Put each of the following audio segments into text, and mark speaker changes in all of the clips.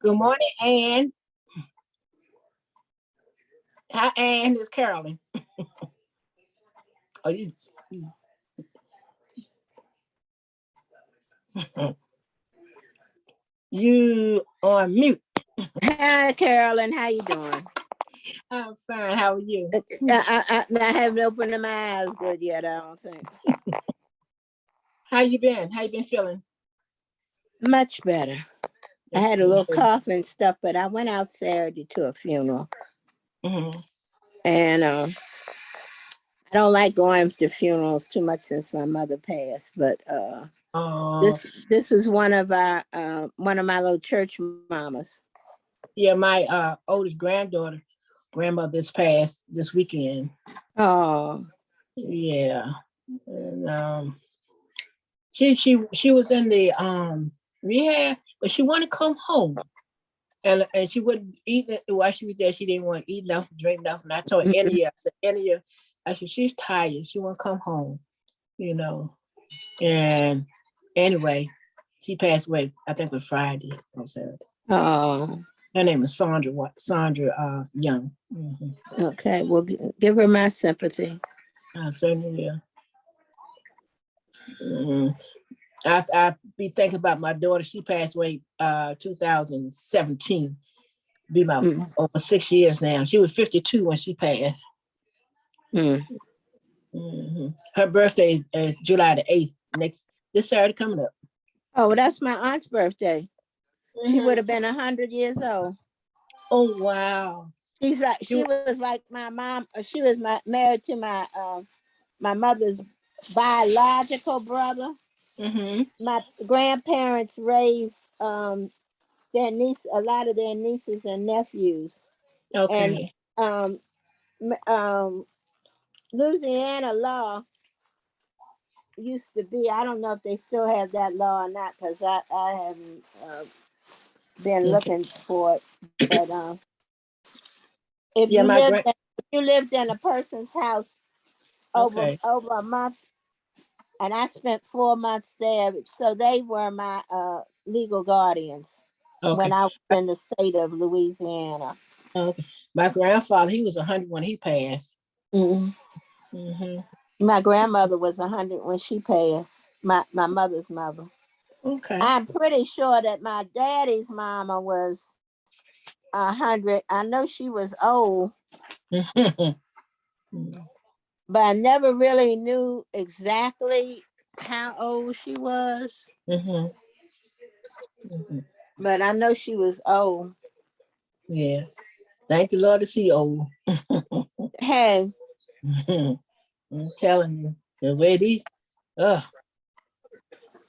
Speaker 1: Good morning, Ann. Hi, Ann. It's Carolyn. Oh, you on mute.
Speaker 2: Hi, Carolyn. How you doing?
Speaker 1: I'm fine. How are you?
Speaker 2: I haven't opened my eyes good yet, I don't think.
Speaker 1: How you been? How you been feeling?
Speaker 2: Much better. I had a little cough and stuff, but I went out Saturday to a funeral.
Speaker 1: Mm-hmm.
Speaker 2: And I don't like going to funerals too much since my mother passed, but this is one of my little church mamas.
Speaker 1: Yeah, my oldest grandmother's passed this weekend.
Speaker 2: Oh.
Speaker 1: Yeah. And she was in the rehab, but she wanted to come home. And she wouldn't eat it while she was there. She didn't want to eat enough, drink enough. And I told Enya, I said, she's tired. She want to come home, And anyway, she passed away, I think it was Friday or Saturday.
Speaker 2: Oh.
Speaker 1: Her name is Sandra Young.
Speaker 2: Mm-hmm. Okay, well, give her my sympathy.
Speaker 1: Certainly, yeah. Mm-hmm. I be thinking about my daughter. She passed away 2017. Be about over 6 years now. She was 52 when she passed. Mm-hmm. Her birthday is July the 8th. This Saturday coming up.
Speaker 2: Oh, well, that's my aunt's birthday. Mm-hmm. She would have been 100 years old.
Speaker 1: Oh wow!
Speaker 2: She was like my mom. She was married to my mother's biological brother.
Speaker 1: Mm-hmm.
Speaker 2: My grandparents raised a lot of their nieces and nephews.
Speaker 1: Okay.
Speaker 2: And Louisiana law used to be, I don't know if they still have that law or not, because I haven't been looking for it. But if you lived in a person's house over a month, and I spent 4 months there, so they were my legal guardians when I was in the state of Louisiana.
Speaker 1: Okay. My grandfather, he was 100 when he passed.
Speaker 2: Mm-hmm. Mm-hmm. My grandmother was 100 when she passed. My mother's mother.
Speaker 1: Okay.
Speaker 2: I'm pretty sure that my daddy's mama was 100. I know she was old. But I never really knew exactly how old she was. Mm-hmm. Mm-hmm. But I know she was old.
Speaker 1: Yeah. Thank the Lord to see old.
Speaker 2: Hey.
Speaker 1: I'm telling you, the way these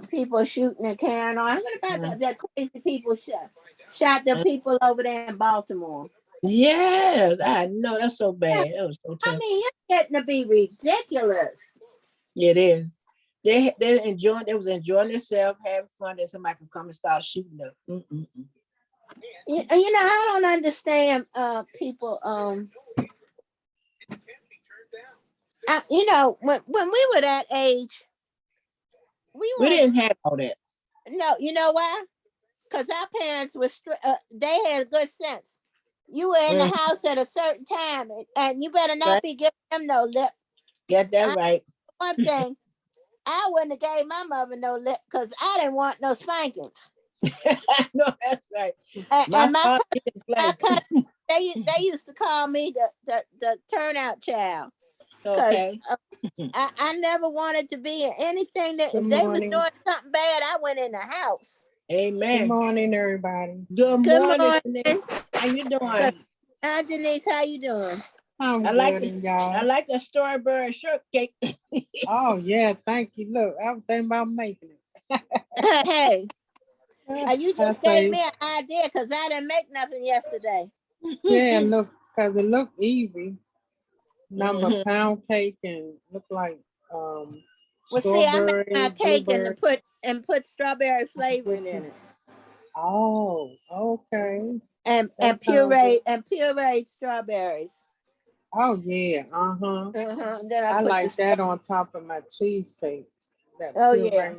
Speaker 2: people shooting and carrying on. I'm gonna back up that crazy people shot the people over there in Baltimore.
Speaker 1: Yes, I know, that's so bad. That was so tough.
Speaker 2: I mean, it's getting to be ridiculous.
Speaker 1: Yeah, it is. They was enjoying themselves, having fun, then somebody could come and start shooting them.
Speaker 2: I don't understand people when we were that age, we
Speaker 1: didn't have all that.
Speaker 2: No, you know why? Because our parents were they had good sense. You were in the house at a certain time, and you better not be giving them no lip.
Speaker 1: Get that right.
Speaker 2: One thing, I wouldn't have gave my mother no lip because I didn't want no spankings.
Speaker 1: No, that's right.
Speaker 2: And my cousin, they used to call me the turnout child.
Speaker 1: Okay.
Speaker 2: I never wanted to be in anything that if they was doing something bad, I went in the house.
Speaker 1: Amen.
Speaker 3: Good morning, everybody.
Speaker 1: Good morning. How you doing?
Speaker 2: Hi, Denise. How you doing?
Speaker 3: I'm good, y'all.
Speaker 1: I like the strawberry shortcake.
Speaker 3: Oh yeah, thank you. Look, I was thinking about making it.
Speaker 2: Hey, you just gave me an idea because I didn't make nothing yesterday.
Speaker 3: Yeah, look, because it looked easy. Number pound cake and look like
Speaker 2: well, see, I make my cake and put strawberry flavoring in it.
Speaker 3: Oh, okay.
Speaker 2: And pureed strawberries.
Speaker 3: Oh yeah, Then I like that on top of my cheesecake.
Speaker 2: Yeah.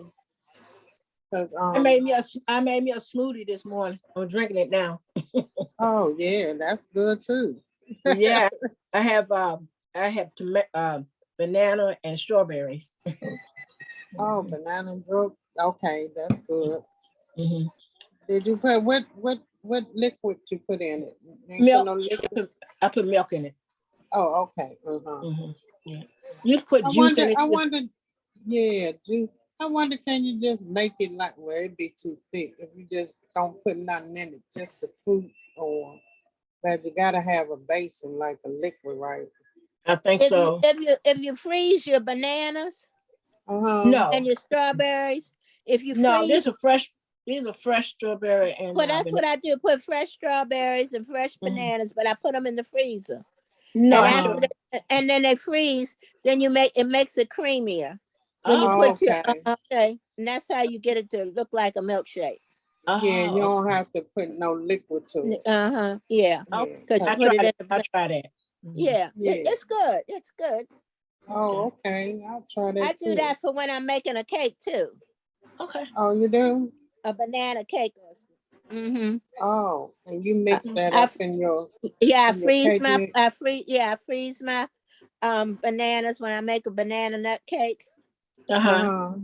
Speaker 3: 'Cause,
Speaker 1: I made me a smoothie this morning. I'm drinking it now.
Speaker 3: oh yeah, that's good too.
Speaker 1: Yeah, I have banana and strawberry.
Speaker 3: Oh, banana brook. Okay, that's good.
Speaker 1: Mhm.
Speaker 3: Did you put what liquid you put in it? You ain't put
Speaker 1: Milk.
Speaker 3: no liquid.
Speaker 1: I put milk in it.
Speaker 3: Oh, okay. Uh-huh.
Speaker 1: Yeah. You can put juice in it.
Speaker 3: I wonder, yeah, juice. I wonder, can you just make it like where it be too thick if you just don't put nothing in it, just the fruit, or but you gotta have a basin like a liquid, right?
Speaker 1: I think
Speaker 2: If you
Speaker 1: so.
Speaker 2: if you freeze your bananas
Speaker 3: Uh-huh.
Speaker 1: No,
Speaker 2: and your strawberries, if you
Speaker 1: no,
Speaker 2: freeze,
Speaker 1: these are fresh strawberry and
Speaker 2: well, that's
Speaker 1: banana.
Speaker 2: what I do. Put fresh strawberries and fresh
Speaker 1: Mhm.
Speaker 2: bananas, but I put them in the freezer.
Speaker 1: No,
Speaker 2: And
Speaker 1: I
Speaker 2: after
Speaker 1: should.
Speaker 3: Uh-huh.
Speaker 2: and then they freeze, then you make it makes it creamier when you
Speaker 1: Oh,
Speaker 2: put your
Speaker 3: Okay.
Speaker 2: okay, and that's how you get it to look like a milkshake.
Speaker 3: Yeah, you
Speaker 1: oh,
Speaker 3: don't have to put no liquid to it.
Speaker 2: Uh-huh. Yeah.
Speaker 1: okay.
Speaker 3: Yeah.
Speaker 2: Because you
Speaker 1: I
Speaker 2: put
Speaker 1: tried
Speaker 2: it in
Speaker 1: it. I
Speaker 2: the
Speaker 1: try that. Mhm.
Speaker 2: yeah.
Speaker 3: Yeah.
Speaker 2: It's good. It's good.
Speaker 1: Okay.
Speaker 3: Oh, okay. I'll try
Speaker 2: I
Speaker 3: that
Speaker 2: do
Speaker 3: too.
Speaker 2: that for when I'm making a cake too.
Speaker 1: Okay.
Speaker 3: Oh, you do?
Speaker 2: A banana cake. Mm-hmm.
Speaker 3: Oh, and you mix that
Speaker 2: I
Speaker 3: up in your
Speaker 2: yeah,
Speaker 3: cake mix?
Speaker 2: I freeze my bananas when I make a banana nut cake.
Speaker 1: Uh-huh.
Speaker 3: Uh-huh.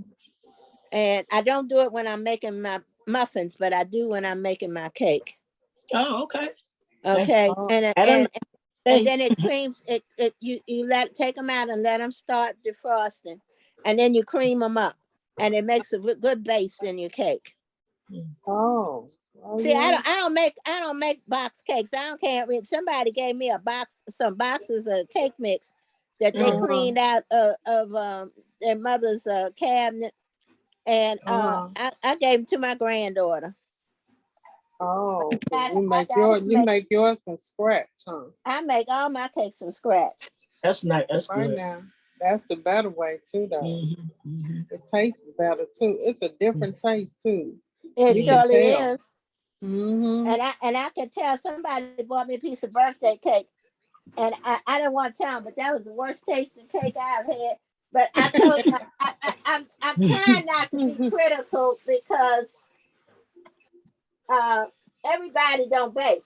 Speaker 2: And I don't do it when I'm making my muffins, but I do when I'm making my cake.
Speaker 1: Oh, okay. I,
Speaker 2: Okay.
Speaker 3: Oh,
Speaker 2: And
Speaker 1: I don't
Speaker 2: and
Speaker 1: know.
Speaker 2: then it creams it you take them out and let them start defrosting, and then you cream them up, and it makes a good base in your cake.
Speaker 3: oh, oh
Speaker 2: See,
Speaker 3: yeah.
Speaker 2: I don't make box cakes. I don't care if somebody gave me some boxes of cake mix that they
Speaker 1: Mhm.
Speaker 2: cleaned out of their mother's cabinet, and
Speaker 3: Uh-huh.
Speaker 2: I gave them to my granddaughter.
Speaker 3: Oh, so
Speaker 2: I got
Speaker 3: you make yours from scratch, huh?
Speaker 2: I make all my cakes from scratch.
Speaker 1: That's nice. That's
Speaker 3: Right
Speaker 1: good.
Speaker 3: now. That's the better way too, though.
Speaker 1: Mhm.
Speaker 3: It tastes better too. It's a different taste too.
Speaker 2: It
Speaker 3: You can
Speaker 1: Yeah.
Speaker 2: surely
Speaker 3: tell.
Speaker 2: is.
Speaker 3: Mm-hmm.
Speaker 2: And I could tell somebody bought me a piece of birthday cake, and I didn't want to tell them, but that was the worst tasting cake I've had. But I told I'm trying not to be critical because uh, everybody don't bake.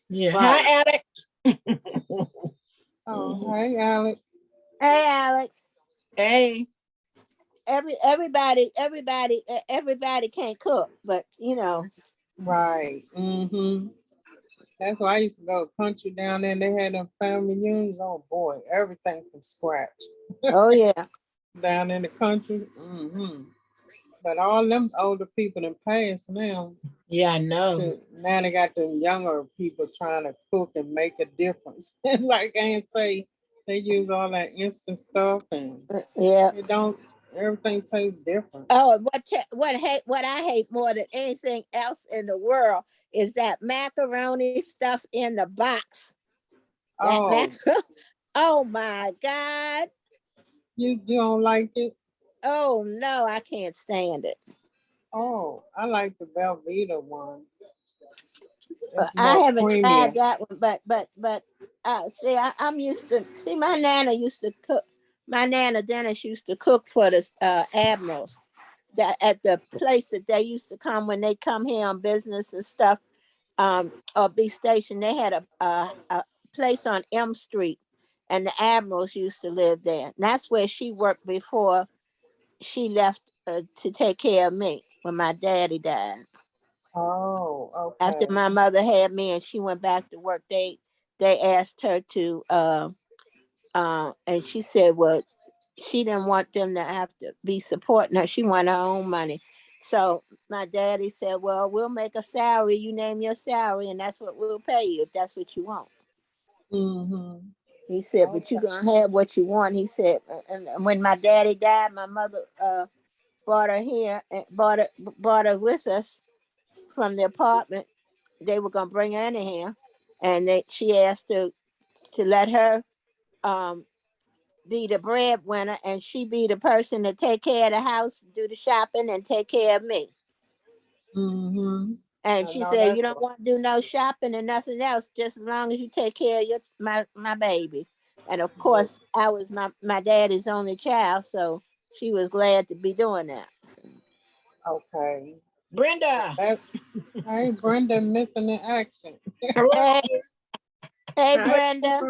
Speaker 1: Yeah.
Speaker 3: Right.
Speaker 1: Hi, Alex.
Speaker 3: Oh,
Speaker 1: Mhm.
Speaker 3: hey, Alex.
Speaker 2: Hey, Alex,
Speaker 1: Hey.
Speaker 2: everybody can't cook, but you know,
Speaker 3: Right. Mm-hmm. That's why I used to go country down there and they had them family reunions. Oh boy, everything from scratch.
Speaker 2: oh yeah,
Speaker 3: Down in the country. Mm-hmm. But all them older people in passed now.
Speaker 1: Yeah, I know.
Speaker 3: Now they got them younger people trying to cook and make a difference. Like Aunt say, they use all that instant stuff and
Speaker 2: yeah.
Speaker 3: it don't. Everything tastes different.
Speaker 2: Oh, and what I hate more than anything else in the world is that macaroni stuff in the box. That
Speaker 3: Oh,
Speaker 2: macaroni. Oh my God.
Speaker 3: you don't like it?
Speaker 2: Oh no, I can't stand it.
Speaker 3: Oh, I like the Velveeta one. It's
Speaker 2: I
Speaker 3: more
Speaker 2: haven't tried
Speaker 3: creamier.
Speaker 2: that one, but see, I'm used to see my nana used to cook. My nana Dennis used to cook for the admirals that at the place that they used to come when they come here on business and stuff. Or be stationed. They had a place on M Street, and the admirals used to live there. And that's where she worked before she left to take care of me when my daddy died.
Speaker 3: Oh,
Speaker 2: After
Speaker 3: okay.
Speaker 2: my mother had me and she went back to work, they asked her to and she said, well, she didn't want them to have to be supporting her. She wanted her own money. So my daddy said, well, we'll make a salary. You name your salary, and that's what we'll pay you if that's what you want.
Speaker 3: Mm-hmm.
Speaker 2: He said, but you're
Speaker 3: Okay.
Speaker 2: gonna have what you want. He said, and when my daddy died, my mother brought her here and brought her with us from the apartment. They were gonna bring her in here, and she asked to let her um be the breadwinner, and she be the person to take care of the house, do the shopping, and take care of me.
Speaker 3: Mm-hmm.
Speaker 2: And
Speaker 3: I
Speaker 2: she
Speaker 3: know
Speaker 2: said, "You
Speaker 3: that's
Speaker 2: don't
Speaker 3: right.
Speaker 2: want to do no shopping and nothing else, just as long as you take care of my baby." And of course, I was my daddy's only child, so she was glad to be doing that.
Speaker 3: Okay.
Speaker 1: Brenda.
Speaker 3: That's, hey, Brenda missing in action.
Speaker 4: Hello.
Speaker 2: Hey, hey,
Speaker 4: Hi.
Speaker 2: Brenda.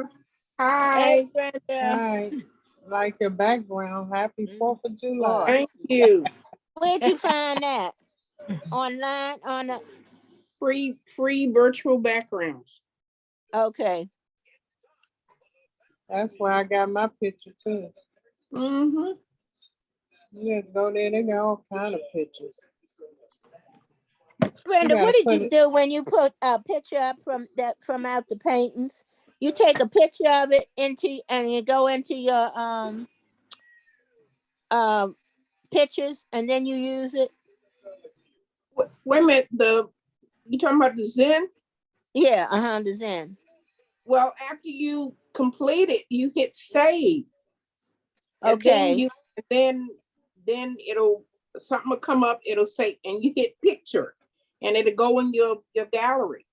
Speaker 1: Hey,
Speaker 4: Hi.
Speaker 1: Brenda.
Speaker 3: Hi. Like your background. Happy 4th of July.
Speaker 1: Boy.
Speaker 4: Thank you.
Speaker 2: Where'd you find that? Online on the,
Speaker 4: Free virtual backgrounds.
Speaker 2: okay.
Speaker 3: That's where I got my picture too.
Speaker 4: Mm-hmm.
Speaker 3: You just go there, they got all kind of pictures.
Speaker 2: Brenda,
Speaker 3: gotta
Speaker 2: what did
Speaker 3: put
Speaker 2: you
Speaker 3: it-
Speaker 2: do when you put a picture up from out the paintings? You take a picture of it into and you go into your pictures and then you use it.
Speaker 4: Wait a minute. You talking about the Zen?
Speaker 2: Yeah, the Zen.
Speaker 4: Well, after you complete it, you hit save. And
Speaker 2: Okay.
Speaker 4: then something will come up, it'll say, and you hit picture and it'll go in your gallery.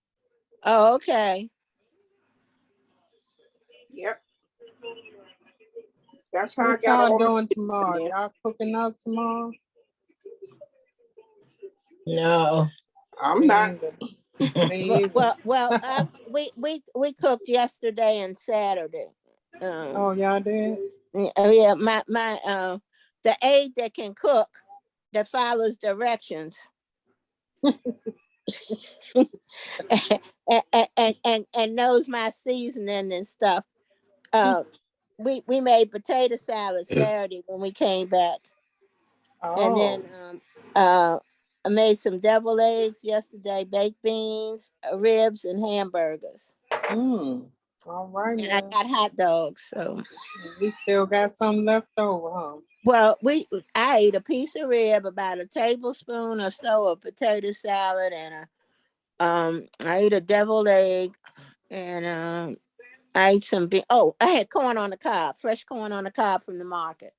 Speaker 2: Oh, okay.
Speaker 4: Yep. That's how I
Speaker 3: What
Speaker 4: got
Speaker 3: y'all
Speaker 4: all
Speaker 3: doing tomorrow?
Speaker 4: there.
Speaker 3: Y'all cooking up tomorrow?
Speaker 1: No.
Speaker 4: I'm
Speaker 3: Me
Speaker 4: not.
Speaker 3: either. Me either.
Speaker 2: We cooked yesterday and Saturday.
Speaker 3: Oh, y'all did?
Speaker 2: Yeah, my the aide that can cook, that follows directions, and knows my seasoning and stuff. We made potato salad Saturday when we came back, and then
Speaker 3: Oh,
Speaker 2: I made some deviled eggs yesterday, baked beans, ribs, and hamburgers,
Speaker 3: all right
Speaker 2: and I
Speaker 3: now.
Speaker 2: got hot dogs. So,
Speaker 3: We still got some left over, huh?
Speaker 2: well, I ate a piece of rib, about a tablespoon or so of potato salad, and I ate a deviled egg, and I ate some I had corn on the cob, fresh corn on the cob from the market.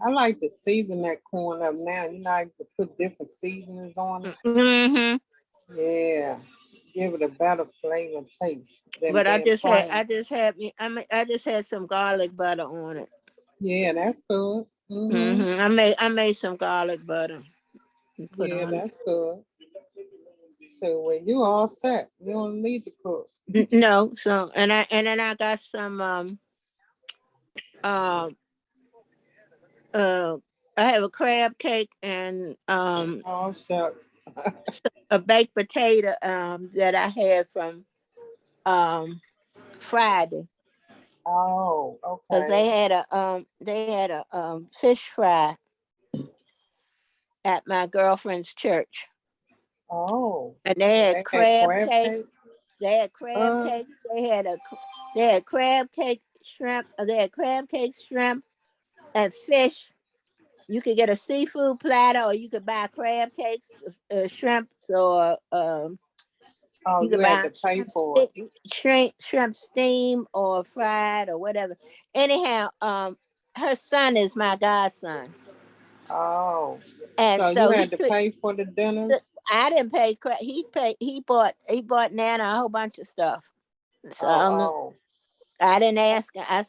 Speaker 3: I like to season that corn up now. You know, I can put different seasonings on it.
Speaker 2: Mm-hmm.
Speaker 3: Yeah, give it a better flavor taste than
Speaker 2: But I
Speaker 3: being
Speaker 2: just
Speaker 3: plain.
Speaker 2: I just had some garlic butter on it.
Speaker 3: Yeah, that's good.
Speaker 2: I made some garlic butter and put
Speaker 3: Yeah,
Speaker 2: on it.
Speaker 3: that's good. So when you all set, you don't need to cook.
Speaker 2: No, so and then I got some um I have a crab cake and
Speaker 3: Oh shucks.
Speaker 2: a baked potato that I had from Friday,
Speaker 3: Oh,
Speaker 2: because
Speaker 3: okay.
Speaker 2: they had a fish fry at my girlfriend's church,
Speaker 3: Oh,
Speaker 2: and they had
Speaker 3: they had
Speaker 2: crab
Speaker 3: crab
Speaker 2: cake.
Speaker 3: cake.
Speaker 2: They had crab
Speaker 3: Uh,
Speaker 2: cakes. They had crab cake, shrimp. They had crab cake, shrimp, and fish. You could get a seafood platter, or you could buy crab cakes, shrimps, or
Speaker 3: oh,
Speaker 2: you
Speaker 3: you
Speaker 2: could
Speaker 3: had
Speaker 2: buy
Speaker 3: to pay for it.
Speaker 2: shrimp steam or fried or whatever. Anyhow, her son is my godson,
Speaker 3: Oh,
Speaker 2: and
Speaker 3: so you
Speaker 2: so
Speaker 3: had to pay for the dinners.
Speaker 2: I didn't pay. He bought Nana a whole bunch of stuff. So I don't know.
Speaker 3: Oh,
Speaker 2: I didn't ask her. I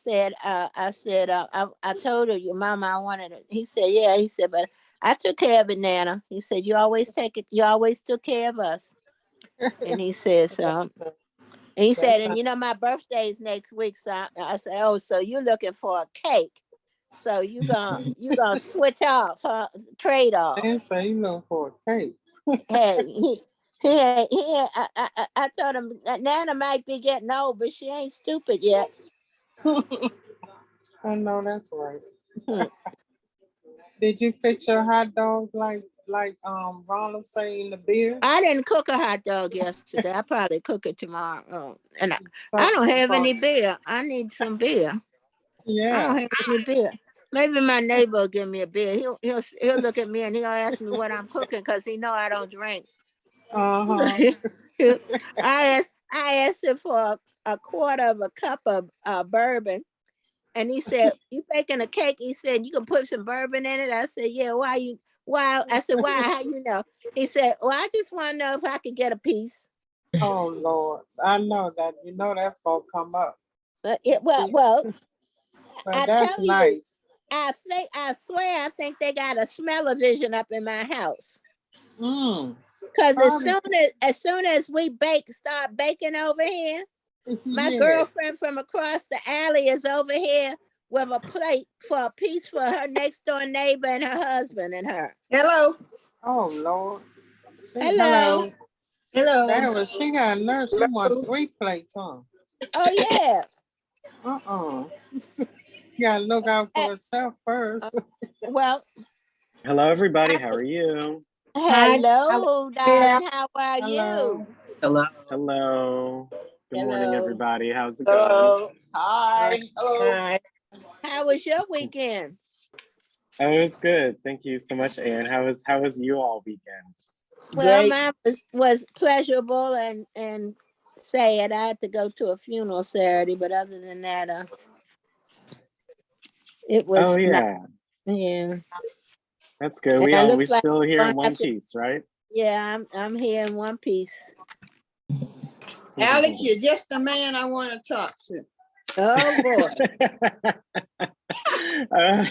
Speaker 2: told her, your mama, I wanted it. He said, yeah. He said, but I took care of it, Nana. He said, you always took care of us. And he says,
Speaker 3: that's
Speaker 2: and he said,
Speaker 3: that's
Speaker 2: and my birthday is next week. So I said, oh, so you're looking for a cake. So you gonna switch off, huh? Trade off.
Speaker 3: and so you know for a cake.
Speaker 2: Hey, I told him that Nana might be getting old, but she ain't stupid yet.
Speaker 3: I know that's right.
Speaker 2: Hmm.
Speaker 3: Did you fix your hot dogs like Ronald say in the beer?
Speaker 2: I didn't cook a hot dog yesterday. I probably cook it tomorrow. And I
Speaker 3: So,
Speaker 2: don't have any beer. I need some beer. I don't
Speaker 3: yeah.
Speaker 2: have any beer. Maybe my neighbor will give me a beer. He'll look at me and he'll ask me what I'm cooking, because he know I don't drink.
Speaker 3: Uh-huh.
Speaker 2: I asked him for a quarter of a cup of bourbon, and he said, "You baking a cake?" He said, "You can put some bourbon in it." I said, "Yeah." Why? I said, "Why? How you know?" He said, "Well, I just want to know if I could get a piece."
Speaker 3: Oh Lord. I know that that's gonna come up.
Speaker 2: Well,
Speaker 3: But
Speaker 2: I
Speaker 3: that's
Speaker 2: tell you,
Speaker 3: nice.
Speaker 2: I swear, I think they got a smell-o-vision up in my house.
Speaker 3: Mm.
Speaker 2: Cause
Speaker 3: Probably.
Speaker 2: as soon as we start baking over here, my
Speaker 3: Yeah.
Speaker 2: girlfriend from across the alley is over here with a plate for a piece for her next door neighbor and her husband and her.
Speaker 5: Hello.
Speaker 3: Oh Lord.
Speaker 2: Hello.
Speaker 1: Hello.
Speaker 3: That was she got a nurse. She want 3 plates, huh?
Speaker 2: Oh yeah.
Speaker 3: You gotta look out
Speaker 2: Uh,
Speaker 3: for herself first.
Speaker 2: Well,
Speaker 6: Hello, everybody. How are you?
Speaker 1: Hi.
Speaker 2: hello,
Speaker 1: Yeah.
Speaker 2: darling. How are
Speaker 3: Hello.
Speaker 2: you?
Speaker 5: Hello.
Speaker 6: Hello. Good morning,
Speaker 1: Hello.
Speaker 6: everybody. How's it going?
Speaker 5: Hello. Hi. Hello.
Speaker 1: Hi.
Speaker 2: How was your weekend?
Speaker 6: Oh, it was good. Thank you so much, Anne. How was you all weekend?
Speaker 2: Well,
Speaker 1: Great.
Speaker 2: mine was pleasurable and sad. I had to go to a funeral Saturday, but other than that, it was
Speaker 6: Oh
Speaker 2: not.
Speaker 6: yeah,
Speaker 2: Yeah.
Speaker 6: that's good.
Speaker 2: And
Speaker 6: We
Speaker 2: it
Speaker 6: all we
Speaker 2: looks like
Speaker 6: still here
Speaker 2: I'm
Speaker 6: in
Speaker 2: gonna
Speaker 6: one
Speaker 2: have to.
Speaker 6: piece, right?
Speaker 2: Yeah, I'm here in one piece.
Speaker 5: Alex, you're just the man I want to talk to.
Speaker 2: Oh boy,
Speaker 6: Uh,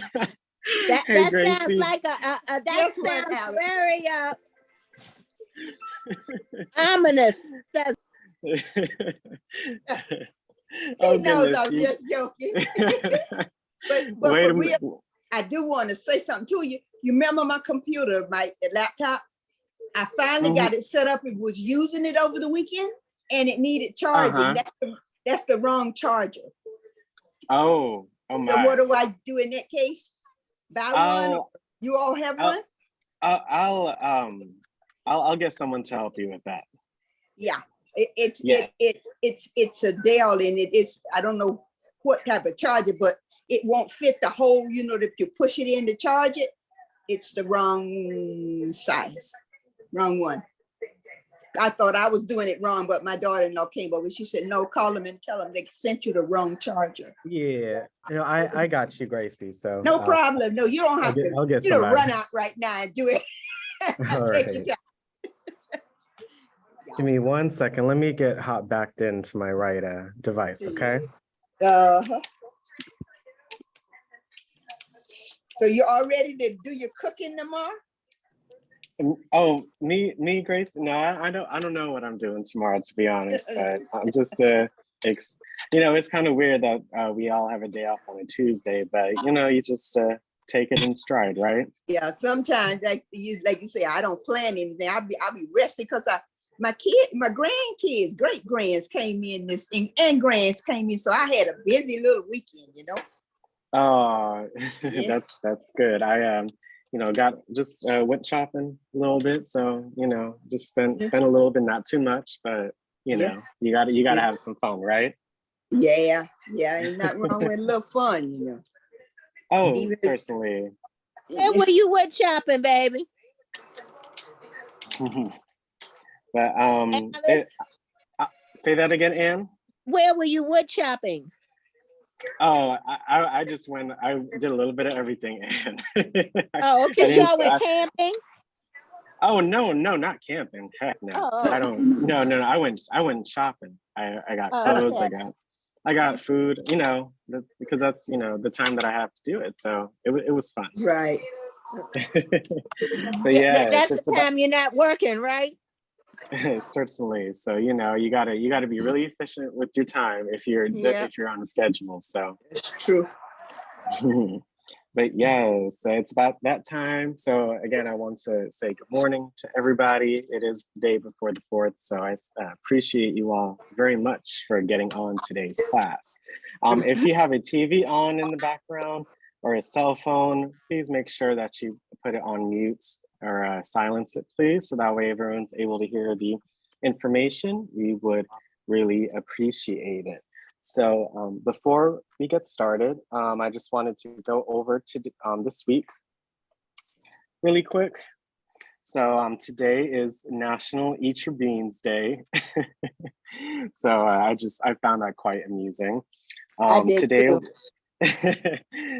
Speaker 2: that
Speaker 6: hey,
Speaker 2: sounds
Speaker 6: Gracie.
Speaker 2: like that
Speaker 5: Guess what,
Speaker 2: sounds
Speaker 5: Alex?
Speaker 2: very ominous. That's
Speaker 6: Oh
Speaker 5: He knows
Speaker 6: goodness,
Speaker 5: I'm just joking. But
Speaker 6: wait
Speaker 5: for
Speaker 6: a
Speaker 5: real,
Speaker 6: minute.
Speaker 5: I do want to say something to you. You remember my computer, my laptop? I finally got it set up and was using it over the weekend, and it needed charging.
Speaker 6: Uh-huh.
Speaker 5: That's the wrong charger.
Speaker 6: Oh
Speaker 5: So
Speaker 6: my.
Speaker 5: what do I do in that case? Buy one?
Speaker 6: I'll,
Speaker 5: You all have
Speaker 6: I'll-
Speaker 5: one?
Speaker 6: I'll get someone to help you with that.
Speaker 5: Yeah.
Speaker 6: Yeah.
Speaker 5: It's a Dell, and it's I don't know what type of charger, but it won't fit the hole, if you push it in to charge it, it's the wrong size, wrong one. I thought I was doing it wrong, but my daughter-in-law came over. She said, no, call them and tell them they sent you the wrong charger.
Speaker 7: Yeah, I got you, Gracie. So
Speaker 5: No problem. No, you don't have
Speaker 7: I'll get
Speaker 5: to,
Speaker 7: somebody.
Speaker 5: run out right now and do it.
Speaker 7: All
Speaker 5: Take your
Speaker 7: right.
Speaker 5: time.
Speaker 7: Give me 1 second. Let me get hot backed into my right device, okay?
Speaker 5: Uh-huh. So you're all ready to do your cooking tomorrow?
Speaker 6: Oh, me, Grace? No, I don't know what I'm doing tomorrow, to be honest. But I'm just it's kind of weird that we all have a day off on a Tuesday, but you just take it in stride, right?
Speaker 5: Yeah, sometimes like you say, I don't plan anything. I'll be resting because my grandkids, great grands came in this thing, and grands came in, so I had a busy little weekend.
Speaker 6: Oh,
Speaker 5: Yeah.
Speaker 6: that's good. I went shopping a little bit, so just spent a little bit, not too much, but
Speaker 5: Yeah.
Speaker 6: you gotta
Speaker 5: Yeah.
Speaker 6: have some fun, right?
Speaker 5: Yeah, ain't nothing wrong with a little fun,
Speaker 6: Oh,
Speaker 5: Even-
Speaker 6: certainly.
Speaker 2: where were you wood chopping, baby?
Speaker 6: But
Speaker 2: Alex,
Speaker 6: say that again, Anne.
Speaker 2: where were you wood chopping?
Speaker 6: Oh, I just went. I did a little bit of everything, Anne.
Speaker 2: Oh, okay. Y'all were camping?
Speaker 6: Oh no, not camping. Heck no.
Speaker 2: Oh.
Speaker 6: I don't. No. I went shopping. I got clothes.
Speaker 2: Okay.
Speaker 6: I got food. Because that's the time that I have to do it. So it was fun.
Speaker 5: Right.
Speaker 6: But yeah,
Speaker 2: That's
Speaker 6: it's
Speaker 2: the time you're not working, right?
Speaker 6: certainly. So you gotta be really efficient with your time if you're on a schedule. So
Speaker 5: It's true.
Speaker 6: But yes, it's about that time. So again, I want to say good morning to everybody. It is the day before the 4th, so I appreciate you all very much for getting on today's class. If you have a TV on in the background or a cell phone, please make sure that you put it on mute or silence it, please, so that way everyone's able to hear the information. We would really appreciate it. So before we get started, I just wanted to go over to this week really quick. So today is National Eat Your Beans Day. So I found that quite amusing.
Speaker 2: I did
Speaker 6: Today,
Speaker 2: too.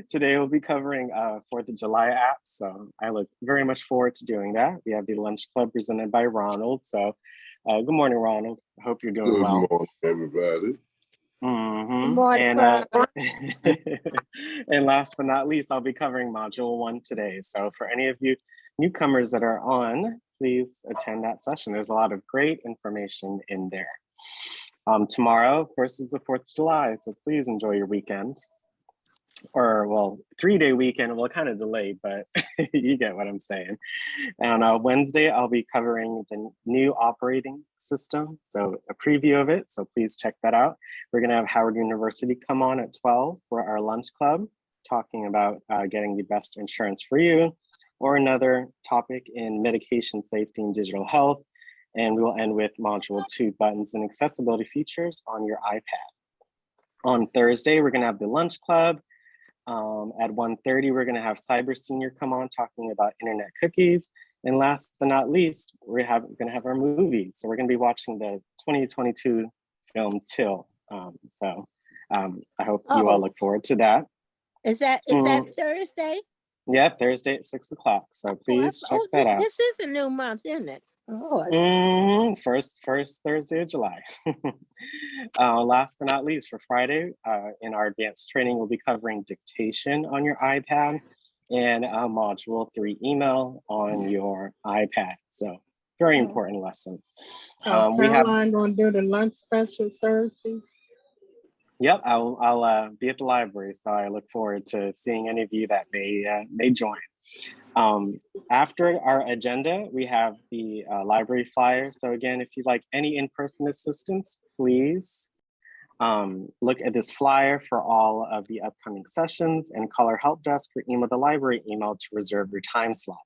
Speaker 6: today we'll be covering 4th of July apps. So I look very much forward to doing that. We have the Lunch Club presented by Ronald. So good morning, Ronald. I hope you're doing well.
Speaker 8: Good morning, everybody.
Speaker 6: Mm-hmm.
Speaker 2: Good morning,
Speaker 6: And
Speaker 2: Ron.
Speaker 6: And last but not least, I'll be covering module 1 today. So for any of you newcomers that are on, please attend that session. There's a lot of great information in there. Tomorrow, of course, is the 4th of July, so please enjoy your weekend. Or, well, 3-day weekend, well, kind of delayed, but you get what I'm saying. And Wednesday, I'll be covering the new operating system, so a preview of it, so please check that out. We're gonna have Howard University come on at 12 for our lunch club, talking about getting the best insurance for you, or another topic in medication safety and digital health. And we will end with module 2, buttons and accessibility features on your iPad. On Thursday, we're gonna have the lunch club. At 1:30, we're gonna have Cyber Senior come on talking about internet cookies. And last but not least, we're gonna have our movie. So we're gonna be watching the 2022 film Till. I hope you all look forward to that.
Speaker 2: Is that Thursday?
Speaker 6: Yeah, Thursday at 6 o'clock. So please check that out.
Speaker 2: This is a new month, isn't it? Oh,
Speaker 6: First Thursday of July. Last but not least, for Friday, in our advanced training, we'll be covering dictation on your iPad and module 3 email on your iPad. So very important lesson.
Speaker 3: So Caroline gonna do the lunch special Thursday?
Speaker 6: Yep, I'll be at the library, so I look forward to seeing any of you that may join. After our agenda, we have the library flyer. So again, if you'd like any in-person assistance, please look at this flyer for all of the upcoming sessions and call our help desk or email the library email to reserve your time slot.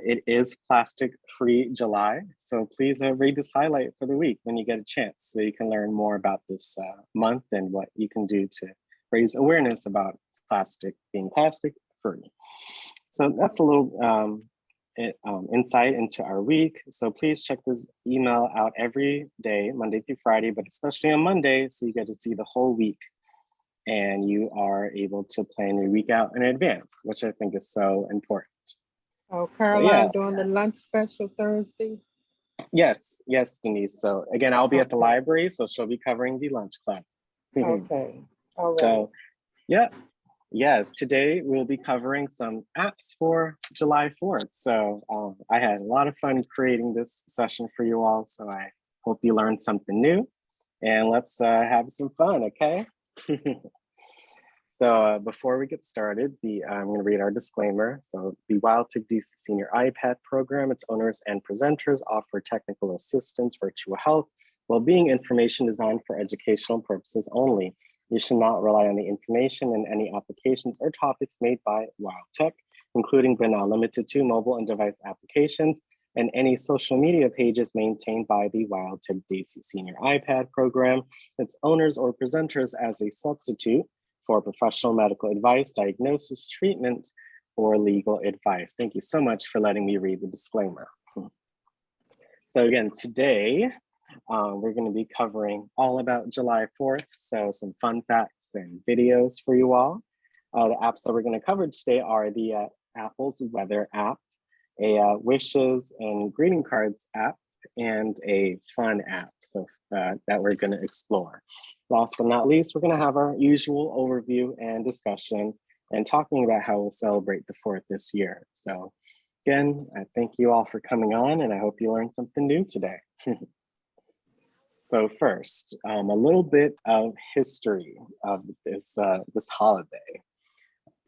Speaker 6: It is plastic-free July, so please read this highlight for the week when you get a chance so you can learn more about this month and what you can do to raise awareness about plastic being plastic-free. So that's a little insight into our week. So please check this email out every day, Monday through Friday, but especially on Monday, so you get to see the whole week and you are able to plan your week out in advance, which I think is so important.
Speaker 3: Oh, Caroline doing the lunch special Thursday?
Speaker 6: Yes, Denise. So again, I'll be at the library, so she'll be covering the lunch club.
Speaker 3: Okay, all right.
Speaker 6: So, yeah. Yes, today we'll be covering some apps for July 4th. So I had a lot of fun creating this session for you all. So I hope you learned something new and let's have some fun, okay? So before we get started, I'm gonna read our disclaimer. So the WildTech DC Senior iPad program, its owners and presenters offer technical assistance, virtual health, well-being information designed for educational purposes only. You should not rely on the information in any applications or topics made by WildTech, including but not limited to mobile and device applications and any social media pages maintained by the WildTech DC Senior iPad program, its owners or presenters as a substitute for professional medical advice, diagnosis, treatment, or legal advice. Thank you so much for letting me read the disclaimer. So again, today, we're going to be covering all about July 4th. So some fun facts and videos for you all. The apps that we're going to cover today are the Apple's weather app, a wishes and greeting cards app, and a fun app so that we're going to explore. Last but not least, we're going to have our usual overview and discussion and talking about how we'll celebrate the 4th this year. So again, I thank you all for coming on and I hope you learned something new today. So first, a little bit of history of this holiday.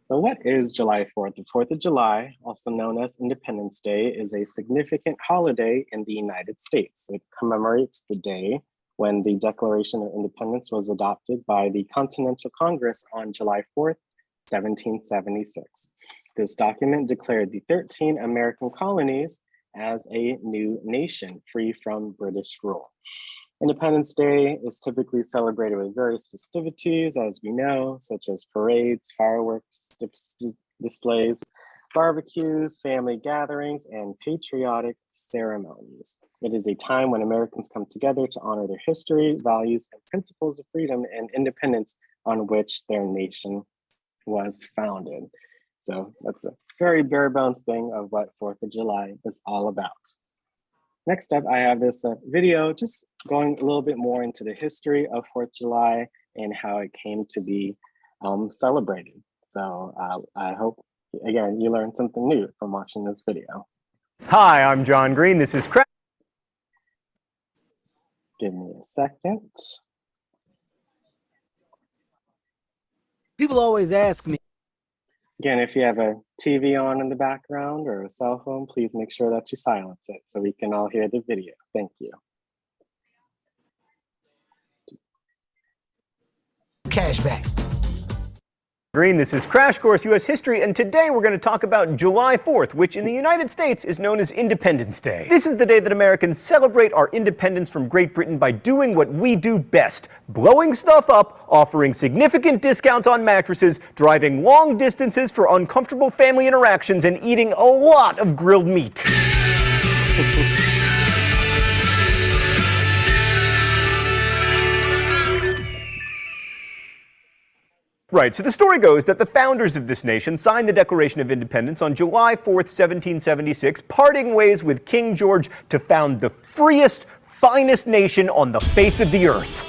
Speaker 6: So what is July 4th? The 4th of July, also known as Independence Day, is a significant holiday in the United States. It commemorates the day when the Declaration of Independence was adopted by the Continental Congress on July 4th, 1776. This document declared the 13 American colonies as a new nation free from British rule. Independence Day is typically celebrated with various festivities, as we know, such as parades, fireworks, displays, barbecues, family gatherings, and patriotic ceremonies. It is a time when Americans come together to honor their history, values, and principles of freedom and independence on which their nation was founded. So that's a very bare bones thing of what 4th of July is all about. Next up, I have this video just going a little bit more into the history of 4th of July and how it came to be celebrated. So I hope, again, you learned something new from watching this video.
Speaker 8: Hi, I'm John Green. This is Crash.
Speaker 6: Give me a second.
Speaker 9: People always ask me.
Speaker 6: Again, if you have a TV on in the background or a cell phone, please make sure that you silence it so we can all hear the video. Thank you.
Speaker 9: Cashback.
Speaker 8: Green, this is Crash Course U.S. History, and today we're going to talk about July 4th, which in the United States is known as Independence Day. This is the day that Americans celebrate our independence from Great Britain by doing what we do best: blowing stuff up, offering significant discounts on mattresses, driving long distances for uncomfortable family interactions, and eating a lot of grilled meat. Right, so the story goes that the founders of this nation signed the Declaration of Independence on July 4th, 1776, parting ways with King George to found the freest, finest nation on the face of the earth.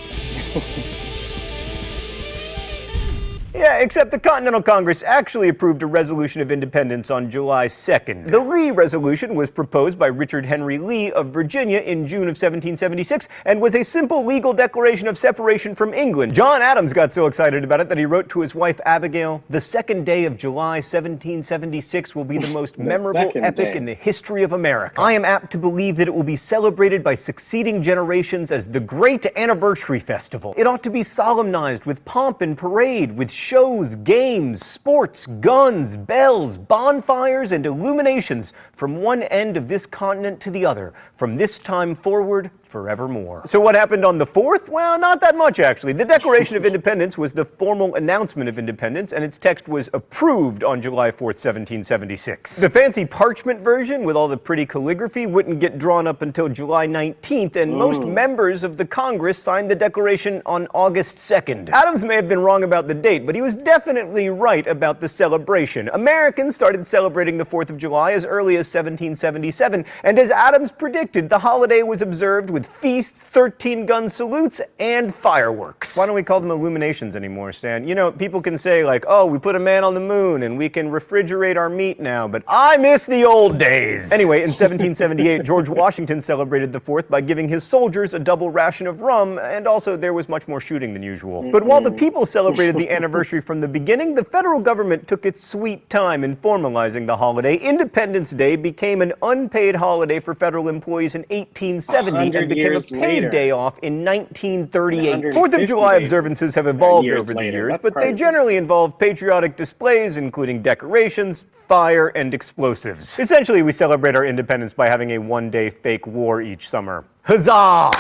Speaker 8: Yeah, except the Continental Congress actually approved a resolution of independence on July 2nd. The Lee Resolution was proposed by Richard Henry Lee of Virginia in June of 1776 and was a simple legal declaration of separation from England. John Adams got so excited about it that he wrote to his wife Abigail, "The second day of July 1776 will be the most memorable epic in the history of America. I am apt to believe that it will be celebrated by succeeding generations as the great anniversary festival. It ought to be solemnized with pomp and parade, with shows, games, sports, guns, bells, bonfires, and illuminations from one end of this continent to the other, from this time forward forevermore." So what happened on the 4th? Well, not that much, actually. The Declaration of Independence was the formal announcement of independence, and its text was approved on July 4th, 1776. The fancy parchment version with all the pretty calligraphy wouldn't get drawn up until July 19th, and most members of the Congress signed the Declaration on August 2nd. Adams may have been wrong about the date, but he was definitely right about the celebration. Americans started celebrating the 4th of July as early as 1777, and as Adams predicted, the holiday was observed with feasts, 13-gun salutes, and fireworks. Why don't we call them illuminations anymore, Stan? You know, people can say like, oh, we put a man on the moon and we can refrigerate our meat now, but I miss the old days. Anyway, in 1778, George Washington celebrated the 4th by giving his soldiers a double ration of rum, and also there was much more shooting than usual. But while the people celebrated the anniversary from the beginning, the federal government took its sweet time in formalizing the holiday. Independence Day became an unpaid holiday for federal employees in 1870 and became a paid day off in 1938. 4th of July observances have evolved over the years, but they generally involve patriotic displays, including decorations, fire, and explosives. Essentially, we celebrate our independence by having a one-day fake war each summer. Huzzah!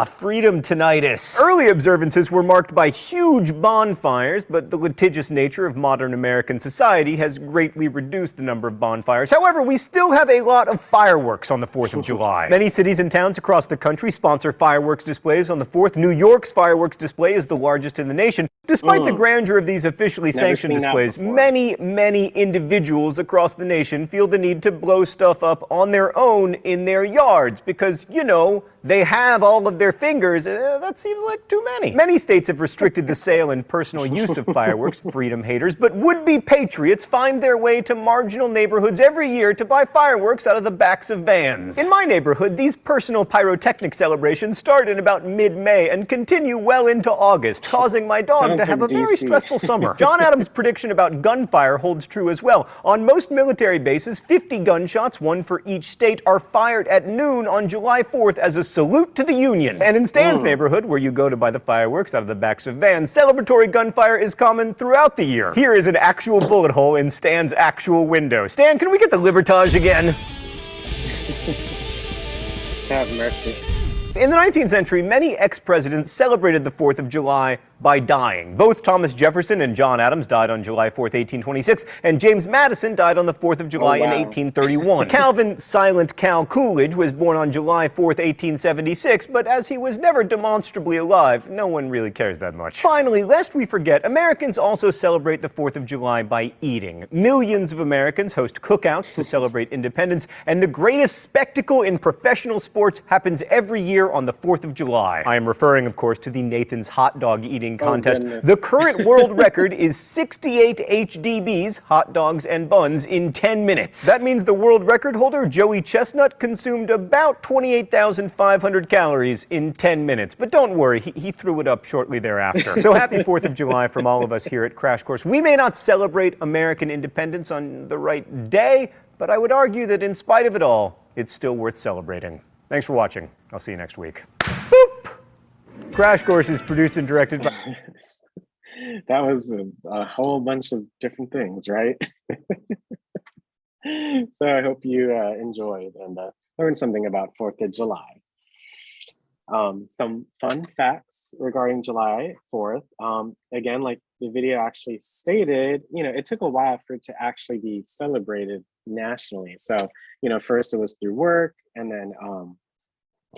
Speaker 8: Freedom tinnitus. Early observances were marked by huge bonfires, but the litigious nature of modern American society has greatly reduced the number of bonfires. However, we still have a lot of fireworks on the 4th of July. Many cities and towns across the country sponsor fireworks displays on the 4th. New York's fireworks display is the largest in the nation. Despite the grandeur of these officially sanctioned displays, many individuals across the nation feel the need to blow stuff up on their own in their yards because, you know, they have all of their fingers, and that seems like too many. Many states have restricted the sale and personal use of fireworks, freedom haters, but would-be patriots find their way to marginal neighborhoods every year to buy fireworks out of the backs of vans. In my neighborhood, these personal pyrotechnic celebrations start in about mid-May and continue well into August, causing my dog to have a very stressful summer. John Adams' prediction about gunfire holds true as well. On most military bases, 50 gunshots, one for each state, are fired at noon on July 4th as a salute to the Union. And in Stan's neighborhood, where you go to buy the fireworks out of the backs of vans, celebratory gunfire is common throughout the year. Here is an actual bullet hole in Stan's actual window. Stan, can we get the Libertage again?
Speaker 6: Have mercy.
Speaker 8: In the 19th century, many ex-presidents celebrated the 4th of July by dying. Both Thomas Jefferson and John Adams died on July 4th, 1826, and James Madison died on the 4th of July in 1831. Calvin Silent Cal Coolidge was born on July 4th, 1876, but as he was never demonstrably alive, no one really cares that much. Finally, lest we forget, Americans also celebrate the 4th of July by eating. Millions of Americans host cookouts to celebrate independence, and the greatest spectacle in professional sports happens every year here on the 4th of July. I am referring, of course, to the Nathan's Hot Dog Eating
Speaker 6: Oh,
Speaker 8: Contest.
Speaker 6: goodness.
Speaker 8: The current world record is 68 HDBs, hot dogs and buns, in 10 minutes. That means the world record holder, Joey Chestnut, consumed about 28,500 calories in 10 minutes. But don't worry, he threw it up shortly thereafter. So happy 4th of July from all of us here at Crash Course. We may not celebrate American independence on the right day, but I would argue that in spite of it all, it's still worth celebrating. Thanks for watching. I'll see you next week. Boop! Crash Course is produced and directed by...
Speaker 6: That was a whole bunch of different things, right? So I hope you enjoyed and learned something about 4th of July. Some fun facts regarding July 4th. Again, like the video actually stated, it took a while for it to actually be celebrated nationally. So, first it was through work, and then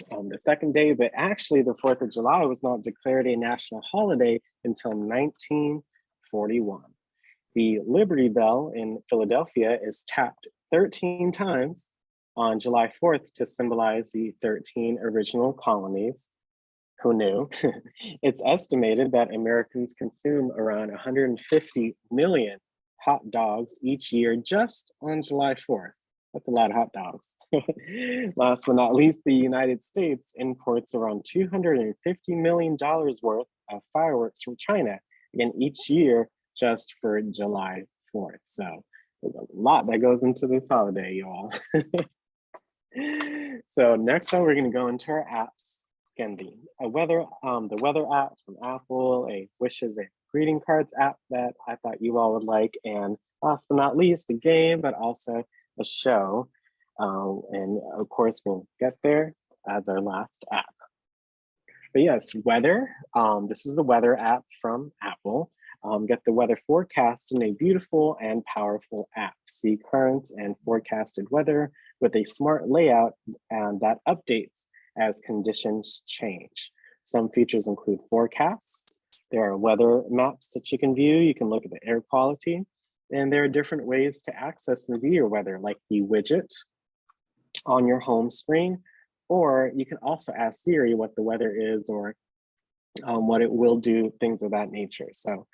Speaker 6: the second day, but actually the 4th of July was not declared a national holiday until 1941. The Liberty Bell in Philadelphia is tapped 13 times on July 4th to symbolize the 13 original colonies. Who knew? It's estimated that Americans consume around 150 million hot dogs each year just on July 4th. That's a lot of hot dogs. Last but not least, the United States imports around $250 million worth of fireworks from China, again, each year just for July 4th. So there's a lot that goes into this holiday, y'all. So next up, we're going to go into our apps. Again, the weather app from Apple, a wishes and greeting cards app that I thought you all would like, and last but not least, a game, but also a show. And of course, we'll get there as our last app. But yes, weather. This is the weather app from Apple. Get the weather forecast in a beautiful and powerful app. See current and forecasted weather with a smart layout and that updates as conditions change. Some features include forecasts. There are weather maps that you can view. You can look at the air quality. And there are different ways to access and view your weather, like the widget on your home screen, or you can also ask Siri what the weather is or what it will do, things of that nature. So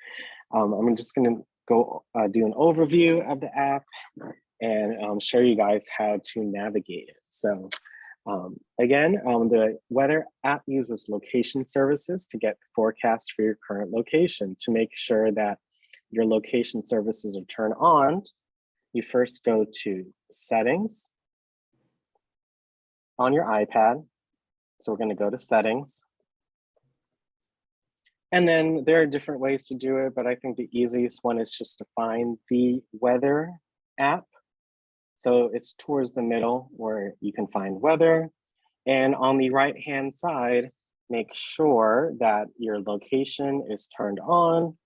Speaker 6: I'm just gonna go do an overview of the app and show you guys how to navigate it. So again, the weather app uses location services to get the forecast for your current location. To make sure that your location services are turned on, you first go to settings on your iPad. So we're going to go to settings. And then there are different ways to do it, but I think the easiest one is just to find the weather app. So it's towards the middle where you can find weather. And on the right-hand side, make sure that your location is turned on,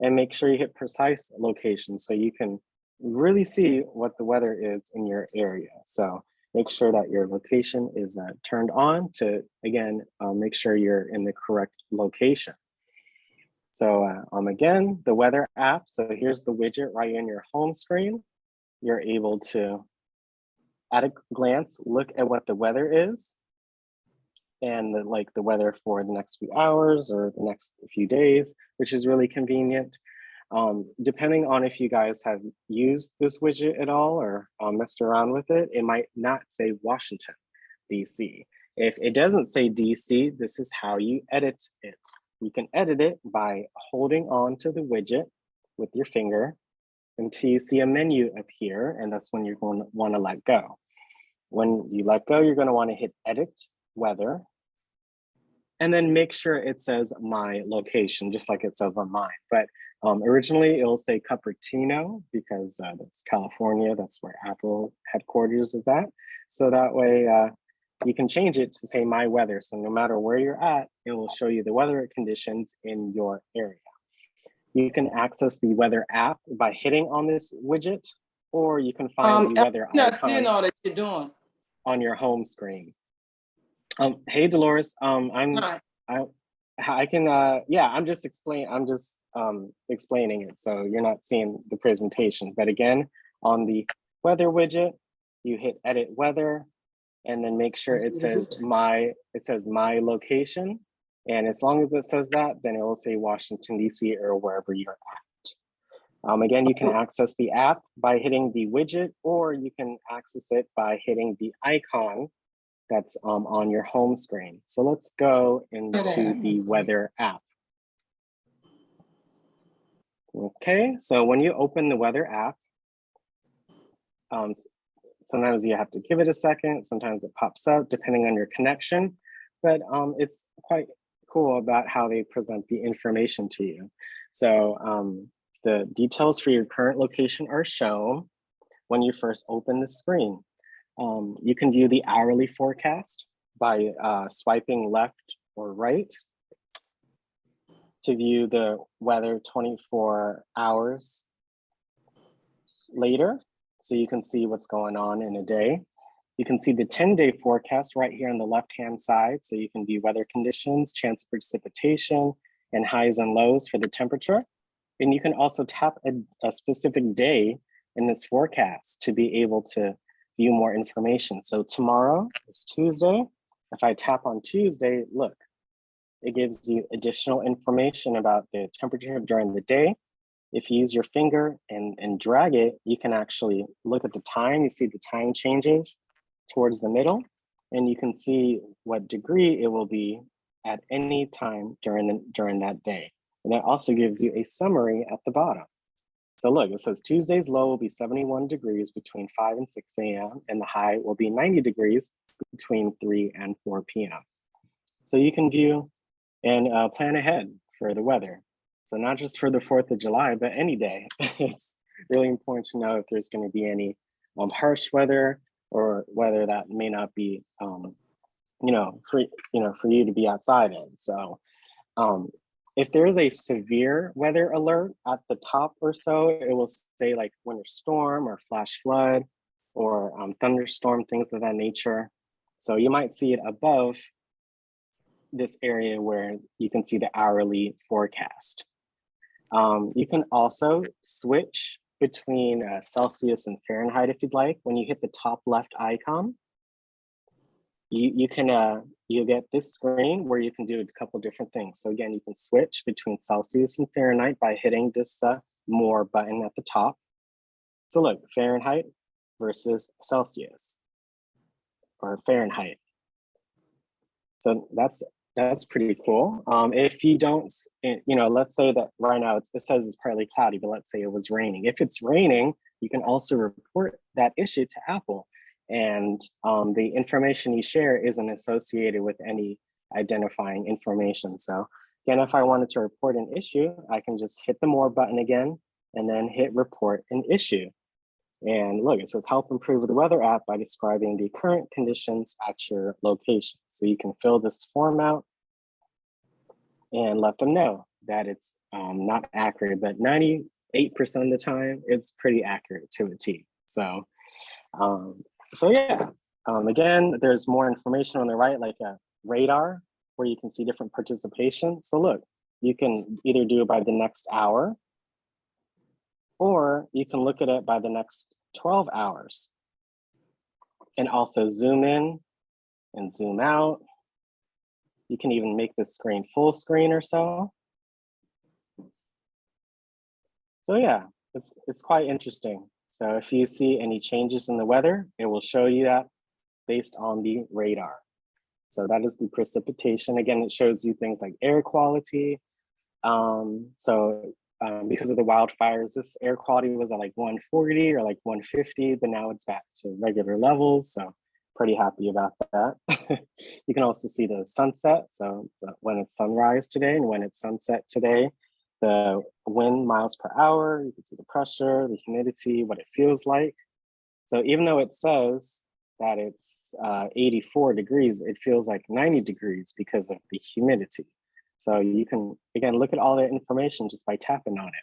Speaker 6: and make sure you hit precise location so you can really see what the weather is in your area. So make sure that your location is turned on to, again, make sure you're in the correct location. So again, the weather app. So here's the widget right in your home screen. You're able to, at a glance, look at what the weather is and the weather for the next few hours or the next few days, which is really convenient. Depending on if you guys have used this widget at all or messed around with it, it might not say Washington, DC. If it doesn't say DC, this is how you edit it. You can edit it by holding on to the widget with your finger until you see a menu appear, and that's when you're going to want to let go. When you let go, you're going to want to hit Edit Weather, and then make sure it says My Location, just like it says on mine. But originally, it'll say Cupertino because that's California. That's where Apple headquarters is at. So that way, you can change it to say My Weather. So no matter where you're at, it will show you the weather conditions in your area. You can access the weather app by hitting on this widget, or you can find the weather
Speaker 10: I'm not seeing all that you're doing
Speaker 6: on your home screen. Hey Dolores,
Speaker 10: Hi.
Speaker 6: I can I'm just explaining it, so you're not seeing the presentation. But again, on the weather widget, you hit Edit Weather, and then make sure it says my location. And as long as it says that, then it will say Washington, DC, or wherever you're at. Again, you can access the app by hitting the widget, or you can access it by hitting the icon that's on your home screen. So let's go into the weather app. Okay, so when you open the weather app, sometimes you have to give it a second, sometimes it pops up depending on your connection, but it's quite cool about how they present the information to you. So the details for your current location are shown when you first open the screen. You can view the hourly forecast by swiping left or right. To view the weather 24 hours later, so you can see what's going on in a day. You can see the 10-day forecast right here on the left-hand side, so you can view weather conditions, chance of precipitation, and highs and lows for the temperature. And you can also tap a specific day in this forecast to be able to view more information. So tomorrow is Tuesday. If I tap on Tuesday, look, it gives you additional information about the temperature during the day. If you use your finger and drag it, you can actually look at the time. You see the time changes towards the middle, and you can see what degree it will be at any time during that day. And that also gives you a summary at the bottom. So look, it says Tuesday's low will be 71 degrees between 5 and 6 a.m. and the high will be 90 degrees between 3 and 4 p.m. So you can view and plan ahead for the weather. So not just for the 4th of July, but any day. It's really important to know if there's going to be any harsh weather or weather that may not be, for you to be outside in. So if there is a severe weather alert at the top or so, it will say like winter storm or flash flood or thunderstorm, things of that nature. So you might see it above this area where you can see the hourly forecast. You can also switch between Celsius and Fahrenheit if you'd like. When you hit the top left icon, you'll get this screen where you can do a couple different things. So again, you can switch between Celsius and Fahrenheit by hitting this more button at the top. So look, Fahrenheit versus Celsius or Fahrenheit. So that's pretty cool. If you don't, let's say that right now it says it's partly cloudy, but let's say it was raining. If it's raining, you can also report that issue to Apple. And the information you share isn't associated with any identifying information. So again, if I wanted to report an issue, I can just hit the more button again and then hit report an issue. And look, it says help improve the weather app by describing the current conditions at your location. So you can fill this form out and let them know that it's not accurate, but 98% of the time, it's pretty accurate to a T. So yeah, again, there's more information on the right, like a radar, where you can see different participation. So look, you can either do it by the next hour, or you can look at it by the next 12 hours and also zoom in and zoom out. You can even make this screen full screen or so. So yeah, it's quite interesting. So if you see any changes in the weather, it will show you that based on the radar. So that is the precipitation. Again, it shows you things like air quality. Because of the wildfires, this air quality was at like 140 or like 150, but now it's back to regular levels. So pretty happy about that. You can also see the sunset. So when it's sunrise today and when it's sunset today, the wind miles per hour, you can see the pressure, the humidity, what it feels like. So even though it says that it's 84 degrees, it feels like 90 degrees because of the humidity. So you can, again, look at all that information just by tapping on it.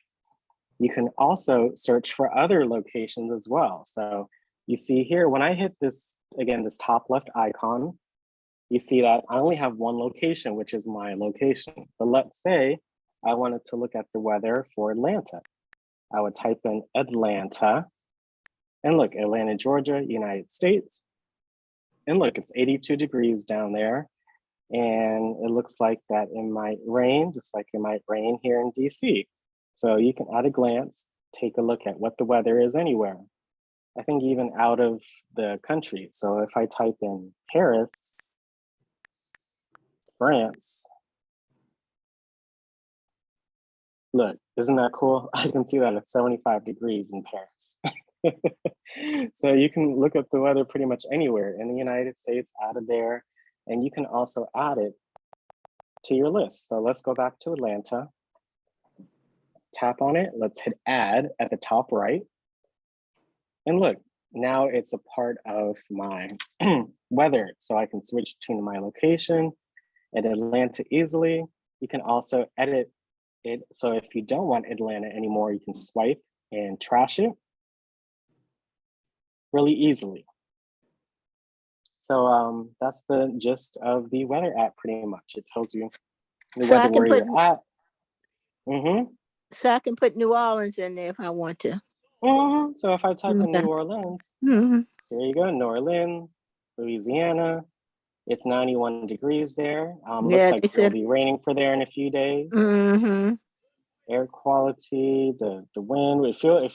Speaker 6: You can also search for other locations as well. So you see here, when I hit this, again, this top left icon, you see that I only have one location, which is my location. But let's say I wanted to look at the weather for Atlanta. I would type in Atlanta and look, Atlanta, Georgia, United States. And look, it's 82 degrees down there. And it looks like that it might rain, just like it might rain here in DC. So you can at a glance take a look at what the weather is anywhere. I think even out of the country. So if I type in Paris, France, look, isn't that cool? I can see that it's 75 degrees in Paris. So you can look at the weather pretty much anywhere in the United States, out of there, and you can also add it to your list. So let's go back to Atlanta. Tap on it, let's hit add at the top right. And look, now it's a part of my weather. So I can switch between my location and Atlanta easily. You can also edit it. So if you don't want Atlanta anymore, you can swipe and trash it really easily. So that's the gist of the weather app pretty much. It tells you the
Speaker 2: So I
Speaker 6: weather
Speaker 2: can
Speaker 6: where
Speaker 2: put
Speaker 6: you're at. Mm-hmm.
Speaker 2: so I can put New Orleans in there if I want to.
Speaker 6: Mm-hmm. So if I type in
Speaker 2: Okay.
Speaker 6: New Orleans,
Speaker 2: Mhm.
Speaker 6: there you go, New Orleans, Louisiana. It's 91 degrees there. Looks
Speaker 2: Yeah,
Speaker 6: like
Speaker 2: they
Speaker 6: it'll
Speaker 2: said.
Speaker 6: be raining for there in a few days.
Speaker 2: Mm-hmm.
Speaker 6: Air quality, the wind, it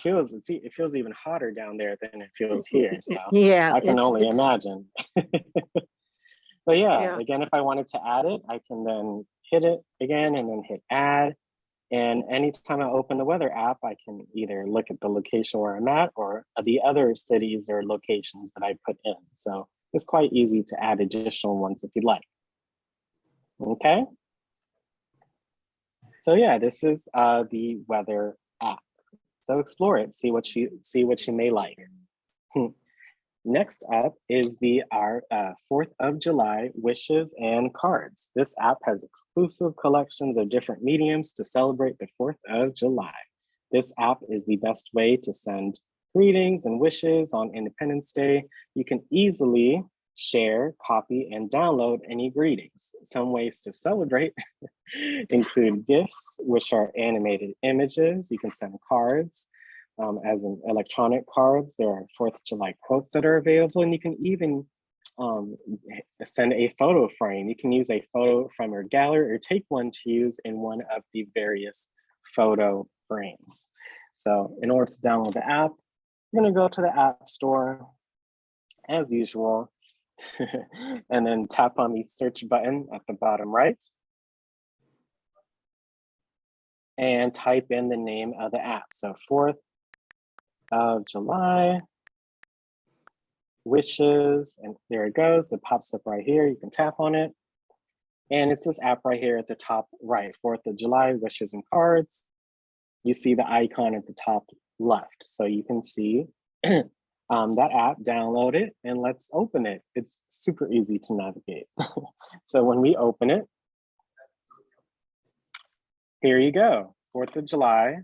Speaker 6: feels even hotter down there than it feels here. So
Speaker 2: Yeah,
Speaker 6: I can only imagine. But yeah,
Speaker 2: yeah.
Speaker 6: again, if I wanted to add it, I can then hit it again and then hit add. And anytime I open the weather app, I can either look at the location where I'm at or the other cities or locations that I put in. So it's quite easy to add additional ones if you'd like. Okay. So yeah, this is the weather app. So explore it, see what you may like. Next up is our 4th of July wishes and cards. This app has exclusive collections of different mediums to celebrate the 4th of July. This app is the best way to send greetings and wishes on Independence Day. You can easily share, copy, and download any greetings. Some ways to celebrate include gifts, which are animated images. You can send cards. As in electronic cards, there are 4th of July quotes that are available, and you can even send a photo frame. You can use a photo from your gallery or take one to use in one of the various photo frames. So in order to download the app, you're gonna go to the App Store as usual, and then tap on the search button at the bottom right and type in the name of the app. So 4th of July wishes, and there it goes. It pops up right here. You can tap on it. And it's this app right here at the top right, 4th of July wishes and cards. You see the icon at the top left. So you can see that app, download it, and let's open it. It's super easy to navigate. So when we open it, here you go, 4th of July.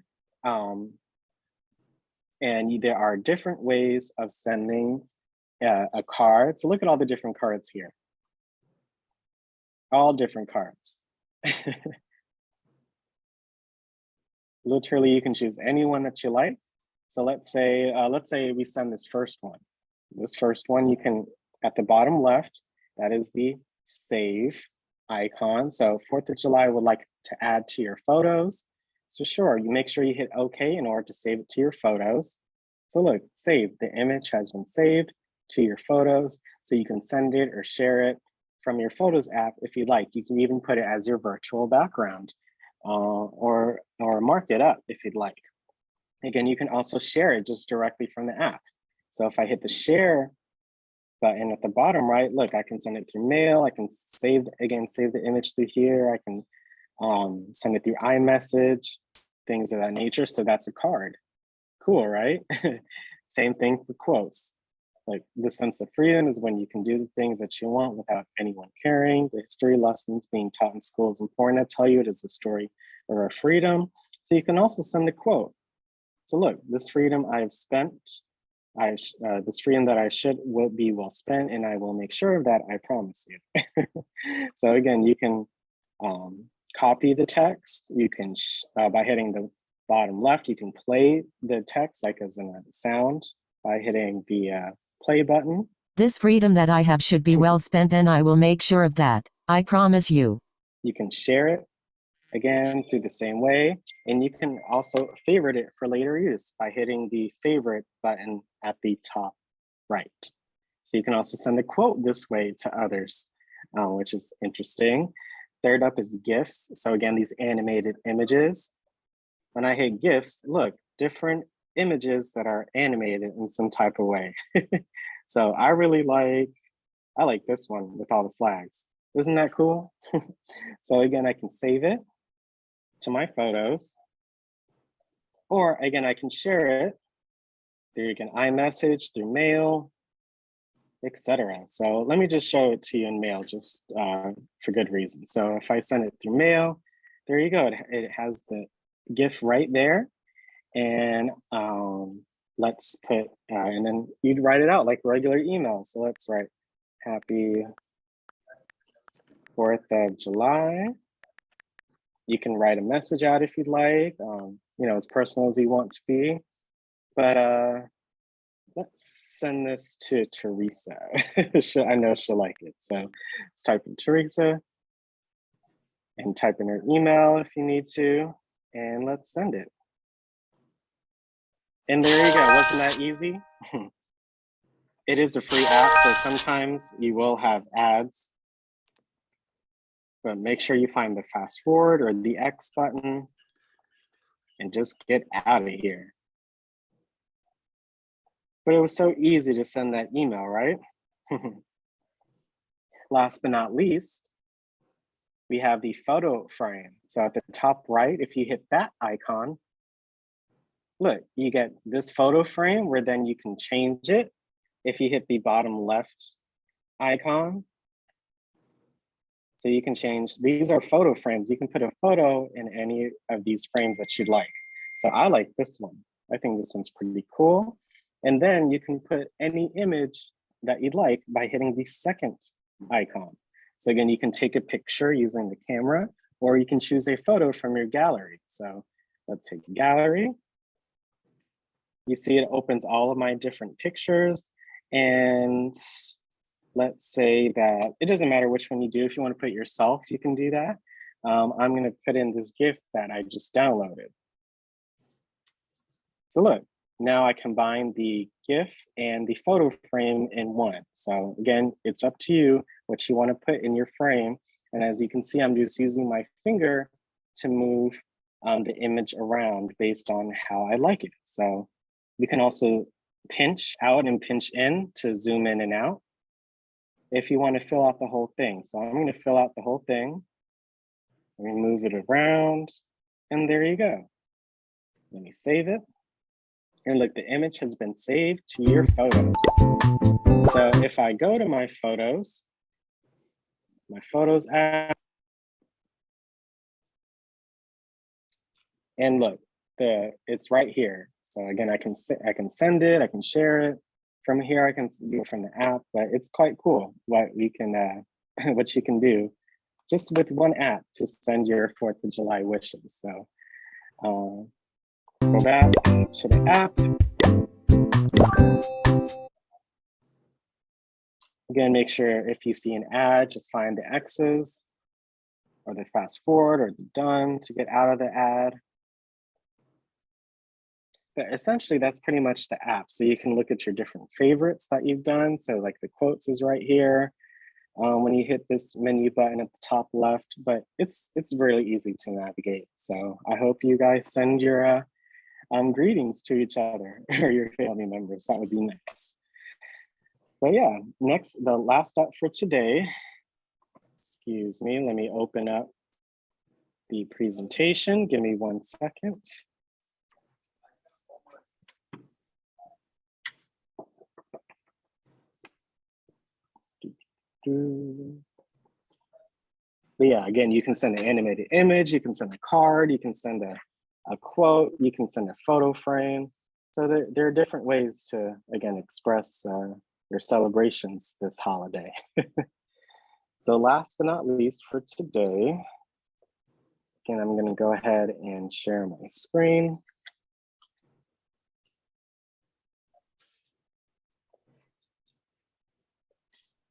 Speaker 6: And there are different ways of sending a card. So look at all the different cards here. All different cards. Literally, you can choose any one that you like. So let's say we send this first one. This first one, you can, at the bottom left, that is the save icon. So 4th of July would like to add to your photos. So sure, you make sure you hit OK in order to save it to your photos. So look, save, the image has been saved to your photos. So you can send it or share it from your Photos app if you like. You can even put it as your virtual background or mark it up if you'd like. Again, you can also share it just directly from the app. So if I hit the share button at the bottom right, look, I can send it through mail. I can save the image through here. I can send it through iMessage, things of that nature. So that's a card. Cool, right? Same thing for quotes. Like, the sense of freedom is when you can do the things that you want without anyone caring. The history lessons being taught in school is important. I tell you, it is the story of our freedom. So you can also send a quote. So look, this freedom I've spent, this freedom that I should will be well spent, and I will make sure of that, I promise you. So again, you can copy the text. You can, by hitting the bottom left, you can play the text like as in a sound by hitting the play button.
Speaker 11: This freedom that I have should be well spent, and I will make sure of that. I promise you.
Speaker 6: You can share it again through the same way, and you can also favorite it for later use by hitting the favorite button at the top right. So you can also send a quote this way to others, which is interesting. Third up is GIFs. So again, these animated images. When I hit GIFs, look, different images that are animated in some type of way. So I like this one with all the flags. Isn't that cool? So again, I can save it to my photos, or again, I can share it through iMessage, through mail, etc. So let me just show it to you in mail just for good reason. So if I send it through mail, there you go. It has the GIF right there. And let's put, and then you'd write it out like regular email. So let's write happy 4th of July. You can write a message out if you'd like, as personal as you want to be. But let's send this to Teresa. I know she'll like it. So let's type in Teresa and type in her email if you need to, and let's send it. And there you go, wasn't that easy? It is a free app, so sometimes you will have ads, but make sure you find the fast forward or the X button and just get out of here. But it was so easy to send that email, right? Last but not least, we have the photo frame. So at the top right, if you hit that icon, look, you get this photo frame where then you can change it. If you hit the bottom left icon, so you can change, these are photo frames. You can put a photo in any of these frames that you'd like. So I like this one. I think this one's pretty cool. And then you can put any image that you'd like by hitting the second icon. So again, you can take a picture using the camera, or you can choose a photo from your gallery. So let's hit gallery. You see it opens all of my different pictures. And let's say that it doesn't matter which one you do. If you want to put yourself, you can do that. I'm going to put in this GIF that I just downloaded. So look, now I combine the GIF and the photo frame in one. So again, it's up to you what you want to put in your frame. And as you can see, I'm just using my finger to move the image around based on how I like it. So you can also pinch out and pinch in to zoom in and out if you want to fill out the whole thing. So I'm going to fill out the whole thing. Let me move it around, and there you go. Let me save it. And look, the image has been saved to your photos. So if I go to my photos app, and look, it's right here. So again, I can send it, I can share it. From here, I can do it from the app, but it's quite cool what we can, what you can do just with one app to send your 4th of July wishes. So let's go back to the app. Again, make sure if you see an ad, just find the X's or the fast forward or the done to get out of the ad. But essentially, that's pretty much the app. So you can look at your different favorites that you've done. So like the quotes is right here when you hit this menu button at the top left, but it's really easy to navigate. So I hope you guys send your greetings to each other or your family members. That would be nice. But yeah, next, the last up for today, excuse me, let me open up the presentation. Give me 1 second. But yeah, again, you can send an animated image, you can send a card, you can send a quote, you can send a photo frame. So there are different ways to, again, express your celebrations this holiday. So last but not least for today, again, I'm gonna go ahead and share my screen.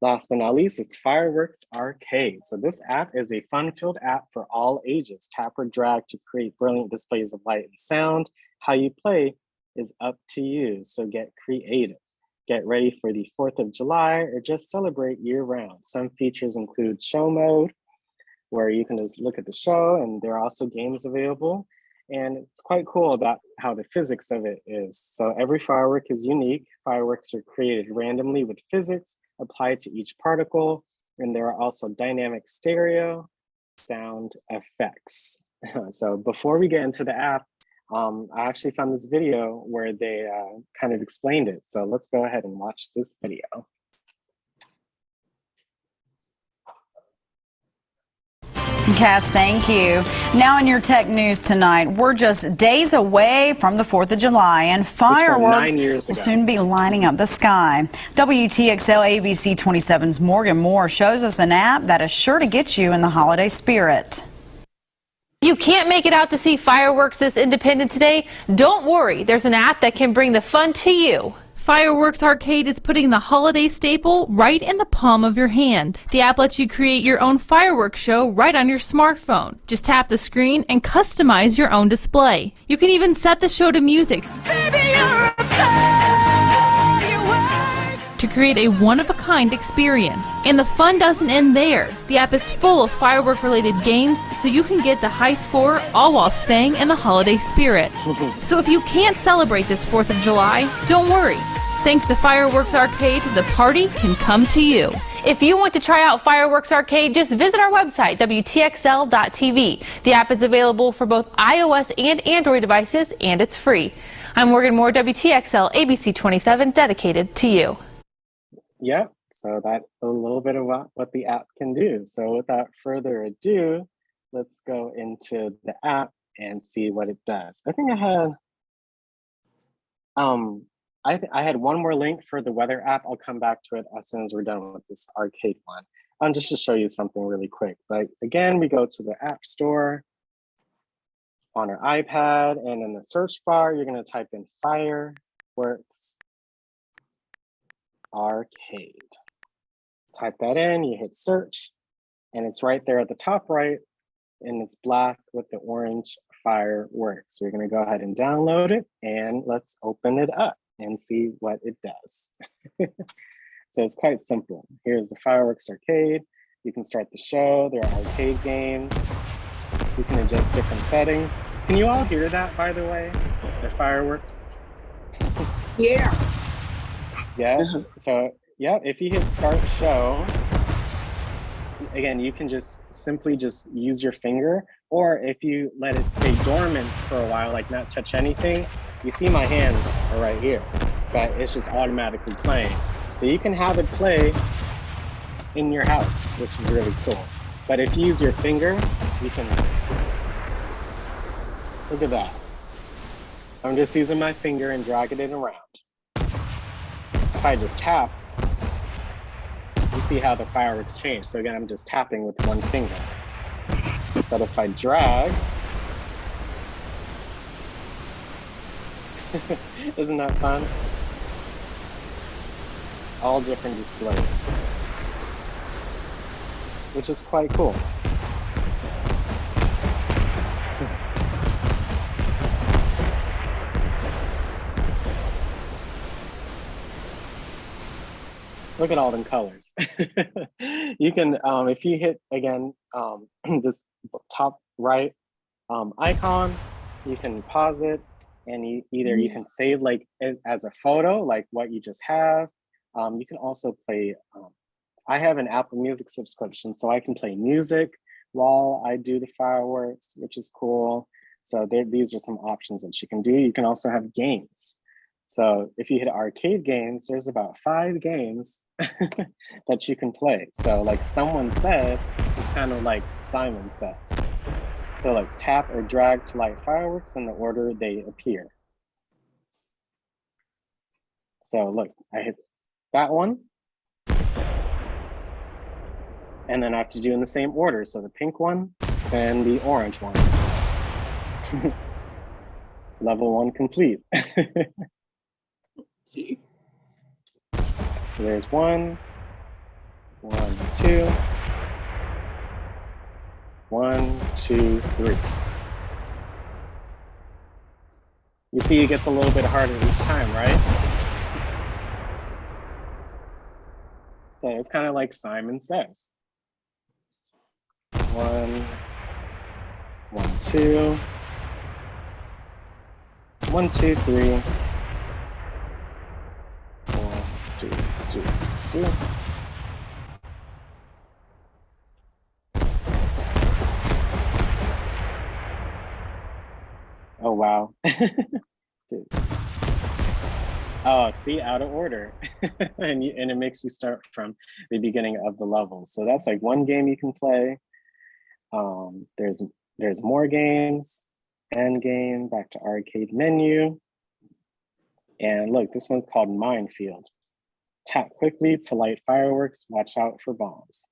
Speaker 6: Last but not least, is Fireworks Arcade. So this app is a fun-filled app for all ages. Tap or drag to create brilliant displays of light and sound. How you play is up to you, so get creative. Get ready for the 4th of July or just celebrate year-round. Some features include show mode, where you can just look at the show, and there are also games available. And it's quite cool about how the physics of it is. So every firework is unique. Fireworks are created randomly with physics applied to each particle. And there are also dynamic stereo sound effects. So before we get into the app, I actually found this video where they kind of explained it. So let's go ahead and watch this video.
Speaker 12: Cass, thank you. Now in your tech news tonight, we're just days away from the 4th of July and fireworks will soon be lining up the sky. WTXL ABC 27's Morgan Moore shows us an app that is sure to get you in the holiday spirit.
Speaker 13: You can't make it out to see fireworks this Independence Day? Don't worry, there's an app that can bring the fun to you.
Speaker 14: Fireworks Arcade is putting the holiday staple right in the palm of your hand. The app lets you create your own fireworks show right on your smartphone. Just tap the screen and customize your own display. You can even set the show to music to create a one-of-a-kind experience. And the fun doesn't end there. The app is full of firework-related games, so you can get the high score all while staying in the holiday spirit. So if you can't celebrate this 4th of July, don't worry. Thanks to Fireworks Arcade, the party can come to you.
Speaker 13: If you want to try out Fireworks Arcade, just visit our website, WTXL.tv. The app is available for both iOS and Android devices, and it's free. I'm Morgan Moore, WTXL ABC 27, dedicated to you.
Speaker 6: Yep, so that's a little bit of what the app can do. So without further ado, let's go into the app and see what it does. I think I had one more link for the weather app. I'll come back to it as soon as we're done with this arcade one. Just to show you something really quick. But again, we go to the App Store on our iPad, and in the search bar, you're gonna type in Fireworks Arcade. Type that in, you hit search, and it's right there at the top right, and it's black with the orange fireworks. So you're gonna go ahead and download it, and let's open it up and see what it does. So it's quite simple. Here's the Fireworks Arcade. You can start the show, there are arcade games. You can adjust different settings. Can you all hear that, by the way? The fireworks?
Speaker 3: Yeah.
Speaker 6: Yeah, so yeah, if you hit start show, again, you can just simply use your finger, or if you let it stay dormant for a while, like not touch anything, you see my hands are right here, but it's just automatically playing. So you can have it play in your house, which is really cool. But if you use your finger, you can, look at that. I'm just using my finger and dragging it around. If I just tap, you see how the fireworks change. So again, I'm just tapping with one finger. But if I drag, isn't that fun? All different displays, which is quite cool. Look at all them colors. You can, if you hit, again, this top right icon, you can pause it, and you can save like it as a photo, like what you just have. You can also play, I have an Apple Music subscription, so I can play music while I do the fireworks, which is cool. So these are some options that you can do. You can also have games. So if you hit arcade games, there's about 5 games that you can play. So like someone said, it's kind of like Simon says. So like tap or drag to light fireworks in the order they appear. So look, I hit that one. And then I have to do in the same order. So the pink one and the orange one. Level 1 complete. There's 1, 1, 2. 1, 2, 3. You see, it gets a little bit harder each time, right? So it's kind of like Simon Says. 1, 1, 2. 1, 2, 3. 1, 2, 2, 2. Oh, wow. Oh, see, out of order. and it makes you start from the beginning of the level. So that's like one game you can play. There's more games. End game, back to arcade menu. And look, this one's called Minefield. Tap quickly to light fireworks. Watch out for bombs.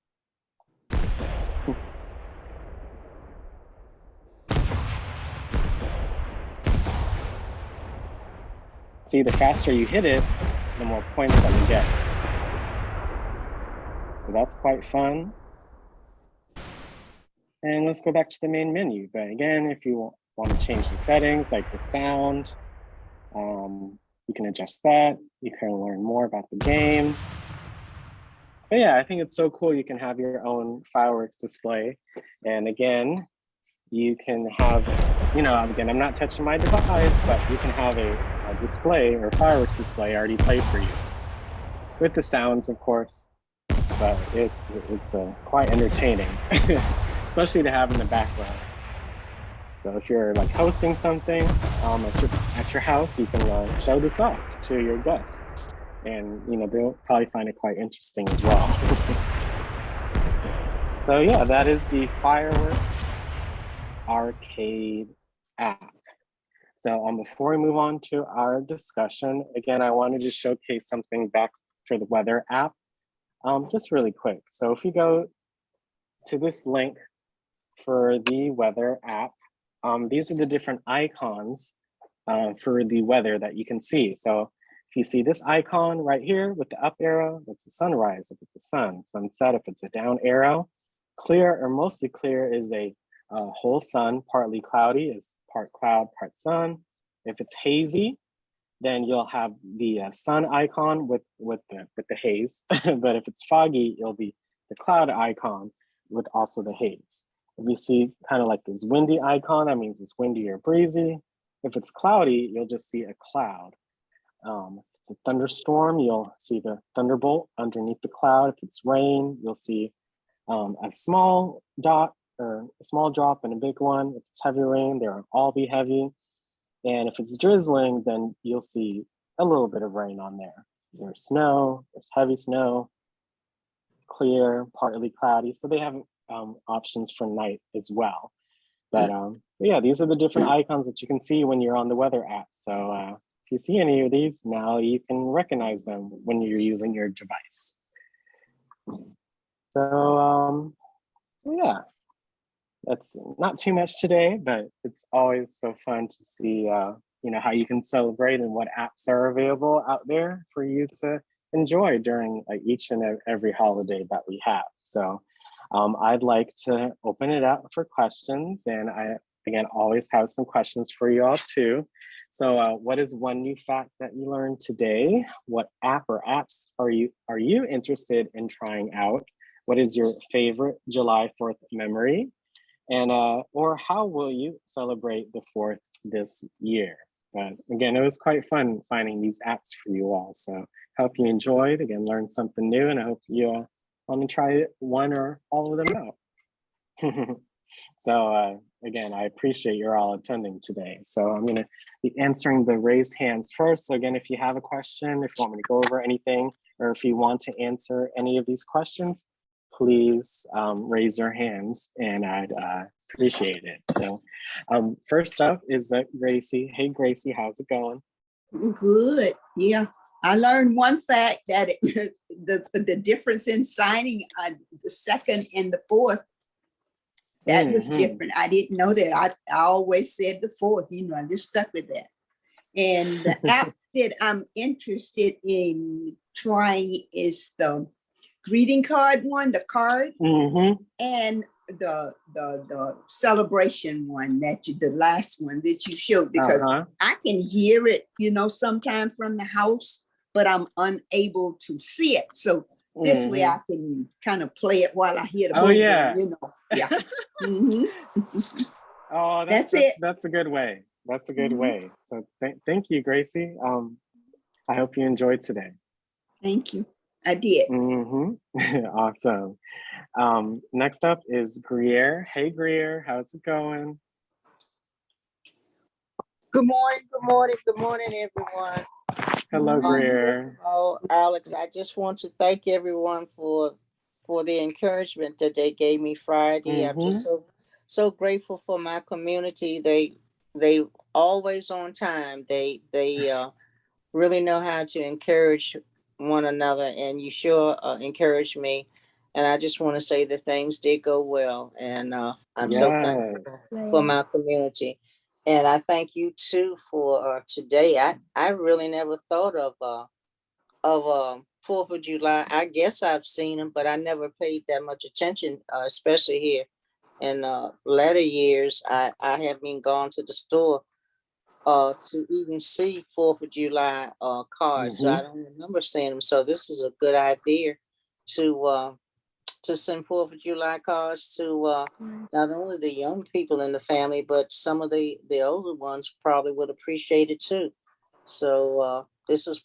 Speaker 6: See, the faster you hit it, the more points that you get. So that's quite fun. And let's go back to the main menu. But again, if you want to change the settings, like the sound, you can adjust that. You can learn more about the game. But yeah, I think it's so cool. You can have your own fireworks display. And again, you can have, again, I'm not touching my device, but you can have a display or fireworks display already played for you with the sounds, of course. But it's quite entertaining, especially to have in the background. So if you're like hosting something at your house, you can show this off to your guests, and they'll probably find it quite interesting as well. So yeah, that is the Fireworks Arcade app. So before we move on to our discussion, again, I wanted to showcase something back for the weather app, just really quick. So if you go to this link for the weather app, these are the different icons for the weather that you can see. So if you see this icon right here with the up arrow, that's the sunrise. If it's a sunset, if it's a down arrow, clear or mostly clear is a whole sun. Partly cloudy is part cloud, part sun. If it's hazy, then you'll have the sun icon with the haze. But if it's foggy, it'll be the cloud icon with also the haze. If you see kind of like this windy icon, that means it's windy or breezy. If it's cloudy, you'll just see a cloud. If it's a thunderstorm, you'll see the thunderbolt underneath the cloud. If it's rain, you'll see a small dot or a small drop and a big one. If it's heavy rain, they'll all be heavy. And if it's drizzling, then you'll see a little bit of rain on there. There's snow, there's heavy snow, clear, partly cloudy. So they have options for night as well. But yeah, these are the different icons that you can see when you're on the weather app. So if you see any of these, now you can recognize them when you're using your device. So yeah, that's not too much today, but it's always so fun to see how you can celebrate and what apps are available out there for you to enjoy during each and every holiday that we have. So I'd like to open it up for questions, and I again always have some questions for you all too. So what is one new fact that you learned today? What app or apps are you interested in trying out? What is your favorite July 4th memory? And or how will you celebrate the 4th this year? But again, it was quite fun finding these apps for you all. So hope you enjoyed, again, learned something new, and I hope you want to try one or all of them out. So again, I appreciate you're all attending today. So I'm gonna be answering the raised hands first. So again, if you have a question, if you want me to go over anything, or if you want to answer any of these questions, please raise your hands and I'd appreciate it. So first up is Gracie. Hey Gracie, how's it going?
Speaker 5: Good, yeah. I learned one fact that the difference in signing the 2nd and the 4th, that was different. I didn't know that. I always said the 4th, I just stuck with that. And the app that I'm interested in trying is the greeting card one, the card,
Speaker 6: Mm-hmm.
Speaker 5: and the celebration one the last one that you showed, because I can hear it, sometime from the house, but I'm unable to see it. So this way I can kind of play it while I hear the boom,
Speaker 6: yeah.
Speaker 5: boom, Yeah. Mm-hmm.
Speaker 6: Oh, that's it. That's a good way. That's a good way. So thank you, Gracie. I hope you enjoyed today.
Speaker 5: Thank you. I did.
Speaker 6: Awesome. Next up is Greer. Hey, Greer, how's it going?
Speaker 15: Good morning, everyone.
Speaker 6: Hello, Greer.
Speaker 15: Oh, Alex, I just want to thank everyone for the encouragement that they gave me Friday. I'm just so grateful for my community. They always on time. They really know how to encourage one another, and you sure encouraged me. And I just want to say that things did go well, and I'm so thankful for my community. And I thank you too for today. I really never thought of 4th of July. I guess I've seen them, but I never paid that much attention, especially here in latter years. I haven't even gone to the store to even see 4th of July cards. So I don't remember seeing them. So this is a good idea to send 4th of July cards to not only the young people in the family, but some of the older ones probably would appreciate it too. So this was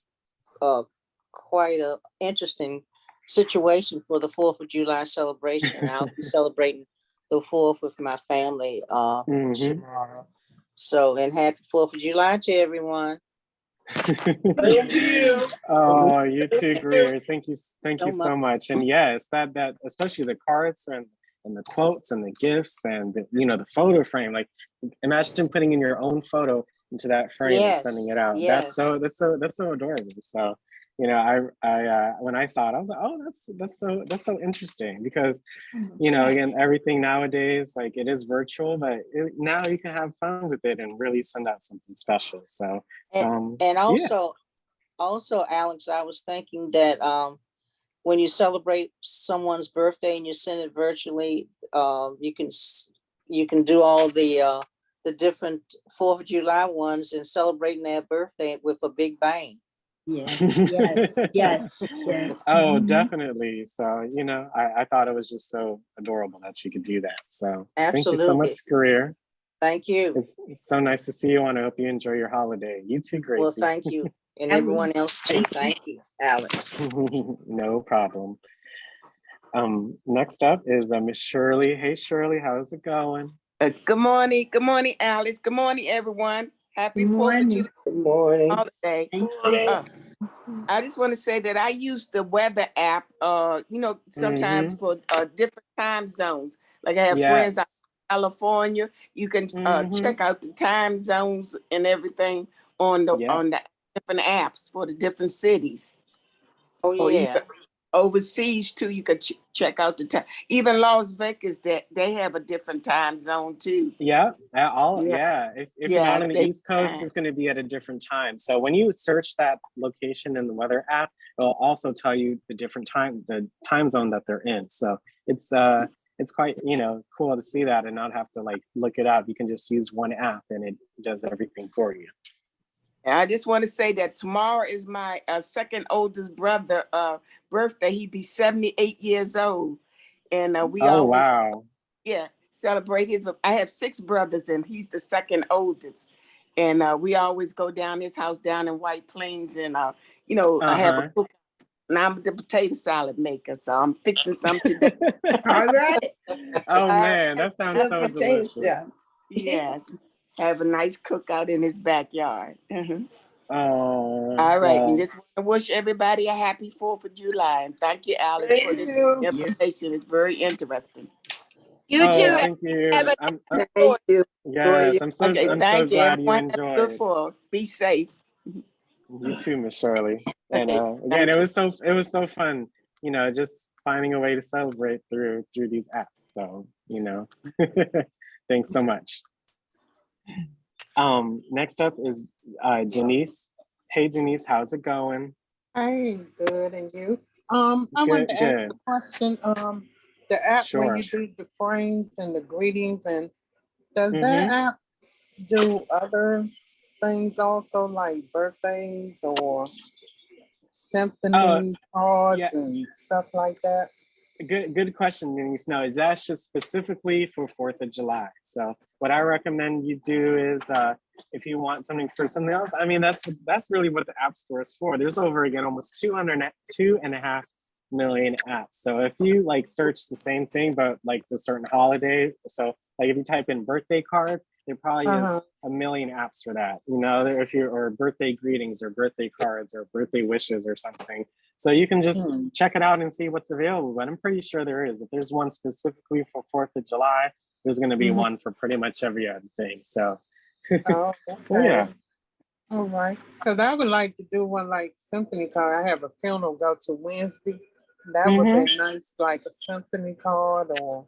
Speaker 15: quite a interesting situation for the 4th of July celebration. I'll be celebrating the 4th with my family tomorrow. So, and happy 4th of July to everyone.
Speaker 6: Thank you. Oh, you too, Greer. Thank you so much. And yes, that especially the cards and the quotes and the gifts and the photo frame. Like, imagine putting in your own photo into that frame and sending it out.
Speaker 15: Yes.
Speaker 6: That's so adorable. So, I when I saw it, I was like, oh, that's so interesting, because again, everything nowadays, like, it is virtual, but now you can have fun with it and really send out something special. So
Speaker 15: and also, Alex, I was thinking that when you celebrate someone's birthday and you send it virtually, you can do all the different 4th of July ones and celebrating their birthday with a big bang.
Speaker 5: Yes.
Speaker 6: Oh, definitely. So, I thought it was just so adorable that she could do that. So Thank you so much, Greer.
Speaker 15: Thank you.
Speaker 6: It's so nice to see you, and I hope you enjoy your holiday. You too, Gracie.
Speaker 15: Well, thank you. And everyone else too. Thank you, Alex.
Speaker 6: No problem. Next up is Miss Shirley. Hey, Shirley, how's it going?
Speaker 16: Good morning, Alice. Good morning, everyone. Happy 4th of July holiday. I just want to say that I use the weather app, sometimes for different time zones. Like, I have friends out in California. You can check out the time zones and everything on the different apps for the different cities.
Speaker 15: Oh, yeah.
Speaker 16: Overseas too, you could check out the time. Even Las Vegas, they have a different time zone too.
Speaker 6: If you're not on the East Coast, it's going to be at a different time. So when you search that location in the weather app, it'll also tell you the different times, the time zone that they're in. So it's quite cool to see that and not have to look it up. You can just use one app and it does everything for you.
Speaker 16: And I just want to say that tomorrow is my second oldest brother birthday. He'd be 78 years old. And we always celebrate his. I have 6 brothers and he's the second oldest. And we always go down his house down in White Plains and, I have a cook. And I'm the potato salad maker, so I'm fixing some today.
Speaker 5: All right.
Speaker 6: Oh, man, that sounds so delicious.
Speaker 16: Yes. Have a nice cookout in his backyard.
Speaker 6: Oh,
Speaker 16: all right. And just want to wish everybody a happy 4th of July. And thank you, Alice, for this information. It's very interesting.
Speaker 14: You too.
Speaker 6: Thank you.
Speaker 15: Thank you.
Speaker 6: Yes, I'm so glad you enjoyed.
Speaker 16: Be safe.
Speaker 6: You too, Miss Shirley. And again, it was so fun, just finding a way to celebrate through these apps. So, thanks so much. Next up is Denise. Hey, Denise, how's it going?
Speaker 3: Hey, good, and you? I wanted to
Speaker 6: Good.
Speaker 3: ask a question. The app where
Speaker 6: Sure.
Speaker 3: you do the frames and the greetings, and does that
Speaker 6: Mm-hmm.
Speaker 3: app do other things also, like birthdays or symphony cards
Speaker 6: yeah.
Speaker 3: and stuff like that?
Speaker 6: Good question, Denise. No, that's just specifically for 4th of July. So what I recommend you do is if you want something for something else, I mean, that's really what the App Store is for. There's over, again, almost 2.5 million apps. So if you like search the same thing, but like the certain holiday, so like if you type in birthday cards, there probably is a million apps for that. You know, if you're, or birthday greetings or birthday cards or birthday wishes or something. So you can just check it out and see what's available. But I'm pretty sure there is. If there's one specifically for 4th of July, there's going to be one for pretty much every other thing. So,
Speaker 3: Oh,
Speaker 6: so yeah.
Speaker 3: All right. Because I would like to do one like symphony card. I have a funeral go to Wednesday. That would be nice, like a symphony card, or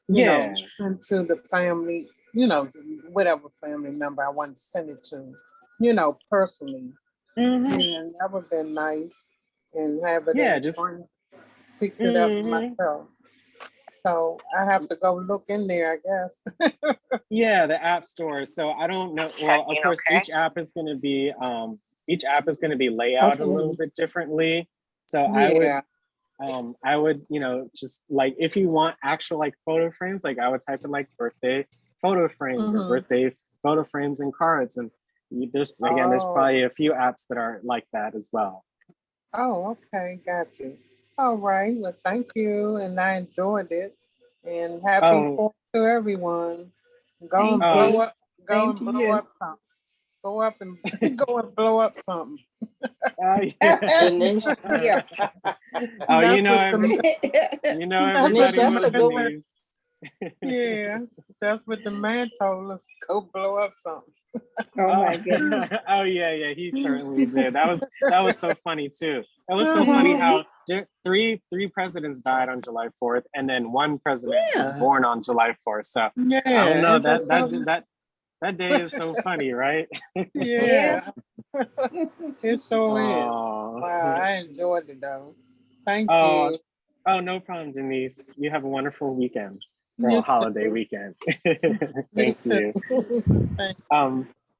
Speaker 3: you know, send to the family, you know, whatever family member I want to send it to, you know, personally. Yeah, that would be nice. And have it in the front, fix it up myself. So I have to go look in there, I guess.
Speaker 6: Yeah, the App Store. So I don't know. Well, of course, each app is going to be laid out a little bit differently. So I would, you know, just like if you want actual like photo frames, like I would type in like birthday photo frames or birthday photo frames and cards, and there's probably a few apps that are like that as well.
Speaker 3: Oh, okay, got you. All right, well, thank you, and I enjoyed it. And happy 4th to everyone. Go and blow up. Go and blow up something. Go up and go and blow up something.
Speaker 15: Denise.
Speaker 5: Yeah.
Speaker 6: Oh, you know everybody knows Denise.
Speaker 3: Yeah, that's what the man told us. Go blow up something.
Speaker 5: Oh my goodness.
Speaker 6: Oh yeah, he certainly did. That was so funny too. That was so funny how three presidents died on July 4th, and then one president was born on July 4th. So I don't know, that day is so funny, right?
Speaker 3: Yeah. It sure is. Wow, I enjoyed it though. Thank you.
Speaker 6: Oh, no problem, Denise. You have a wonderful weekend. Or holiday weekend. Thank you.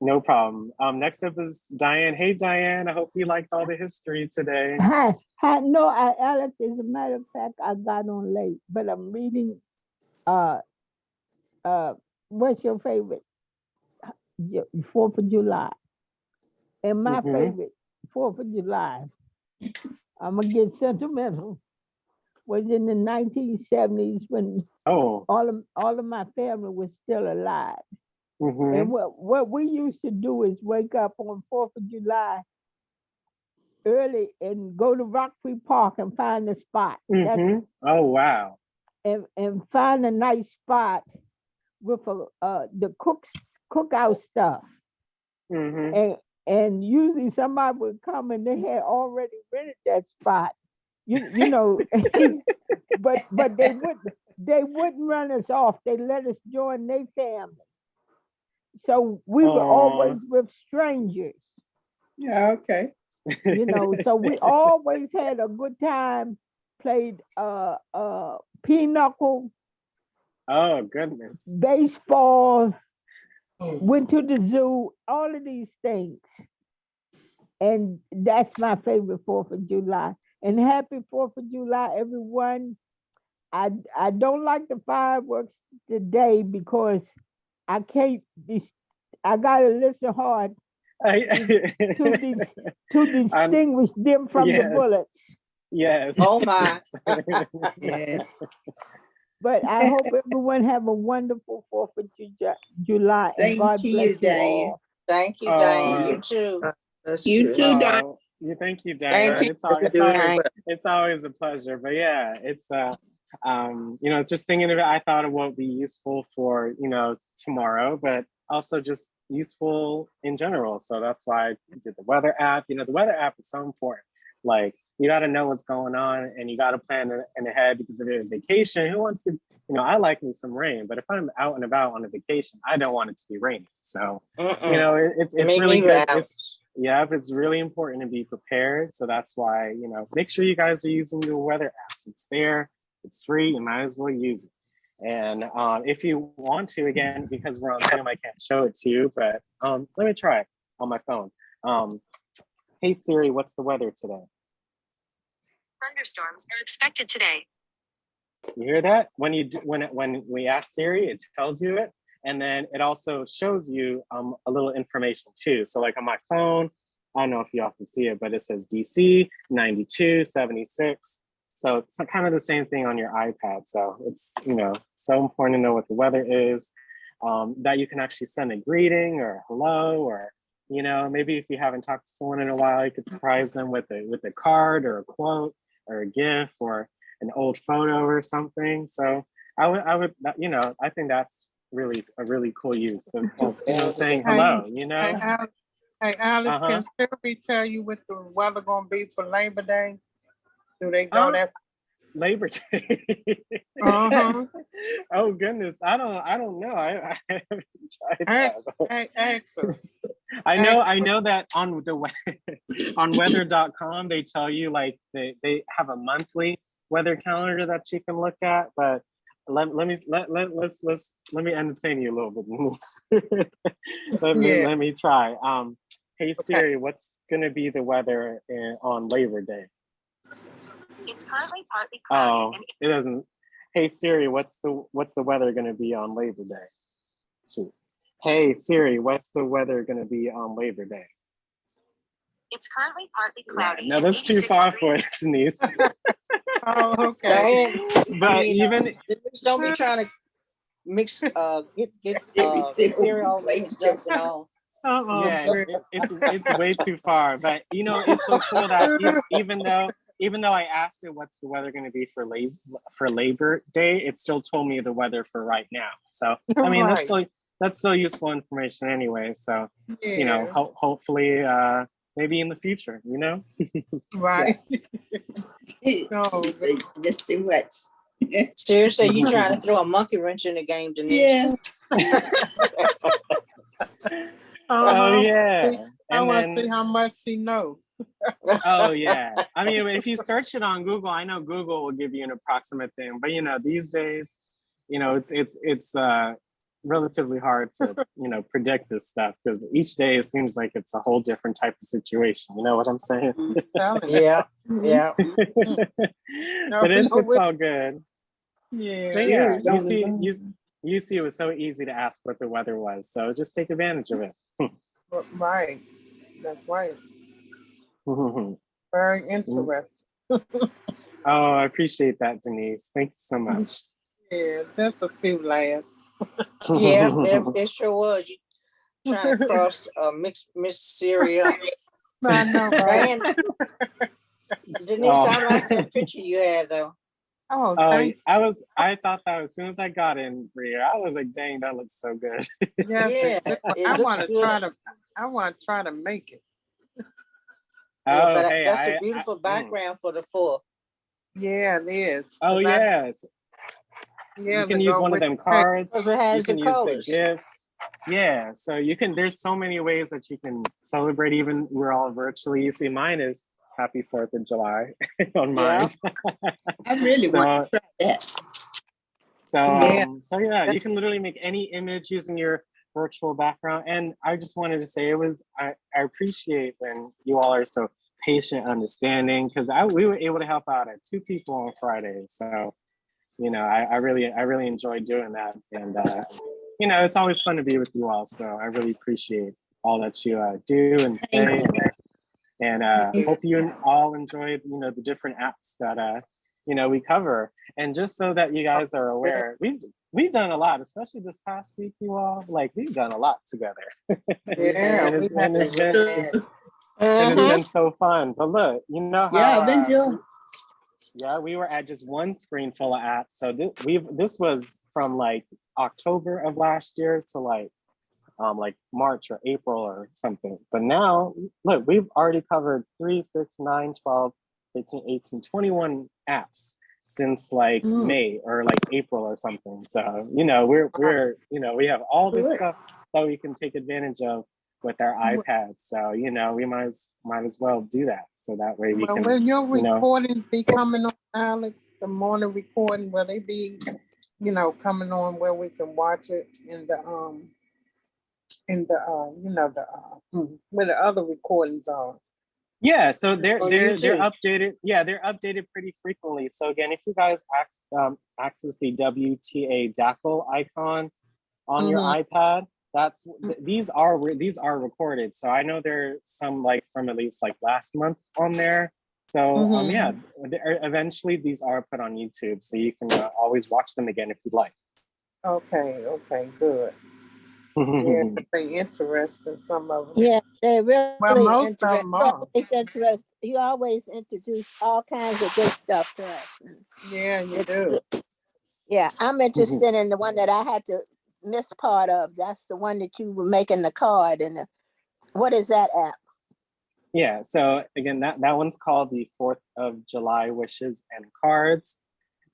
Speaker 6: No problem. Next up is Diane. Hey, Diane. I hope you liked all the history today.
Speaker 17: Hi. No, Alex, as a matter of fact, I got on late, but I'm reading. What's your favorite? 4th of July. And my favorite 4th of July, I'm gonna get sentimental, was in the 1970s when all of my family was still alive. And what we used to do is wake up on 4th of July early and go to Rock Creek Park and find a spot.
Speaker 6: Oh, wow.
Speaker 17: And find a nice spot with the cookout stuff. And usually somebody would come and they had already rented that spot. You know, but they wouldn't run us off. They let us join their family. So we were always with strangers.
Speaker 5: Yeah, okay.
Speaker 17: You know, so we always had a good time, played pinochle.
Speaker 6: Oh, goodness.
Speaker 17: Baseball, went to the zoo, all of these things. And that's my favorite 4th of July. And happy 4th of July, everyone. I don't like the fireworks today because I can't, I gotta listen hard to distinguish them from the bullets.
Speaker 6: Yes.
Speaker 15: Oh my.
Speaker 5: Yeah.
Speaker 17: But I hope everyone have a wonderful 4th of July. And God bless you, Diane.
Speaker 15: Thank you, Diane. You too.
Speaker 4: You too, Diane.
Speaker 6: Thank you, Diane. It's always a pleasure. But yeah, it's you know, just thinking of it, I thought it won't be useful for, you know, tomorrow, but also just useful in general. So that's why I did the weather app. You know, the weather app is so important. Like, you got to know what's going on and you got to plan in ahead, because if you're on vacation, who wants to, you know, I like me some rain, but if I'm out and about on a vacation, I don't want it to be raining. So, you know, it's really good. Yep, it's really important to be prepared. So that's why, make sure you guys are using your weather apps. It's there, it's free, you might as well use it. And if you want to, again, because we're on Zoom, I can't show it to you, but let me try on my phone. Hey Siri, what's the weather today?
Speaker 11: Thunderstorms are expected today.
Speaker 6: You hear that? When we ask Siri, it tells you it. And then it also shows you a little information too. So like on my phone, I don't know if y'all can see it, but it says DC, 92, 76. So it's kind of the same thing on your iPad. So it's, so important to know what the weather is, that you can actually send a greeting or a hello, or, maybe if you haven't talked to someone in a while, you could surprise them with a card or a quote or a GIF or an old photo or something. So I would, I think that's really a really cool use. So just, saying hello,
Speaker 3: Hey, Alice, can Siri tell you what the weather gonna be for Labor Day? Do they go that?
Speaker 6: Labor Day. Oh goodness, I don't know. I haven't tried that. I know that on on weather.com they tell you like they have a monthly weather calendar that you can look at, but let me entertain you a little bit. Let me try. Hey Siri, what's gonna be the weather on Labor Day?
Speaker 11: It's currently partly cloudy.
Speaker 6: Oh, it doesn't. Hey Siri, what's the weather gonna be on Labor Day? Shoot. Hey Siri, what's the weather gonna be on Labor Day?
Speaker 11: It's currently partly cloudy.
Speaker 6: No, that's too far for it, Denise.
Speaker 3: Oh, okay.
Speaker 6: But even
Speaker 15: don't be trying to mix get Siri all mixed up and all.
Speaker 6: Yeah, it's way too far. But it's so cool that even though I asked it what's the weather going to be for Labor Day, it still told me the weather for right now. So I mean, that's so useful information anyway. So hopefully maybe in the future,
Speaker 3: Right.
Speaker 5: No, just too much.
Speaker 15: Seriously, you trying to throw a monkey wrench in the game, Denise?
Speaker 5: Yeah.
Speaker 6: Oh yeah.
Speaker 3: I want to see how much she knows.
Speaker 6: Oh yeah. I mean, if you search it on Google, I know Google will give you an approximate thing, but these days, it's relatively hard to predict this stuff because each day it seems like it's a whole different type of situation. You know what I'm saying?
Speaker 15: Yeah.
Speaker 6: But it's all good.
Speaker 3: Yeah.
Speaker 6: But yeah, you see, it was so easy to ask what the weather was, so just take advantage of it.
Speaker 3: Right. That's right. Very interesting.
Speaker 6: Oh, I appreciate that, Denise. Thank you so much.
Speaker 3: Yeah, that's a few laughs.
Speaker 15: Yeah, it sure was. You trying to cross Miss Siri up.
Speaker 3: I know, right?
Speaker 15: Denise, I like that picture you had though.
Speaker 3: Oh,
Speaker 6: I thought that as soon as I got in here, I was like, dang, that looks so good.
Speaker 3: Yes, I want to try to make it.
Speaker 15: Yeah, but that's a beautiful background for the 4th.
Speaker 3: Yeah, it is.
Speaker 6: Oh yes.
Speaker 3: Yeah,
Speaker 6: you can use one of them cards.
Speaker 15: Because it has
Speaker 6: you can
Speaker 15: the
Speaker 6: use
Speaker 15: colors.
Speaker 6: the gifts. Yeah, so you can. There's so many ways that you can celebrate. Even we're all virtually. You see, mine is Happy 4th of July on mine.
Speaker 5: I really want to try that.
Speaker 6: So yeah, you can literally make any image using your virtual background. And I just wanted to say I appreciate when you all are so patient, understanding, because we were able to help out at 2 people on Friday. So, I really enjoy doing that. And, it's always fun to be with you all. So I really appreciate all that you do and say. And hope you all enjoyed, the different apps that, we cover. And just so that you guys are aware, we've done a lot, especially this past week, you all. Like, we've done a lot together.
Speaker 3: Yeah.
Speaker 6: and it's been so fun. But look, how
Speaker 5: I've been doing.
Speaker 6: we were at just one screen full of apps. So this was from like October of last year to like March or April or something. But now, look, we've already covered 3, 6, 9, 12, 15, 18, 21 apps since like May or like April or something. So, we're we have all this stuff that we can take advantage of with our iPads. So, you know, we might as well do that. So that way we
Speaker 3: Well,
Speaker 6: can,
Speaker 3: will your
Speaker 6: you know,
Speaker 3: recordings be coming on, Alex? The morning recording, will they be, you know, coming on where we can watch it in the you know, where the other recordings are?
Speaker 6: yeah, so they're
Speaker 15: On
Speaker 6: they're
Speaker 15: YouTube.
Speaker 6: updated. Yeah, they're updated pretty frequently. So again, if you guys access the WTA DACL icon on your iPad, that's these are recorded. So I know there's some like from at least like last month on there. So yeah, eventually these are put on YouTube, so you can always watch them again if you'd like.
Speaker 3: Okay, good. Yeah, they interesting, some of them.
Speaker 2: Yeah, they really
Speaker 3: most of
Speaker 2: interesting.
Speaker 3: them are.
Speaker 2: You always introduce all kinds of good stuff to us.
Speaker 3: Yeah, you do.
Speaker 2: Yeah, I'm interested in the one that I had to miss part of. That's the one that you were making the card. And what is that app?
Speaker 6: Yeah, so again, that one's called the 4th of July Wishes and Cards.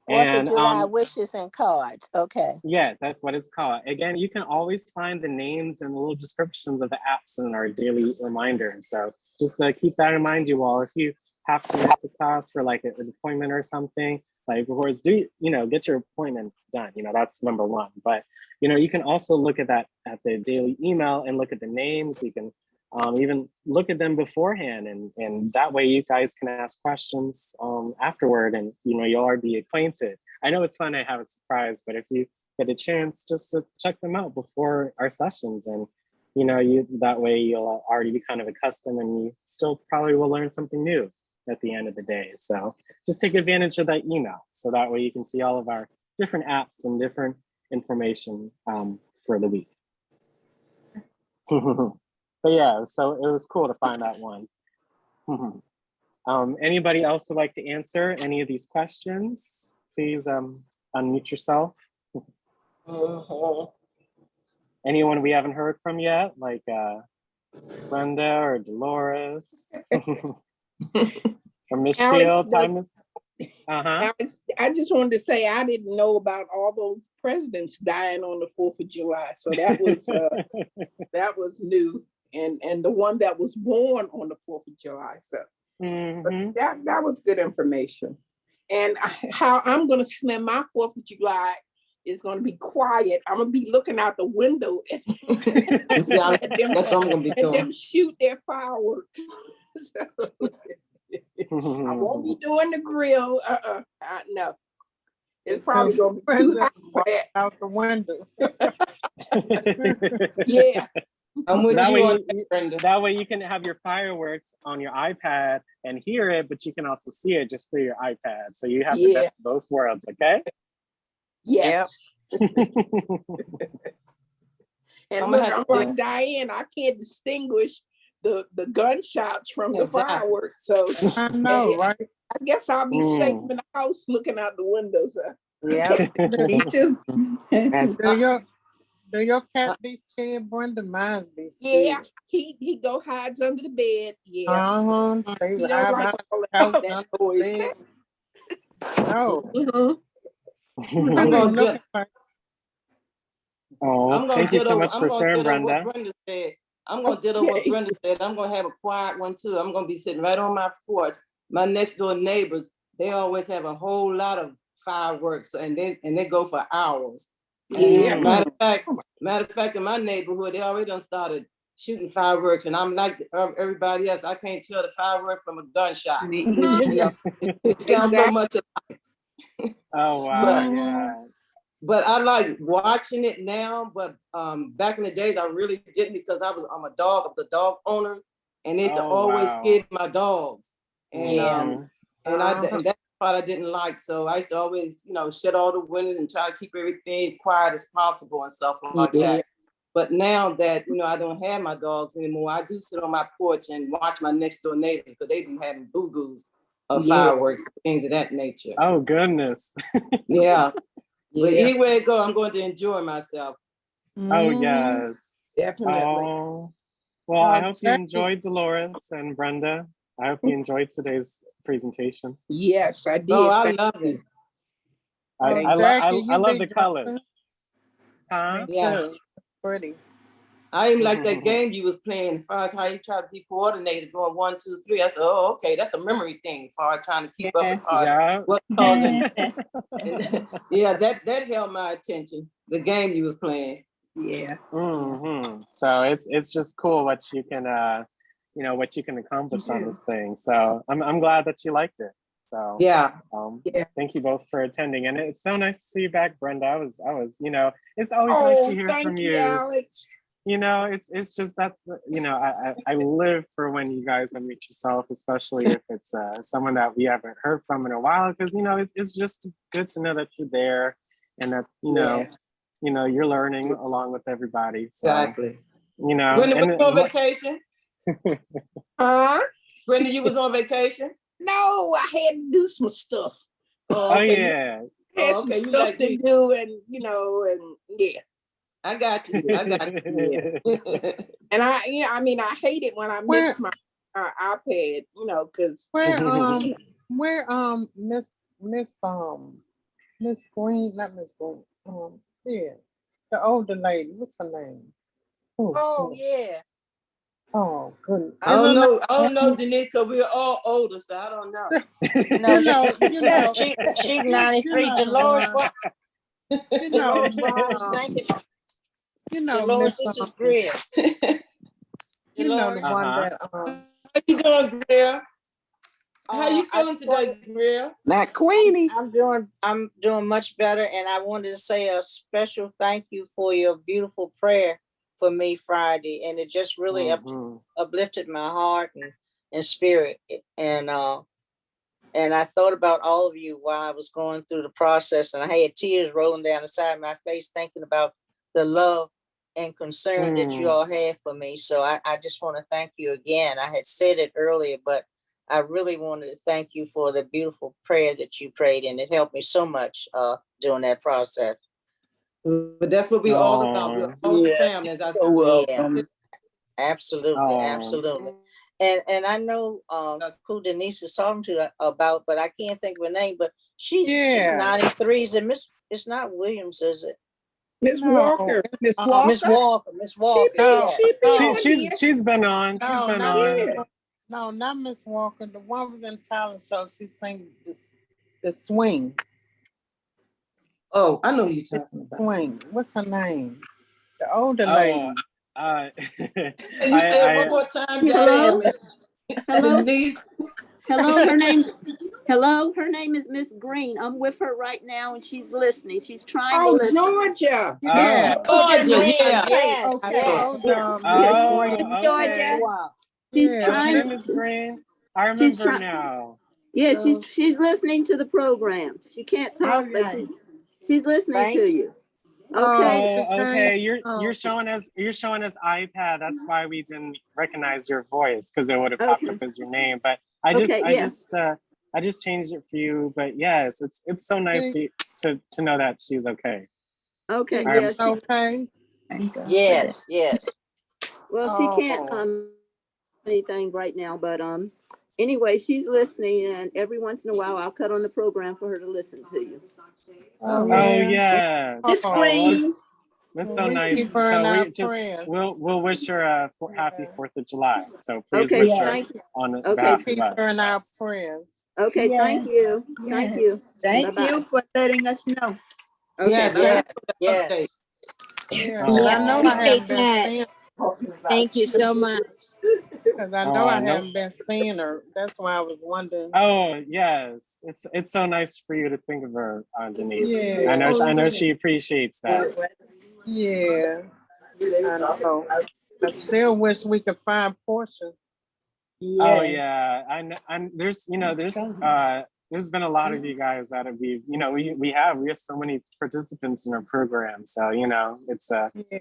Speaker 2: 4th of July Wishes and Cards. Okay.
Speaker 6: Yeah, that's what it's called. Again, you can always find the names and the little descriptions of the apps in our daily reminders. So just keep that in mind, you all. If you have to miss a class for like an appointment or something, like of course, get your appointment done. You know, that's number one. But you know, you can also look at that at the daily email and look at the names. You can even look at them beforehand, and that way you guys can ask questions afterward, and you know, you'll already be acquainted. I know it's fun to have a surprise, but if you get a chance just to check them out before our sessions, and you know, that way you'll already be kind of accustomed, and you still probably will learn something new at the end of the day. So just take advantage of that email, so that way you can see all of our different apps and different information for the week. But yeah, so it was cool to find that one. Anybody else would like to answer any of these questions? Please unmute yourself. Anyone we haven't heard from yet, like Brenda or Dolores or Miss Shields?
Speaker 4: Alex, I just wanted to say I didn't know about all those presidents dying on the 4th of July, so that was that was new. And the one that was born on the 4th of July. So that was good information. And how I'm going to spend my 4th of July is going to be quiet. I'm going to be looking out the window at
Speaker 10: That's what I'm going to be doing.
Speaker 4: them shoot their fireworks. So, I won't be doing the grill. No. It's probably going to be too hot for that.
Speaker 3: Out the window.
Speaker 4: Yeah.
Speaker 6: That way you can have your fireworks on your iPad and hear it, but you can also see it just through your iPad. So you have the best of both worlds, okay?
Speaker 4: Yes. And look, I'm like Diane, I can't distinguish the gunshots from the fireworks. So
Speaker 3: I know, right?
Speaker 4: I guess I'll be safe in the house looking out the windows.
Speaker 5: Yeah, me too.
Speaker 3: Do your cat be scared, Brenda? Mine be scared.
Speaker 4: Yeah, he go hides under the bed. Yeah.
Speaker 3: They
Speaker 4: He
Speaker 3: hide
Speaker 4: don't like
Speaker 3: behind
Speaker 4: all
Speaker 3: the
Speaker 4: that
Speaker 3: couch,
Speaker 4: noise.
Speaker 3: No.
Speaker 10: I'm gonna get.
Speaker 6: Thank you so much for sharing, Brenda.
Speaker 10: What Brenda said. I'm gonna ditto what Brenda said. I'm gonna have a quiet one too. I'm gonna be sitting right on my porch. My next door neighbors, they always have a whole lot of fireworks, and they go for hours.
Speaker 4: Yeah.
Speaker 10: Matter of fact, in my neighborhood, they already done started shooting fireworks, and I'm like everybody else. I can't tell the firework from a gunshot. It sounds so much alike.
Speaker 6: Oh wow!
Speaker 10: But I like watching it now. But back in the days, I really didn't, because I'm a dog owner, and they used to always scare my dogs. And and that part I didn't like. So I used to always, shut all the windows and try to keep everything quiet as possible and stuff like that. But now that, I don't have my dogs anymore, I do sit on my porch and watch my next door neighbors, because they be having boo-boos of fireworks, things of that nature.
Speaker 6: Oh, goodness.
Speaker 10: Yeah. But anywhere I go, I'm going to enjoy myself.
Speaker 6: Oh, yes.
Speaker 4: Definitely.
Speaker 6: Oh. Well, I hope you enjoyed, Dolores and Brenda. I hope you enjoyed today's presentation.
Speaker 4: Yes, I did.
Speaker 10: Oh, I love it.
Speaker 6: I love the colors. Huh?
Speaker 10: Yeah.
Speaker 3: Pretty.
Speaker 10: I even like that game you was playing, as far as how you try to be coordinated, going 1, 2, 3. I said, oh, okay, that's a memory thing, as far as trying to keep up as far as what causing. Yeah, that held my attention. The game you was playing.
Speaker 5: Yeah.
Speaker 6: So it's just cool what you can what you can accomplish on this thing. So I'm glad that you liked it. So
Speaker 10: yeah.
Speaker 6: Thank you both for attending, and it's so nice to see you back, Brenda. I was it's always nice to hear from you.
Speaker 16: Alex.
Speaker 6: It's just I live for when you guys unmute yourself, especially if it's someone that we haven't heard from in a while, because it's just good to know that you're there and that you're learning along with everybody. So,
Speaker 10: exactly.
Speaker 6: Brenda,
Speaker 10: was you on vacation? Brenda, you was on vacation?
Speaker 16: No, I had to do some stuff.
Speaker 6: Oh, yeah.
Speaker 16: Had some stuff to do, and and yeah.
Speaker 10: I got you. Yeah.
Speaker 16: And I hate it when I miss my iPad, because
Speaker 3: where Miss Green, not Miss Green, the older lady, what's her name?
Speaker 2: Yeah.
Speaker 3: Oh, goodness.
Speaker 10: I don't know, Denise, because we're all older, so I don't know.
Speaker 15: No, she 93. Dolores, what? Dolores, Dolores, this is Greer.
Speaker 3: You know the one that
Speaker 10: How you doing, Greer? How you feeling today, Greer?
Speaker 16: Not Queenie.
Speaker 15: I'm doing much better, and I wanted to say a special thank you for your beautiful prayer for me Friday, and it just really uplifted my heart and spirit, and I thought about all of you while I was going through the process, and I had tears rolling down the side of my face thinking about the love and concern that you all had for me. So I just want to thank you again. I had said it earlier, but I really wanted to thank you for the beautiful prayer that you prayed, and it helped me so much during that process.
Speaker 10: But that's what we're all about. We're all family, as I said.
Speaker 15: Absolutely, absolutely. And I know who Denise is talking to about, but I can't think of her name. But she's 93. Is it it's not Williams, is it?
Speaker 16: Miss Walker. Miss Walker.
Speaker 15: Miss Walker.
Speaker 6: She's been on.
Speaker 3: No, not Miss Walker. The one was in talent show. She sang the swing.
Speaker 10: Oh, I know who you're talking about.
Speaker 3: Swing. What's her name? The older lady.
Speaker 10: Can you say it one more time,
Speaker 18: Hello? Hello?
Speaker 10: Denise?
Speaker 18: Hello, her name is Miss Green. I'm with her right now, and she's listening. She's trying to listen.
Speaker 16: Georgia.
Speaker 10: Georgia, yeah.
Speaker 18: Yes.
Speaker 15: Georgia.
Speaker 18: Wow. She's trying.
Speaker 6: Miss Green. I remember now.
Speaker 18: Yeah, she's listening to the program. She can't talk, but she's listening to you. Okay.
Speaker 6: Okay. You're showing us iPad. That's why we didn't recognize your voice, because it would have popped up as your name. But I just changed it for you. But yes, it's so nice to know that she's okay.
Speaker 18: Okay.
Speaker 3: Yeah. Okay.
Speaker 15: Yes.
Speaker 18: Well, she can't anything right now, but anyway, she's listening, and every once in a while I'll cut on the program for her to listen to you.
Speaker 6: Oh yeah.
Speaker 15: Miss Green.
Speaker 6: That's so nice. So we'll wish her a happy 4th of July. So please wish her on behalf of
Speaker 3: Keep
Speaker 6: us.
Speaker 3: her in our prayers.
Speaker 18: Okay, thank you. Thank you.
Speaker 5: Thank you for letting us know.
Speaker 18: Okay.
Speaker 15: Yes.
Speaker 3: I know I haven't been seeing.
Speaker 2: Thank you so much.
Speaker 3: Because I know I haven't been seeing her. That's why I was wondering.
Speaker 6: Oh yes, it's so nice for you to think of her, Denise.
Speaker 3: Yeah.
Speaker 6: I know she appreciates that.
Speaker 3: Yeah, I know. I still wish we could find Portia.
Speaker 6: Yes. Oh yeah, and there's been a lot of you guys that have we have so many participants in our program. So it's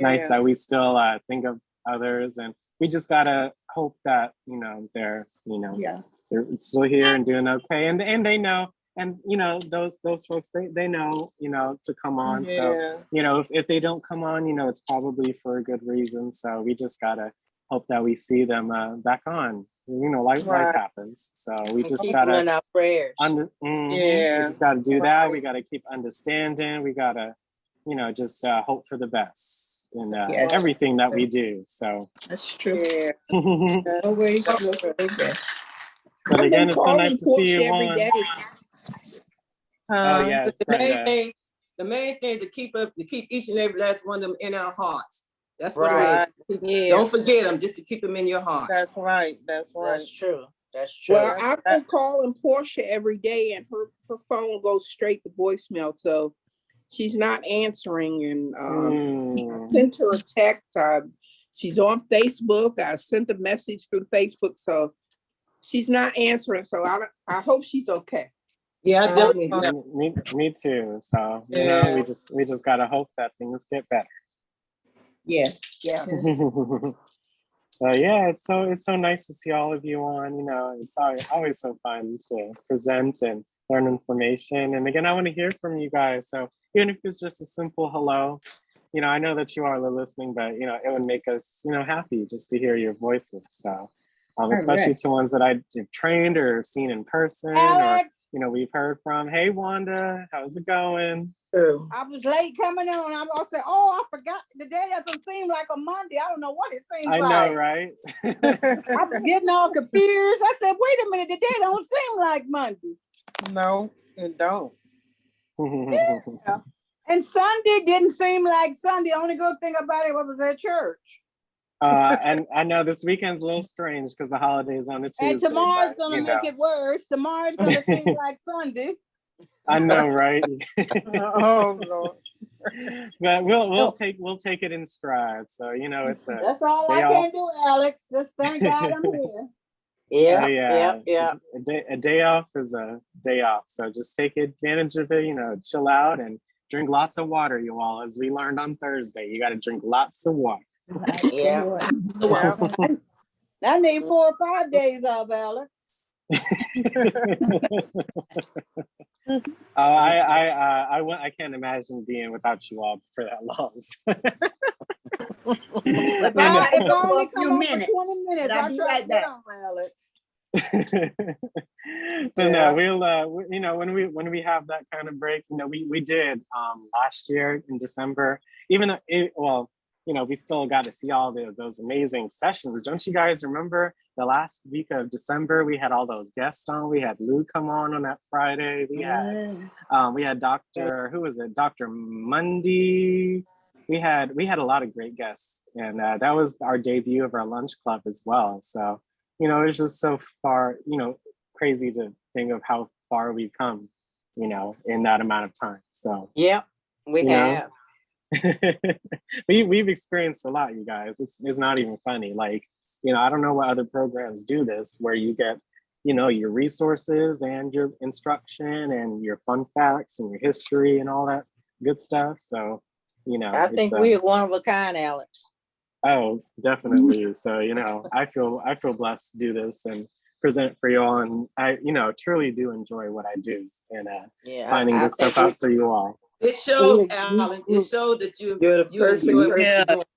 Speaker 6: nice that we still think of others, and we just gotta hope that they're still here and doing okay, and they know, and those folks they know to come on. So if they don't come on, it's probably for a good reason. So we just gotta hope that we see them back on. Life happens, so we just gotta
Speaker 15: in our prayers.
Speaker 6: We just gotta do that. We gotta keep understanding. We gotta just hope for the best. in
Speaker 5: Yes.
Speaker 6: everything that we do. So,
Speaker 5: That's true.
Speaker 4: Yeah.
Speaker 5: Always.
Speaker 6: but
Speaker 4: I've
Speaker 6: again,
Speaker 4: been
Speaker 6: it's so nice to see
Speaker 4: Portia
Speaker 6: you
Speaker 4: every
Speaker 6: on.
Speaker 4: day.
Speaker 6: Oh yes,
Speaker 10: But
Speaker 6: Brenda.
Speaker 10: the main thing is to keep each and every last one of them in our hearts. That's what
Speaker 3: Right.
Speaker 10: it is.
Speaker 3: Yeah.
Speaker 10: Don't forget them, just to keep them in your hearts.
Speaker 3: That's right. That's right.
Speaker 15: That's true. That's true.
Speaker 4: Well, I've been calling Portia every day, and her phone goes straight to voicemail, so she's not answering. And I sent her a text. She's on Facebook. I sent a message through Facebook, so she's not answering. So I hope she's okay.
Speaker 10: Yeah, I definitely.
Speaker 6: Me too. So you know, we just gotta hope that things get better.
Speaker 4: Yeah. Yeah.
Speaker 6: So yeah, it's so nice to see all of you on. You know, it's always so fun to present and learn information. And again, I want to hear from you guys. So even if it's just a simple hello, you know, I know that you are listening, but you know, it would make us, you know, happy just to hear your voices. So especially to ones that I've trained or seen in person, or you know, we've heard from. Hey Wanda, how's it going?
Speaker 19: I was late coming on. I said, "Oh, I forgot. The day doesn't seem like a Monday. I don't know what it seems like."
Speaker 6: I know, right?
Speaker 19: I was getting all confused. I said, "Wait a minute. The day don't seem like Monday."
Speaker 3: No, it don't.
Speaker 19: Yeah. And Sunday didn't seem like Sunday. Only good thing about it was at church.
Speaker 6: And I know this weekend's a little strange because the holiday's on a Tuesday.
Speaker 19: And tomorrow's gonna make it worse. Tomorrow's gonna seem like Sunday.
Speaker 6: I know, right?
Speaker 3: Oh Lord.
Speaker 6: But we'll take it in stride. So you know, it's
Speaker 19: That's all I can do, Alex. Just thank God I'm here.
Speaker 6: Yeah. A day off is a day off. So just take advantage of it. You know, chill out and drink lots of water, you all. As we learned on Thursday, you got to drink lots of water.
Speaker 19: Yeah. I need 4 or 5 days off, Alex.
Speaker 6: I can't imagine being without you all for that long.
Speaker 19: If I only come on for 20 minutes,
Speaker 5: I'll
Speaker 19: I'll
Speaker 5: be
Speaker 19: try
Speaker 5: right
Speaker 19: to get
Speaker 5: back.
Speaker 19: on, Alex.
Speaker 6: But no, we'll you know, when we have that kind of break, you know, we did last year in December, even though you know, we still got to see all those amazing sessions. Don't you guys remember the last week of December? We had all those guests on. We had Lou come on that Friday. We had Dr. Who was it? Dr. Mundy. We had a lot of great guests, and that was our debut of our lunch club as well. So you know, it's just so far, you know, crazy to think of how far we've come, you know, in that amount of time. So
Speaker 15: we have.
Speaker 6: We've experienced a lot, you guys. It's not even funny. Like, you know, I don't know what other programs do this, where you get, you know, your resources and your instruction and your fun facts and your history and all that good stuff. So, you know,
Speaker 15: I think we're one of a kind, Alex.
Speaker 6: Oh, definitely. So, you know, I feel blessed to do this and present for you all. And I, you know, truly do enjoy what I do and finding this stuff out for you all.
Speaker 10: It shows, Alan. It shows that you enjoy what you're doing.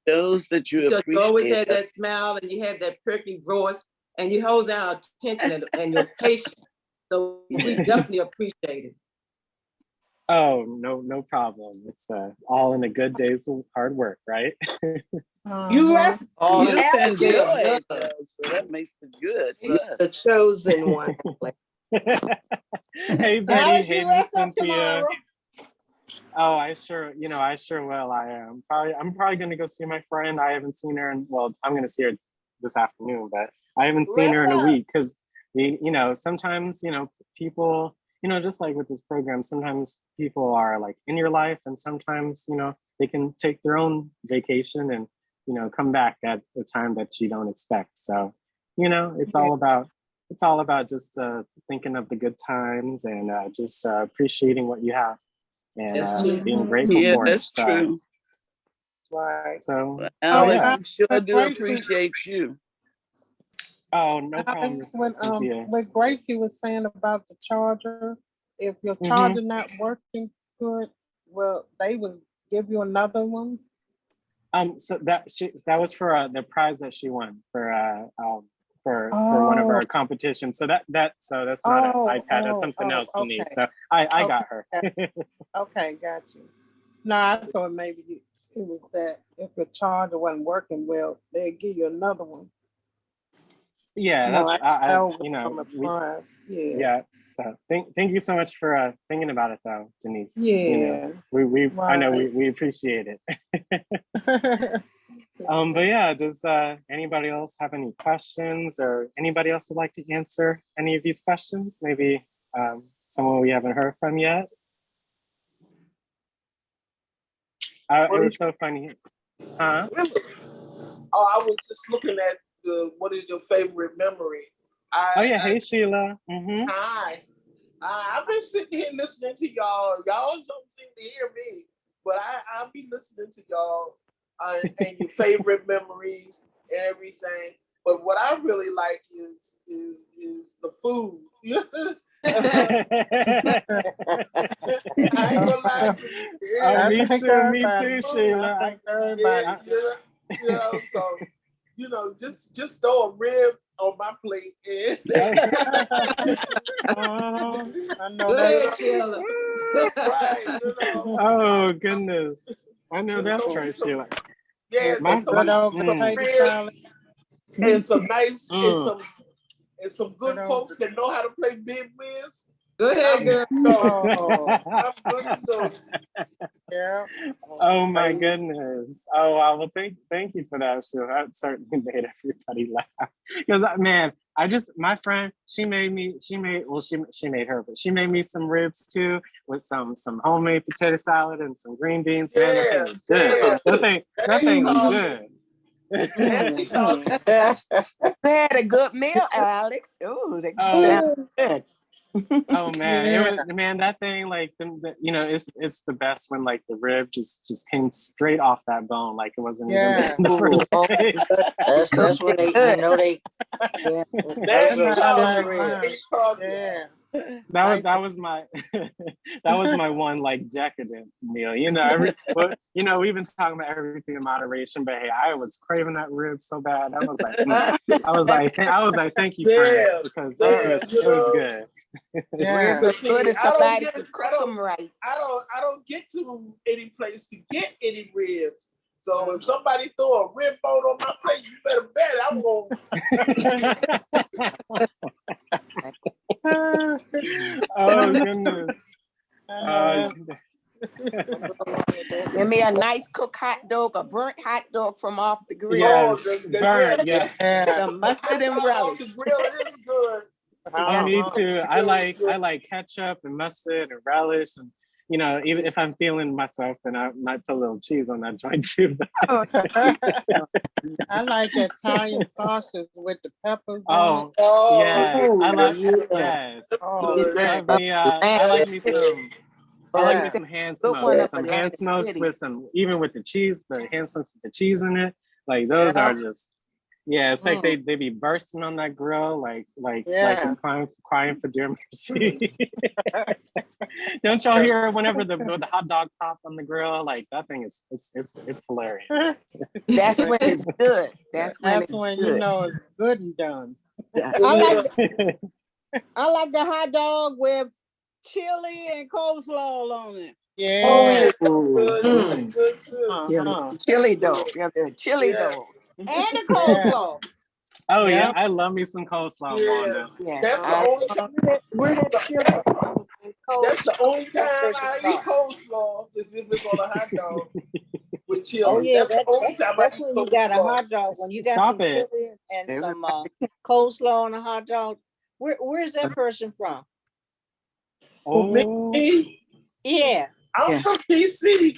Speaker 20: Shows that you
Speaker 10: because you always
Speaker 20: appreciate
Speaker 10: had that smile and you had that perky voice and you hold down our attention and your patience. So we definitely appreciate it.
Speaker 6: Oh, no problem. It's all in a good day's hard work, right?
Speaker 19: You rest.
Speaker 20: Oh,
Speaker 19: You
Speaker 20: that sounds
Speaker 19: rest
Speaker 20: good.
Speaker 19: good.
Speaker 20: So that makes it good.
Speaker 15: He's the chosen one.
Speaker 6: Hey, Betty.
Speaker 19: Alex,
Speaker 6: Hey,
Speaker 19: you
Speaker 6: Miss
Speaker 19: rest up
Speaker 6: Cynthia.
Speaker 19: tomorrow.
Speaker 6: Oh, I sure will. I'm probably going to go see my friend. I haven't seen her I'm going to see her this afternoon, but I haven't seen her in a week because, you know, sometimes, you know, people, you know, just like with this program, sometimes people are like in your life and sometimes, you know, they can take their own vacation and, you know, come back at a time that you don't expect. So, you know, it's all about just thinking of the good times and just appreciating what you have. And being grateful for it.
Speaker 20: That's true.
Speaker 3: Right.
Speaker 6: So,
Speaker 20: Alex, we sure do appreciate you.
Speaker 6: Oh, no problem.
Speaker 3: What Gracie was saying about the charger, if your charger not working good, well, they will give you another one.
Speaker 6: So that was for the prize that she won for one of our competitions. So that's not an iPad. That's something else to me. So I got her.
Speaker 3: Okay, got you. No, I thought maybe It was that if the charger wasn't working well, they'd give you another one.
Speaker 6: Yeah,
Speaker 3: No,
Speaker 6: that's
Speaker 3: I know
Speaker 6: you know,
Speaker 3: from the price. Yeah.
Speaker 6: yeah. So thank you so much for thinking about it though, Denise.
Speaker 3: Yeah.
Speaker 6: You know, we I know
Speaker 3: Right.
Speaker 6: we appreciate it. But yeah, does anybody else have any questions, or anybody else would like to answer any of these questions? Maybe someone we haven't heard from yet. It was so funny. Huh?
Speaker 21: Oh, I was just looking at what is your favorite memory?
Speaker 6: Oh yeah, hey Sheila. Mm-hmm.
Speaker 21: Hi. I've been sitting here listening to y'all. Y'all don't seem to hear me, but I'll be listening to y'all and your favorite memories and everything. But what I really like is the food. I ain't gonna lie to you.
Speaker 6: Oh, me too, Sheila.
Speaker 21: You know, so you know, just throw a rib on my plate. And
Speaker 3: I know
Speaker 10: Go
Speaker 3: that.
Speaker 10: ahead, Sheila.
Speaker 21: Right, you know.
Speaker 6: Oh goodness. I know that's right, Sheila.
Speaker 21: Yeah,
Speaker 6: My-
Speaker 21: so
Speaker 3: Good old
Speaker 21: some
Speaker 3: potato
Speaker 21: ribs
Speaker 3: salad.
Speaker 21: and some nice and some good
Speaker 3: Good old-
Speaker 21: folks that know how to play big whiz.
Speaker 10: Go ahead, girl.
Speaker 3: Oh,
Speaker 21: I'm good to go.
Speaker 3: yeah.
Speaker 6: Oh my goodness. Oh wow. Well, thank you for that, Sheila. That certainly made everybody laugh. Because man, my friend, she made me some ribs too with some homemade potato salad and some green beans. Man, that thing was good. That thing was good.
Speaker 16: We had a good meal, Alex. Ooh, that sounds good.
Speaker 6: Oh man,
Speaker 3: Yeah.
Speaker 6: that thing, like you know, it's the best when like the rib just came straight off that bone, like it wasn't
Speaker 3: Yeah.
Speaker 6: even in the first place.
Speaker 15: That's when they, you know, they. Yeah,
Speaker 21: That
Speaker 15: those
Speaker 21: is
Speaker 15: are
Speaker 21: how
Speaker 15: good
Speaker 21: I
Speaker 15: ribs.
Speaker 3: Yeah.
Speaker 6: That was my that was my one like decadent meal. You know, we've been talking about everything in moderation, but hey, I was craving that rib so bad. I was like, thank you, friend, because it was good.
Speaker 3: Yeah.
Speaker 16: Ribs are good if somebody could cook them right.
Speaker 21: I don't get to any place to get any ribs. So if somebody throw a rib bone on my plate, you better bet I'm gonna.
Speaker 6: Oh goodness.
Speaker 16: Give me a nice cooked hot dog, a burnt hot dog from off the grill.
Speaker 6: Yes,
Speaker 21: the
Speaker 6: burnt,
Speaker 21: grill.
Speaker 6: yes.
Speaker 16: Some mustard and relish.
Speaker 21: The grill is good.
Speaker 6: Oh, me too. I like ketchup and mustard and relish, and you know, even if I'm feeling myself, then I might put a little cheese on that joint too.
Speaker 3: I like Italian sausage with the peppers.
Speaker 6: Oh, yes, I like yes.
Speaker 3: Oh,
Speaker 6: I like me some hand smokes with some, even with the cheese, the hand smokes with the cheese in it. Like those are just. Yeah, it's like they be bursting on that grill, like it's crying for dear mercy. Don't y'all hear whenever the hot dog pop on the grill? Like that thing is it's hilarious.
Speaker 16: That's when it's good. That's when
Speaker 3: you know it's good and done.
Speaker 19: I like the hot dog with chili and coleslaw on it.
Speaker 3: Yeah.
Speaker 21: That's good too.
Speaker 16: Chili dog. Yeah, the chili dog.
Speaker 19: And the coleslaw.
Speaker 6: Oh yeah, I love me some coleslaw, Wanda.
Speaker 16: Yeah.
Speaker 21: That's the only time. That's the only time I eat coleslaw is if it's on a hot dog with chili.
Speaker 2: Oh yeah,
Speaker 21: that's the only time
Speaker 2: that's
Speaker 21: I eat
Speaker 2: when you got a
Speaker 21: coleslaw.
Speaker 2: hot dog. When you got
Speaker 6: Stop
Speaker 2: some
Speaker 6: it.
Speaker 2: chili and some coleslaw on a hot dog. Where's that person from?
Speaker 6: Oh,
Speaker 21: Me?
Speaker 2: Yeah.
Speaker 21: I'm from PC.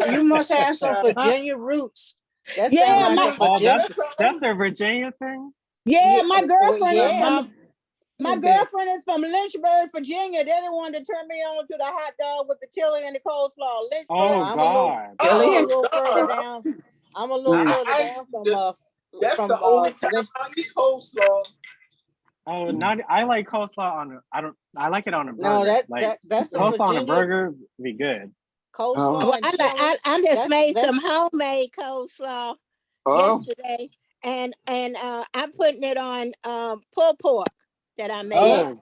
Speaker 2: You must have some Virginia roots. That
Speaker 19: Yeah,
Speaker 2: sounds like a Virginia.
Speaker 6: that's a Virginia thing.
Speaker 19: Yeah, my girlfriend is
Speaker 2: yeah.
Speaker 19: from my girlfriend is from Lynchburg, Virginia. They're the one that turned me on to the hot dog with the chili and the coleslaw. Lynchburg.
Speaker 6: Oh God.
Speaker 2: I'm a little further down. I'm a little further down from
Speaker 21: That's
Speaker 2: from,
Speaker 21: the only time I eat coleslaw.
Speaker 6: Oh, I like coleslaw on I like it on a burger.
Speaker 2: No,
Speaker 6: that's coleslaw on a burger would be good.
Speaker 2: Coleslaw and chili.
Speaker 22: I just made some homemade coleslaw yesterday, and I'm putting it on pulled pork that I made.
Speaker 2: Yeah,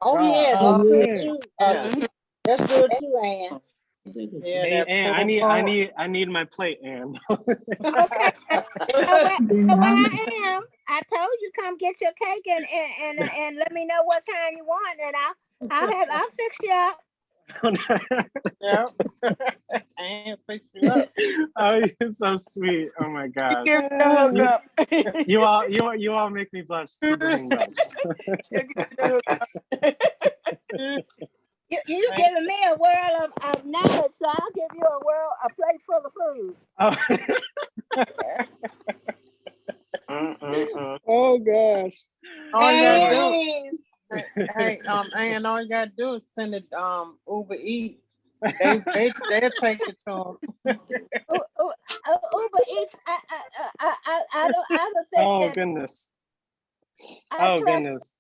Speaker 2: that's good too. That's good too, Ann.
Speaker 3: Yeah,
Speaker 6: Hey,
Speaker 3: that's
Speaker 6: Ann,
Speaker 3: full forward.
Speaker 6: I need my plate, Ann.
Speaker 2: Okay. So where I am, I told you come get your cake and let me know what kind you want, and I'll fix you up.
Speaker 3: Yep. And fix you up.
Speaker 6: Oh, you're so sweet. Oh my gosh.
Speaker 16: Give her a hug up.
Speaker 6: You all make me blush. Super blush.
Speaker 2: You giving me a world of knowledge, so I'll give you a plate full of food.
Speaker 6: Oh. Oh gosh.
Speaker 3: All you gotta do, and all you gotta do is send it Uber Eats. They'll take it to them.
Speaker 2: Uber Eats. I don't think
Speaker 6: Oh
Speaker 2: that
Speaker 6: goodness.
Speaker 2: I
Speaker 6: Oh
Speaker 2: trust-
Speaker 6: goodness.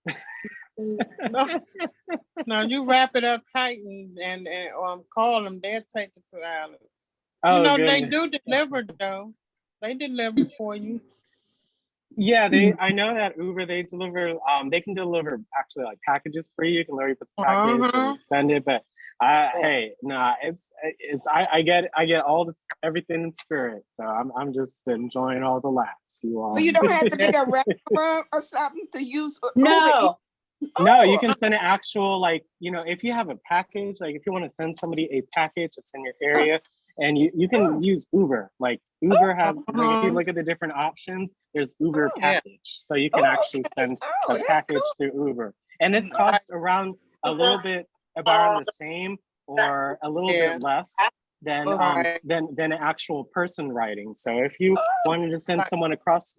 Speaker 3: No, you wrap it up tight and call them. They'll take it to Alex.
Speaker 6: Oh,
Speaker 3: you know
Speaker 6: goodness.
Speaker 3: they do deliver though. They deliver for you.
Speaker 6: Yeah, I know that Uber, they deliver, they can deliver actually like packages for you. You can literally put the package and send it, but hey, nah, I get everything in spirit. So I'm just enjoying all the laughs. You all.
Speaker 16: Well, you don't have to be a restaurant or something to use.
Speaker 2: No.
Speaker 6: No, you can send an actual, like, if you have a package, like if you want to send somebody a package that's in your area, and you can use Uber. Like Uber has, like, if you look at the different options, there's Uber package. So you can actually send a package through Uber. And it costs around a little bit about the same or a little bit less than an actual person riding. So if you wanted to send someone across,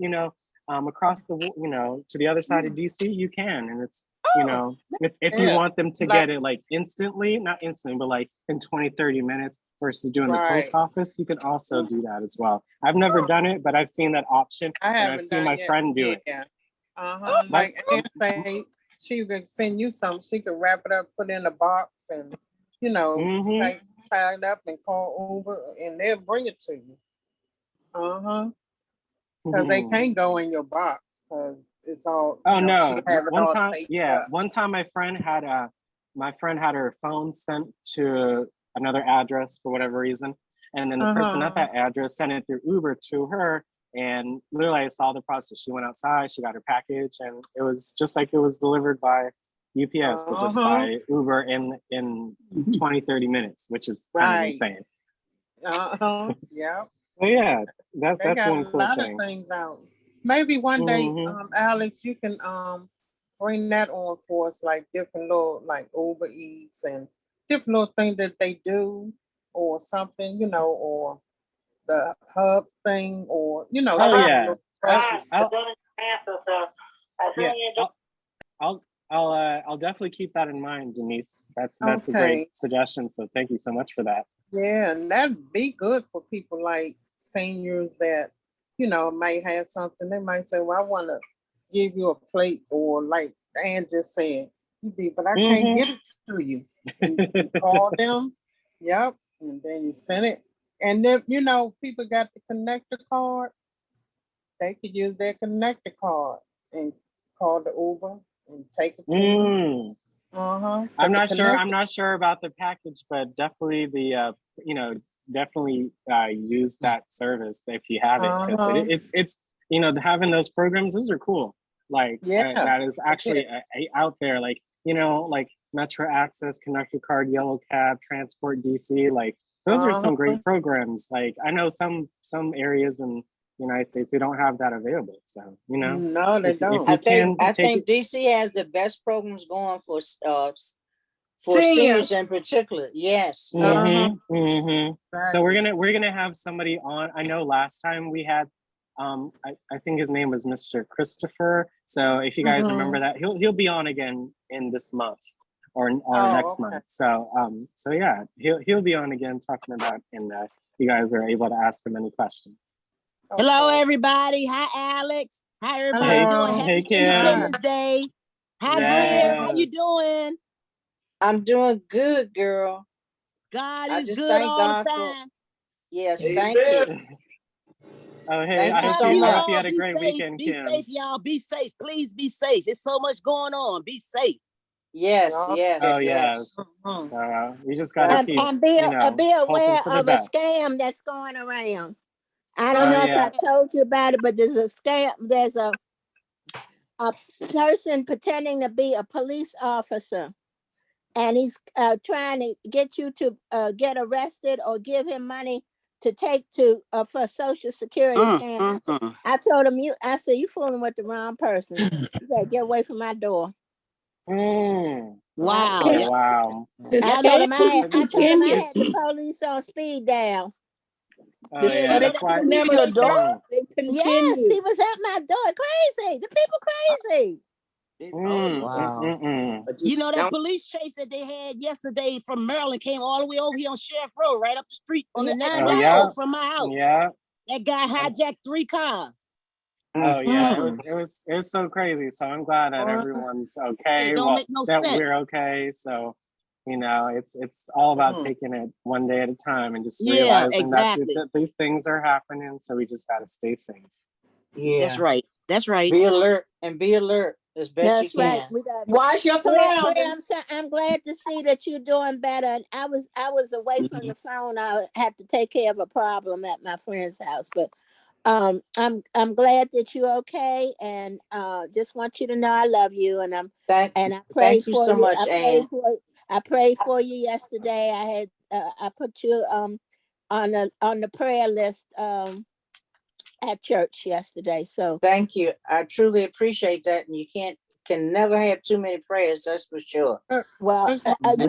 Speaker 6: across the, to the other side of DC, you can. And it's, if you want them to get it like instantly, not instantly, but like in 20, 30 minutes versus doing the post office, you can also do that as well. I've never done it, but I've seen that option. And I've seen my friend do it.
Speaker 3: Like Ann say, she could send you something. She could wrap it up, put it in a box, and tie it up and call Uber, and they'll bring it to you. Because they can't go in your box because it's all.
Speaker 6: Oh no! One time my friend had her phone sent to another address for whatever reason, and then the person at that address sent it through Uber to her. And literally, I saw the process. She went outside, she got her package, and it was just like it was delivered by UPS, but just by Uber in 20, 30 minutes, which is kind of insane.
Speaker 3: Yeah.
Speaker 6: So yeah, that's one cool thing.
Speaker 3: A lot of things out. Maybe one day, Alex, you can bring that on for us, like different little, like Uber Eats and different little things that they do, or something, or the hub thing, or
Speaker 6: I'll definitely keep that in mind, Denise. That's a great suggestion. So thank you so much for that.
Speaker 3: Yeah, and that'd be good for people like seniors that, might have something. They might say, well, I want to give you a plate, or like Ann just said, but I can't get it to you. And you call them, and then you send it. And then, people got the connector card. They could use their connector card and call the Uber and take it to you.
Speaker 6: I'm not sure about the package, but definitely use that service if you have it. 'Cause it's having those programs, those are cool. Like that is actually out there. Like like Metro Access, Connector Card, Yellow Cab, Transport DC. Like those are some great programs. Like I know some areas in the United States, they don't have that available. So
Speaker 3: no, they don't.
Speaker 15: I think DC has the best programs going for seniors in particular. Yes.
Speaker 6: So we're gonna have somebody on. I know last time we had I think his name was Mr. Christopher. So if you guys remember that, he'll be on again in this month or next month. So yeah, he'll be on again talking about, and you guys are able to ask him any questions.
Speaker 1: Hello, everybody. Hi, Alex. How everybody doing? Happy Independence Day. Hi, Bria. How you doing?
Speaker 15: I'm doing good, girl.
Speaker 1: God is good all the time.
Speaker 15: Yes, thank you.
Speaker 6: Oh, hey, I hope you had a great weekend,
Speaker 1: Be
Speaker 6: Kim.
Speaker 1: safe, y'all. Be safe. Please be safe. It's so much going on. Be safe.
Speaker 15: Yes, yes,
Speaker 6: Oh
Speaker 15: yes.
Speaker 6: yes. We just gotta keep,
Speaker 22: And be be
Speaker 6: hoping
Speaker 22: aware
Speaker 6: for the
Speaker 22: of a
Speaker 6: best.
Speaker 22: scam that's going around. I don't
Speaker 6: Oh
Speaker 22: know if
Speaker 6: yeah.
Speaker 22: I told you about it, but there's a scam. There's a person pretending to be a police officer, and he's trying to get you to get arrested or give him money to take to for Social Security scam. I told him, I said, you fooling with the wrong person. You better get away from my door.
Speaker 1: Wow.
Speaker 6: Oh wow.
Speaker 22: I told him I had
Speaker 6: It's-
Speaker 22: the police on speed dial.
Speaker 6: Oh yeah, that's why.
Speaker 22: Yes, he was at my door. Crazy. The people crazy.
Speaker 1: You know that police chase that they had yesterday from Maryland came all the way over here on Sheriff Road, right up the street on the 9 road from my house.
Speaker 6: Yeah.
Speaker 1: That guy hijacked 3 cars.
Speaker 6: Oh yeah, it was so crazy. So I'm glad that everyone's okay.
Speaker 1: It don't make no
Speaker 6: that
Speaker 1: sense.
Speaker 6: we're okay. So, it's all about taking it one day at a time and just realizing that these things are happening. So we just gotta stay safe.
Speaker 15: Yeah,
Speaker 1: that's right. That's right.
Speaker 15: Be alert and be alert as best you can.
Speaker 22: Right. We got
Speaker 19: Watch your surroundings.
Speaker 22: I'm glad to see that you're doing better. And I was away from the phone. I had to take care of a problem at my friend's house, but I'm glad that you're okay, and just want you to know I love you, and I prayed
Speaker 15: thank you
Speaker 22: for
Speaker 15: so
Speaker 22: you.
Speaker 15: much,
Speaker 22: I prayed for you yesterday. I had I put you on the prayer list at church yesterday. So
Speaker 15: thank you. I truly appreciate that, and you can never have too many prayers. That's for sure.
Speaker 22: Well, you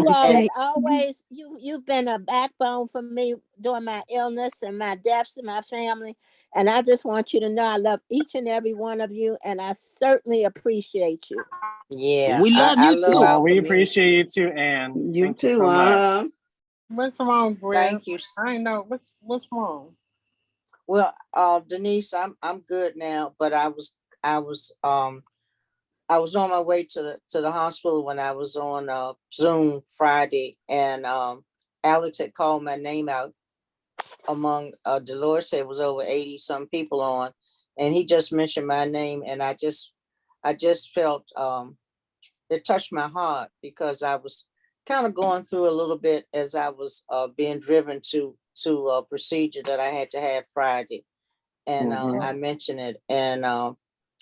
Speaker 22: all have always you've been a backbone for me during my illness and my deaths in my family, and I just want you to know I love each and every one of you, and I certainly appreciate you.
Speaker 15: Yeah,
Speaker 1: we love you too.
Speaker 6: Oh, we appreciate you too, Ann.
Speaker 16: You
Speaker 6: Thank
Speaker 16: too.
Speaker 6: you so much.
Speaker 3: What's wrong, Brett?
Speaker 15: Thank you.
Speaker 3: I know what's wrong.
Speaker 15: Well, Denise, I'm good now, but I was on my way to the hospital when I was on Zoom Friday, and Alex had called my name out among Dolores said it was over 80 some people on, and he just mentioned my name, and I just felt it touched my heart, because I was kind of going through a little bit as I was being driven to a procedure that I had to have Friday, and I mentioned it, and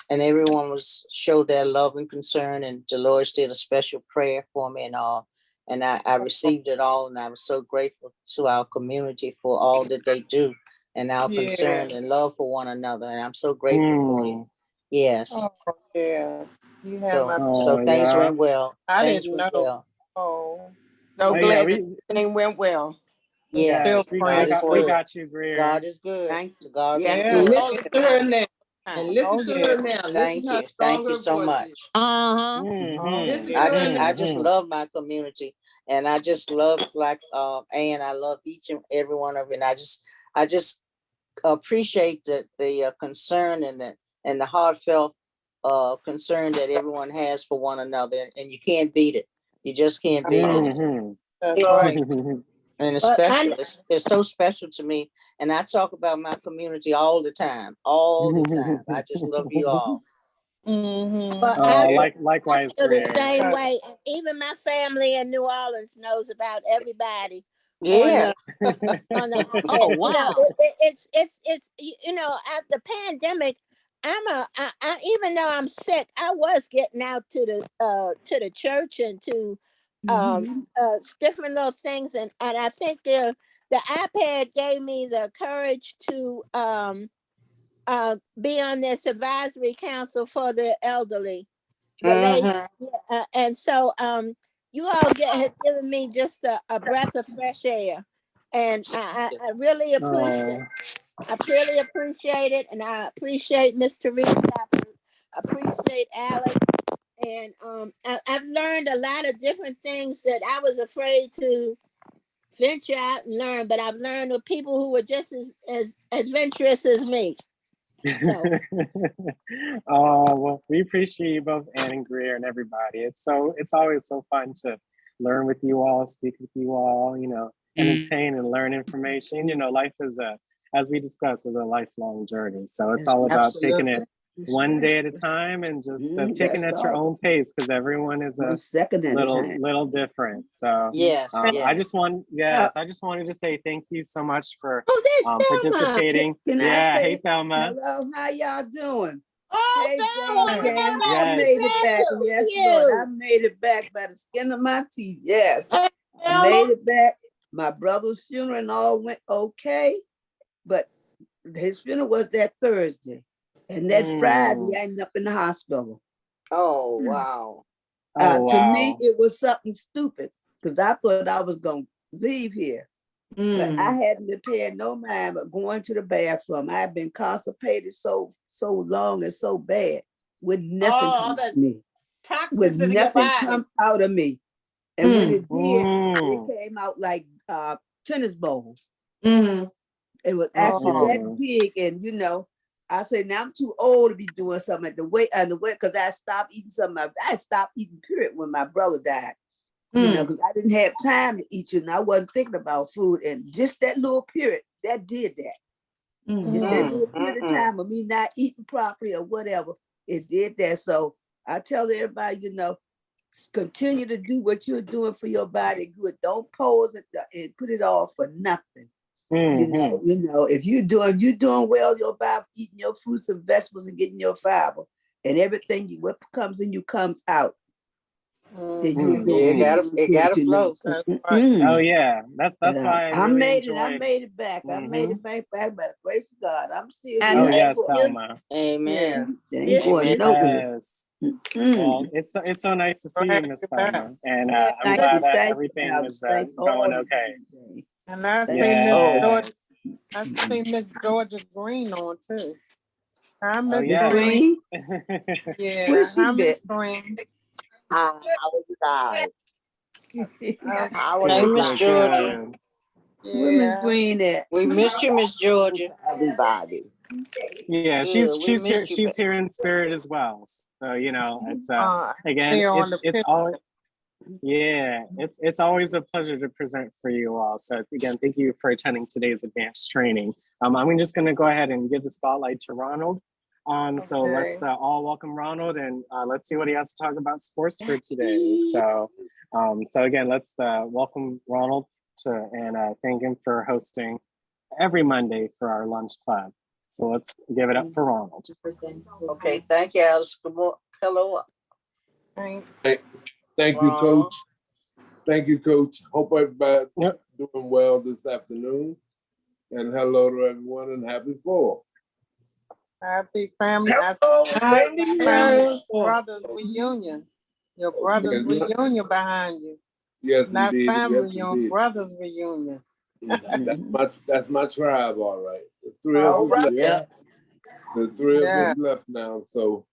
Speaker 15: everyone showed their love and concern, and Dolores did a special prayer for me and all, and I received it all, and I was so grateful to our community for all that they do, and our concern and love for one another, and I'm so grateful for you. Yes.
Speaker 3: Oh, yeah. You have
Speaker 15: So things went well.
Speaker 3: I
Speaker 15: Things
Speaker 3: didn't
Speaker 15: went
Speaker 3: know.
Speaker 15: well.
Speaker 3: Oh.
Speaker 16: So glad everything went well.
Speaker 15: Yes,
Speaker 6: we
Speaker 15: good.
Speaker 6: got you, Greer.
Speaker 15: God is good.
Speaker 16: Thank
Speaker 15: you. God
Speaker 16: Yes,
Speaker 15: is
Speaker 16: and
Speaker 15: good.
Speaker 16: listen to her now. And listen to her now.
Speaker 15: Thank you. Thank you so much.
Speaker 16: Listen to
Speaker 15: I
Speaker 16: her now.
Speaker 15: just love my community, and I just love Ann. I love each and every one of you, and I just appreciate the concern and the heartfelt concern that everyone has for one another, and you can't beat it. You just can't beat it.
Speaker 3: That's right.
Speaker 15: And it's so special to me. And I talk about my community all the time. I just love you all.
Speaker 6: Likewise,
Speaker 22: I feel the same way. And even my family in New Orleans knows about everybody.
Speaker 15: Yeah.
Speaker 22: On the
Speaker 1: Oh, wow.
Speaker 22: It's at the pandemic, I even though I'm sick, I was getting out to the church and to different little things, and I think the iPad gave me the courage to be on this advisory council for the elderly. And so you all have given me just a breath of fresh air, and I really appreciate it, and I appreciate Mr. Reed. I appreciate Alex, and I've learned a lot of different things that I was afraid to venture out and learn, but I've learned with people who were just as adventurous as me. So.
Speaker 6: Oh, well, we appreciate you both, Ann and Greer, and everybody. It's always so fun to learn with you all, speak with you all, entertain and learn information. Life is as we discussed, is a lifelong journey. So it's all about taking it one day at a time and just taking
Speaker 5: That's
Speaker 6: at your
Speaker 5: all.
Speaker 6: own pace, because everyone is
Speaker 5: 1
Speaker 6: a
Speaker 5: second at a time.
Speaker 6: little different. So
Speaker 15: Yes,
Speaker 6: I
Speaker 15: yes.
Speaker 6: just wanted to say thank you so much for
Speaker 2: Oh, there's Thelma.
Speaker 6: participating.
Speaker 5: Can I
Speaker 6: Yeah,
Speaker 5: say
Speaker 6: hey Thelma.
Speaker 5: hello? How y'all doing?
Speaker 2: Oh,
Speaker 5: Hey,
Speaker 2: Thelma,
Speaker 5: Jane,
Speaker 2: we're so
Speaker 5: I
Speaker 2: glad
Speaker 6: Yes.
Speaker 5: made
Speaker 2: to
Speaker 5: it back.
Speaker 2: see
Speaker 5: Yes,
Speaker 2: you.
Speaker 5: Lord, I made it back by the skin of my teeth. Yes,
Speaker 2: Hey,
Speaker 5: I made
Speaker 2: Thelma.
Speaker 5: it back. My brother's funeral and all went okay, but his funeral was that Thursday, and that Friday I ended up in the hospital.
Speaker 15: Oh, wow.
Speaker 6: Oh
Speaker 5: To me,
Speaker 6: wow.
Speaker 5: it was something stupid because I thought I was gonna leave here. But I hadn't been paying no mind but going to the bathroom. I've been constipated so long and so bad. Would nothing come out of me. Would
Speaker 19: Toxins in your
Speaker 5: nothing
Speaker 19: body.
Speaker 5: come out of me. And when it did,
Speaker 6: Mm.
Speaker 5: it came out like tennis balls.
Speaker 19: Mm-hmm.
Speaker 5: It was actually that
Speaker 6: Oh.
Speaker 5: big. And you know, I said, now I'm too old to be doing something at the weight because I stopped eating something. I stopped eating period when my brother died. You know, because I didn't have time to eat and I wasn't thinking about food. And just that little period, that did that. Just that little period of time of me not eating properly or whatever, it did that. So I tell everybody, you know, continue to do what you're doing for your body good. Don't pose it and put it off for nothing. You know, if you're doing well, your body, eating your fruits and vegetables and getting your fiber and everything, what comes in you comes out. Then you
Speaker 15: It gotta flow.
Speaker 6: Oh yeah, that's why I
Speaker 5: I
Speaker 6: really
Speaker 5: made it.
Speaker 6: enjoyed.
Speaker 5: I made it back. I made it back by the grace of God. I'm still
Speaker 2: I
Speaker 5: here.
Speaker 6: Oh
Speaker 2: miss
Speaker 6: yes,
Speaker 2: you.
Speaker 6: Thelma.
Speaker 15: Amen.
Speaker 5: They ain't going
Speaker 2: Miss you.
Speaker 5: nowhere.
Speaker 6: Well, it's so nice to see you, Miss Thelma, and I'm
Speaker 5: Thank
Speaker 6: glad
Speaker 5: you.
Speaker 6: that
Speaker 5: Thank you,
Speaker 6: everything
Speaker 5: Alex.
Speaker 6: is
Speaker 5: Thank all
Speaker 6: going
Speaker 5: of
Speaker 6: okay.
Speaker 5: you.
Speaker 3: And I see
Speaker 6: Yes.
Speaker 3: I see Miss Georgia Green on too. Hi,
Speaker 6: Oh
Speaker 3: Miss
Speaker 6: yeah.
Speaker 3: Green.
Speaker 5: Green?
Speaker 3: Yeah,
Speaker 5: Where's she
Speaker 3: hi, Miss
Speaker 5: been?
Speaker 3: Green.
Speaker 15: I was tired. I was
Speaker 6: Good,
Speaker 15: Miss
Speaker 6: good,
Speaker 15: Georgia.
Speaker 6: good.
Speaker 5: Where Miss
Speaker 3: Yeah.
Speaker 5: Green at?
Speaker 15: We missed you, Miss Georgia. Everybody.
Speaker 6: Yeah,
Speaker 15: Good. We
Speaker 6: she's here.
Speaker 15: missed you,
Speaker 6: She's here in spirit as well. So you know, it's again,
Speaker 3: here on the
Speaker 6: it's
Speaker 3: picture.
Speaker 6: always it's always a pleasure to present for you all. So again, thank you for attending today's advanced training. I'm just going to go ahead and give the spotlight to Ronald. So let's all welcome Ronald and let's see what he has to talk about sports for today. So again, let's welcome Ronald and thank him for hosting every Monday for our lunch club. So let's give it up for Ronald.
Speaker 15: Okay, thank you, Alice. Hello.
Speaker 7: Thank you, Coach. Thank you, Coach. Hope everybody doing well this afternoon. And hello to everyone and happy 4th.
Speaker 3: Happy family. Brothers reunion. Your brothers reunion behind you.
Speaker 7: Yes,
Speaker 3: Not
Speaker 7: indeed.
Speaker 3: family,
Speaker 7: Yes,
Speaker 3: your
Speaker 7: indeed.
Speaker 3: brothers reunion.
Speaker 7: That's my tribe, all right. The three of us left.
Speaker 5: Yeah.
Speaker 7: The three of us left now. So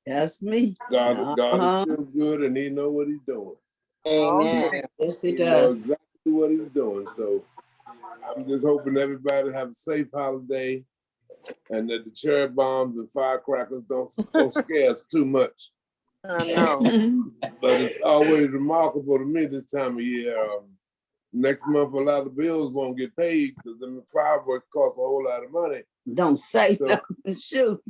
Speaker 5: that's me.
Speaker 7: God is still good and he know what he's doing.
Speaker 15: Amen.
Speaker 5: Yes, he
Speaker 7: knows
Speaker 5: does.
Speaker 7: exactly what he's doing. So I'm just hoping everybody have a safe holiday and that the cherry bombs and firecrackers don't scare us too much.
Speaker 3: I know.
Speaker 7: But it's always remarkable to me this time of year. Next month, a lot of bills won't get paid because the fireworks cost a whole lot of money.
Speaker 5: Don't say nothing. Shoot.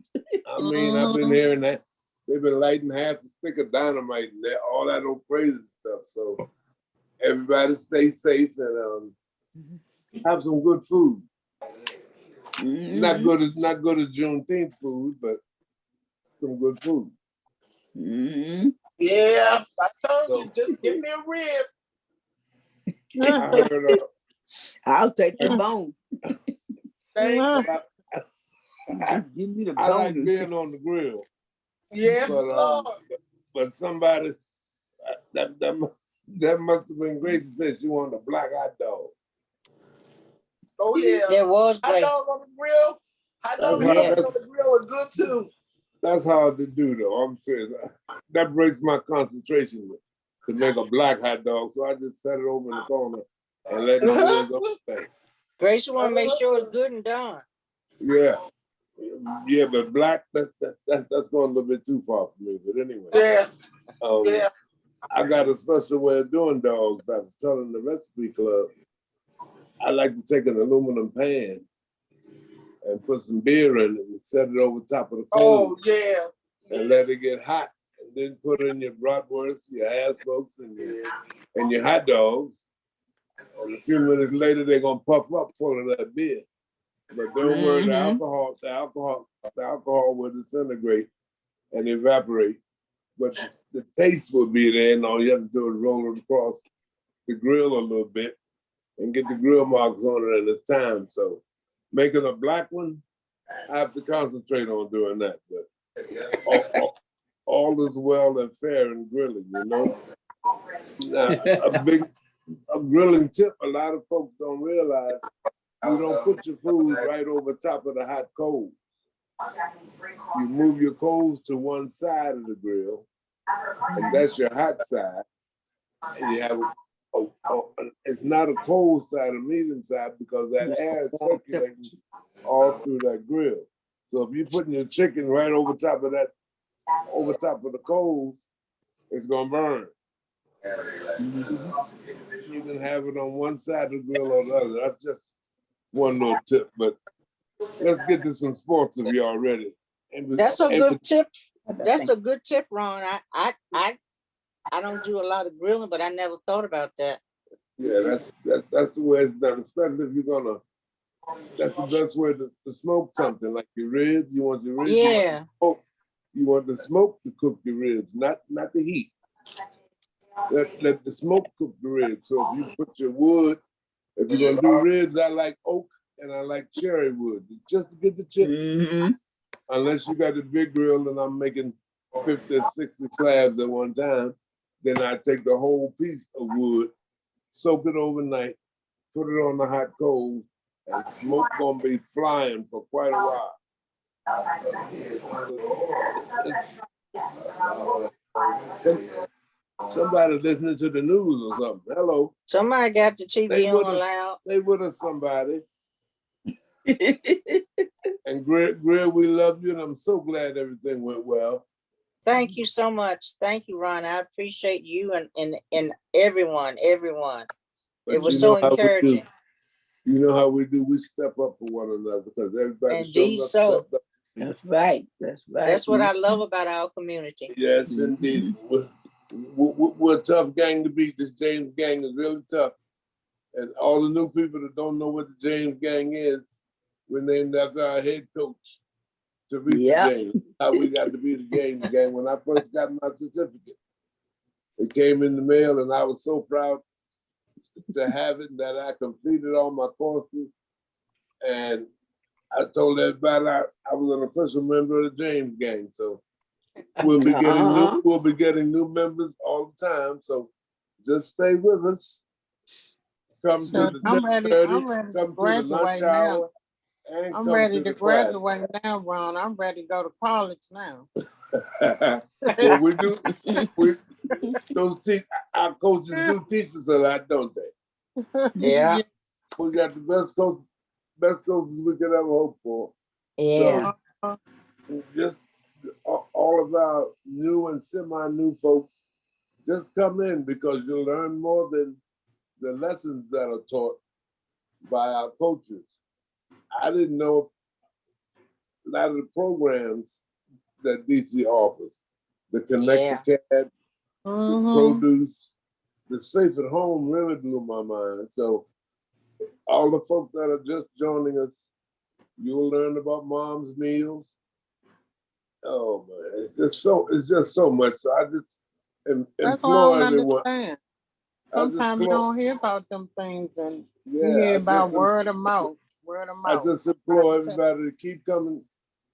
Speaker 7: I mean, I've been hearing that they've been lighting half a stick of dynamite and all that old crazy stuff. So everybody stay safe and have some good food. Not good as Juneteenth food, but some good food.
Speaker 21: Yeah, I told you, just give me a rib.
Speaker 7: I heard,
Speaker 5: I'll take the bone.
Speaker 7: Give me the bone. I like being on the grill.
Speaker 21: Yes, Lord.
Speaker 7: But somebody that must have been Gracie said she wanted a black hot dog.
Speaker 21: Oh yeah,
Speaker 15: there was
Speaker 21: hot dog on the grill. Hot dog on the grill was good too.
Speaker 7: That's hard to do though. I'm serious. That breaks my concentration to make a black hot dog. So I just set it over in the corner and let it do its own thing.
Speaker 15: Grace, you want to make sure it's good and done.
Speaker 7: Yeah. Yeah, but black, that's going a little bit too far for me. But anyway. I got a special way of doing dogs. I was telling the recipe club, I like to take an aluminum pan and put some beer in it and set it over top of the
Speaker 21: Oh,
Speaker 7: coals.
Speaker 21: yeah.
Speaker 7: And let it get hot. And then put in your bratwurst, your ass smokes, and your hot dogs. And a few minutes later, they're gonna puff up full of that beer. But don't worry, the alcohol will disintegrate and evaporate. But the taste will be there, and all you have to do is roll it across the grill a little bit and get the grill marks on it, and it's time. So making a black one, I have to concentrate on doing that. But all is well and fair in grilling, you know? Now, a grilling tip, a lot of folks don't realize, you don't put your food right over top of the hot coals. You move your coals to one side of the grill, and that's your hot side. And you have it's not a cold side, a medium side, because that air is circulating all through that grill. So if you're putting your chicken right over top of the coals, it's gonna burn. You can have it on one side of the grill or the other. That's just one little tip, but let's get to some sports if y'all ready.
Speaker 15: That's a good tip. That's a good tip, Ron. I don't do a lot of grilling, but I never thought about that.
Speaker 7: Yeah, that's the way it's done, especially if you're gonna. That's the best way to smoke something like your ribs. You want your ribs.
Speaker 15: Yeah.
Speaker 7: You want the smoke to cook your ribs, not the heat. Let the smoke cook the ribs. So if you put your wood, if you're gonna do ribs, I like oak and I like cherry wood, just to get the chips. Unless you got the big grill and I'm making 50 or 60 slabs at one time, then I take the whole piece of wood, soak it overnight, put it on the hot coals, and smoke gonna be flying for quite a while. Somebody listening to the news or something. Hello.
Speaker 15: Somebody got the TV on loud.
Speaker 7: Stay with us, somebody. And Grill, we love you, and I'm so glad everything went well.
Speaker 15: Thank you so much. Thank you, Ron. I appreciate you and everyone.
Speaker 7: But
Speaker 15: it was so encouraging.
Speaker 7: You know how we do. We step up for one another because everybody.
Speaker 15: Indeed, so.
Speaker 19: That's right. That's right.
Speaker 15: That's what I love about our community.
Speaker 7: Yes, indeed. We're a tough gang to beat. This James gang is really tough. And all the new people that don't know what the James gang is, we're named after our head coach to beat the James. How we got to be the James gang. When I first got my certificate, it came in the mail and I was so proud to have it that I completed all my courses. And I told everybody I was an official member of the James gang. So we'll be getting new members all the time. So just stay with us. Come to the 10:30, come to the lunch hour, and
Speaker 3: I'm
Speaker 7: come
Speaker 3: ready
Speaker 7: to
Speaker 3: to
Speaker 7: the class.
Speaker 3: graduate now, Ron. I'm ready to go to college now.
Speaker 7: Well, we do. Our coaches do teach us a lot, don't they?
Speaker 15: Yeah.
Speaker 7: We got the best coaches we could ever hope for.
Speaker 15: Yeah.
Speaker 7: So, just all of our new and semi-new folks, just come in because you'll learn more than the lessons that are taught by our coaches. I didn't know a lot of the programs that DC offers. The Connect the Cat, the Produce, the Safe at Home really blew my mind. So all the folks that are just joining us, you'll learn about Mom's Meals. Oh man, it's just so much. So I just
Speaker 3: That's what I don't
Speaker 7: everyone.
Speaker 3: understand. Sometimes you don't hear about them things, and you
Speaker 7: Yeah,
Speaker 3: hear about word of mouth. Word of
Speaker 7: I
Speaker 3: mouth.
Speaker 7: just implore everybody to keep coming.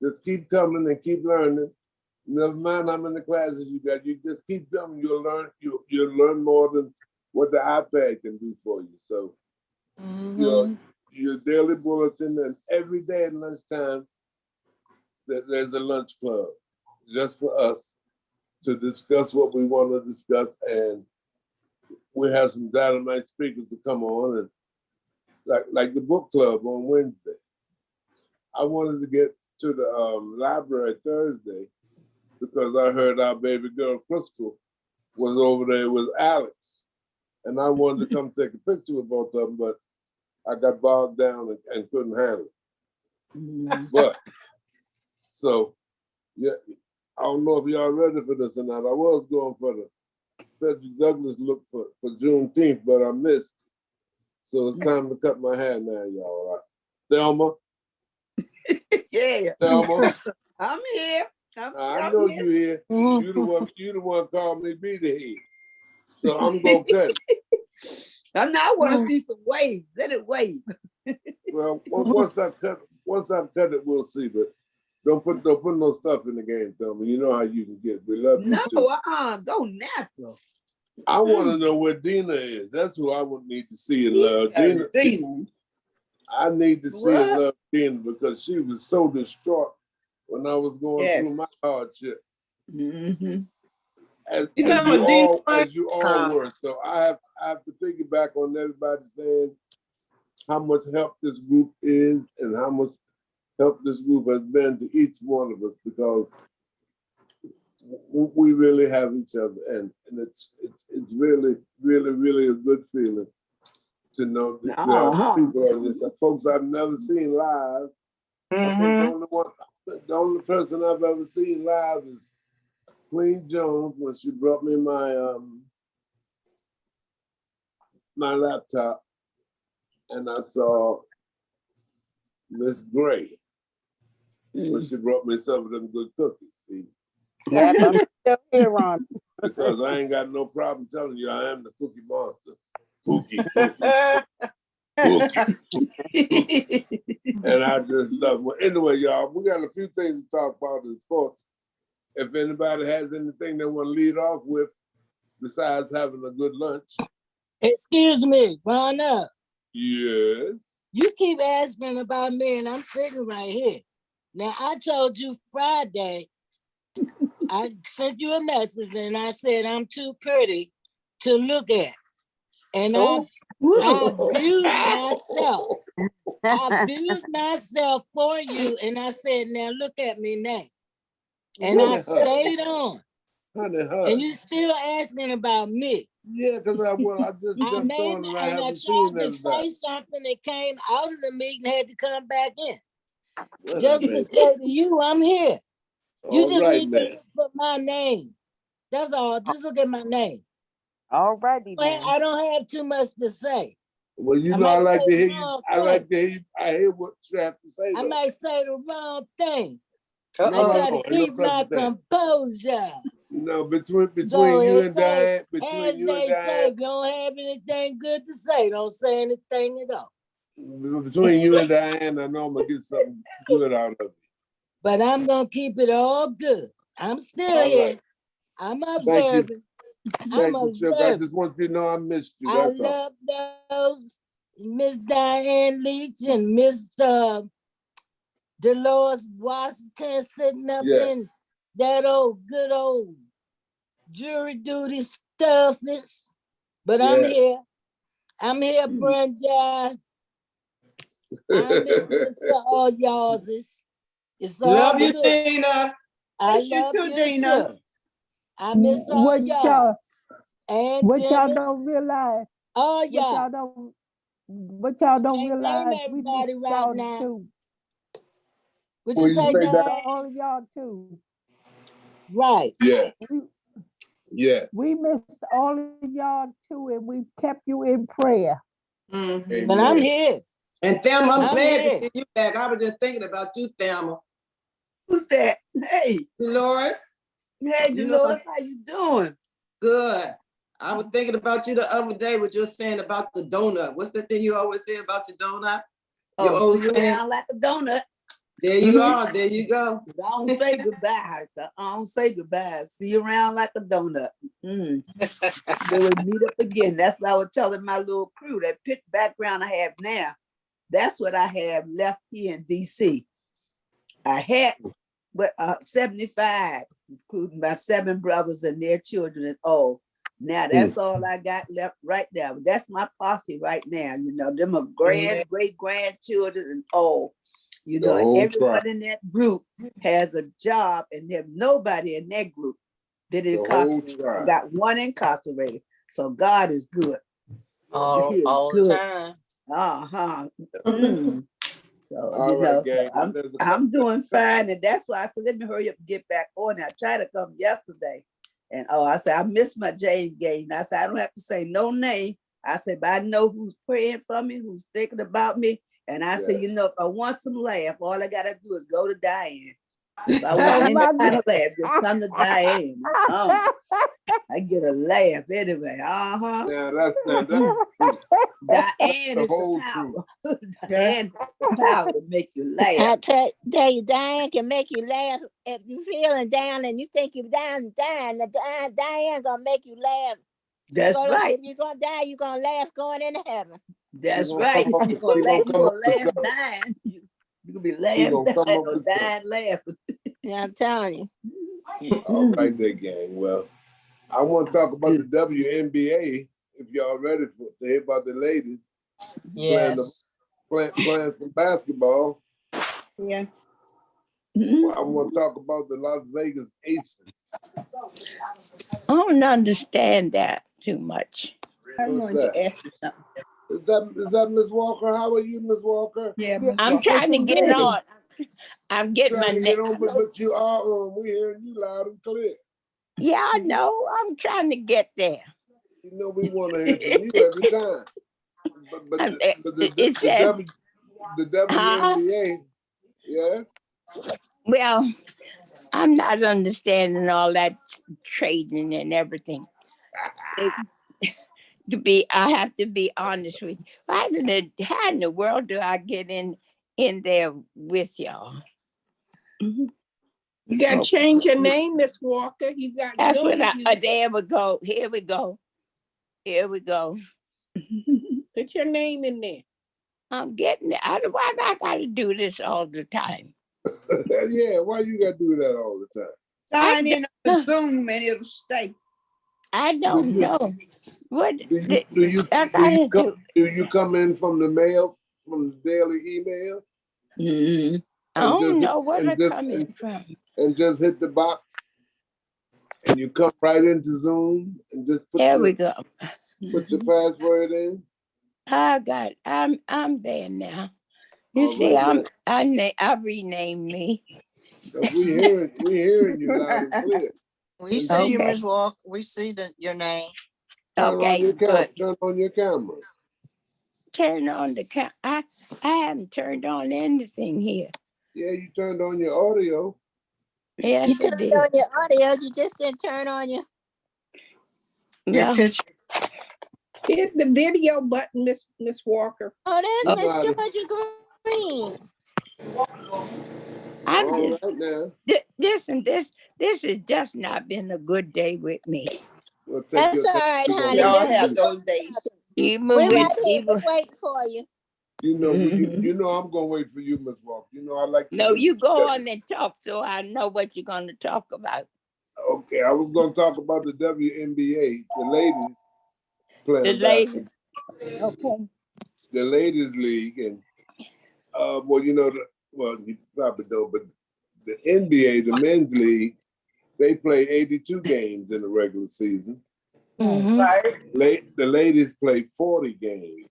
Speaker 7: Just keep coming and keep learning. Never mind how many classes you got. You just keep coming. You'll learn. You'll learn more than what the iPad can do for you. So your daily bulletin, and every day at lunchtime, there's a lunch club just for us to discuss what we want to discuss, and we have some dynamite speakers to come on, and like the book club on Wednesday. I wanted to get to the library Thursday because I heard our baby girl Crystal was over there with Alex, and I wanted to come take a picture with both of them, but I got bogged down and couldn't handle it. But So, yeah, I don't know if y'all ready for this or not. I was going for the Frederick Douglass look for Juneteenth, but I missed. So it's time to cut my hair now, y'all. Right? Thelma?
Speaker 16: Yeah.
Speaker 7: Thelma?
Speaker 16: I'm here.
Speaker 7: I know you here. You the one called me be the head. So I'm gonna cut it.
Speaker 16: I want to see some waves. Let it wave.
Speaker 7: Well, once I cut it, we'll see. But don't put no stuff in the game, Thelma. You know how you can get. We love you too.
Speaker 16: Go natural.
Speaker 7: I want to know where Dina is. That's who I would need to see and love. Dina. I need to see and love Dina because she was so distraught when I was going through my hardship.
Speaker 10: Mm-hmm.
Speaker 7: As you all were. So I have to piggyback on everybody saying how much help this group is and how much help this group has been to each one of us, because we really have each other, and it's really, really, really a good feeling to know that there are people on this. Folks I've never seen live. I think the only person I've ever seen live is Queen Jones when she brought me my my laptop, and I saw Miss Gray when she brought me some of them good cookies. See.
Speaker 1: Yep, I'm still here, Ron.
Speaker 7: Because I ain't got no problem telling you I am the cookie monster. Cookie. And I just love it. Anyway, y'all, we got a few things to talk about in sports. If anybody has anything they want to lead off with, besides having a good lunch.
Speaker 1: Excuse me, Ronna.
Speaker 7: Yes.
Speaker 1: You keep asking about me, and I'm sitting right here. Now, I told you Friday, I sent you a message, and I said I'm too pretty to look at. And I viewed myself. I viewed myself for you, and I said, now look at me now. And I stayed on. And you still asking about me.
Speaker 7: Yeah, because I just jumped on and I haven't seen that.
Speaker 1: I tried to say something that came out of the meeting, had to come back in. Just to say to you, I'm here. You just need to look for my name. That's all. Just look at my name.
Speaker 8: All righty.
Speaker 1: I don't have too much to say.
Speaker 7: Well, you know, I like to hear you. I hear what you have to say.
Speaker 1: I might say the wrong thing.
Speaker 7: I
Speaker 1: gotta keep my composure.
Speaker 7: No, between you and Diane,
Speaker 1: if you don't have anything good to say, don't say anything at all.
Speaker 7: Between you and Diane, I know I'm gonna get something good out of it.
Speaker 1: But I'm gonna keep it all good. I'm still here. I'm observing.
Speaker 7: Thank you, Chuck. I just want you to know I missed you.
Speaker 1: I love those Miss Diane Leach and Miss Dolores Washington sitting up in that good old jury duty stuffness. But I'm here. I'm here, Brenda. I'm here for all y'all's. It's all
Speaker 10: love you,
Speaker 1: good.
Speaker 10: Dina.
Speaker 1: I love you, Dina. Too. I miss all y'all. And
Speaker 17: what y'all don't realize.
Speaker 1: Oh, y'all.
Speaker 17: What y'all don't realize.
Speaker 1: Everybody right now.
Speaker 17: Too.
Speaker 1: Would you say that?
Speaker 17: All of y'all too.
Speaker 1: Right.
Speaker 7: Yes.
Speaker 17: We missed all of y'all too, and we kept you in prayer.
Speaker 10: Mm-hmm.
Speaker 1: But I'm here.
Speaker 10: And Thelma, I'm glad to see you back. I was just thinking about you, Thelma.
Speaker 16: Who's that? Hey,
Speaker 10: Dolores.
Speaker 16: Hey, Dolores, how you doing?
Speaker 10: Good. I was thinking about you the other day, what you're saying about the donut. What's the thing you always say about your donut? Your old
Speaker 16: see you around like a donut.
Speaker 10: There you are. There you go.
Speaker 16: I don't say goodbye. I don't say goodbye. See you around like a donut. Then we meet up again. That's what I was telling my little crew. That pitch background I have now, that's what I have left here in DC. I had 75, including my 7 brothers and their children and all. Now that's all I got left right now. That's my posse right now. You know, them are great grandchildren and all. You know, everyone in that group has a job, and there's nobody in that group that is incarcerated. I got one incarcerated. So God is good.
Speaker 15: All the time.
Speaker 8: So,
Speaker 7: All right, gang.
Speaker 8: I'm doing fine. And that's why I said, let me hurry up and get back on. I tried to come yesterday. And I said, I missed my James game. I said, I don't have to say no name. I said, but I know who's praying for me, who's thinking about me. And I said, if I want some laugh, all I got to do is go to Diane. If I want any kind of laugh, just come to Diane. I get a laugh anyway.
Speaker 7: Now that's
Speaker 8: Diane is the power. Diane is the power to make you laugh.
Speaker 22: I tell you, Diane can make you laugh. If you're feeling down and you think you're down, Diane gonna make you laugh.
Speaker 8: That's right.
Speaker 22: If you're gonna die, you're gonna laugh going into heaven.
Speaker 8: That's right. You're gonna laugh dying. You're gonna be laughing dying laughing.
Speaker 22: Yeah, I'm telling you.
Speaker 7: All right there, gang. Well, I want to talk about the WNBA. If y'all ready to hear about the ladies playing some basketball.
Speaker 22: Yeah.
Speaker 7: Well, I want to talk about the Las Vegas Aces.
Speaker 2: I don't understand that too much.
Speaker 8: I wanted to ask you something.
Speaker 7: Is that Miss Walker? How are you, Miss Walker?
Speaker 8: Yeah,
Speaker 2: I'm trying to get on. I'm getting my
Speaker 7: get on, but you are on. We're hearing you loud and clear.
Speaker 2: Yeah, I know. I'm trying to get there.
Speaker 7: You know we want to hear from you every time. But the WNBA, yes?
Speaker 2: Well, I'm not understanding all that trading and everything. I have to be honest with you. How in the world do I get in there with y'all?
Speaker 4: You got to change your name, Miss Walker. You got.
Speaker 2: That's what there we go. Here we go.
Speaker 4: Put your name in there.
Speaker 2: I'm getting it. Why I got to do this all the time?
Speaker 7: Yeah, why you got to do that all the time?
Speaker 8: Sign in on Zoom and it'll stay.
Speaker 2: I don't know. What
Speaker 7: do you come in from the mail, from the daily email?
Speaker 2: Mm-hmm. I don't know where they're coming from.
Speaker 7: And just hit the box, and you come right into Zoom and just put put your password in.
Speaker 2: I I'm there now. You
Speaker 7: All
Speaker 2: see,
Speaker 7: right,
Speaker 2: I renamed me.
Speaker 7: We hearing you loud and clear.
Speaker 15: We see you, Ms. Walker. We see your name.
Speaker 2: Okay, good.
Speaker 7: Turn on your camera.
Speaker 2: Turn on the camera. I haven't turned on anything here.
Speaker 7: Yeah, you turned on your audio.
Speaker 2: Yes,
Speaker 22: you turned on your audio. You just didn't turn on your
Speaker 15: picture.
Speaker 4: Hit the video button, Miss Walker.
Speaker 22: Oh, there's Miss Georgia Green.
Speaker 2: Listen, this has just not been a good day with me.
Speaker 22: That's all right, honey.
Speaker 8: We all have those days.
Speaker 22: We're right here waiting for you.
Speaker 7: You know, you know I'm gonna wait for you, Miss Walker. You know I like.
Speaker 2: No, you go on and talk so I know what you're gonna talk about.
Speaker 7: Okay, I was gonna talk about the WNBA, the ladies playing.
Speaker 2: The ladies. Okay.
Speaker 7: The ladies league, and well, you know, you probably don't, but the NBA, the men's league, they play 82 games in the regular season.
Speaker 2: Mm-hmm.
Speaker 7: The ladies play 40 games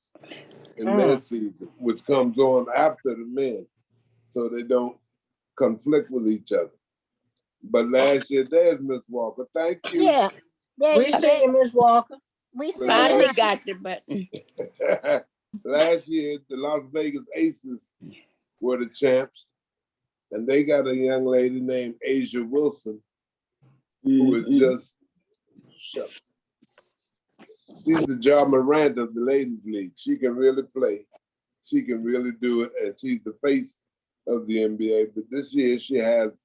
Speaker 7: in their season, which comes on after the men, so they don't conflict with each other. But last year, there's Miss Walker. Thank you.
Speaker 22: Yeah.
Speaker 15: We see you, Miss Walker.
Speaker 22: We
Speaker 2: finally got the button.
Speaker 7: Last year, the Las Vegas Aces were the champs, and they got a young lady named Asia Wilson, who is just shucks. She's the Ja Morant of the ladies' league. She can really play. She can really do it, and she's the face of the NBA. But this year, she has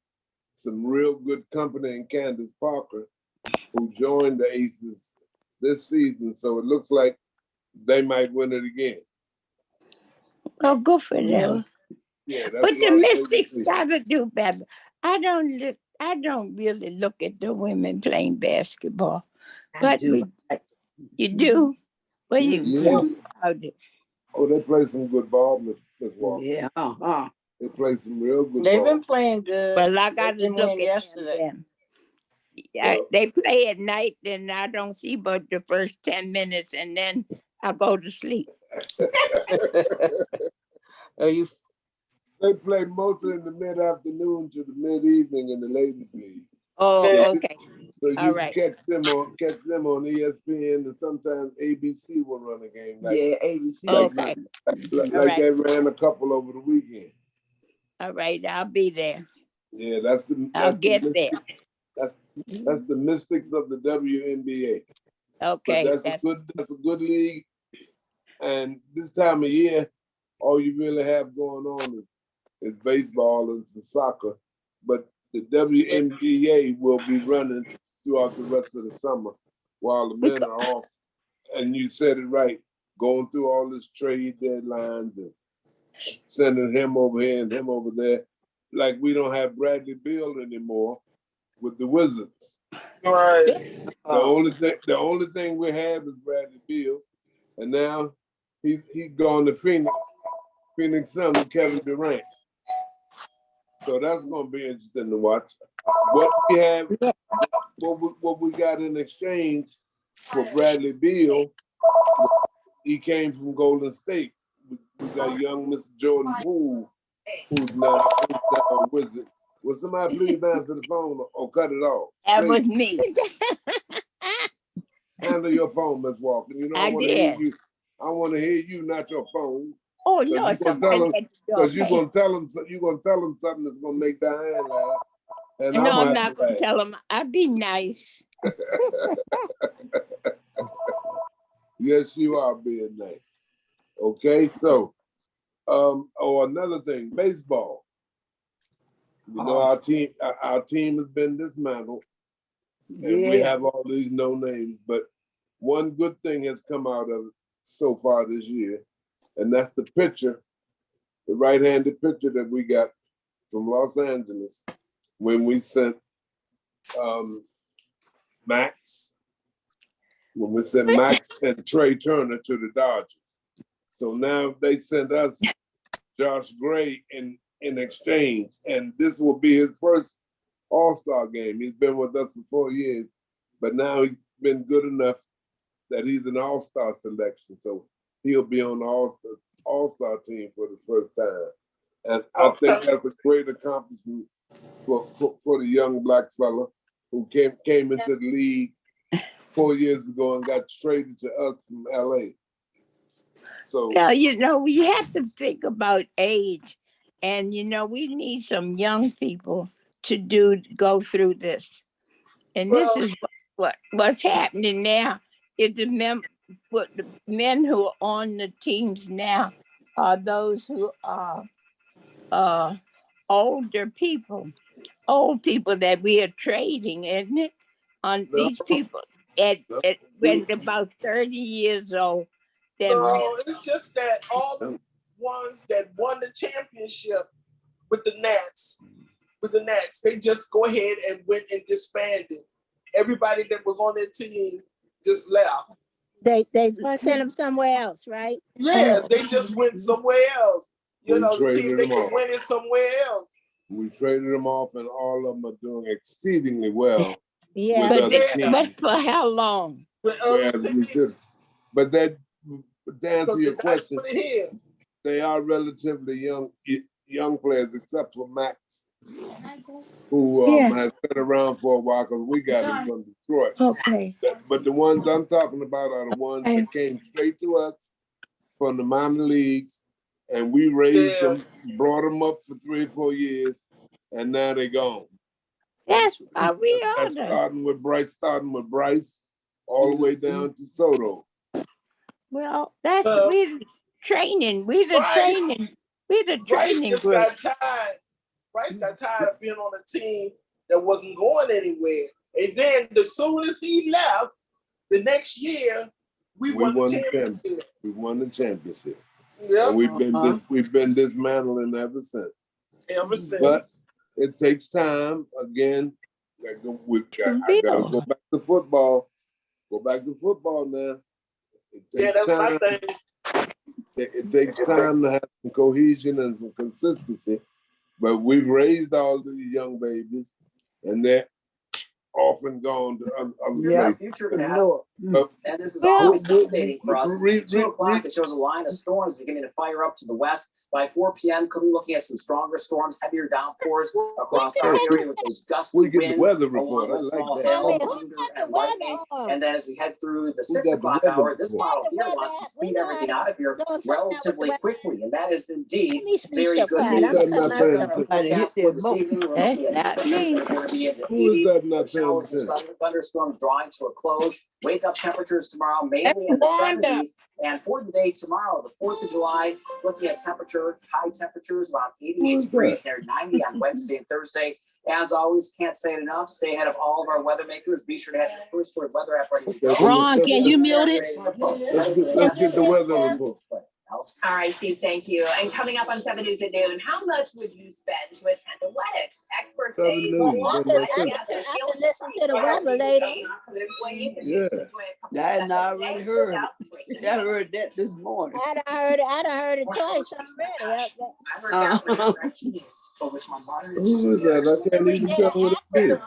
Speaker 7: some real good company in Candace Parker, who joined the Aces this season. So it looks like they might win it again.
Speaker 2: Oh, good for them.
Speaker 7: Yeah,
Speaker 2: but the Mystics got to do better. I don't really look at the women playing basketball, but you do. Well, you do about it.
Speaker 7: Oh, they play some good ball, Miss Walker.
Speaker 8: Yeah,
Speaker 7: They play some real good
Speaker 15: They've
Speaker 7: ball.
Speaker 15: been playing good.
Speaker 2: Well, I got to look at
Speaker 15: yesterday.
Speaker 2: them. Yeah, they play at night, and I don't see but the first 10 minutes, and then I go to sleep.
Speaker 7: They play mostly in the mid-afternoon to the mid-evening in the ladies' league.
Speaker 22: Oh,
Speaker 7: So
Speaker 22: okay.
Speaker 7: So you
Speaker 22: All
Speaker 7: can
Speaker 22: right.
Speaker 7: catch them on ESPN, and sometimes ABC will run a game. Like,
Speaker 8: Yeah, ABC.
Speaker 22: Okay. All
Speaker 7: like
Speaker 22: right.
Speaker 7: they ran a couple over the weekend.
Speaker 22: All right. I'll be there.
Speaker 7: Yeah, that's the that's the mystics of the WNBA.
Speaker 22: Okay.
Speaker 7: But that's a good league. And this time of year, all you really have going on is baseball and some soccer. But the WNBA will be running throughout the rest of the summer while the men are off. And you said it right, going through all this trade deadlines and sending him over here and him over there. Like we don't have Bradley Beal anymore with the Wizards.
Speaker 21: Right.
Speaker 7: The only thing we have is Bradley Beal, and now he's gone to Phoenix Suns with Kevin Durant. So that's going to be interesting to watch. What we have, what we got in exchange for Bradley Beal, he came from Golden State. We got young Mr. Jordan Poole, who's now a Wizard. Will somebody please answer the phone or cut it off?
Speaker 22: That was
Speaker 7: Please.
Speaker 22: me.
Speaker 7: Handle your phone, Ms. Walker. You know, I want to hear you. I want to hear you, not your phone.
Speaker 22: Oh no,
Speaker 7: because you're gonna tell them something that's gonna make Diane laugh. And
Speaker 22: no, I'm
Speaker 7: not
Speaker 22: not gonna tell him. I'll be nice.
Speaker 7: Yes, you are being nice. Okay, so another thing, baseball. You know, our team has been dismantled, and we have all these no names. But one good thing has come out of it so far this year, and that's the pitcher, the right-handed pitcher that we got from Los Angeles when we sent Max and Trey Turner to the Dodgers. So now they sent us Josh Gray in exchange, and this will be his first All-Star game. He's been with us for 4 years, but now he's been good enough that he's an All-Star selection. So he'll be on the All-Star team for the first time. And I think that's a great accomplishment for the young black fella who came into the league 4 years ago and got traded to us from LA. So
Speaker 22: well, you know, we have to think about age, and you know, we need some young people to go through this. And this is what's happening now. Is the men who are on the teams now are those who are older people, old people that we are trading, isn't it? On these people when they're about 30 years old.
Speaker 21: No, it's just that all the ones that won the championship with the Nats, they just go ahead and went and disbanded. Everybody that was on their team just left.
Speaker 22: They sent them somewhere else, right?
Speaker 21: Yeah, they just went somewhere else. You know, to see if they
Speaker 7: traded
Speaker 21: can
Speaker 7: them
Speaker 21: win it somewhere else.
Speaker 7: we traded them off, and all of them are doing exceedingly well.
Speaker 22: Yeah, but for how long?
Speaker 7: Whereas we should. But that, to answer your question, they are relatively young players, except for Max, who has been around for a while because we got him from Detroit.
Speaker 22: Okay.
Speaker 7: But the ones I'm talking about are the ones that came straight to us from the minor leagues, and we raised them, brought them up for 3 or 4 years, and now they're gone.
Speaker 22: That's why we are
Speaker 7: starting with Bryce, all the way down to Soto.
Speaker 22: Well, that's we're the training. We're the training. We're the training
Speaker 21: Bryce
Speaker 22: group.
Speaker 21: Bryce got tired of being on a team that wasn't going anywhere. And then as soon as he left, the next year, we won the championship.
Speaker 7: We won the championship.
Speaker 21: Yeah.
Speaker 7: And we've been dismantling ever since. But it takes time. Again, I gotta go back to football. Go back to football now.
Speaker 21: That's my thing.
Speaker 7: It takes time to have some cohesion and some consistency. But we've raised all these young babies, and they're often gone to other places.
Speaker 9: Future past. And this is always updating for us. 2 o'clock, it shows a line of storms beginning to fire up to the west.
Speaker 12: By 4 p.m., could be looking at some stronger storms, heavier downpours across our area with those gusty winds
Speaker 7: weather
Speaker 12: along
Speaker 7: report.
Speaker 12: with
Speaker 7: I
Speaker 12: small
Speaker 7: like
Speaker 12: hail,
Speaker 7: that.
Speaker 12: thunder, and lightning. And then as we head through the 6 o'clock hour, this model here wants to speed everything out of here relatively quickly, and that is indeed very good news. Forecast for this evening, we're looking at temperatures that are going to be in the 80s. Showers and thunderstorms drawing to a close. Wake up temperatures tomorrow mainly in the 70s. And for the day tomorrow, the 4th of July, looking at high temperatures about 88 degrees near 90 on Wednesday and Thursday. As always, can't say it enough. Stay ahead of all of our weather makers. Be sure to have your first word weather app ready to go.
Speaker 1: Ron, can you mute it?
Speaker 7: Let's get the weather report.
Speaker 13: All right, Steve, thank you. And coming up on 7 News at noon, how much would you spend to attend a wedding? Experts say
Speaker 22: I can listen to the weather later.
Speaker 8: Yeah. I had already heard it. I heard that this morning.
Speaker 22: I done heard it twice already.
Speaker 7: Who is that? I can't even tell what it is.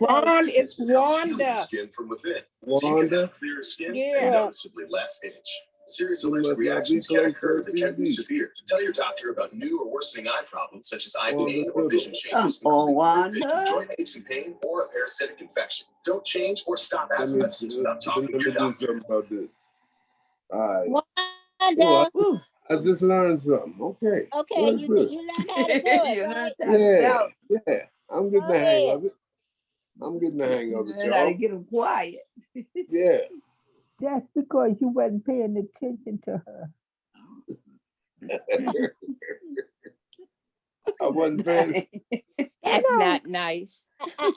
Speaker 4: Ron, it's Wanda.
Speaker 23: Skin from within.
Speaker 7: Wanda?
Speaker 23: Clear skin
Speaker 22: Yeah.
Speaker 23: and noticeably less itch. Serious allergic reactions can occur that can be severe. Tell your doctor about new or worsening eye problems such as eye pain or vision changes, joint aches and pain, or a parasitic infection. Don't change or stop asking medicines without talking to your doctor.
Speaker 7: About this. All right.
Speaker 22: Wanda.
Speaker 7: Ooh, I just learned something. Okay.
Speaker 22: Okay,
Speaker 7: That's
Speaker 22: you
Speaker 7: good.
Speaker 22: learned how to do it, right?
Speaker 7: Yeah. I'm getting the hang of it. I'm getting the hang of it,
Speaker 8: You gotta
Speaker 7: y'all.
Speaker 8: get them quiet.
Speaker 7: Yeah.
Speaker 17: That's because you wasn't paying attention to her.
Speaker 7: I wasn't paying.
Speaker 24: That's not nice.
Speaker 22: I'm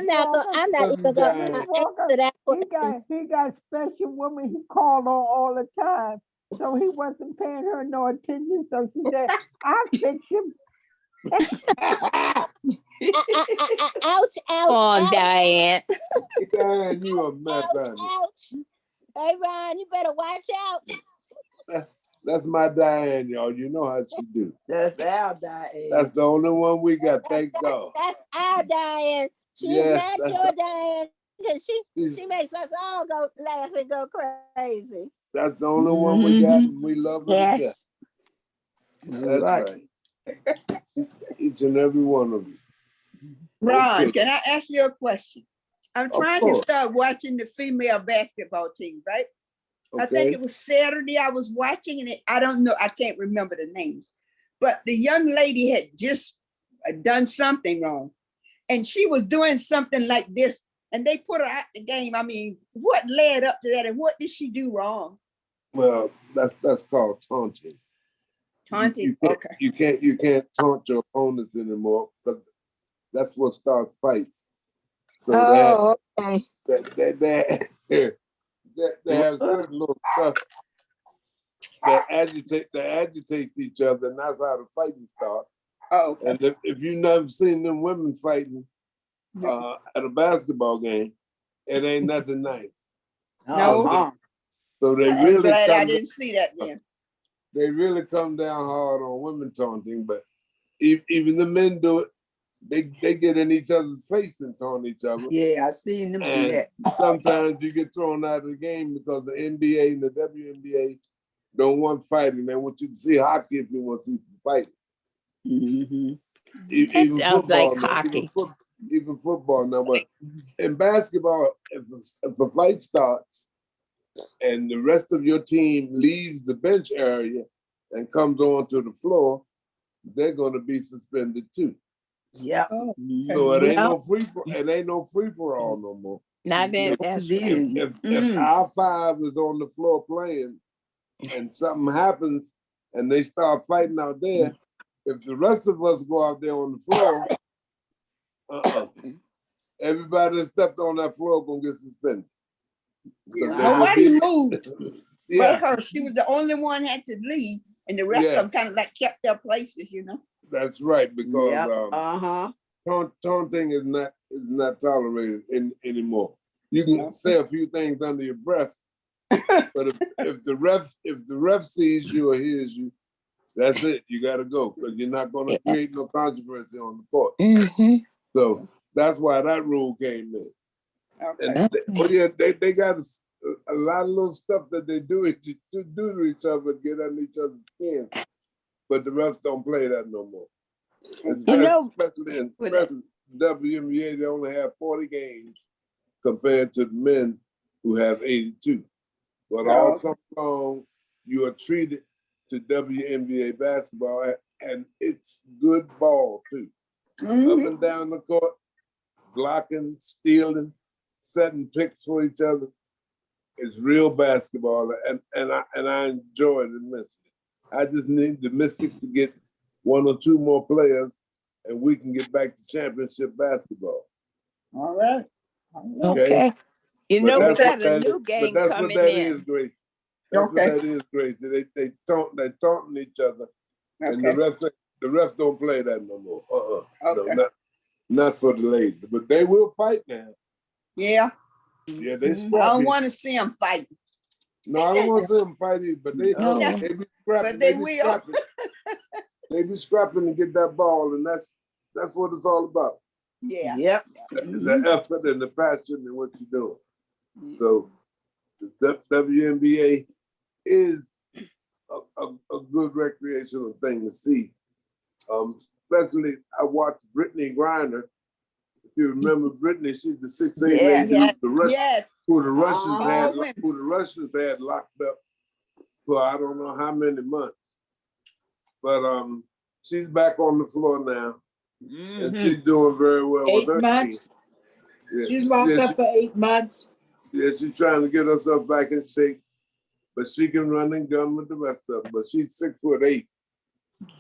Speaker 22: not even gonna answer that question.
Speaker 17: He got special woman he called on all the time. So he wasn't paying her no attention. So she said, I'll fix him.
Speaker 22: Ouch,
Speaker 24: Come on,
Speaker 22: ouch.
Speaker 24: Diane.
Speaker 7: Diane, you a mess, honey.
Speaker 22: Ouch. Hey, Ron, you better watch out.
Speaker 7: That's my Diane, y'all. You know how she do.
Speaker 8: That's our Diane.
Speaker 7: That's the only one we got. Thank God.
Speaker 22: That's our Diane. She's
Speaker 7: Yes,
Speaker 22: not
Speaker 7: that's
Speaker 22: your Diane. She makes us all go laugh and go crazy.
Speaker 7: That's the only one we got. And we love her to death. That's
Speaker 8: Right.
Speaker 7: right. Each and every one of you.
Speaker 5: Ron,
Speaker 7: Okay.
Speaker 5: can I ask you a question? I'm
Speaker 7: Of
Speaker 5: trying to
Speaker 7: course.
Speaker 5: start watching the female basketball team, right? I think
Speaker 7: Okay.
Speaker 5: it was Saturday I was watching, and I don't know, I can't remember the names. But the young lady had just done something wrong. And she was doing something like this, and they put her out the game. I mean, what led up to that, and what did she do wrong?
Speaker 7: Well, that's called taunting.
Speaker 5: Taunting, okay.
Speaker 7: You can't taunt your opponents anymore, because that's what starts fights. So
Speaker 22: okay.
Speaker 7: they have certain little stuff that agitate each other, and that's how the fighting starts.
Speaker 5: Oh, okay.
Speaker 7: And if you've never seen them women fighting at a basketball game, it ain't nothing nice.
Speaker 5: No.
Speaker 7: So they
Speaker 5: I'm
Speaker 7: really
Speaker 5: glad I
Speaker 7: come,
Speaker 5: didn't see that then.
Speaker 7: they really come down hard on women taunting, but even the men do it. They get in each other's face and taunt each other.
Speaker 8: Yeah, I seen them do
Speaker 7: And
Speaker 8: that.
Speaker 7: sometimes you get thrown out of the game because the NBA and the WNBA don't want fighting. They want you to see hockey if you want to see some fighting.
Speaker 24: That sounds like hockey.
Speaker 7: Even football now, but in basketball, if a fight starts and the rest of your team leaves the bench area and comes onto the floor, they're going to be suspended too.
Speaker 8: Yeah.
Speaker 7: So it ain't no free for all no more.
Speaker 24: Not that. That's right.
Speaker 7: If our five is on the floor playing and something happens and they start fighting out there, if the rest of us go out there on the floor, everybody that stepped on that floor gonna get suspended.
Speaker 5: Nobody moved.
Speaker 7: Yeah.
Speaker 5: But her, she was the only one had to leave, and the rest of them kind of like kept their places, you know.
Speaker 7: That's right, because taunting is not tolerated anymore. You can say a few things under your breath, but if the ref sees you or hears you, that's it. You got to go because you're not going to create no controversy on the court. So that's why that rule came in.
Speaker 5: Okay.
Speaker 7: And they got a lot of little stuff that they do to each other, get under each other's skin. But the refs don't play that no more. Especially in WNBA, they only have 40 games compared to the men who have 82. But all summer long, you are treated to WNBA basketball, and it's good ball too. Up and down the court, blocking, stealing, setting picks for each other. It's real basketball, and I enjoy it immensely. I just need the Mystics to get 1 or 2 more players, and we can get back to championship basketball.
Speaker 21: All right.
Speaker 24: Okay. You know, we got a new game
Speaker 7: but that's
Speaker 24: coming
Speaker 7: what that
Speaker 24: in.
Speaker 7: is, Grace. That's what that is, Grace. They taunting each other, and the refs don't play that no more. No, not for the ladies, but they will fight now.
Speaker 5: Yeah.
Speaker 7: Yeah, they.
Speaker 5: I don't want to see them fight.
Speaker 7: No, I don't want to see them fight either, but they be scrapping.
Speaker 5: But they will.
Speaker 7: Scrapping. They be scrapping to get that ball, and that's what it's all about.
Speaker 5: Yeah.
Speaker 21: Yep.
Speaker 7: The effort and the passion and what you're doing. So the WNBA is a good recreational thing to see. Especially, I watched Brittany Griner. If you remember Brittany, she's the 6'8" lady who the Russians had locked up for I don't know how many months. But she's back on the floor now, and she's doing very well with her 8 months. Team. Yeah.
Speaker 21: She's locked up for 8 months.
Speaker 7: Yeah, she's trying to get herself back in shape, but she can run and gun with the rest of them. But she's 6'8".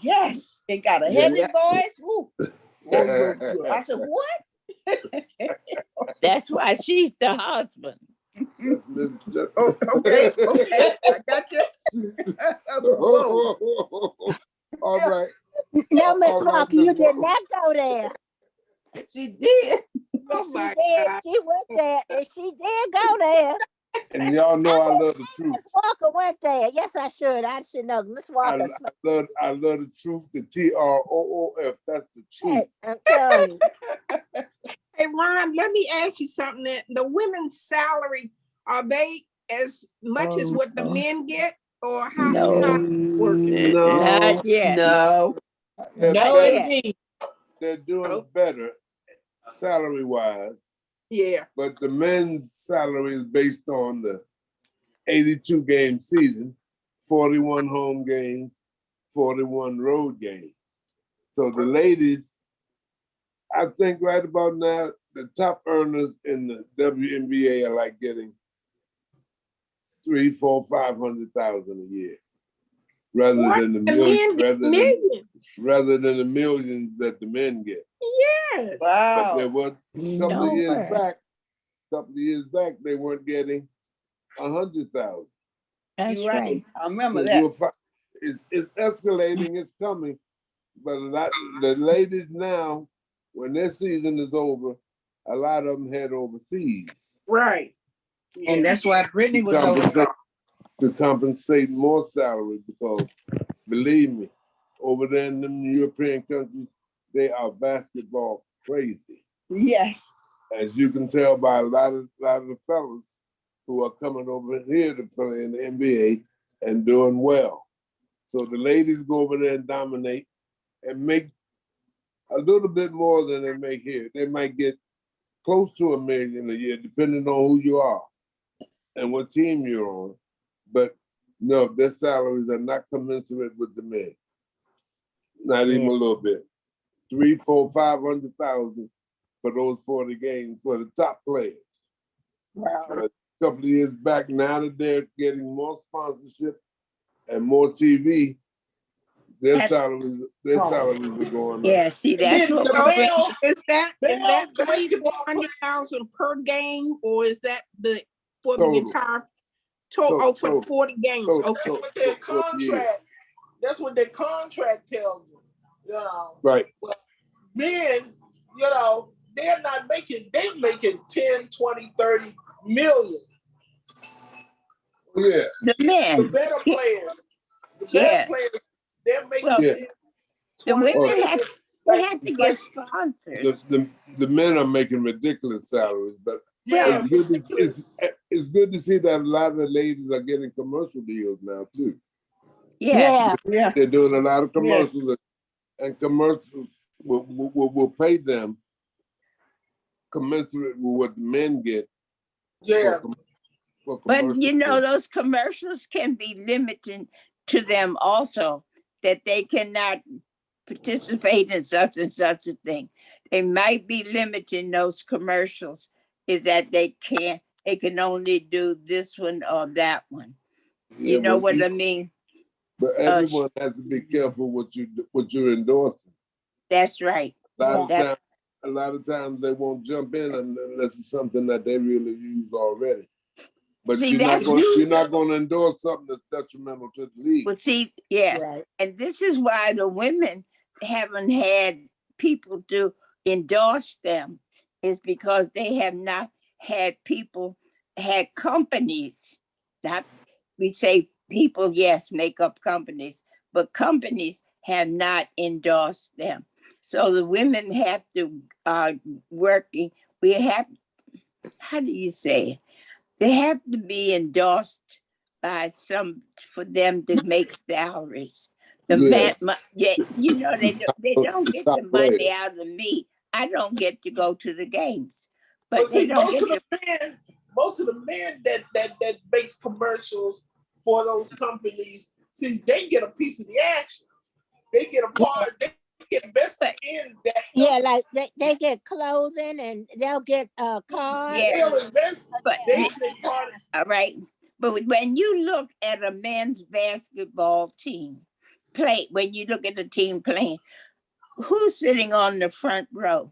Speaker 5: Yes, they got a heavy voice. Woo. I said, what?
Speaker 24: That's why she's the husband.
Speaker 5: Okay, I got you.
Speaker 7: All right.
Speaker 2: No, Miss Walker, you did not go there.
Speaker 5: She did.
Speaker 2: Yes, she did. She went there, and she did go there.
Speaker 7: And y'all know I love the truth.
Speaker 2: Miss Walker went there. Yes, I should. I should know. Miss Walker.
Speaker 7: I love the truth. The TROOF. That's the truth.
Speaker 2: I'm telling you.
Speaker 16: Hey, Ron, let me ask you something. The women's salary, are they as much as what the men get, or how working?
Speaker 7: No,
Speaker 24: not yet.
Speaker 21: No.
Speaker 7: They're doing better salary-wise.
Speaker 16: Yeah.
Speaker 7: But the men's salary is based on the 82-game season, 41 home games, 41 road games. So the ladies, I think right about now, the top earners in the WNBA are like getting $300,000, $400,000, $500,000 a year, rather than the millions that the men get.
Speaker 16: Yes.
Speaker 7: Wow. But there was a couple of years back, they weren't getting 100,000.
Speaker 24: That's
Speaker 5: You're right. I remember
Speaker 7: So
Speaker 5: that.
Speaker 7: It's escalating. It's coming. But the ladies now, when their season is over, a lot of them head overseas.
Speaker 16: Right.
Speaker 21: And that's why Brittany was over.
Speaker 7: To compensate more salary, because believe me, over there in them European countries, they are basketball crazy.
Speaker 5: Yes.
Speaker 7: As you can tell by a lot of the fellas who are coming over here to play in the NBA and doing well. So the ladies go over there and dominate and make a little bit more than they make here. They might get close to $1 million a year, depending on who you are and what team you're on. But no, their salaries are not commensurate with the men. Not even a little bit. 300,000, 400,000, 500,000 for those 40 games for the top players.
Speaker 21: Wow.
Speaker 7: A couple of years back, now that they're getting more sponsorship and more TV, their salaries are going up.
Speaker 24: Yeah, see, that's what
Speaker 16: is that $300,000 per game, or is that for the entire total? For 40 games. Okay.
Speaker 21: That's what their contract. That's what their contract tells them. You know.
Speaker 7: Right.
Speaker 21: Well, then, you know, they're making 10, 20, 30 million.
Speaker 7: Yeah.
Speaker 24: The men.
Speaker 21: The better players. They're making 10,
Speaker 24: the women have to get
Speaker 7: like,
Speaker 24: sponsors.
Speaker 7: The men are making ridiculous salaries, but it's it's good to see that a lot of the ladies are getting commercial deals now too.
Speaker 22: Yeah.
Speaker 7: They're doing a lot of commercials, and commercials will pay them commensurate with what men get.
Speaker 21: Yeah.
Speaker 24: But you know, those commercials can be limiting to them also, that they cannot participate in such and such a thing. They might be limiting those commercials, is that they can only do this one or that one. You know what I mean?
Speaker 7: But everyone has to be careful what you're endorsing.
Speaker 24: That's right.
Speaker 7: A lot of times they won't jump in unless it's something that they really use already. But
Speaker 24: See,
Speaker 7: you're not going to endorse something that's detrimental to the league.
Speaker 24: Well, see, yes. Right. And this is why the women haven't had people to endorse them, is because they have not had companies. Not, we say people, yes, make up companies, but companies have not endorsed them. So the women have to working. We have, how do you say it? They have to be endorsed by for them to make salaries. You know, they don't get the money out of me. I don't get to go to the games, but
Speaker 21: see,
Speaker 24: they don't
Speaker 21: most
Speaker 24: get
Speaker 21: most of the men that makes commercials for those companies, see, they get a piece of the action. They get a part. They get invested in that.
Speaker 22: Yeah, like they get clothing and they'll get cars.
Speaker 24: Yeah, but all right. But when you look at a men's basketball team when you look at the team playing, who's sitting on the front row?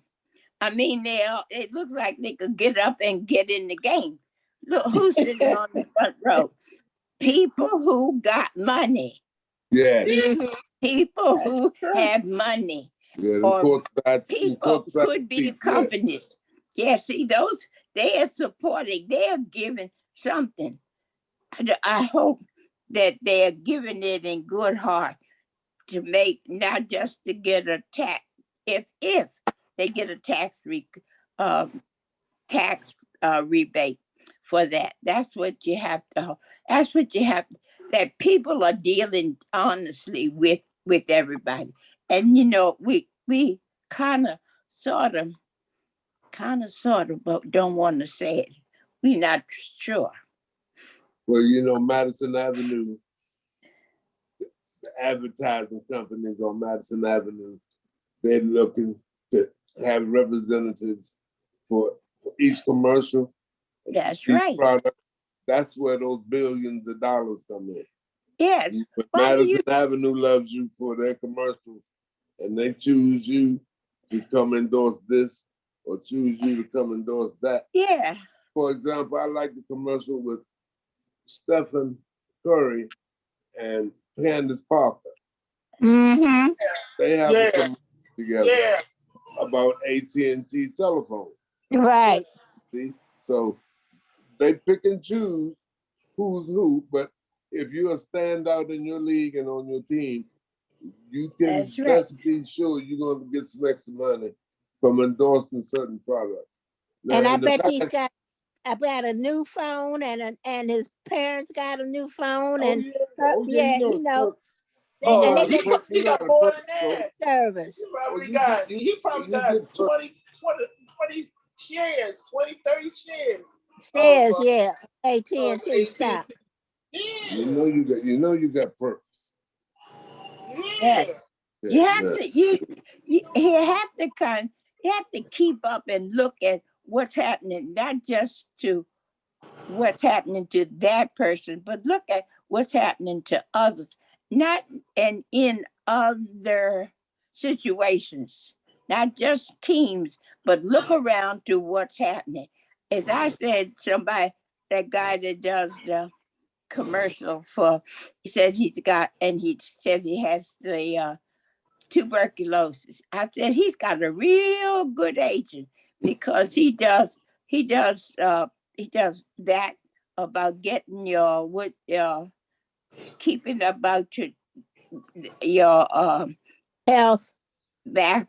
Speaker 24: I mean, it looks like they could get up and get in the game. Look, who's sitting on the front row? People who got money.
Speaker 7: Yeah.
Speaker 24: People who have money.
Speaker 7: Yeah,
Speaker 24: or people could be companies. Yeah, see, those, they are supporting, they are giving something. I hope that they are giving it in good heart to make, not just to get a tax, if they get a tax rebate for that. That's what you have to, that people are dealing honestly with everybody. And you know, we kind of sort of, but don't want to say it. We're not sure.
Speaker 7: Well, you know, Madison Avenue, the advertising companies on Madison Avenue, they're looking to have representatives for each commercial.
Speaker 24: That's right.
Speaker 7: Product. That's where those billions of dollars come in.
Speaker 24: Yeah.
Speaker 7: But Madison Avenue loves you for their commercials, and they choose you to come endorse this or choose you to come endorse that.
Speaker 24: Yeah.
Speaker 7: For example, I like the commercial with Stephen Curry and Candace Parker.
Speaker 22: Mm-hmm.
Speaker 7: They have a commercial together about AT&T telephone.
Speaker 22: Right.
Speaker 7: See, so they pick and choose who's who, but if you're a standout in your league and on your team, you can just be sure you're going to get some extra money from endorsing certain products. Now,
Speaker 22: and I bet he's got a new phone, and his parents got a new phone, and you know. And they
Speaker 21: got more than that.
Speaker 22: Service.
Speaker 21: He probably got 20 shares, 20, 30 shares.
Speaker 22: Shares, yeah. AT&T stock.
Speaker 7: You know you got perks.
Speaker 24: Yeah. You have to keep up and look at what's happening, not just to what's happening to that person, but look at what's happening to others, not and in other situations, not just teams, but look around to what's happening. As I said, that guy that does the commercial he says he says he has the tuberculosis. I said he's got a real good agent, because he does that about getting keeping about your
Speaker 22: health
Speaker 24: background,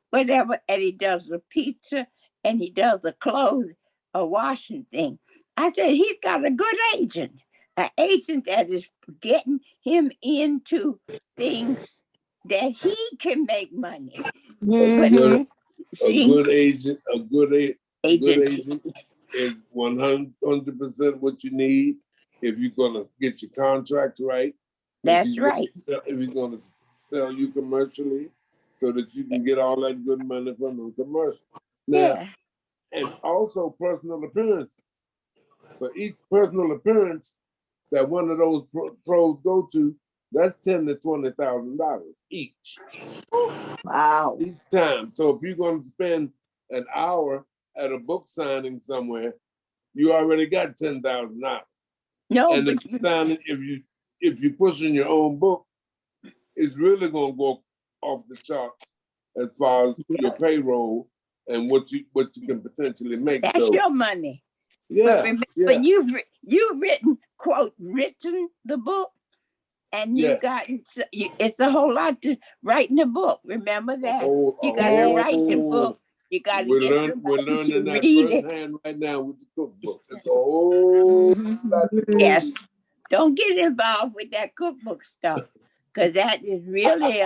Speaker 24: whatever. And he does the pizza, and he does the clothes. a washing thing. I said, he's got a good agent, an agent that is getting him into things that he can make money.
Speaker 7: A
Speaker 24: See?
Speaker 7: good agent, a good
Speaker 24: Agent.
Speaker 7: agent is 100% what you need if you're gonna get your contract right.
Speaker 24: That's right.
Speaker 7: If he's gonna sell you commercially, so that you can get all that good money from the commercial. Now,
Speaker 24: Yeah.
Speaker 7: and also personal appearance. For each personal appearance that one of those pros go to, that's $10,000 to $20,000 each.
Speaker 8: Wow.
Speaker 7: Each time. So if you're going to spend an hour at a book signing somewhere, you already got $10,000.
Speaker 24: No,
Speaker 7: and
Speaker 24: but
Speaker 7: if you pushing your own book, it's really going to go off the charts as far as your payroll and what you can potentially make.
Speaker 24: That's your money.
Speaker 7: Yeah.
Speaker 24: But remember, you've written the book, and you got it's a whole lot to writing the book. Remember that you got to write the book. You got to get somebody
Speaker 7: we're learning
Speaker 24: to
Speaker 7: that
Speaker 24: read it.
Speaker 7: firsthand right now with the cookbook. It's a whole lot to do.
Speaker 24: Yes, don't get involved with that cookbook stuff, because that is really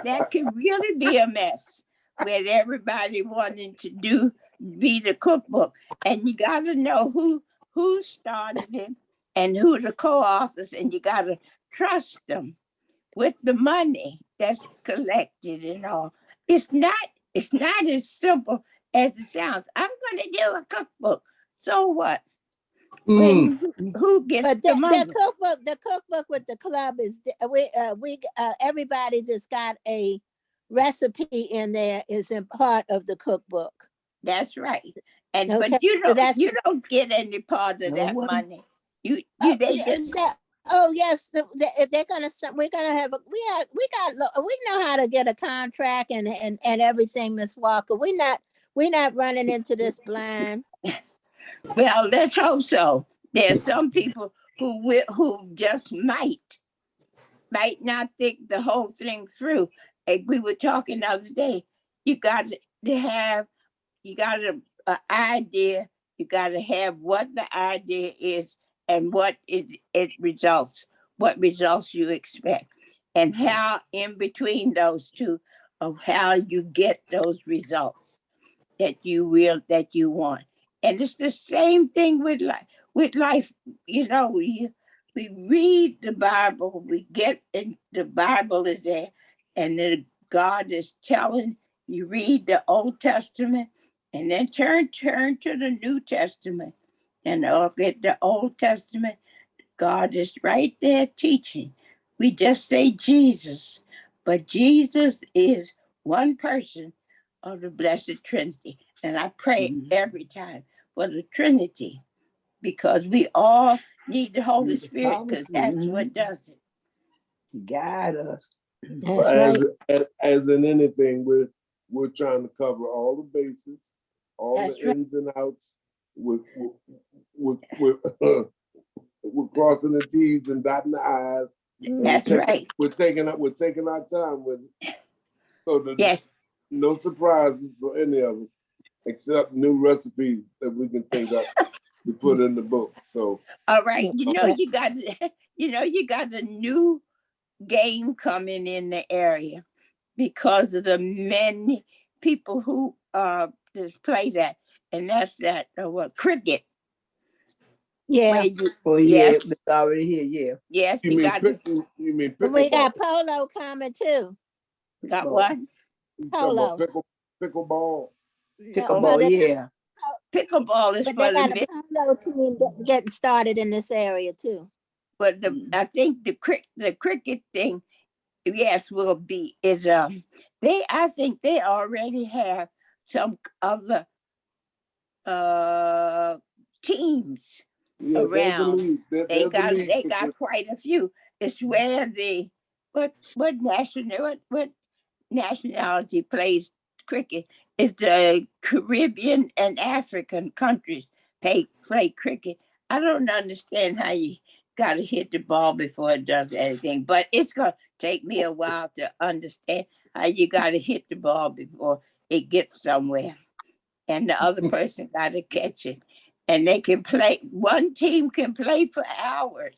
Speaker 24: that can really be a mess with everybody wanting to be the cookbook, and you got to know who started it and who the co-authors, and you got to trust them with the money that's collected and all. It's not as simple as it sounds. I'm going to do a cookbook. So what? When who gets the money?
Speaker 2: The cookbook with the club is everybody that's got a recipe in there is in part of the cookbook.
Speaker 24: That's right. And
Speaker 2: okay.
Speaker 24: But you don't get any part of that money. They just.
Speaker 2: Oh yes, if they're gonna, we're gonna have we know how to get a contract and everything, Miss Walker. We're not running into this blind.
Speaker 24: Well, let's hope so. There's some people who just might not think the whole thing through. And we were talking the other day. You got to have an idea. You got to have what the idea is and what it results, what results you expect, and how in between those two of how you get those results that you want. And it's the same thing with life. You know, we read the Bible, the Bible is there, and then God is telling you, read the Old Testament and then turn to the New Testament and look at the Old Testament. God is right there teaching. We just say Jesus, but Jesus is one person of the Blessed Trinity. And I pray every time for the Trinity, because we all need the Holy Spirit, because that's what does it.
Speaker 8: Guide us.
Speaker 2: That's right.
Speaker 7: As in anything, we're trying to cover all the bases, all the ins and outs. We're crossing the T's and dotting the I's.
Speaker 24: That's right.
Speaker 7: We're taking our time with it. So that no surprises for any of us, except new recipes that we can think of to put in the book. So
Speaker 24: all right, you got a new game coming in the area because of the many people who play that, and that's cricket.
Speaker 2: Yeah.
Speaker 8: It's already here. Yeah.
Speaker 24: Yes,
Speaker 7: you mean pickleball?
Speaker 2: We got polo coming too.
Speaker 24: Got what?
Speaker 2: Polo.
Speaker 7: Pickleball.
Speaker 8: Pickleball, yeah.
Speaker 24: Pickleball is
Speaker 2: but
Speaker 24: for
Speaker 2: they got a polo team getting started in this area too.
Speaker 24: But I think the cricket thing, yes, will be I think they already have some other teams around. They got quite a few. It's where what nationality plays cricket. It's the Caribbean and African countries play cricket. I don't understand how you got to hit the ball before it does anything, but it's going to take me a while to understand how you got to hit the ball before it gets somewhere. And the other person got to catch it. and they can play. One team can play for hours,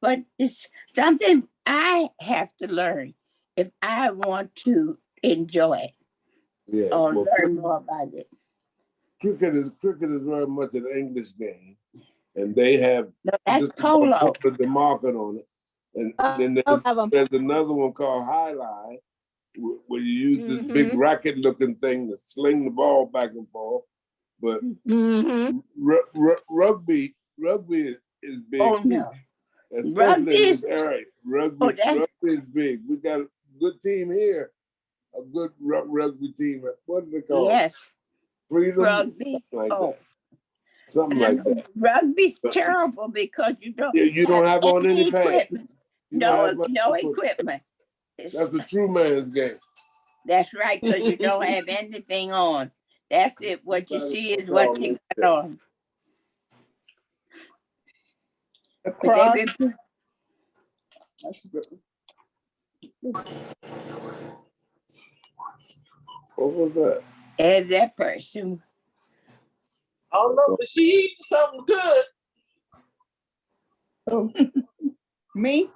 Speaker 24: but it's something I have to learn if I want to enjoy it or learn more about it.
Speaker 7: Cricket is very much an English game, and they have
Speaker 24: that's polo.
Speaker 7: Put the market on it, and then there's another one called highline, where you use this big racket-looking thing to sling the ball back and forth. But rugby is big too, especially in this area. Rugby is big. We got a good team here, a good rugby team. What do they call it?
Speaker 24: Yes.
Speaker 7: Freedom,
Speaker 24: rugby.
Speaker 7: Something like that.
Speaker 24: Rugby's terrible because you don't.
Speaker 7: Yeah, you don't have on any pads.
Speaker 24: No equipment.
Speaker 7: That's a true man's game.
Speaker 24: That's right, because you don't have anything on. That's it. What you see is what you got on.
Speaker 8: Across.
Speaker 7: What was that?
Speaker 24: As that person.
Speaker 21: I don't know, but she eating something good.
Speaker 8: Oh. Me?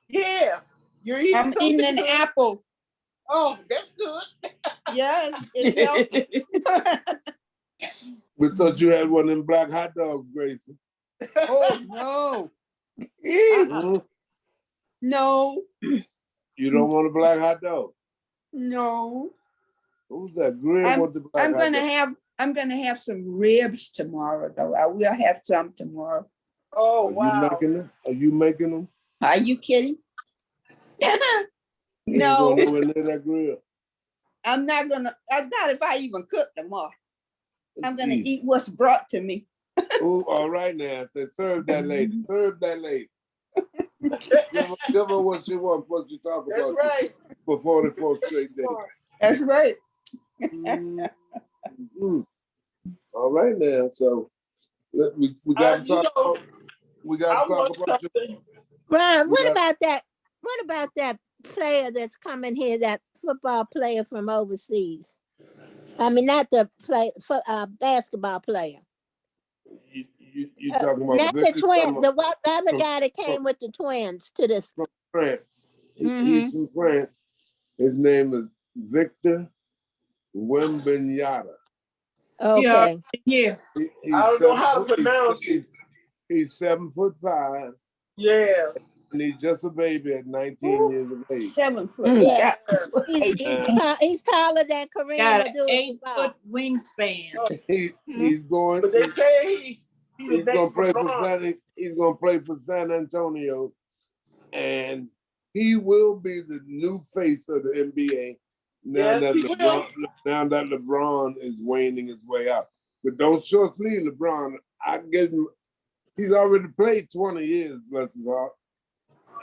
Speaker 21: Yeah. You're eating
Speaker 8: I'm
Speaker 21: something
Speaker 8: eating an
Speaker 21: good.
Speaker 8: apple.
Speaker 21: Oh, that's good.
Speaker 8: Yeah, it's healthy.
Speaker 7: We thought you had one of them black hot dogs, Gracie.
Speaker 8: Oh, no. No.
Speaker 7: You don't want a black hot dog?
Speaker 8: No.
Speaker 7: Who's that? Grill with the black hot dog?
Speaker 8: I'm gonna have some ribs tomorrow, though. I will have some tomorrow.
Speaker 21: Oh,
Speaker 7: wow. Are you making them?
Speaker 8: Are you kidding?
Speaker 7: You
Speaker 8: No.
Speaker 7: ain't going near that grill.
Speaker 8: I'm not if I even cook tomorrow. I'm gonna eat what's brought to me.
Speaker 7: Oh, all right now. Say, serve that lady. Serve that lady. give her what she wants, what you talk about.
Speaker 21: That's right.
Speaker 7: For 44 straight days.
Speaker 8: That's right.
Speaker 7: All right now. So we got to talk. We got to talk about
Speaker 22: Brian, what about that? What about that player that's coming here? That football player from overseas. I mean, not the basketball player.
Speaker 7: You talking about
Speaker 22: not the twins? The other guy that came with the twins to this.
Speaker 7: From France. He's from France. His name is Victor Wembanyama.
Speaker 22: Okay.
Speaker 21: Yeah. I don't know how to pronounce it.
Speaker 7: He's 7'5".
Speaker 21: Yeah.
Speaker 7: And he's just a baby at 19 years of age.
Speaker 8: 7 foot.
Speaker 22: Yeah. He's taller than Kareem
Speaker 11: Got
Speaker 22: Abdul-Jabbar.
Speaker 11: 8 foot wingspan.
Speaker 7: He's going.
Speaker 21: But they say he's
Speaker 7: going to play for He's going to play for San Antonio, and he will be the new face of the NBA. Now that LeBron is waning his way out. But don't short sleeve LeBron. I get him. He's already played 20 years, bless his heart.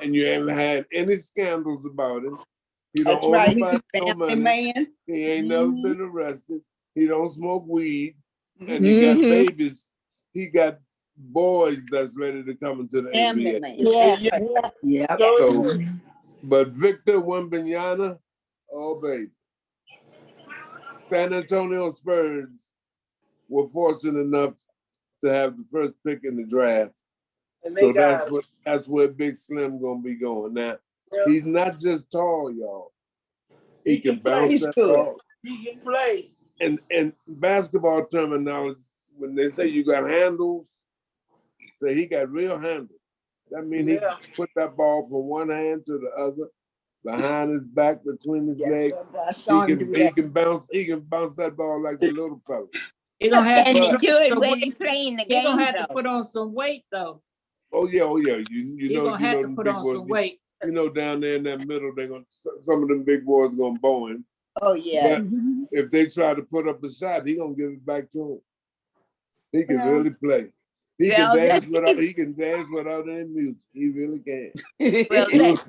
Speaker 7: And you haven't had any scandals about him. He don't owe nobody no money.
Speaker 8: Man.
Speaker 7: He ain't never been arrested. He don't smoke weed. And he got babies. He got boys that's ready to come into the NBA.
Speaker 8: Yeah.
Speaker 7: So, but Victor Wembanyama, oh baby. San Antonio Spurs were fortunate enough to have the first pick in the draft.
Speaker 21: And
Speaker 7: so that's where Big Slim gonna be going. Now, he's not just tall, y'all. He can bounce that ball.
Speaker 21: He can play.
Speaker 7: And basketball terminology, when they say you got handles, say he got real handles. That means he can put that ball from one hand to the other, behind his back, between his legs. He can bounce that ball like the little fella.
Speaker 11: You're gonna have to
Speaker 24: do it when he's playing the game.
Speaker 11: You're gonna have to put on some weight though.
Speaker 7: Oh yeah. You know,
Speaker 11: have to put on some weight.
Speaker 7: You know, down there in that middle, some of them big boys gonna bow him.
Speaker 8: Oh yeah.
Speaker 7: But if they try to put up a shot, he gonna give it back to him. He can really play. He can dance without any music. He really can.
Speaker 24: Let's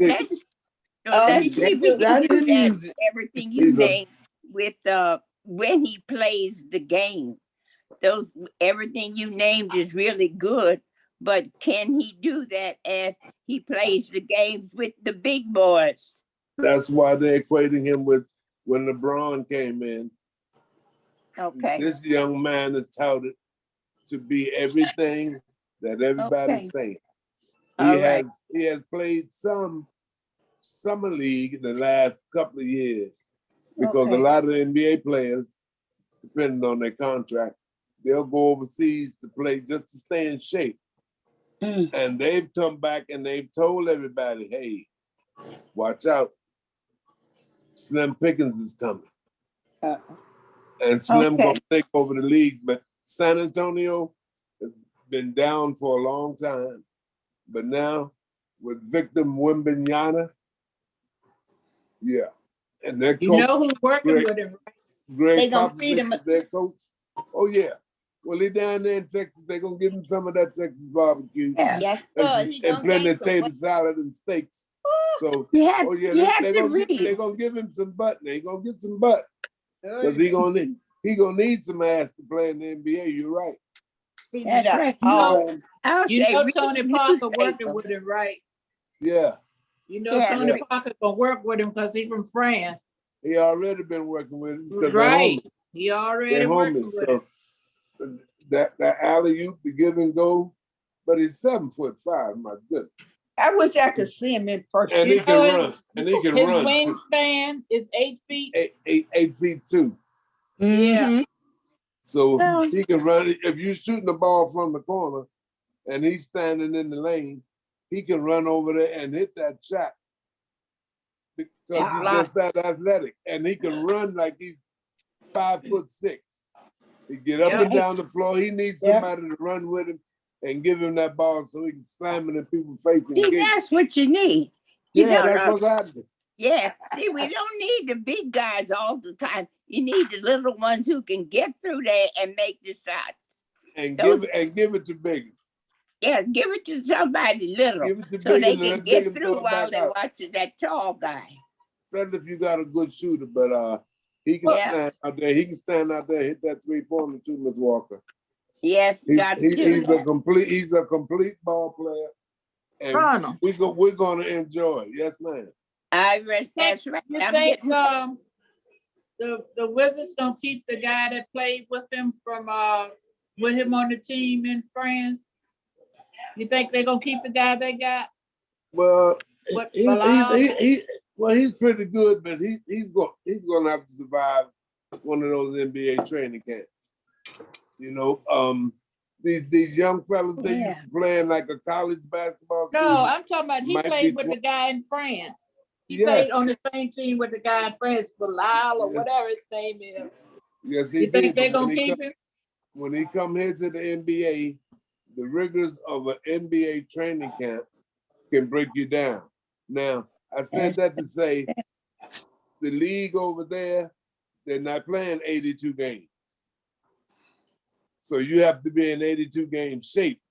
Speaker 24: keep it everything you named with when he plays the game. Everything you named is really good, but can he do that as he plays the games with the big boys?
Speaker 7: That's why they're equating him with when LeBron came in.
Speaker 24: Okay.
Speaker 7: This young man is touted to be everything that everybody's
Speaker 24: Okay.
Speaker 7: saying.
Speaker 24: All right.
Speaker 7: He has played some summer league in the last couple of years because
Speaker 24: Okay.
Speaker 7: a lot of the NBA players, depending on their contract, they'll go overseas to play just to stay in shape. And they've come back and they've told everybody, hey, watch out. Slim Pickens is coming. And Slim
Speaker 24: Okay.
Speaker 7: gonna take over the league. But San Antonio has been down for a long time. But now with Victor Wembanyama, yeah. And their coach,
Speaker 11: You know who's working
Speaker 7: Greg,
Speaker 11: with him, right?
Speaker 7: Greg
Speaker 5: They gonna feed
Speaker 7: Popovich
Speaker 5: him.
Speaker 7: is their coach. Oh yeah. Well, he down there in Texas, they're gonna give him some of that Texas barbecue.
Speaker 24: Yeah.
Speaker 5: Yes,
Speaker 7: And,
Speaker 5: sir. He
Speaker 7: and
Speaker 5: gonna
Speaker 7: plenty
Speaker 5: gain
Speaker 7: of
Speaker 5: some
Speaker 7: tater
Speaker 5: weight.
Speaker 7: salad and steaks. So,
Speaker 24: You have,
Speaker 7: oh yeah,
Speaker 24: you have
Speaker 7: they're
Speaker 24: to
Speaker 7: gonna
Speaker 24: read.
Speaker 7: give him some butt. They're gonna get some butt because he gonna need some ass to play in the NBA. You're right.
Speaker 5: Feed
Speaker 24: That's
Speaker 5: it up.
Speaker 24: right.
Speaker 5: Oh,
Speaker 24: I'll
Speaker 11: You
Speaker 24: say
Speaker 11: know
Speaker 24: read
Speaker 11: Tony
Speaker 24: the
Speaker 11: Parker working
Speaker 24: newspaper.
Speaker 11: with him, right?
Speaker 7: Yeah,
Speaker 11: You know
Speaker 24: Yeah.
Speaker 11: Tony
Speaker 7: Yeah.
Speaker 11: Parker gonna work with him because he's from France.
Speaker 7: he already been working with him because
Speaker 11: Right.
Speaker 7: they're homies.
Speaker 11: He already
Speaker 7: They're
Speaker 11: working
Speaker 7: homies.
Speaker 11: with him.
Speaker 7: So that alley-oop, the give and go, but he's 7'5". My goodness,
Speaker 5: I wish I could see him in person.
Speaker 7: and he
Speaker 11: You
Speaker 7: can
Speaker 11: know
Speaker 7: run. And he can
Speaker 11: His
Speaker 7: run too.
Speaker 11: wingspan is 8 feet.
Speaker 7: 8'2".
Speaker 11: Yeah.
Speaker 7: So
Speaker 24: Well,
Speaker 7: he can run. If you're shooting the ball from the corner and he's standing in the lane, he can run over there and hit that shot because he's just that athletic. And he can run like he's 5'6". He get up
Speaker 11: Yeah.
Speaker 7: and down the floor. He needs somebody to run with him and give him that ball so he can slam it in people's face and
Speaker 24: see,
Speaker 7: get it.
Speaker 24: that's what you need. You
Speaker 7: Yeah,
Speaker 24: know,
Speaker 7: that's what's happening.
Speaker 24: yeah. See, we don't need the big guys all the time. You need the little ones who can get through there and make the shots.
Speaker 7: And
Speaker 24: Those-
Speaker 7: give it to Biggie.
Speaker 24: Yeah, give it to somebody little
Speaker 7: Give it to
Speaker 24: so
Speaker 7: Biggie
Speaker 24: they
Speaker 7: and
Speaker 24: can
Speaker 7: let
Speaker 24: get
Speaker 7: Biggie
Speaker 24: through
Speaker 7: throw it
Speaker 24: while
Speaker 7: back
Speaker 24: they're
Speaker 7: out.
Speaker 24: watching that tall guy.
Speaker 7: Especially if you got a good shooter, but he can
Speaker 24: Yeah.
Speaker 7: stand out there. He can stand out there, hit that 3-pointer too, Ms. Walker.
Speaker 24: Yes, got to do
Speaker 7: He's
Speaker 24: that.
Speaker 7: a complete ball player, and
Speaker 11: Ronald.
Speaker 7: we're gonna enjoy it. Yes, ma'am.
Speaker 24: That's right.
Speaker 11: You
Speaker 24: I'm
Speaker 11: think
Speaker 24: getting
Speaker 11: the Wizards gonna keep the guy that played with him from with him on the team in France? You think they're gonna keep the guy they got?
Speaker 7: Well,
Speaker 11: What,
Speaker 7: he's pretty good, but he's gonna have to survive one of those NBA training camps. You know, these young fellas they used to playing like a college basketball
Speaker 11: No,
Speaker 7: season
Speaker 11: I'm talking about he
Speaker 7: might
Speaker 11: played
Speaker 7: be
Speaker 11: with the guy in France. He
Speaker 7: Yes.
Speaker 11: played on the same team with the guy in France, Bilal or
Speaker 7: Yes.
Speaker 11: whatever his name is.
Speaker 7: Yes, he
Speaker 11: You think
Speaker 7: did.
Speaker 11: they're
Speaker 7: but
Speaker 11: gonna keep him?
Speaker 7: when he come here to the NBA, the rigors of an NBA training camp can break you down. Now, I said that to say the league over there, they're not playing 82 games. So you have to be in 82 game shape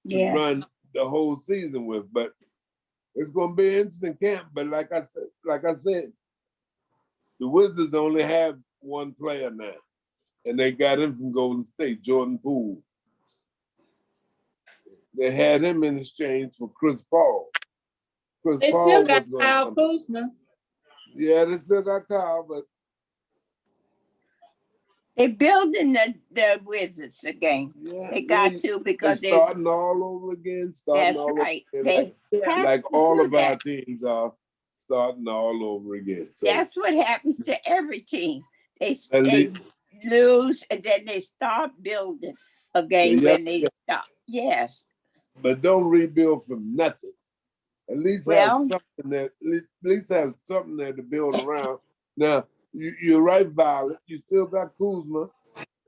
Speaker 7: to run the whole season with. But it's gonna be an interesting camp. But like I said, the Wizards only have one player now. And they got him from Golden State, Jordan Poole. They had him in exchange for Chris Paul. Chris
Speaker 11: They
Speaker 7: Paul
Speaker 11: still got
Speaker 7: was gonna
Speaker 11: Kyle
Speaker 7: come.
Speaker 11: Kuzma.
Speaker 7: Yeah, they still got Kyle, but
Speaker 24: They're building the Wizards again. They got to because
Speaker 7: they're
Speaker 24: they
Speaker 7: starting all over again.
Speaker 24: That's right. They have
Speaker 7: like
Speaker 24: to
Speaker 7: all
Speaker 24: do
Speaker 7: of our
Speaker 24: that.
Speaker 7: teams are starting all over again. So
Speaker 24: That's what happens to every team. They
Speaker 7: And
Speaker 24: they
Speaker 7: they-
Speaker 24: lose and then they start building again
Speaker 7: Yeah,
Speaker 24: when they stop. Yes.
Speaker 7: but don't rebuild from nothing. At least
Speaker 24: Well-
Speaker 7: have something that at least have something there to build around. Now you're right, Violet. You still got Kuzma,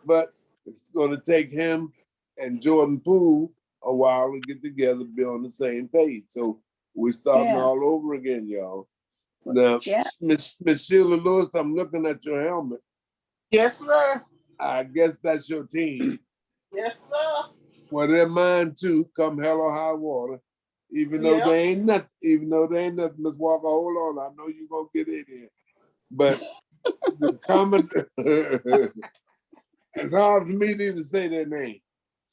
Speaker 7: but it's going to take him and Jordan Poole a while to get together, be on the same page. So we're starting
Speaker 24: Yeah.
Speaker 7: all over again, y'all. Now,
Speaker 24: Yeah.
Speaker 7: Miss Sheila Lewis, I'm looking at your helmet.
Speaker 21: Yes, sir.
Speaker 7: I guess that's your team.
Speaker 21: Yes, sir.
Speaker 7: Well, they're mine too, come hell or high water. Even though
Speaker 21: Yeah.
Speaker 7: they ain't nothing, Miss Walker, hold on. I know you're gonna get in here. But the common it's hard for me to even say their name.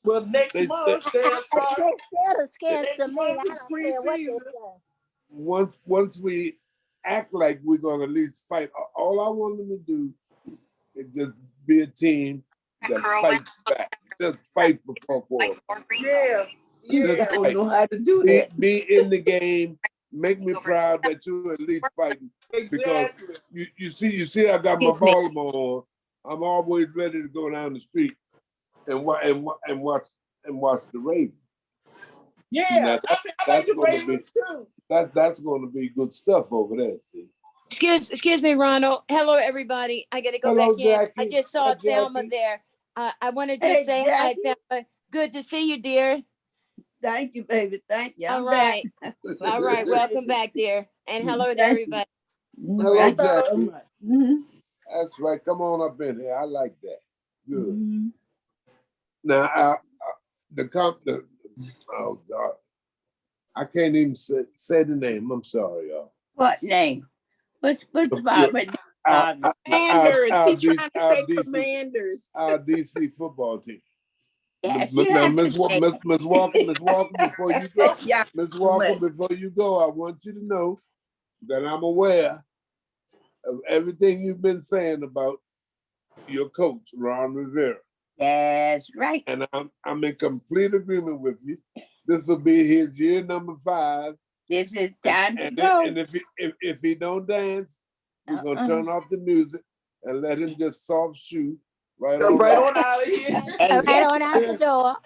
Speaker 21: Well, next
Speaker 7: They
Speaker 21: month
Speaker 7: said-
Speaker 21: they'll start.
Speaker 22: They're scared
Speaker 21: Next
Speaker 22: to me.
Speaker 21: month
Speaker 22: I
Speaker 21: is
Speaker 22: don't care what they
Speaker 21: preseason.
Speaker 22: say.
Speaker 7: Once we act like we're gonna at least fight, all I want them to do is just be a team that fights back. just fight for 4 quarters.
Speaker 16: Yeah.
Speaker 7: Just
Speaker 8: I don't
Speaker 7: fight.
Speaker 8: know how to do that.
Speaker 7: Be in the game. Make me proud that you're at least fighting. Because
Speaker 21: Exactly.
Speaker 7: you see, I got my
Speaker 22: Excuse me.
Speaker 7: Baltimore on. I'm always ready to go down the street and watch the Ravens.
Speaker 21: Yeah,
Speaker 7: Now,
Speaker 21: I like the Ravens too.
Speaker 7: That's going to be good stuff over there. See.
Speaker 6: Excuse me, Ronald. Hello, everybody. I got to go
Speaker 7: Hello,
Speaker 6: back in. I
Speaker 7: Jackie.
Speaker 6: just saw
Speaker 7: Hi,
Speaker 6: Thelma
Speaker 7: Jackie.
Speaker 6: there. I want to
Speaker 8: Hey,
Speaker 6: just say hi,
Speaker 8: Jackie.
Speaker 6: Thelma. Good to see you, dear.
Speaker 8: Thank you, baby. Thank you.
Speaker 6: All
Speaker 8: I'm
Speaker 6: right.
Speaker 8: back.
Speaker 6: All right. Welcome back, dear. And hello to
Speaker 8: Thank
Speaker 6: everybody.
Speaker 8: you.
Speaker 7: Hello,
Speaker 8: Thank you so
Speaker 7: Jackie.
Speaker 8: much. Mhm.
Speaker 7: That's right. Come on up in here. I like that. Good.
Speaker 8: Mhm.
Speaker 7: Now, oh God, I can't even say the name. I'm sorry, y'all.
Speaker 24: What name? What's
Speaker 7: Your-
Speaker 24: Barbara?
Speaker 4: Commanders.
Speaker 7: our
Speaker 4: He trying to
Speaker 7: our
Speaker 4: say
Speaker 7: DC
Speaker 4: Commanders.
Speaker 7: Our DC football team.
Speaker 24: Yes,
Speaker 7: Now,
Speaker 24: you have to
Speaker 7: Miss
Speaker 24: say
Speaker 7: Walker, before you go,
Speaker 5: Yeah.
Speaker 7: Miss Walker, before you go, I want you to know that I'm aware of everything you've been saying about your coach, Ron Rivera.
Speaker 24: That's right.
Speaker 7: And I'm in complete agreement with you. This will be his year number 5.
Speaker 24: This is time to
Speaker 7: And
Speaker 24: go.
Speaker 7: if he don't dance, we're gonna
Speaker 24: Uh-uh.
Speaker 7: turn off the music and let him just soft shoe right
Speaker 21: Right
Speaker 7: on.
Speaker 21: on out of here.
Speaker 24: And
Speaker 22: Right on out the door.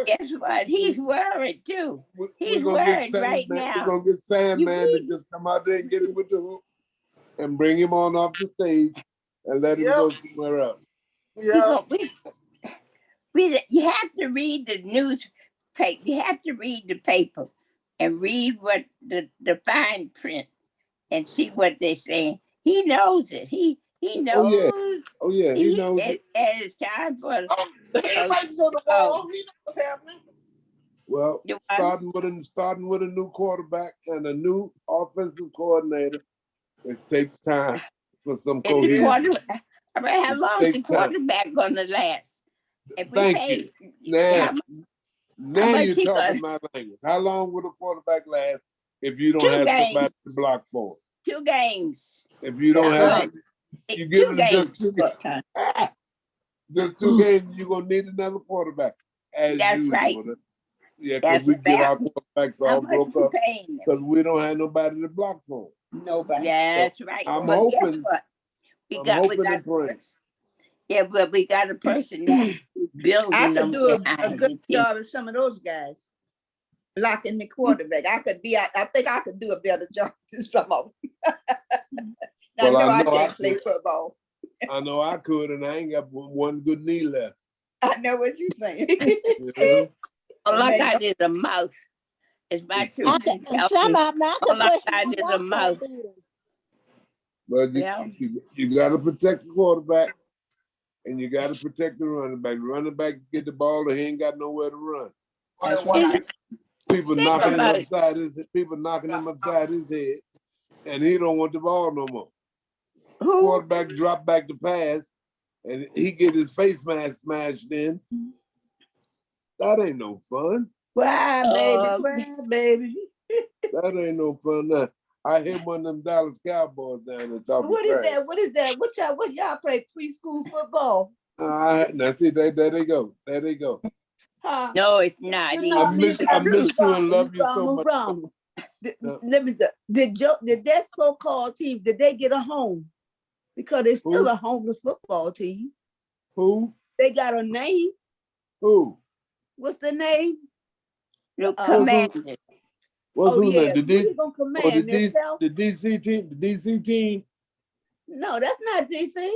Speaker 24: guess what? He's worried too. He's
Speaker 7: We're gonna get
Speaker 24: worried right
Speaker 7: We're
Speaker 24: now.
Speaker 7: gonna get Sandman to
Speaker 24: You-
Speaker 7: just come out there and get him with the hook and bring him on off the stage and let him go somewhere else.
Speaker 24: You have to read the newspaper. You have to read the paper and read what the fine print and see what they're saying. He knows it. He knows.
Speaker 7: Oh yeah, he knows it.
Speaker 24: And it's time for.
Speaker 21: He might on the wall. He knows what's happening.
Speaker 7: Well, starting with a new quarterback and a new offensive coordinator, it takes time for some cohesion.
Speaker 24: How long is the quarterback gonna last? If we
Speaker 7: Thank
Speaker 24: pay,
Speaker 7: you. Now
Speaker 24: much
Speaker 7: you're
Speaker 24: he
Speaker 7: talking
Speaker 24: gonna-
Speaker 7: my language. How long will a quarterback last if you don't
Speaker 24: 2
Speaker 7: have
Speaker 24: games.
Speaker 7: somebody to block for him?
Speaker 24: 2 games.
Speaker 7: If you don't have, you give
Speaker 24: 2
Speaker 7: him just
Speaker 24: games.
Speaker 7: 2 games. Just 2 games, you're gonna need another quarterback as
Speaker 24: That's
Speaker 7: usual.
Speaker 24: right.
Speaker 7: Yeah,
Speaker 24: That's
Speaker 7: because we
Speaker 24: what
Speaker 7: get our
Speaker 24: happened.
Speaker 7: quarterbacks
Speaker 24: How
Speaker 7: all
Speaker 24: much
Speaker 7: broke
Speaker 24: you
Speaker 7: up
Speaker 24: paying them?
Speaker 7: because we don't have nobody to block for them.
Speaker 8: Nobody.
Speaker 24: That's right.
Speaker 7: I'm
Speaker 24: But guess
Speaker 7: hoping.
Speaker 24: what? We
Speaker 7: I'm
Speaker 24: got
Speaker 7: hoping and praying.
Speaker 24: yeah, but we got a person now who's building
Speaker 5: I
Speaker 24: them
Speaker 5: could do a
Speaker 24: behind
Speaker 5: good
Speaker 24: the team.
Speaker 5: job of some of those guys. Blocking the quarterback. I think I could do a better job than some of them.
Speaker 7: Well,
Speaker 5: I can't play
Speaker 7: could.
Speaker 5: football.
Speaker 7: I know I could, and I ain't got one good knee left.
Speaker 5: I know what you're saying.
Speaker 7: You know?
Speaker 24: All I got is a mouth. It's my truth.
Speaker 22: Some of them I could
Speaker 24: All I
Speaker 22: push
Speaker 24: got
Speaker 22: my
Speaker 24: is a
Speaker 22: walk
Speaker 24: mouth.
Speaker 22: on them.
Speaker 7: But
Speaker 24: Yeah.
Speaker 7: you got to protect the quarterback, and you got to protect the running back. The running back get the ball, and he ain't got nowhere to run. People knocking him upside his head, and he don't want the ball no more. Quarterback drop back to pass, and he get his face mask smashed in. That ain't no fun.
Speaker 8: Cry, baby.
Speaker 7: That ain't no fun. Now, I hit one of them Dallas Cowboys down there talking
Speaker 8: What is
Speaker 7: trash.
Speaker 8: that? What is that? What y'all play preschool football?
Speaker 7: Now see, there they go. There they go.
Speaker 8: Huh?
Speaker 24: No, it's not.
Speaker 7: I miss you and love you so much.
Speaker 8: Wrong. Did that so-called team, did they get a home? Because they're still a homeless football team.
Speaker 7: Who?
Speaker 8: They got a name.
Speaker 7: Who?
Speaker 8: What's the name?
Speaker 24: The Commanders.
Speaker 7: What's whose name?
Speaker 8: Who they gonna command themselves?
Speaker 7: The DC team? The DC team?
Speaker 8: No, that's not DC.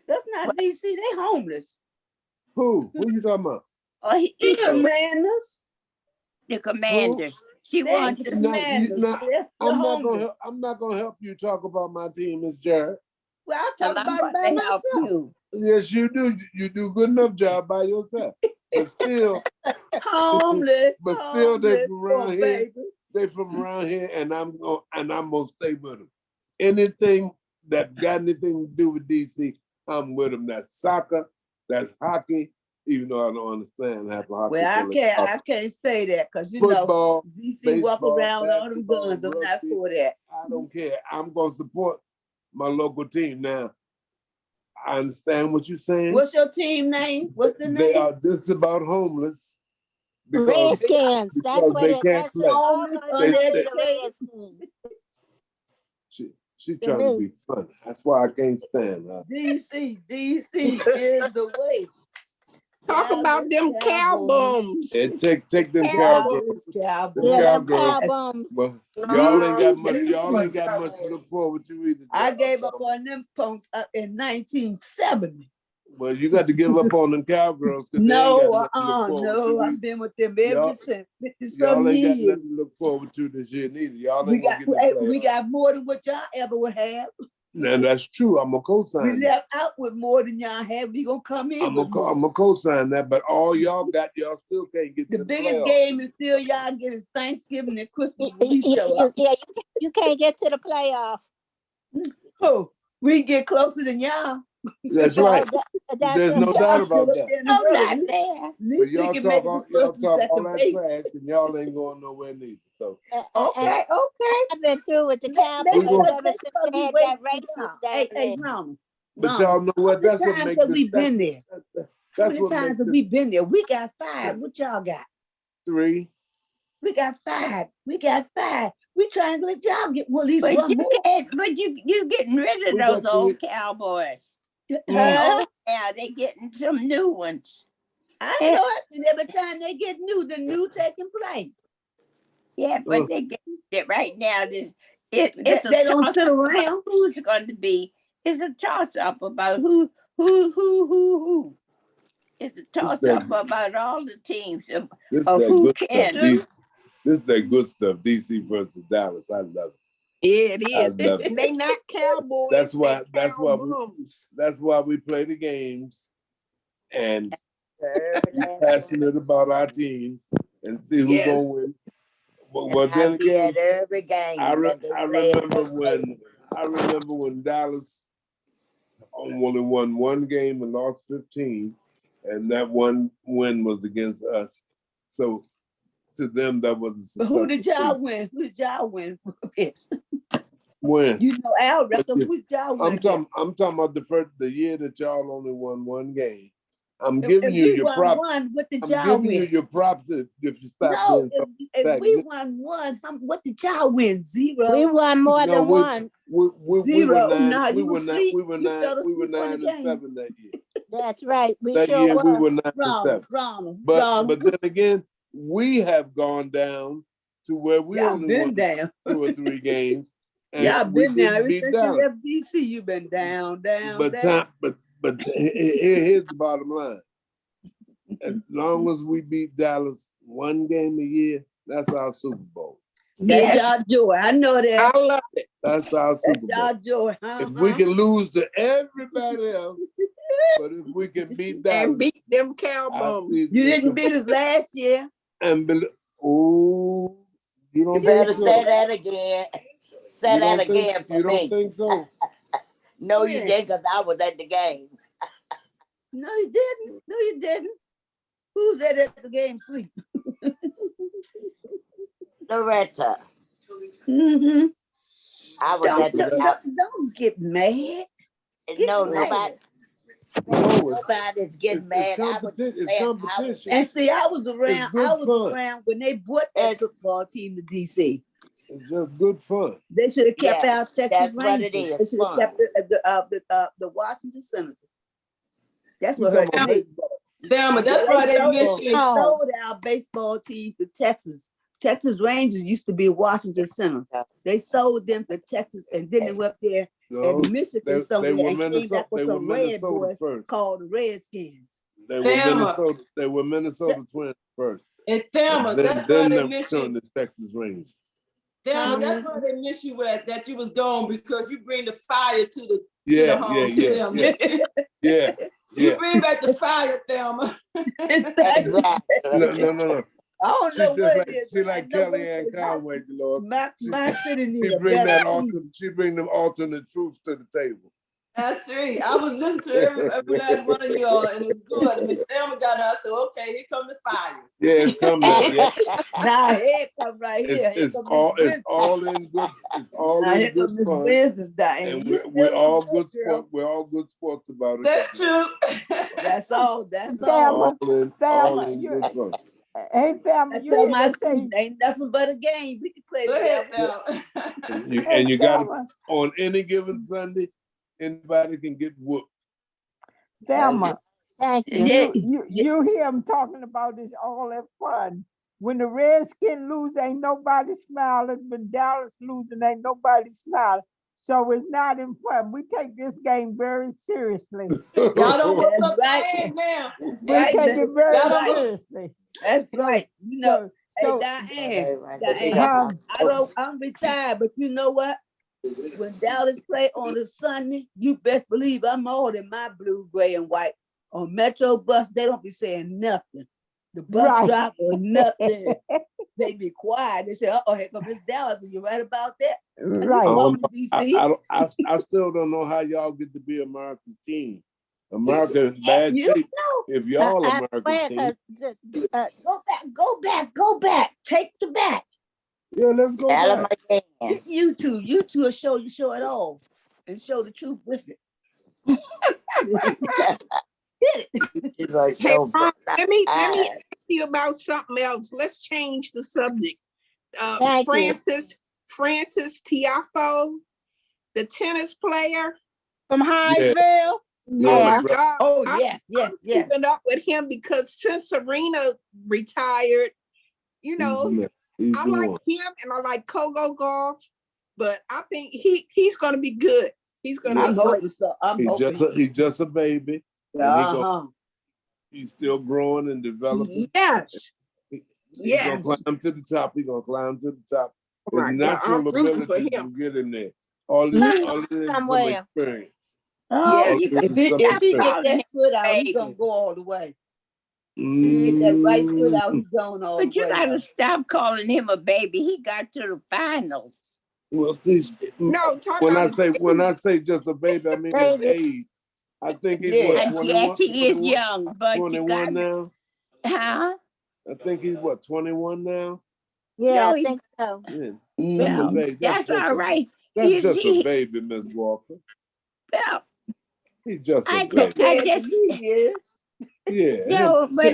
Speaker 8: That's not DC. They homeless.
Speaker 7: Who? Who you talking about?
Speaker 24: Oh,
Speaker 8: The Commanders.
Speaker 24: The Commanders. She
Speaker 8: They
Speaker 24: wants
Speaker 8: the
Speaker 24: to.
Speaker 8: Commanders.
Speaker 7: I'm not gonna help you talk about my team, Miss Jared.
Speaker 8: Well, I'll talk about it by myself.
Speaker 7: Yes, you do. You do good enough job by yourself. But still,
Speaker 8: homeless.
Speaker 7: But still, they
Speaker 8: homeless,
Speaker 7: from around
Speaker 8: poor
Speaker 7: here.
Speaker 8: baby.
Speaker 7: They from around here, and I'm gonna stay with them. Anything that got anything to do with DC, I'm with them. That's soccer. That's hockey. Even though I don't understand half of hockey.
Speaker 8: Well, I can't say that because
Speaker 7: Football,
Speaker 8: DC walk
Speaker 7: baseball,
Speaker 8: around with all them
Speaker 7: basketball,
Speaker 8: guns. I'm not
Speaker 7: rugby.
Speaker 8: for that.
Speaker 7: I don't care. I'm gonna support my local team. Now, I understand what you're saying.
Speaker 8: What's your team name? What's the name?
Speaker 7: They are just about homeless.
Speaker 22: Redskins. That's what
Speaker 7: they
Speaker 22: it.
Speaker 7: can't
Speaker 22: That's
Speaker 7: play.
Speaker 22: all of the Redskins.
Speaker 7: She's trying to be funny. That's why I can't stand her.
Speaker 8: DC is the way.
Speaker 4: Talk about them cow bums.
Speaker 7: And take them cowgirls.
Speaker 22: Yeah, them cow bums.
Speaker 7: Well, y'all ain't got much. Y'all ain't got much to look forward to either.
Speaker 8: I gave up on them punks in 1970.
Speaker 7: Well, you got to give up on them cowgirls.
Speaker 8: No, I've been with them ever since 50-some
Speaker 7: y'all ain't got
Speaker 8: years.
Speaker 7: nothing to look forward to this year neither. Y'all
Speaker 8: We
Speaker 7: ain't
Speaker 8: got,
Speaker 7: gonna get
Speaker 8: we got more than what y'all ever would have.
Speaker 7: And that's true. I'm a co-sign.
Speaker 8: We left out with more than y'all had. We gonna come in.
Speaker 7: I'm a co-sign that, but all y'all got, y'all still can't get
Speaker 8: the
Speaker 7: to
Speaker 8: biggest
Speaker 7: playoffs.
Speaker 8: game is still y'all get is Thanksgiving and Christmas.
Speaker 22: You can't get to the playoffs.
Speaker 8: Oh, we get closer than y'all.
Speaker 7: That's right. There's no doubt about that.
Speaker 8: I'm not there.
Speaker 7: But y'all talk all that trash, and y'all ain't going nowhere neither. So
Speaker 8: okay.
Speaker 22: I've been through with the Cowboys ever since they had that racist down there.
Speaker 7: But y'all know what? That's what makes this.
Speaker 8: We've been there. How many times have we been there? We got 5. What y'all got?
Speaker 7: 3.
Speaker 8: We got 5. We trying to let y'all get at least
Speaker 24: But
Speaker 8: one
Speaker 24: you
Speaker 8: more.
Speaker 24: but you getting rid of those old cowboys.
Speaker 8: Huh?
Speaker 24: Yeah, they getting some new ones.
Speaker 8: I know it. And every time they get new, the new taking place.
Speaker 24: Yeah, but they get it right now. It's
Speaker 8: They don't sit around.
Speaker 24: Who's going to be? It's a toss up about who. It's a toss up about all the teams of who can.
Speaker 7: This is that good stuff. DC versus Dallas. I love it.
Speaker 8: Yeah, it is.
Speaker 7: I love it.
Speaker 4: They not cowboys.
Speaker 7: That's why we play the games and be passionate about our team and see who's gonna win. Well, then again,
Speaker 22: every game.
Speaker 7: I remember when Dallas only won one game and lost 15, and that one win was against us. So to them, that was a success.
Speaker 8: But who did y'all win? Who did y'all win against?
Speaker 7: When?
Speaker 8: You know our record. Who did y'all win against?
Speaker 7: I'm talking about the year that y'all only won one game. I'm giving you your props.
Speaker 8: What did
Speaker 7: I'm
Speaker 8: y'all
Speaker 7: giving
Speaker 8: win?
Speaker 7: you your props if you stop
Speaker 8: No,
Speaker 7: being
Speaker 8: if we won one, what did y'all win? 0.
Speaker 22: We won more than one.
Speaker 7: We were 9.
Speaker 8: Nah,
Speaker 7: we
Speaker 8: you
Speaker 7: were
Speaker 8: was
Speaker 7: 9.
Speaker 8: asleep.
Speaker 7: We were
Speaker 8: You
Speaker 7: 9.
Speaker 8: fell
Speaker 7: We were
Speaker 8: asleep on
Speaker 7: 9
Speaker 8: the
Speaker 7: and
Speaker 8: game.
Speaker 7: 7 that year.
Speaker 22: That's right.
Speaker 7: That
Speaker 22: sure
Speaker 7: year
Speaker 22: were.
Speaker 7: we were 9 and 7.
Speaker 8: Ronald,
Speaker 7: But then again, we have gone down to where we only won 2 or 3 games. And
Speaker 8: y'all
Speaker 7: we
Speaker 8: been down
Speaker 7: didn't
Speaker 8: ever
Speaker 7: beat
Speaker 8: since
Speaker 7: Dallas.
Speaker 8: you left DC. You've been down.
Speaker 7: But here's the bottom line. As long as we beat Dallas one game a year, that's our Super Bowl.
Speaker 8: That's y'all joy. I know that.
Speaker 4: I love it.
Speaker 7: That's our Super Bowl.
Speaker 8: Y'all joy.
Speaker 7: If we can lose to everybody else, but if we can beat Dallas
Speaker 4: and beat them cow bums.
Speaker 8: You didn't beat us last year.
Speaker 7: And you don't
Speaker 22: better
Speaker 7: think so?
Speaker 22: say that again. Say that again for me.
Speaker 7: You don't think so?
Speaker 22: No, you didn't, because I was at the game.
Speaker 8: No, you didn't. No, you didn't. Who's at the game sleep?
Speaker 22: Loretta.
Speaker 8: Mm-hmm.
Speaker 22: I was at the
Speaker 8: don't get mad.
Speaker 22: Nobody's getting mad.
Speaker 7: It's competition.
Speaker 8: And see, I was around when they brought that football team to DC.
Speaker 7: It's just good fun.
Speaker 8: They should have kept our Texas
Speaker 22: that's what
Speaker 8: Rangers.
Speaker 22: it is,
Speaker 8: They should have kept the Washington Senators. That's what hurt the baseball.
Speaker 10: Damn it, that's why they miss you.
Speaker 8: They sold our baseball team to Texas. Texas Rangers used to be Washington Center. They sold them to Texas, and then they went up there in Michigan somewhere and came back with some red boys called the Redskins.
Speaker 7: They were Minnesota Twins first.
Speaker 10: And Thelma, that's why they miss you.
Speaker 7: The Texas Rangers.
Speaker 10: Thelma, that's why they miss you that you was gone, because you bring the fire to the home to them.
Speaker 7: Yeah.
Speaker 10: You bring back the fire, Thelma.
Speaker 7: No.
Speaker 8: I don't know what it is.
Speaker 7: She like Kellyanne Conway, Lord.
Speaker 8: My city
Speaker 7: She bring them alternate truths to the table.
Speaker 10: That's right. I was listening to every last one of y'all, and it was good. And when Thelma got out, I said, "Okay, here come the fire."
Speaker 7: Yeah, it's coming. Yeah.
Speaker 8: Now here it come right here.
Speaker 7: It's all in good. It's all
Speaker 8: Now
Speaker 7: in
Speaker 8: here
Speaker 7: good
Speaker 8: come Miss
Speaker 7: fun.
Speaker 8: Business, Diane.
Speaker 7: And
Speaker 8: You
Speaker 7: we're
Speaker 8: still
Speaker 7: all
Speaker 8: look
Speaker 7: good
Speaker 8: good, girl.
Speaker 7: sport. We're all good sports about it.
Speaker 10: That's true.
Speaker 8: That's all. That's all.
Speaker 17: Thelma,
Speaker 7: All
Speaker 17: Thelma,
Speaker 7: in
Speaker 17: you,
Speaker 7: good fun.
Speaker 17: hey Thelma,
Speaker 8: I
Speaker 17: you
Speaker 8: tell
Speaker 17: hear
Speaker 8: my
Speaker 17: they say,
Speaker 8: students, ain't nothing but a game. We can play
Speaker 10: Go ahead,
Speaker 8: together.
Speaker 10: Thelma.
Speaker 7: And you got to,
Speaker 17: Thelma,
Speaker 7: on any given Sunday, anybody can get whooped.
Speaker 17: Thelma,
Speaker 22: Thank you.
Speaker 17: you hear them talking about this all that fun. When the Redskins lose, ain't nobody smiling. When Dallas losing, ain't nobody smiling. So it's not in fun. We take this game very seriously.
Speaker 10: Y'all don't whoop
Speaker 8: That's
Speaker 10: up
Speaker 8: right.
Speaker 10: the egg now.
Speaker 17: We take it very
Speaker 10: Y'all don't-
Speaker 17: seriously.
Speaker 8: That's right. You know,
Speaker 17: So,
Speaker 8: hey, Diane, I'm retired, but you know what? When Dallas play on a Sunday, you best believe I'm all in my blue, gray, and white. On Metro bus, they don't be saying nothing. The bus driver, nothing. They be quiet. They say, "Uh-oh, here comes Miss Dallas." And you're right about that.
Speaker 17: Right.
Speaker 7: I still don't know how y'all get to be America's team. America in bad
Speaker 22: You
Speaker 7: shape. If y'all America's team.
Speaker 8: Go back. Take the back.
Speaker 7: Yeah, let's go back.
Speaker 8: You two will show it all and show the truth with it.
Speaker 24: Hey, Ron, let me ask you about something else. Let's change the subject. Francis Tiafoe, the tennis player from Highville.
Speaker 22: Yeah.
Speaker 24: Oh my God.
Speaker 8: Oh yes.
Speaker 24: I'm keeping up with him because since Serena retired, you know, I like him and I like Kogo Golf, but I think he's gonna be good. He's gonna be good.
Speaker 7: He's just a baby. And he's still growing and developing.
Speaker 24: Yes.
Speaker 7: He's gonna climb to the top. He's gonna climb to the top. His natural ability to get in there. All this is from experience.
Speaker 8: If he get that foot out, he's gonna go all the way. He get that right foot out, he's going all the way.
Speaker 24: But you gotta stop calling him a baby. He got to the finals.
Speaker 7: Well, when I say just a baby, I mean his age. I think he's what, 21?
Speaker 24: Yes, he is young, but
Speaker 7: 21 now.
Speaker 24: Huh?
Speaker 7: I think he's what, 21 now.
Speaker 22: Yeah, I think so.
Speaker 7: Yeah.
Speaker 24: Well, that's all right.
Speaker 7: That's just a baby, Miss Walker.
Speaker 24: Well,
Speaker 7: he's just a baby. Yeah.
Speaker 24: No, but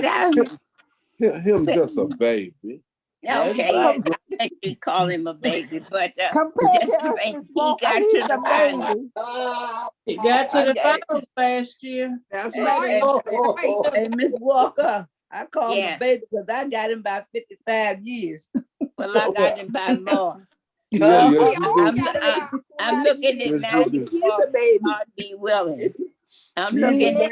Speaker 7: him just a baby.
Speaker 24: Okay, I could call him a baby, but he got to the finals.
Speaker 11: He got to the finals last year.
Speaker 24: That's
Speaker 8: right. Hey, Miss Walker, I call him a baby because I got him by 55 years.
Speaker 24: Well, I got him by more. I'm looking at 94. I'd be willing. I'm looking at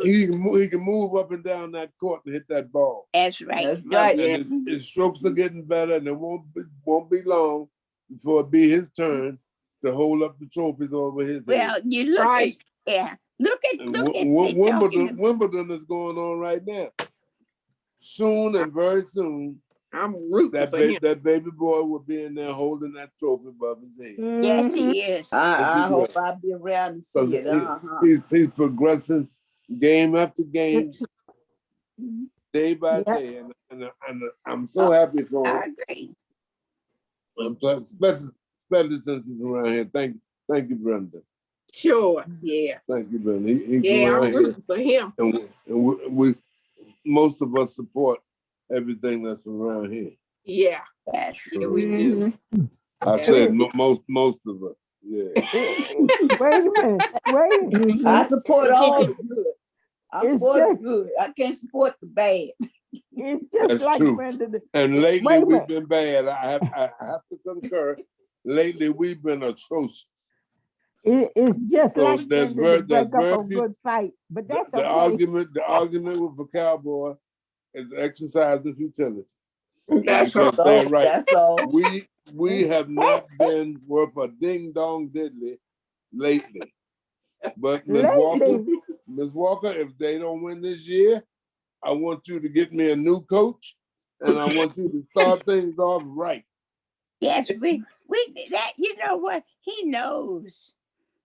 Speaker 7: he can move up and down that court and hit that ball.
Speaker 24: That's right.
Speaker 8: That's right.
Speaker 7: And his strokes are getting better, and it won't be long before it be his turn to hold up the trophies over his head.
Speaker 24: Well, you look at
Speaker 7: Wimbledon is going on right now. Soon and very soon,
Speaker 24: I'm rooting for him.
Speaker 7: That baby boy will be in there holding that trophy above his head.
Speaker 24: Yes, he is.
Speaker 8: I hope I'll be around to see it.
Speaker 7: He's progressing game after game, day by day, and I'm so happy for him.
Speaker 24: I agree.
Speaker 7: Especially since he's around here. Thank you, Brenda.
Speaker 24: Sure, yeah.
Speaker 7: Thank you, Brenda.
Speaker 24: I'm rooting for him.
Speaker 7: And we most of us support everything that's around here.
Speaker 24: Yeah, we do.
Speaker 7: I said most of us. Yeah.
Speaker 17: Wait a minute.
Speaker 8: I support all the good. I'm for the good. I can't support the bad.
Speaker 17: It's just
Speaker 7: That's
Speaker 17: like
Speaker 7: true.
Speaker 17: Brenda.
Speaker 7: And lately we've been bad. I have to concur. Lately we've been atrocious.
Speaker 17: It's just
Speaker 7: So
Speaker 17: like
Speaker 7: there's
Speaker 17: Brenda
Speaker 7: very-
Speaker 17: to break
Speaker 7: there's
Speaker 17: up a
Speaker 7: very few-
Speaker 17: good fight, but that's
Speaker 7: The
Speaker 17: okay.
Speaker 7: argument with the cowboy is exercise of futility.
Speaker 24: That's
Speaker 7: Because
Speaker 24: all.
Speaker 7: they're right.
Speaker 8: That's all.
Speaker 7: We have not been worth a ding dong diddly lately. But Miss Walker, if they don't win this year, I want you to get me a new coach, and I want you to start things off right.
Speaker 24: Yes, we that you know what he knows.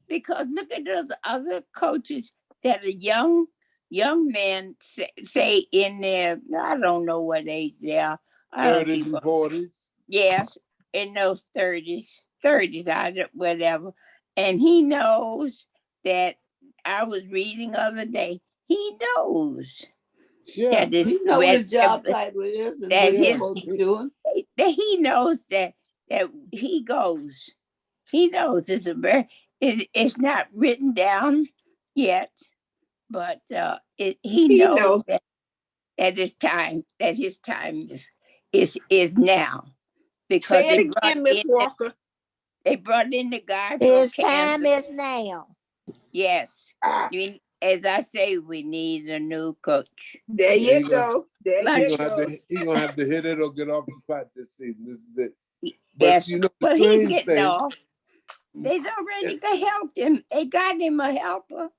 Speaker 24: because look at those other coaches that are young men say in their, I don't know what age they are.
Speaker 7: 30s and 40s.
Speaker 24: Yes, in those 30s, whatever. And he knows that I was reading the other day. He knows.
Speaker 7: Yeah,
Speaker 8: he knows what his job title is and what he's supposed to be doing.
Speaker 24: That he knows that he goes. He knows it's not written down yet, but he knows that his time is now, because
Speaker 21: Say it again, Miss Walker.
Speaker 24: They brought in the guy.
Speaker 22: His time is now.
Speaker 24: Yes. As I say, we need a new coach.
Speaker 8: There you go.
Speaker 7: He's gonna have to hit it or get off the spot this season. This is it. But
Speaker 24: Yes.
Speaker 7: you know,
Speaker 24: Well,
Speaker 7: the
Speaker 24: he's
Speaker 7: strange
Speaker 24: getting
Speaker 7: thing,
Speaker 24: off. They've already helped him. They got him a helper.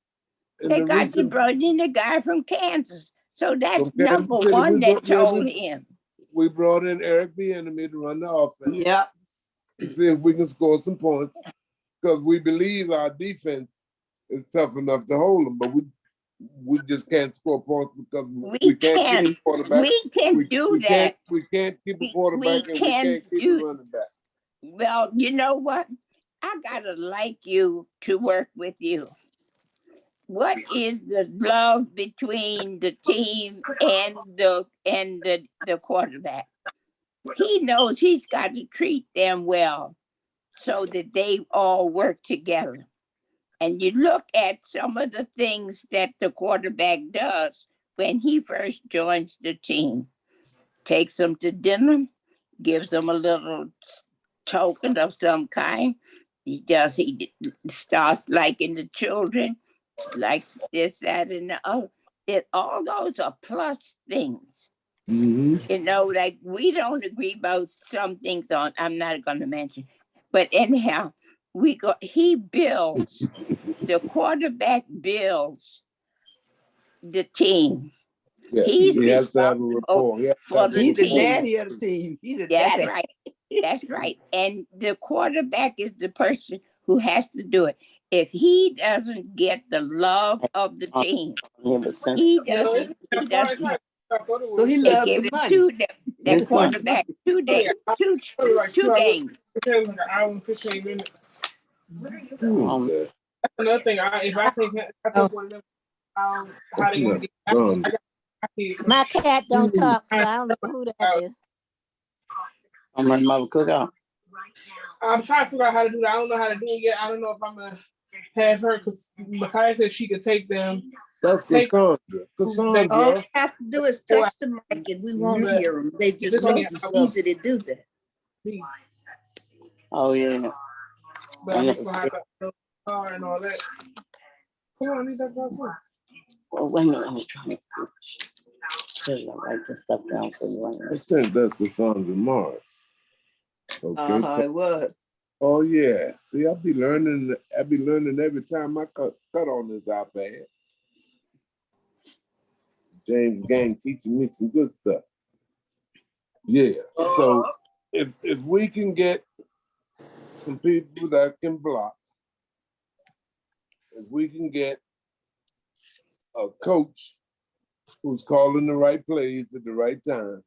Speaker 7: and
Speaker 24: They
Speaker 7: the
Speaker 24: brought in the guy from Kansas. So that's
Speaker 7: From Kansas
Speaker 24: number
Speaker 7: City,
Speaker 24: one
Speaker 7: we
Speaker 24: that
Speaker 7: brought- yeah,
Speaker 24: told
Speaker 7: we-
Speaker 24: him.
Speaker 7: we brought in Eric Bieniemy to run the offense.
Speaker 8: Yep.
Speaker 7: To see if we can score some points, because we believe our defense is tough enough to hold them, but we just can't score points because we can't keep a quarterback.
Speaker 24: We can do that.
Speaker 7: We can't keep a quarterback, and we can't keep a running back.
Speaker 24: Well, you know what? I gotta like you to work with you. What is the love between the team and the quarterback? He knows he's got to treat them well so that they all work together. And you look at some of the things that the quarterback does when he first joins the team. Takes them to dinner, gives them a little token of some kind. He starts liking the children, likes this, that, and the other. All those are plus things.
Speaker 7: Mm-hmm.
Speaker 24: You know, like we don't agree about some things I'm not going to mention. But anyhow, he builds, the quarterback builds the team.
Speaker 7: Yes, he has to have a rapport.
Speaker 24: He's
Speaker 8: the daddy of the team. He's the
Speaker 24: That's
Speaker 8: daddy.
Speaker 24: right. That's right. And the quarterback is the person who has to do it. If he doesn't get the love of the team, he doesn't.
Speaker 8: So he
Speaker 24: They
Speaker 8: loves
Speaker 24: give
Speaker 8: the
Speaker 24: it
Speaker 8: money.
Speaker 24: to the quarterback 2 days, two games.
Speaker 14: It takes like an hour and 15 minutes.
Speaker 7: Okay.
Speaker 14: That's another thing. If I take one of them, how they gonna get
Speaker 22: My cat don't talk, so I don't know who that is.
Speaker 9: I'm letting mother cook out.
Speaker 14: I'm trying to figure out how to do that. I don't know how to do it yet. I don't know if I'm gonna have her, because Micaiah said she could take them.
Speaker 7: That's Cassandra. Cassandra.
Speaker 5: All you have to do is touch the mic and we won't hear them. They just so easy to do that.
Speaker 9: Oh yeah.
Speaker 14: But I'm just gonna have to car and all that. Come on, I need that car too.
Speaker 9: Oh, wait a minute, I was trying to write this stuff down for you right
Speaker 7: I think that's Cassandra Morris. Okay.
Speaker 8: It was.
Speaker 7: Oh yeah. See, I be learning every time I cut on this iPad. James Gang teaching me some good stuff. Yeah. So if we can get some people that can block, if we can get a coach who's calling the right plays at the right time,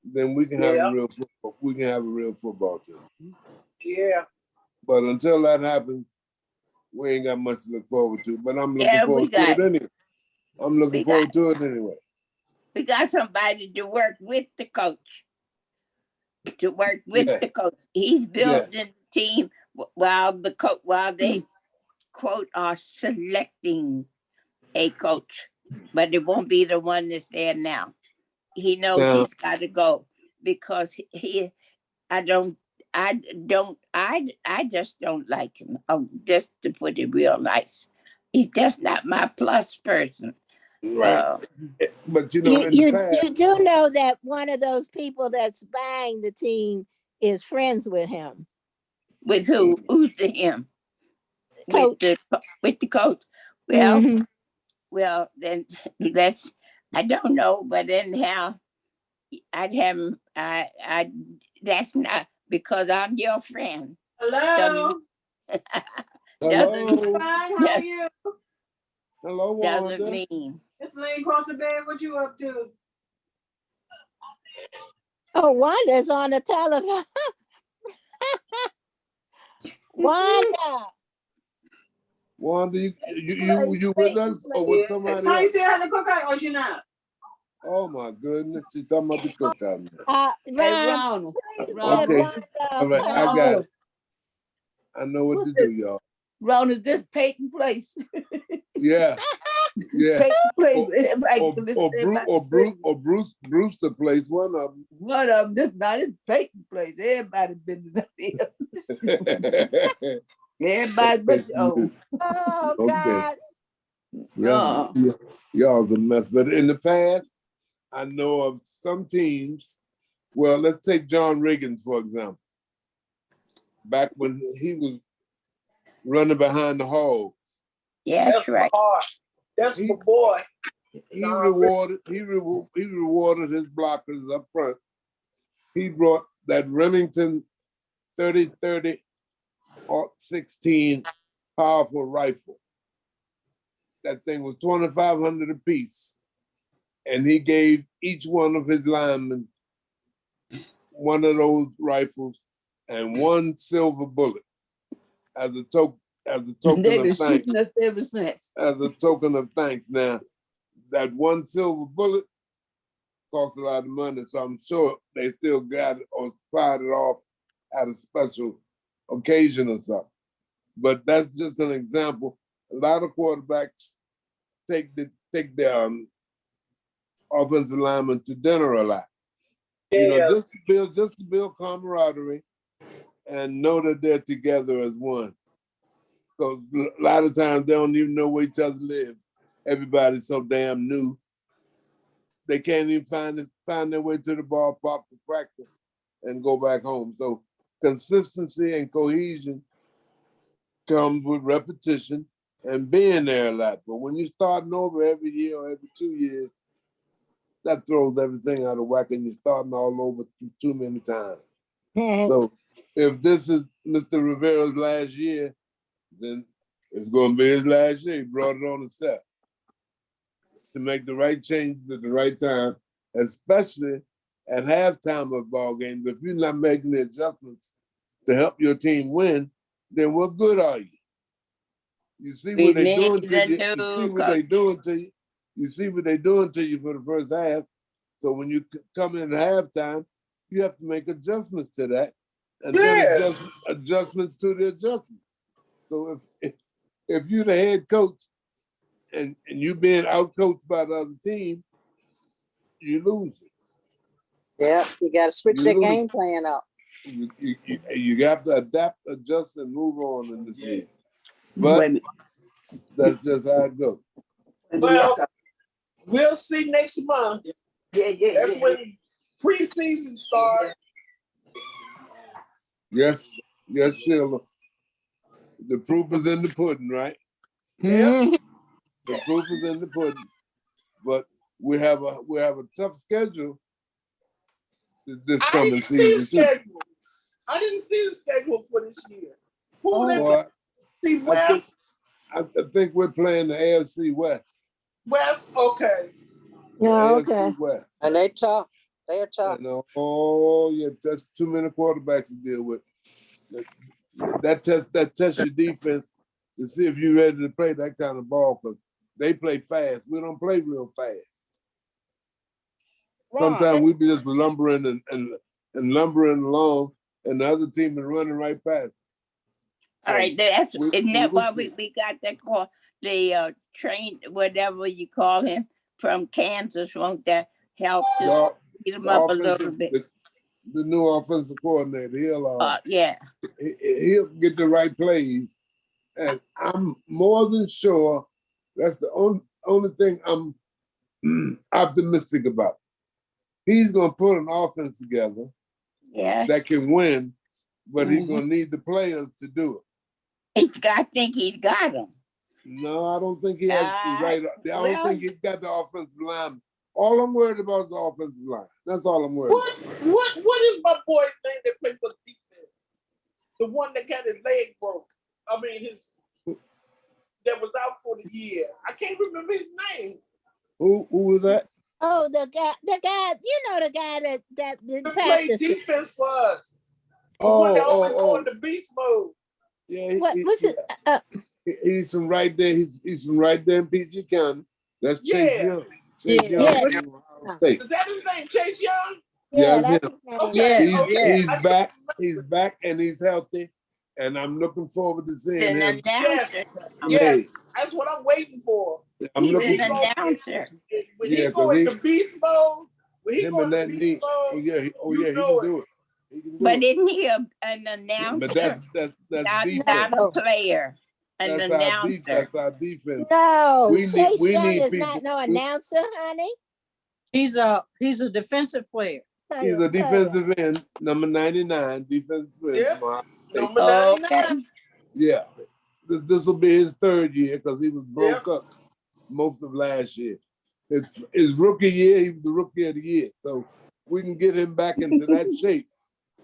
Speaker 7: then we can have a real football. We can have a real football team.
Speaker 21: Yeah.
Speaker 7: But until that happens, we ain't got much to look forward to. But I'm looking forward to it anyway. I'm looking forward to it anyway.
Speaker 24: We got somebody to work with the coach. The coach. He's building the team while they quote are selecting a coach, but it won't be the one that's there now. He knows he's got to go because I just don't like him. Oh, just to put it real nice, he's just not my plus person.
Speaker 7: Right. But you know,
Speaker 22: you do know that one of those people that's buying the team is friends with him.
Speaker 24: With who? Who's the him?
Speaker 22: Coach.
Speaker 24: With the coach. Well, well, then I don't know, but anyhow, I'd have him. That's not because I'm your friend.
Speaker 21: Hello.
Speaker 7: Hello.
Speaker 16: Fine, how are you?
Speaker 7: Hello, Wanda.
Speaker 24: Doesn't mean.
Speaker 16: It's laying across the bed. What you up to?
Speaker 22: Oh, Wanda's on the telephone. Wanda.
Speaker 7: Wanda, you with us or with somebody
Speaker 16: So you
Speaker 7: else?
Speaker 16: still have the cookout or you not?
Speaker 7: Oh my goodness, she's talking about the cookout now.
Speaker 16: Hey,
Speaker 22: Ron,
Speaker 16: Ronald.
Speaker 7: Okay, all right, I got it. I know what to do, y'all.
Speaker 8: Ron, is this Peyton Place?
Speaker 7: Yeah, yeah.
Speaker 8: Peyton Place.
Speaker 7: Or Brewster Place, one of them.
Speaker 8: One of them. This not it's Peyton Place. Everybody business up here. Everybody but
Speaker 22: Oh
Speaker 7: Okay.
Speaker 22: God.
Speaker 7: Y'all's a mess. But in the past, I know of some teams. Well, let's take John Riggins, for example. Back when he was running behind the Hogs.
Speaker 24: Yeah, that's right.
Speaker 21: That's my boy.
Speaker 7: He rewarded his blockers up front. He brought that Remington 30-30 16 powerful rifle. That thing was $2,500 a piece. And he gave each one of his linemen one of those rifles and one silver bullet as a token
Speaker 8: They've been
Speaker 7: of thanks.
Speaker 8: shooting us ever since.
Speaker 7: As a token of thanks. Now, that one silver bullet cost a lot of money, so I'm sure they still got it or fired it off at a special occasion or something. But that's just an example. A lot of quarterbacks take their offensive linemen to dinner a lot.
Speaker 21: Yeah.
Speaker 7: Just to build camaraderie and know that they're together as one. So a lot of times they don't even know where each other live. Everybody's so damn new. They can't even find their way to the ballpark for practice and go back home. So consistency and cohesion comes with repetition and being there a lot. But when you're starting over every year or every 2 years, that throws everything out of whack and you're starting all over too many times. So if this is Mr. Rivera's last year, then it's going to be his last year. He brought it on himself to make the right changes at the right time, especially at halftime of ball games. If you're not making the adjustments to help your team win, then what good are you? You see what they're doing to you. You see what they're doing to you. You see what they're doing to you for the first half. So when you come in at halftime, you have to make adjustments to that, and then adjustments to the adjustments. So if you're the head coach and you being outcoached by the other team, you lose it.
Speaker 15: Yeah, you got to switch that game plan up.
Speaker 7: You got to adapt, adjust, and move on in this league. But that's just how it goes.
Speaker 21: Well, we'll see next month. That's when preseason starts.
Speaker 7: Yes, Sheila. The proof is in the pudding, right?
Speaker 21: Yeah.
Speaker 7: The proof is in the pudding. But we have a tough schedule this coming season.
Speaker 21: I didn't see the schedule for this year. Who they
Speaker 7: play?
Speaker 21: See West?
Speaker 7: I think we're playing the AFC West.
Speaker 21: West, okay.
Speaker 22: Yeah, okay.
Speaker 7: West.
Speaker 15: And they're tough. They're tough.
Speaker 7: Oh yeah, that's too many quarterbacks to deal with. That tests your defense to see if you're ready to play that kind of ball, because they play fast. We don't play real fast. Sometimes we be just lumbering and lumbering along, and the other team is running right past.
Speaker 24: All right, isn't that why we got that call, the train, whatever you call him, from Kansas? Won't that help to beat him up a little bit?
Speaker 7: The new offensive coordinator, he'll get the right plays, and I'm more than sure that's the only thing I'm optimistic about. He's gonna put an offense together that can win, but he's gonna need the players to do it.
Speaker 24: I think he's got them.
Speaker 7: No, I don't think he has the right. I don't think he's got the offensive line. All I'm worried about is the offensive line. That's all I'm worried about.
Speaker 21: What is my boy's name that played for defense? The one that got his leg broke. I mean, his for the year. I can't remember his name.
Speaker 7: Who was that?
Speaker 2: Oh, the guy, you know, the guy that been
Speaker 21: He played
Speaker 2: practicing.
Speaker 21: defense for us. The one that always go in the beast mode.
Speaker 7: Yeah,
Speaker 2: What's it?
Speaker 7: He's from right there. He's from right there in PG County. That's Chase
Speaker 21: Yeah.
Speaker 7: Young. Chase Young.
Speaker 2: Yeah.
Speaker 7: from Ohio State.
Speaker 21: Is that his name, Chase Young?
Speaker 7: Yeah,
Speaker 2: that's
Speaker 7: him.
Speaker 2: his name.
Speaker 21: Okay.
Speaker 7: He's back. He's back and he's healthy. And I'm looking forward to seeing him.
Speaker 21: Yes. That's what I'm waiting for.
Speaker 7: I'm looking
Speaker 21: When
Speaker 7: Yeah,
Speaker 21: he go
Speaker 7: 'cause
Speaker 21: into beast mode, when he
Speaker 7: him
Speaker 21: go
Speaker 7: and
Speaker 21: into
Speaker 7: that
Speaker 21: beast
Speaker 7: knee.
Speaker 21: mode,
Speaker 7: Oh yeah, he
Speaker 21: you
Speaker 7: can
Speaker 21: know
Speaker 7: do it. He can do
Speaker 24: But
Speaker 7: it.
Speaker 24: isn't he an announcer?
Speaker 7: But that's
Speaker 24: not
Speaker 7: defense.
Speaker 24: a player. An
Speaker 7: That's
Speaker 24: announcer.
Speaker 7: that's our defense.
Speaker 2: No, Chase
Speaker 7: we
Speaker 2: Young
Speaker 7: need
Speaker 2: is
Speaker 7: people.
Speaker 2: not no announcer, honey.
Speaker 3: He's a defensive player.
Speaker 7: He's a defensive end, number 99, defensive end.
Speaker 21: Yep.
Speaker 7: from Ohio State.
Speaker 21: Number 99.
Speaker 7: Yeah, this will be his third year because he was broke up most of last year. It's his rookie year. He was the rookie of the year, so we can get him back into that shape.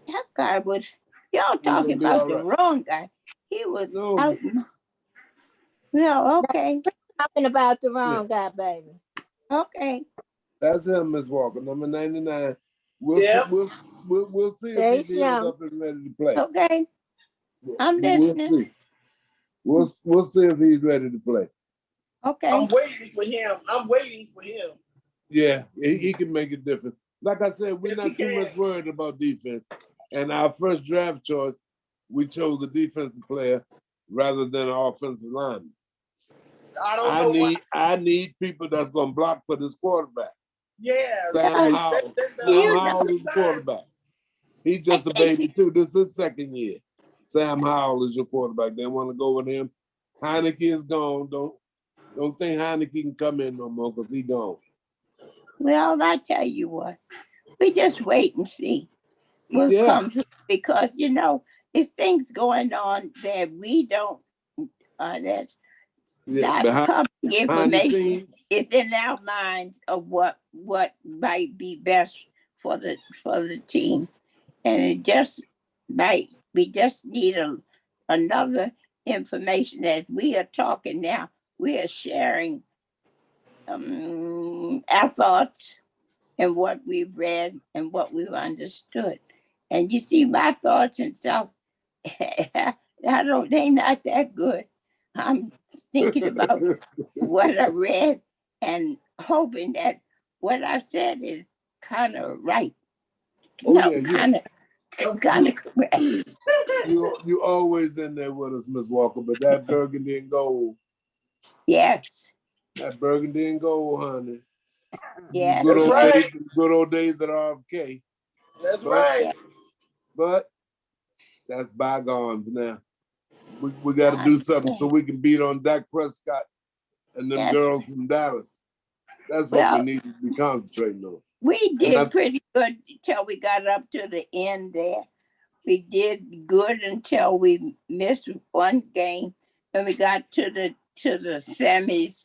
Speaker 24: That guy was, y'all
Speaker 7: gonna
Speaker 24: talking
Speaker 7: be
Speaker 24: about
Speaker 7: all
Speaker 24: the
Speaker 7: right.
Speaker 24: wrong guy. He was
Speaker 7: No.
Speaker 24: out. No, okay.
Speaker 2: Talking about the wrong guy, baby.
Speaker 24: Okay.
Speaker 7: That's him, Miss Walker, number 99. We'll see if
Speaker 2: Chase
Speaker 7: he
Speaker 2: Young.
Speaker 7: is up and ready to play.
Speaker 24: Okay. I'm listening.
Speaker 7: We'll see if he's ready to play.
Speaker 24: Okay.
Speaker 21: I'm waiting for him.
Speaker 7: Yeah, he can make a difference. Like I said, we're
Speaker 21: Yes,
Speaker 7: not
Speaker 21: he
Speaker 7: too much
Speaker 21: can.
Speaker 7: worried about defense. And our first draft choice, we chose a defensive player rather than an offensive lineman.
Speaker 21: I don't know why.
Speaker 7: I need people that's gonna block for this quarterback.
Speaker 21: Yeah.
Speaker 7: Sam Howell. Sam Howell is the quarterback. He's just a baby too. This is his second year. Sam Howell is your quarterback. They want to go with him. Heineke is gone. Don't think Heineke can come in no more because he's gone.
Speaker 24: Well, I tell you what, we just wait and see what comes, because you know it's things going on that we don't. That's not public information. It's in our minds of what might be best for the team, and it just might. We just need another information. As we are talking now, we are sharing our thoughts and what we've read and what we've understood. And you see, my thoughts and stuff, they're not that good. I'm thinking about what I read and hoping that what I said is kind of right. Kind of correct.
Speaker 7: You always in there with us, Miss Walker, but that burgundy and gold.
Speaker 24: Yes.
Speaker 7: That burgundy and gold, honey.
Speaker 24: Yeah.
Speaker 7: Good old days at RFK.
Speaker 21: That's right.
Speaker 7: But that's bygones now. We got to do something so we can beat on Dak Prescott and them girls from Dallas. That's what we need to be concentrating on.
Speaker 24: We did pretty good until we got up to the end there. We did good until we missed one game. When we got to the semis,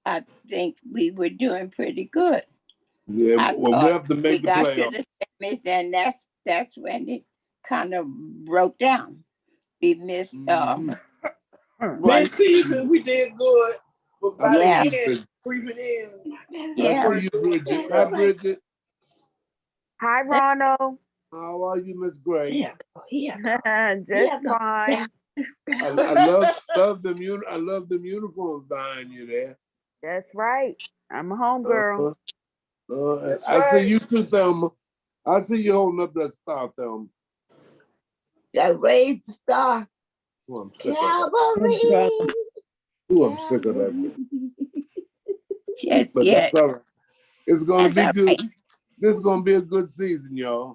Speaker 24: I think we were doing pretty good.
Speaker 7: Yeah, well, we have to make the
Speaker 24: playoffs.
Speaker 7: playoffs.
Speaker 24: We got to the semis, and that's when it kind of broke down. We missed
Speaker 21: mid-season. We did good, but by the end, creeping in.
Speaker 24: Yeah.
Speaker 7: I see you, Bridget. Hi, Bridget.
Speaker 18: Hi, Ronald.
Speaker 7: How are you, Miss Gray?
Speaker 18: Just fine.
Speaker 7: I love them. I love them uniforms behind you there.
Speaker 18: That's right. I'm a homegirl.
Speaker 7: I see you too, Thelma. I see you holding up that star, Thelma.
Speaker 8: That red star.
Speaker 7: Oh, I'm sick
Speaker 8: Cavalry.
Speaker 7: of that. Ooh, I'm sick of that. But
Speaker 24: yeah.
Speaker 7: that's all right. It's gonna
Speaker 24: That's
Speaker 7: be good.
Speaker 24: right.
Speaker 7: This is gonna be a good season, y'all.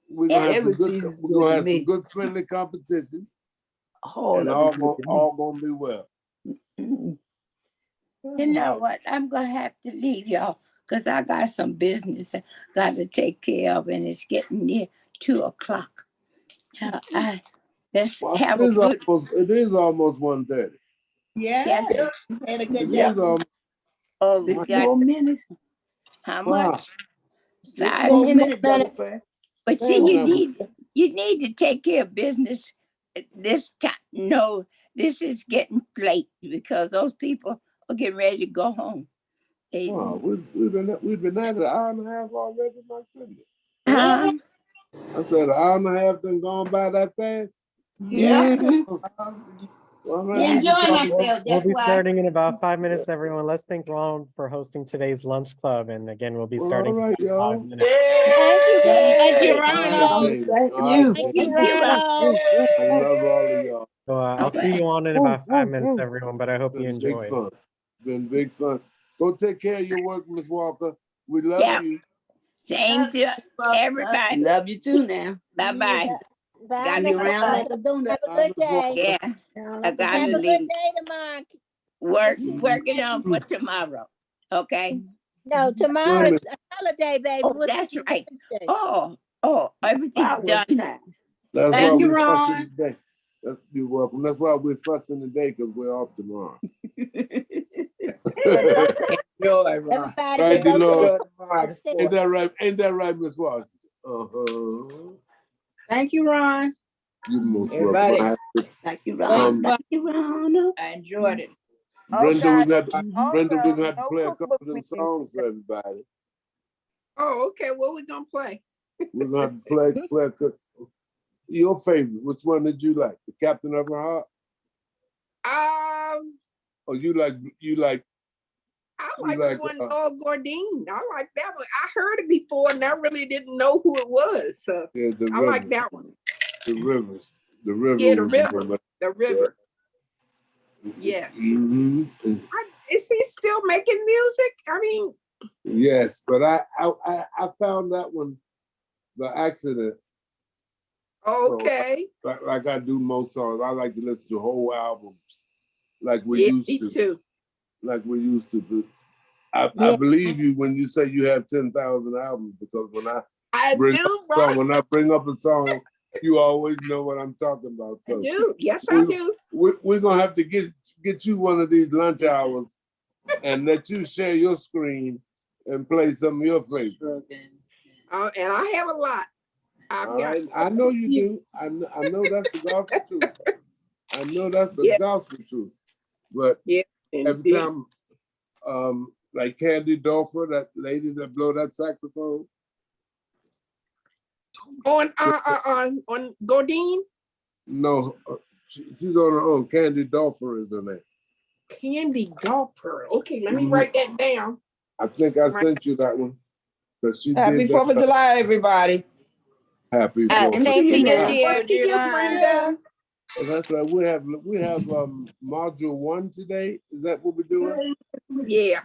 Speaker 7: We're gonna have some good friendly competition. And all gonna be well.
Speaker 24: You know what? I'm gonna have to leave y'all because I got some business I got to take care of, and it's getting near 2:00. Let's have a good.
Speaker 7: It is almost 1:30.
Speaker 8: Yeah. Had a good
Speaker 7: It is
Speaker 8: day.
Speaker 24: Oh,
Speaker 8: 6
Speaker 24: we got
Speaker 8: more minutes.
Speaker 24: how
Speaker 7: Wow.
Speaker 24: much?
Speaker 8: 6
Speaker 24: 5
Speaker 8: more
Speaker 24: minutes.
Speaker 8: minutes, Jennifer.
Speaker 24: But see, you need to take care of business this time. No, this is getting late because those people are getting ready to go home.
Speaker 7: Oh, we've been at it an hour and a half already, my goodness.
Speaker 24: Huh?
Speaker 7: I said an hour and a half done gone by that fast.
Speaker 24: Yeah.
Speaker 7: All
Speaker 24: We're
Speaker 7: right.
Speaker 24: enjoying ourselves.
Speaker 1: We'll
Speaker 24: That's
Speaker 1: be
Speaker 24: why.
Speaker 1: starting in about 5 minutes, everyone. Let's thank Ronald for hosting today's lunch club. And again, we'll be starting
Speaker 7: All right,
Speaker 1: in
Speaker 7: y'all.
Speaker 1: 5 minutes.
Speaker 22: Thank you,
Speaker 11: Thank you,
Speaker 22: Rick.
Speaker 11: Ronald.
Speaker 22: Thank you, Ronald.
Speaker 7: I love all of y'all.
Speaker 1: So I'll see you on in about 5 minutes, everyone. But I hope you
Speaker 7: Been big
Speaker 1: enjoy.
Speaker 7: fun. Been big fun. Go take care of your work, Miss Walker. We love
Speaker 24: Yeah.
Speaker 7: you.
Speaker 24: Same to everybody.
Speaker 8: Love you too now.
Speaker 24: Bye-bye.
Speaker 22: Bye,
Speaker 8: Gotta be
Speaker 22: Miss
Speaker 8: around
Speaker 22: Walker.
Speaker 8: like a donut.
Speaker 22: Have a good day.
Speaker 24: Yeah. I got
Speaker 22: Have
Speaker 24: to
Speaker 22: a good
Speaker 24: leave.
Speaker 22: day tomorrow.
Speaker 24: Working on for tomorrow. Okay.
Speaker 22: No, tomorrow is a holiday, baby.
Speaker 24: Oh,
Speaker 22: We'll see
Speaker 24: that's
Speaker 22: you
Speaker 24: right.
Speaker 22: Wednesday.
Speaker 24: Oh, everything's done.
Speaker 7: That's
Speaker 24: Thank
Speaker 7: why
Speaker 24: you,
Speaker 7: we're
Speaker 24: Ron.
Speaker 7: fussing today. You're welcome. That's why we're fussing today, because we're off tomorrow.
Speaker 22: Everybody
Speaker 7: Right,
Speaker 22: go
Speaker 7: Lord.
Speaker 22: to the state.
Speaker 7: Ain't that right? Ain't that right, Miss Washington? Uh-huh.
Speaker 11: Thank you, Ron.
Speaker 7: You're most
Speaker 11: Everybody.
Speaker 7: welcome.
Speaker 8: Thank you,
Speaker 11: Ron.
Speaker 8: Thank you, Ron.
Speaker 11: I enjoyed it.
Speaker 7: Brenda, we're gonna
Speaker 8: Also,
Speaker 7: have to
Speaker 8: no
Speaker 7: play a couple
Speaker 8: cookbook
Speaker 7: of them
Speaker 8: meeting.
Speaker 7: songs for everybody.
Speaker 16: Oh, okay. What we gonna play?
Speaker 7: We're gonna have to play a cook. Your favorite, which one did you like? The Captain of Her Heart? Or you like
Speaker 16: I like the one Noel Gordine. I like that one. I heard it before and I really didn't know who it was. So
Speaker 7: yeah, the
Speaker 16: I
Speaker 7: river,
Speaker 16: like that one.
Speaker 7: The Rivers. The river.
Speaker 16: Yeah, the
Speaker 7: was
Speaker 16: river.
Speaker 7: one.
Speaker 16: The river. Yes.
Speaker 7: Mm-hmm.
Speaker 16: Is he still making music? I mean,
Speaker 7: Yes, but I found that one by accident.
Speaker 16: okay.
Speaker 7: So, like I do most songs, I like to listen to whole albums, like we used to.
Speaker 16: Me too.
Speaker 7: Like we used to do. I believe you when you say you have 10,000 albums, because when I bring up a song, you always know what I'm talking about. So
Speaker 16: I do. Yes, I do.
Speaker 7: We're gonna have to get you one of these lunch hours and let you share your screen and play some of your favorites.
Speaker 16: And I have a lot.
Speaker 7: All right. I know you do. I know that's the gospel truth. I know that's the gospel truth. But every time, like Candy Dolfer, that lady that blow that saxophone.
Speaker 16: On Godine?
Speaker 7: No, she's on her own. Candy Dolfer is her name.
Speaker 16: Candy Dolfer. Okay, let me write that down.
Speaker 7: I think I sent you that one. She
Speaker 16: Happy
Speaker 7: did
Speaker 16: 4th of July, everybody.
Speaker 7: Happy 4th of
Speaker 16: Same to you,
Speaker 7: July.
Speaker 16: dear. Thank you, Brenda.
Speaker 7: Well, that's right. We have module 1 today. Is that what we're doing?
Speaker 16: Yeah.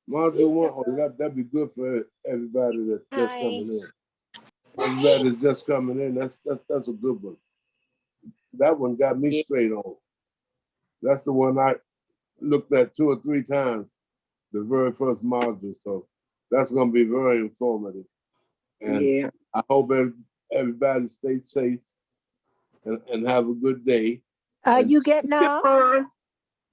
Speaker 7: Module 1. Oh, that'd be good for everybody that's just coming in. Everybody that's just coming in. That's a good one. That one got me straight on. That's the one I looked at 2 or 3 times, the very first module. So that's going to be very informative. And I hope everybody stays safe and have a good day.
Speaker 22: Are you getting off?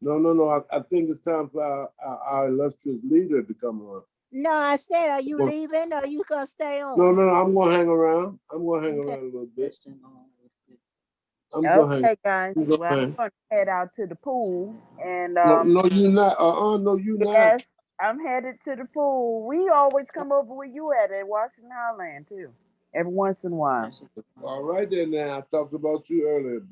Speaker 7: No. I think it's time for our illustrious leader to come on.
Speaker 22: No, I said, are you leaving or are you going to stay on?
Speaker 7: No, I'm going to hang around. I'm going to hang around a little bit.
Speaker 18: Okay, guys. Well, I'm going to head out to the pool. And
Speaker 7: no, you're not. No, you're not.
Speaker 18: Yes, I'm headed to the pool. We always come over where you at Washington Highland, too. Every once in a while.
Speaker 7: All right, then. Now, I talked about you earlier,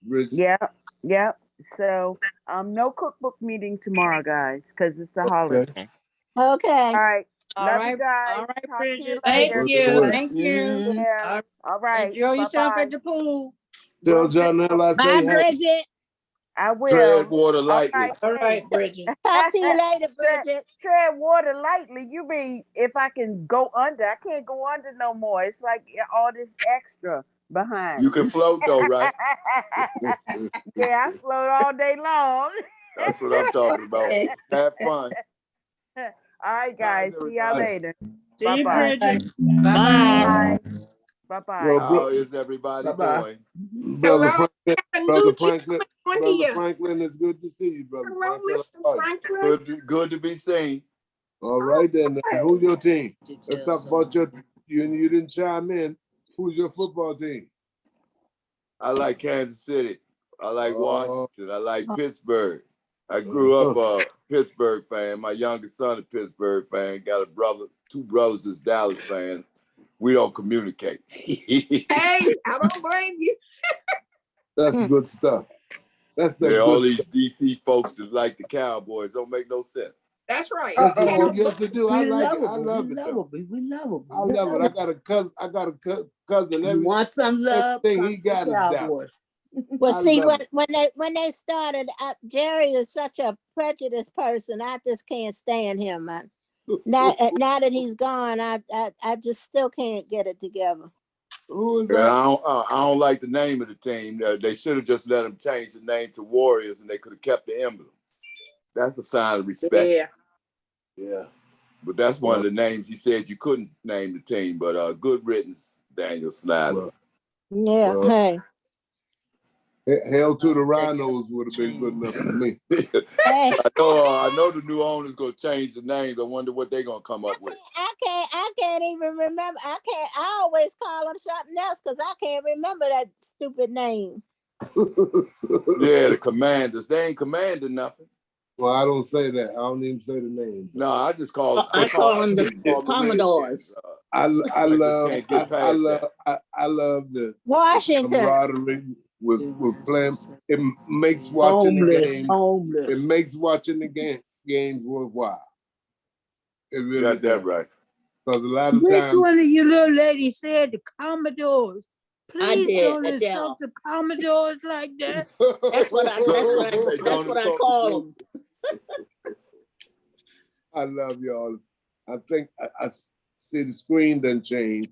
Speaker 7: Bridget.
Speaker 18: Yeah. So, no cookbook meeting tomorrow, guys, because it's the holiday.
Speaker 22: Okay.
Speaker 18: All right.
Speaker 3: All
Speaker 18: Love
Speaker 3: right.
Speaker 18: you guys.
Speaker 3: All right,
Speaker 18: Talk to you
Speaker 3: Bridget.
Speaker 18: later.
Speaker 3: Thank you.
Speaker 18: Yeah. All right.
Speaker 3: Enjoy yourself
Speaker 18: Bye-bye.
Speaker 3: at the pool.
Speaker 7: Tell Janelle I say
Speaker 22: Bye, Bridget.
Speaker 18: I will.
Speaker 7: Tread water lightly.
Speaker 11: All right, Bridget.
Speaker 22: Talk to you later, Bridget.
Speaker 18: Tread water lightly. You mean if I can go under? I can't go under no more. It's like all this extra behind.
Speaker 12: You can float though, right?
Speaker 18: Yeah, I float all day long.
Speaker 12: That's what I'm talking about. Have fun.
Speaker 18: All right, guys. See y'all later.
Speaker 3: See you,
Speaker 18: Bye-bye.
Speaker 3: Bridget.
Speaker 18: Bye. Bye-bye.
Speaker 7: Well,
Speaker 12: How is everybody doing?
Speaker 7: Brother
Speaker 16: Hello,
Speaker 7: Franklin,
Speaker 16: on
Speaker 7: Brother
Speaker 16: here.
Speaker 7: Franklin, it's good to see you, Brother
Speaker 16: Hello,
Speaker 7: Franklin.
Speaker 16: Mr. Franklin.
Speaker 12: Good to be seen.
Speaker 7: All right, then. Who's your team? Let's talk about you didn't chime in. Who's your football team?
Speaker 12: I like Kansas City. I like Washington. I like Pittsburgh. I grew up a Pittsburgh fan. My youngest son a Pittsburgh fan. Got a brother, 2 brothers is Dallas fans. We don't communicate.
Speaker 5: Hey, I don't blame you.
Speaker 7: That's good stuff. That's the
Speaker 12: all
Speaker 7: good
Speaker 12: these
Speaker 7: stuff.
Speaker 12: DC folks that like the Cowboys don't make no sense.
Speaker 5: That's right.
Speaker 7: Yes, they do. I
Speaker 9: We
Speaker 7: like
Speaker 9: love
Speaker 7: it. I
Speaker 9: them.
Speaker 7: love
Speaker 9: We
Speaker 7: it.
Speaker 9: love
Speaker 7: though.
Speaker 9: them. We love them.
Speaker 7: I love it. I got a cousin.
Speaker 9: You want some love?
Speaker 7: Everything
Speaker 9: Come
Speaker 7: he
Speaker 9: to
Speaker 7: got is Dallas.
Speaker 9: Cowboys.
Speaker 22: Well,
Speaker 7: I
Speaker 22: see,
Speaker 7: love
Speaker 22: when they started, Jerry is such a prejudiced person. I just can't stand him, man. Now that he's gone, I just still can't get it together.
Speaker 7: Who is
Speaker 12: Yeah,
Speaker 7: that?
Speaker 12: I don't like the name of the team. They should have just let them change the name to Warriors, and they could have kept the emblem. That's a sign of respect.
Speaker 5: Yeah.
Speaker 7: Yeah.
Speaker 12: But that's one of the names you said you couldn't name the team. But good riddance, Daniel Snyder.
Speaker 22: Yeah,
Speaker 7: Well,
Speaker 22: hey.
Speaker 7: Hell to the Rhinos would have been good enough for me.
Speaker 22: Hey.
Speaker 12: I know the new owner's gonna change the name. I wonder what they're gonna come up with.
Speaker 22: I can't even remember. I always call him something else because I can't remember that stupid name.
Speaker 12: Yeah, the Commanders. They ain't commanding nothing.
Speaker 7: Well, I don't say that. I don't even say the name.
Speaker 12: No, I just call.
Speaker 9: I call them the Commodores.
Speaker 7: I love
Speaker 12: just can't get past that.
Speaker 7: I love the
Speaker 22: Washington.
Speaker 7: camaraderie with playing. It makes watching the game.
Speaker 9: Homeless.
Speaker 7: It makes watching the games worthwhile. It really
Speaker 12: Got that
Speaker 7: does.
Speaker 12: right.
Speaker 7: Because a lot of
Speaker 17: Which
Speaker 7: times,
Speaker 17: one of you little ladies said the Commodores?
Speaker 9: I
Speaker 17: Please
Speaker 9: did,
Speaker 17: don't
Speaker 9: Adele.
Speaker 17: insult the Commodores like that.
Speaker 9: That's what I call them.
Speaker 7: I love y'all. I think I see the screen done changed.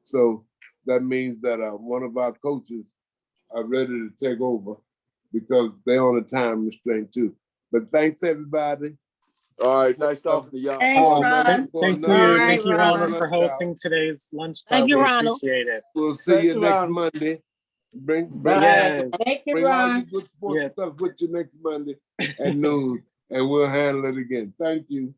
Speaker 7: So that means that one of our coaches are ready to take over because they're on a time restraint too. But thanks everybody.
Speaker 12: All right, nice talking to y'all.
Speaker 1: Thank you, Ronald, for
Speaker 7: lunch
Speaker 1: hosting today's lunch club.
Speaker 9: Thank you,
Speaker 1: We
Speaker 9: Ronald.
Speaker 1: appreciate it.
Speaker 7: We'll see you next Monday. Bring
Speaker 1: Yes.
Speaker 11: Thank you,
Speaker 7: bring all
Speaker 11: Ron.
Speaker 7: your good sports
Speaker 1: Yes.
Speaker 7: stuff with you next Monday at noon, and we'll handle it again. Thank you.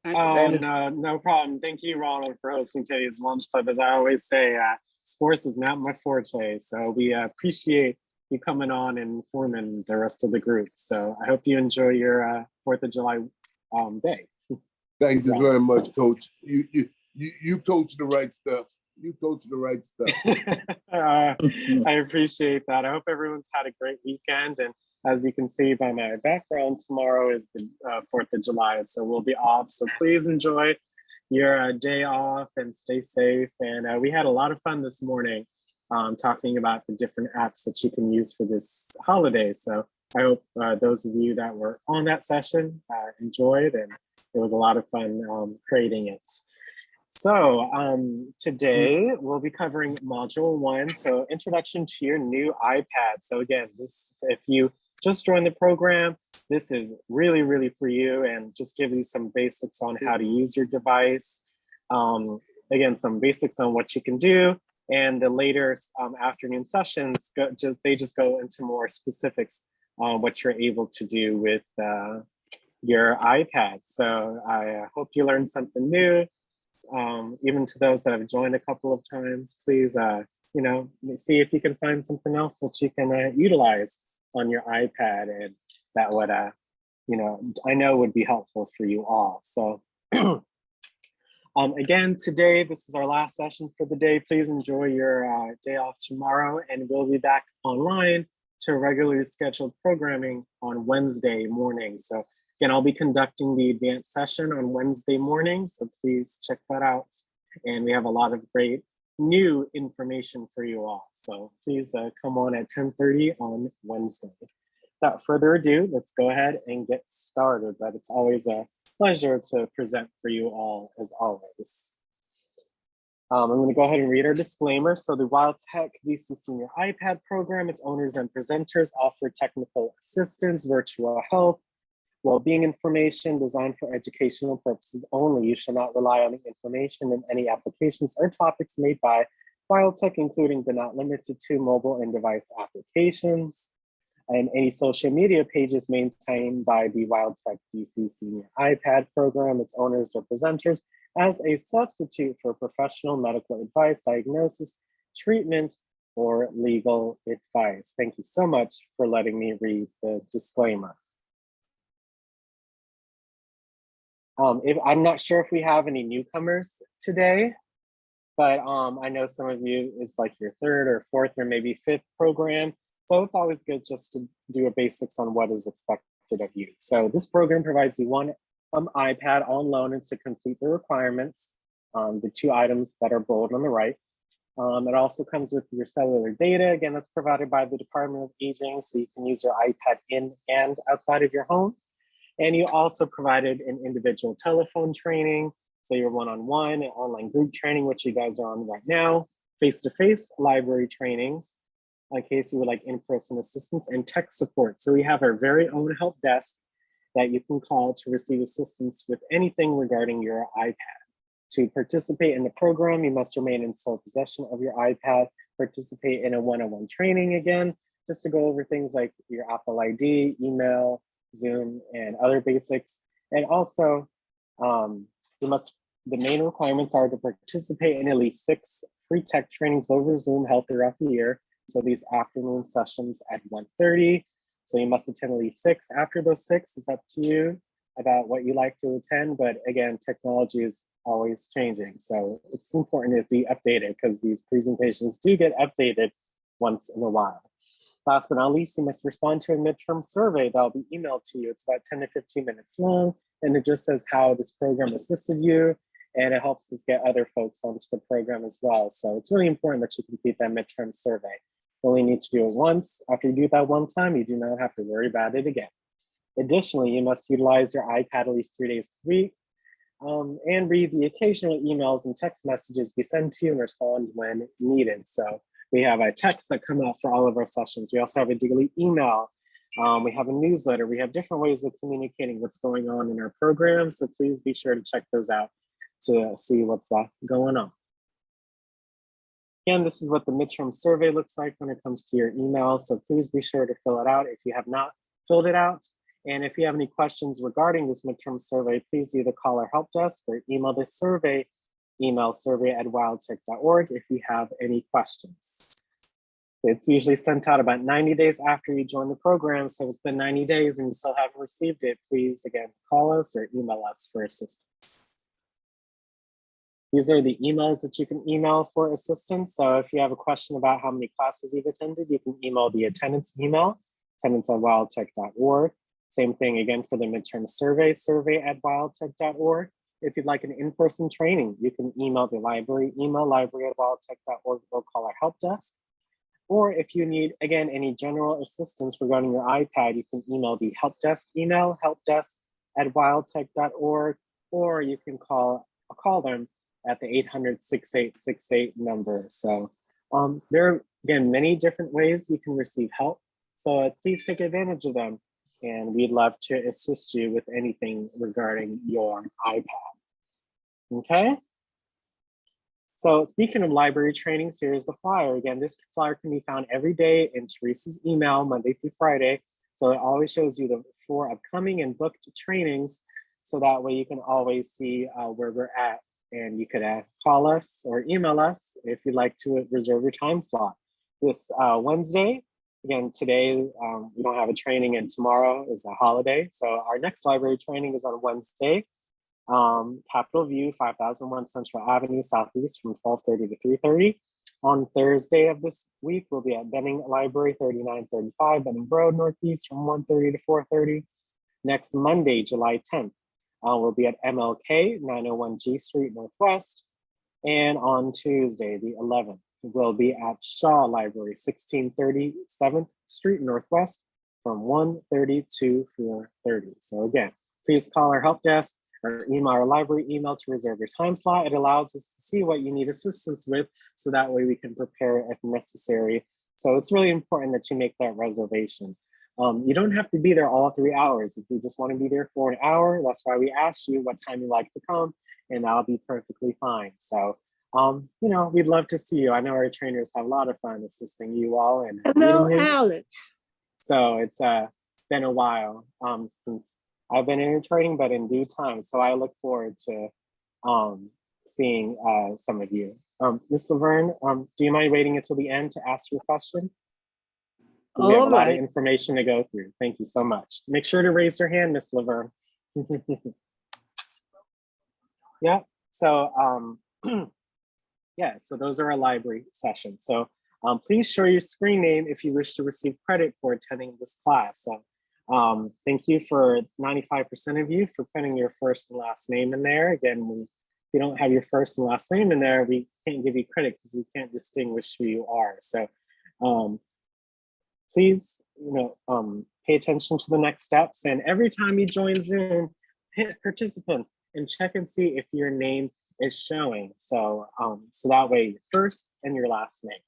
Speaker 1: No problem. Thank you, Ronald, for hosting today's lunch club. As I always say, sports is not my forte, so we appreciate you coming on and forming the rest of the group. So I hope you enjoy your 4th of July day.
Speaker 7: Thank you very much, Coach. You coach the right stuff. You coach the right stuff.
Speaker 1: I appreciate that. I hope everyone's had a great weekend. And as you can see by my background, tomorrow is the 4th of July, so we'll be off. So please enjoy your day off and stay safe. And we had a lot of fun this morning talking about the different apps that you can use for this holiday. So I hope those of you that were on that session enjoyed, and it was a lot of fun creating it. So today we'll be covering module 1, so introduction to your new iPad. So again, if you just joined the program, this is really, really for you, and just give you some basics on how to use your device. Again, some basics on what you can do, and the later afternoon sessions, they just go into more specifics on what you're able to do with your iPad. So I hope you learned something new. Even to those that have joined a couple of times, please, see if you can find something else that you can utilize on your iPad, and that would, I know would be helpful for you all. So again, today, this is our last session for the day. Please enjoy your day off tomorrow, and we'll be back online to regularly scheduled programming on Wednesday morning. So again, I'll be conducting the advanced session on Wednesday morning, so please check that out. And we have a lot of great new information for you all. So please come on at 10:30 on Wednesday. Without further ado, let's go ahead and get started. But it's always a pleasure to present for you all, as always. I'm going to go ahead and read our disclaimer. So the WildTech DC Senior iPad program, its owners and presenters offer technical assistance, virtual health, well-being information designed for educational purposes only. You shall not rely on the information in any applications or topics made by WildTech, including but not limited to mobile and device applications, and any social media pages maintained by the WildTech DC Senior iPad program, its owners or presenters, as a substitute for professional medical advice, diagnosis, treatment, or legal advice. Thank you so much for letting me read the disclaimer. I'm not sure if we have any newcomers today, but I know some of you is like your third or fourth or maybe fifth program. So it's always good just to do a basics on what is expected of you. So this program provides you one iPad on loan and to complete the requirements, the 2 items that are bold on the right. It also comes with your cellular data. Again, that's provided by the Department of Aging, so you can use your iPad in and outside of your home. And you also provided an individual telephone training, so your one-on-one and online group training, which you guys are on right now, face-to-face library trainings, in case you would like in-person assistance, and tech support. So we have our very own help desk that you can call to receive assistance with anything regarding your iPad. To participate in the program, you must remain in sole possession of your iPad, participate in a one-on-one training again, just to go over things like your Apple ID, email, Zoom, and other basics. And also, the main requirements are to participate in at least 6 free tech trainings over Zoom held throughout the year. So these afternoon sessions at 1:30. So you must attend at least 6. After those 6, it's up to you about what you like to attend. But again, technology is always changing. So it's important to be updated because these presentations do get updated once in a while. Last but not least, you must respond to a midterm survey that will be emailed to you. It's about 10 to 15 minutes long, and it just says how this program assisted you, and it helps us get other folks onto the program as well. So it's really important that you complete that midterm survey. You only need to do it once. After you do that one time, you do not have to worry about it again. Additionally, you must utilize your iPad at least 3 days per week, and read the occasional emails and text messages we send to you and respond when needed. So we have a text that come out for all of our sessions. We also have a daily email. We have a newsletter. We have different ways of communicating what's going on in our program. So please be sure to check those out to see what's going on. Again, this is what the midterm survey looks like when it comes to your email. So please be sure to fill it out if you have not filled it out. And if you have any questions regarding this midterm survey, please either call our help desk or email this survey. Email survey@wildtech.org if you have any questions. It's usually sent out about 90 days after you join the program. So it's been 90 days and you still haven't received it, please again, call us or email us for assistance. These are the emails that you can email for assistance. So if you have a question about how many classes you've attended, you can email the attendance email, attendance@wildtech.org. Same thing again for the midterm survey, survey@wildtech.org. If you'd like an in-person training, you can email the library email, library@wildtech.org, or call our help desk. Or if you need, again, any general assistance regarding your iPad, you can email the help desk email, helpdesk@wildtech.org, or you can call them at the 800-6868 number. So there are, again, many different ways you can receive help. So please take advantage of them. And we'd love to assist you with anything regarding your iPad. Okay. So speaking of library trainings, here's the flyer. Again, this flyer can be found every day in Teresa's email, Monday through Friday. So it always shows you the 4 upcoming and booked trainings. So that way you can always see where we're at. And you could call us or email us if you'd like to reserve your time slot. This Wednesday, again, today we don't have a training and tomorrow is a holiday. So our next library training is on Wednesday, Capitol View, 5001 Central Avenue, Southeast from 12:30 to 3:30. On Thursday of this week, we'll be at Benning Library, 3935 Benning Road, Northeast from 1:30 to 4:30. Next Monday, July 10th, we'll be at MLK, 901 G Street Northwest. And on Tuesday, the 11th, we'll be at Shaw Library, 1630 7th Street Northwest from 1:30 to 4:30. So again, please call our help desk or email our library email to reserve your time slot. It allows us to see what you need assistance with, so that way we can prepare if necessary. So it's really important that you make that reservation. You don't have to be there all 3 hours. If you just want to be there for an hour, that's why we asked you what time you like to come, and that'll be perfectly fine. So, we'd love to see you. I know our trainers have a lot of fun assisting you all. And
Speaker 2: hello, Alex.
Speaker 1: So it's been a while since I've been in training, but in due time. So I look forward to seeing some of you. Ms. Laverne, do you mind waiting until the end to ask your question? We have a lot of information to go through. Thank you so much. Make sure to raise your hand, Ms. Laverne. Yeah, so yeah, so those are our library sessions. So please show your screen name if you wish to receive credit for attending this class. So thank you for 95% of you for putting your first and last name in there. Again, if you don't have your first and last name in there, we can't give you credit because we can't distinguish who you are. So please, pay attention to the next steps. And every time you join Zoom, hit participants and check and see if your name is showing. So, so that way, your first and your last name.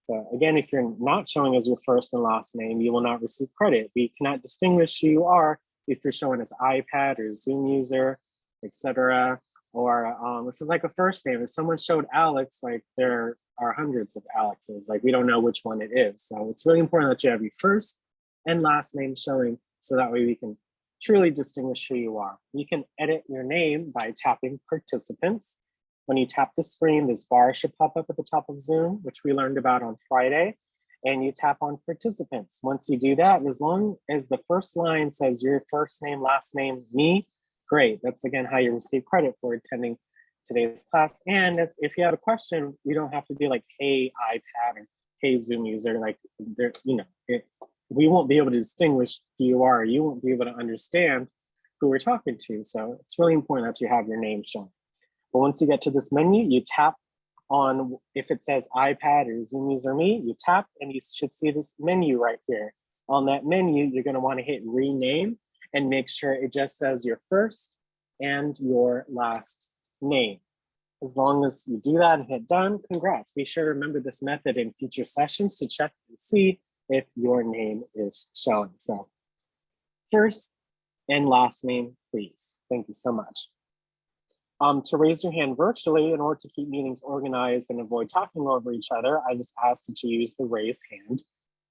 Speaker 1: So again, if you're not showing as your first and last name, you will not receive credit. We cannot distinguish who you are if you're showing as iPad or Zoom user, etc. Or if it's like a first name, if someone showed Alex, like there are hundreds of Alexes, like we don't know which one it is. So it's really important that you have your first and last name showing, so that way we can truly distinguish who you are. You can edit your name by tapping participants. When you tap the screen, this bar should pop up at the top of Zoom, which we learned about on Friday, and you tap on participants. Once you do that, as long as the first line says your first name, last name, me, great. That's again how you receive credit for attending today's class. And if you have a question, you don't have to be like, hey, iPad, or hey, Zoom user, like, we won't be able to distinguish who you are. You won't be able to understand who we're talking to. So it's really important that you have your name shown. But once you get to this menu, you tap on, if it says iPad or Zoom user me, you tap and you should see this menu right here. On that menu, you're gonna wanna hit rename and make sure it just says your first and your last name. As long as you do that and hit done, congrats. Be sure to remember this method in future sessions to check and see if your name is showing. So first and last name, please. Thank you so much. To raise your hand virtually, in order to keep meetings organized and avoid talking over each other, I just ask that you use the raise hand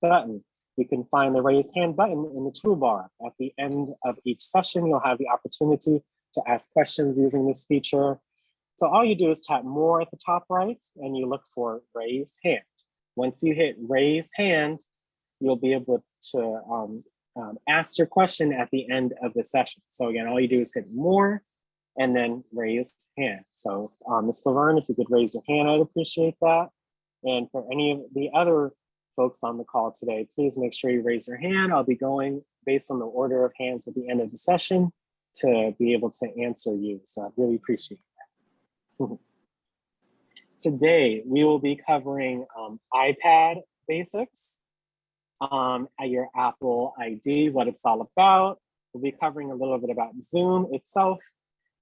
Speaker 1: button. You can find the raise hand button in the toolbar. At the end of each session, you'll have the opportunity to ask questions using this feature. So all you do is tap more at the top right and you look for raise hand. Once you hit raise hand, you'll be able to ask your question at the end of the session. So again, all you do is hit more and then raise hand. So Ms. Laverne, if you could raise your hand, I'd appreciate that. And for any of the other folks on the call today, please make sure you raise your hand. I'll be going based on the order of hands at the end of the session to be able to answer you. So I really appreciate that. Today, we will be covering iPad basics, at your Apple ID, what it's all about. We'll be covering a little bit about Zoom itself.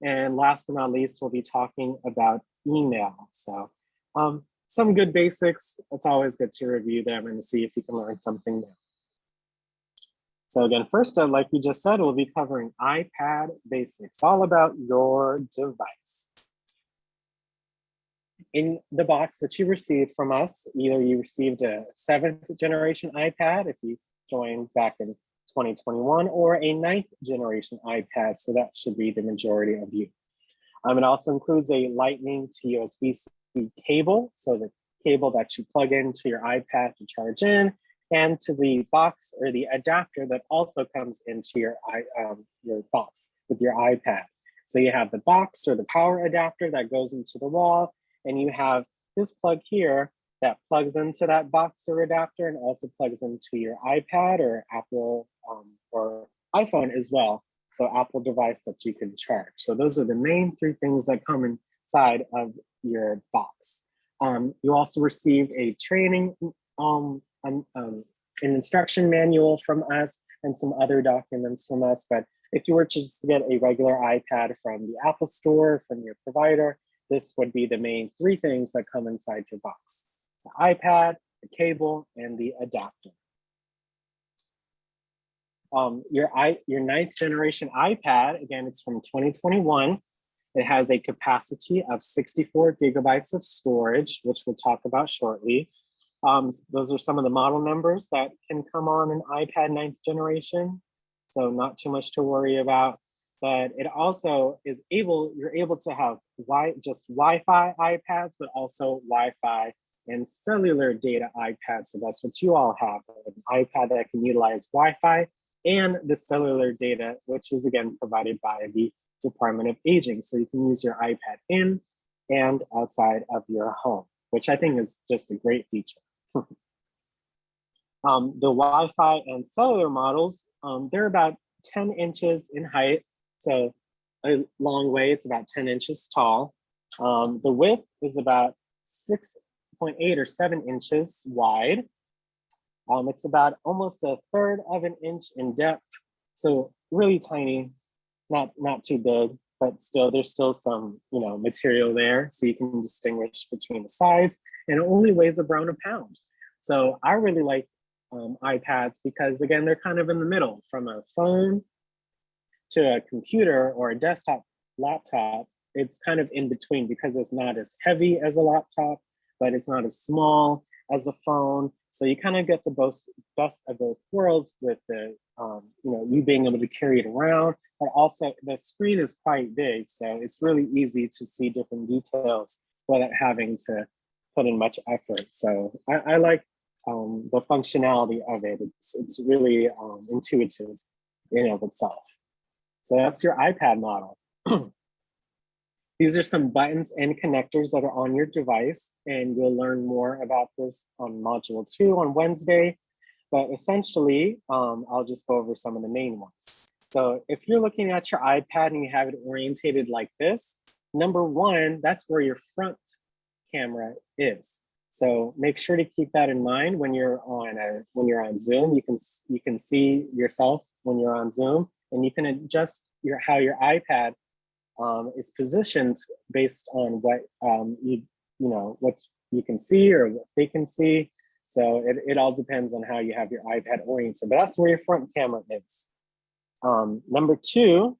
Speaker 1: And last but not least, we'll be talking about email. So some good basics. It's always good to review them and see if you can learn something new. So again, first, like we just said, we'll be covering iPad basics, all about your device. In the box that you received from us, either you received a 7th generation iPad if you joined back in 2021, or a 9th generation iPad, so that should be the majority of you. It also includes a Lightning to USB-C cable, so the cable that you plug into your iPad to charge in, and to the box or the adapter that also comes into your box with your iPad. So you have the box or the power adapter that goes into the wall, and you have this plug here that plugs into that box or adapter and also plugs into your iPad or Apple or iPhone as well. So Apple device that you can charge. So those are the main 3 things that come inside of your box. You also received a training, an instruction manual from us and some other documents from us. But if you were to just get a regular iPad from the Apple Store, from your provider, this would be the main 3 things that come inside your box: the iPad, the cable, and the adapter. Your 9th generation iPad, again, it's from 2021. It has a capacity of 64 gigabytes of storage, which we'll talk about shortly. Those are some of the model numbers that can come on an iPad 9th generation. So not too much to worry about. but it also is you're able to have just Wi-Fi iPads, but also Wi-Fi and cellular data iPads. So that's what you all have, an iPad that can utilize Wi-Fi and the cellular data, which is again provided by the Department of Aging. So you can use your iPad in and outside of your home, which I think is just a great feature. The Wi-Fi and cellular models, they're about 10 inches in height. So a long way, it's about 10 inches tall. The width is about 6.8 or 7 inches wide. It's about almost 1/3 of an inch in depth. So really tiny, not too big, but still there's still some material there, so you can distinguish between the sides, and it only weighs around a pound. So I really like iPads because again, they're kind of in the middle, from a phone to a computer or a desktop laptop. It's kind of in between because it's not as heavy as a laptop, but it's not as small as a phone. So you kind of get the best of both worlds with the, you being able to carry it around, but also the screen is quite big. So it's really easy to see different details without having to put in much effort. So I like the functionality of it. It's really intuitive in and of itself. So that's your iPad model. These are some buttons and connectors that are on your device, and you'll learn more about this on Module 2 on Wednesday. But essentially, I'll just go over some of the main ones. So if you're looking at your iPad and you have it orientated like this, number one, that's where your front camera is. So make sure to keep that in mind when you're on Zoom. You can see yourself when you're on Zoom, and you can adjust how your iPad is positioned based on what what you can see or what they can see. So it all depends on how you have your iPad oriented, but that's where your front camera is. Number two,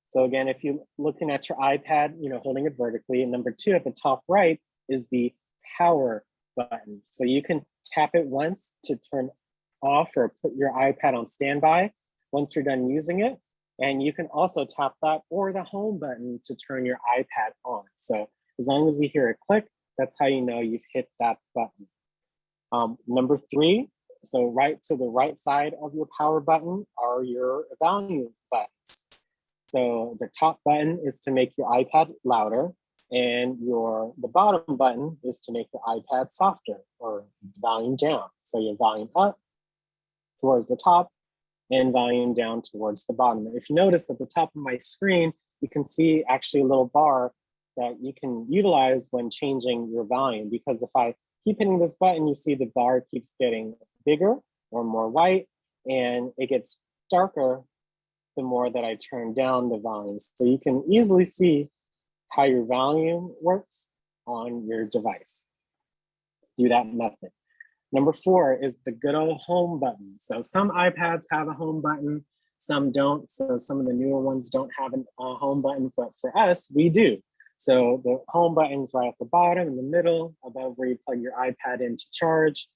Speaker 1: so again, if you're looking at your iPad, holding it vertically, and number two at the top right is the power button. So you can tap it once to turn off or put your iPad on standby once you're done using it. And you can also tap that or the home button to turn your iPad on. So as long as you hear a click, that's how you know you've hit that button. Number three, so right to the right side of your power button are your volume buttons. So the top button is to make your iPad louder, and the bottom button is to make your iPad softer or volume down. So your volume up towards the top and volume down towards the bottom. If you notice at the top of my screen, you can see actually a little bar that you can utilize when changing your volume, because if I keep hitting this button, you see the bar keeps getting bigger or more white, and it gets darker the more that I turn down the volume. So you can easily see how your volume works on your device through that method. Number four is the good old home button. So some iPads have a home button, some don't. So some of the newer ones don't have a home button, but for us, we do. So the home button's right at the bottom, in the middle, above where you plug your iPad in to charge.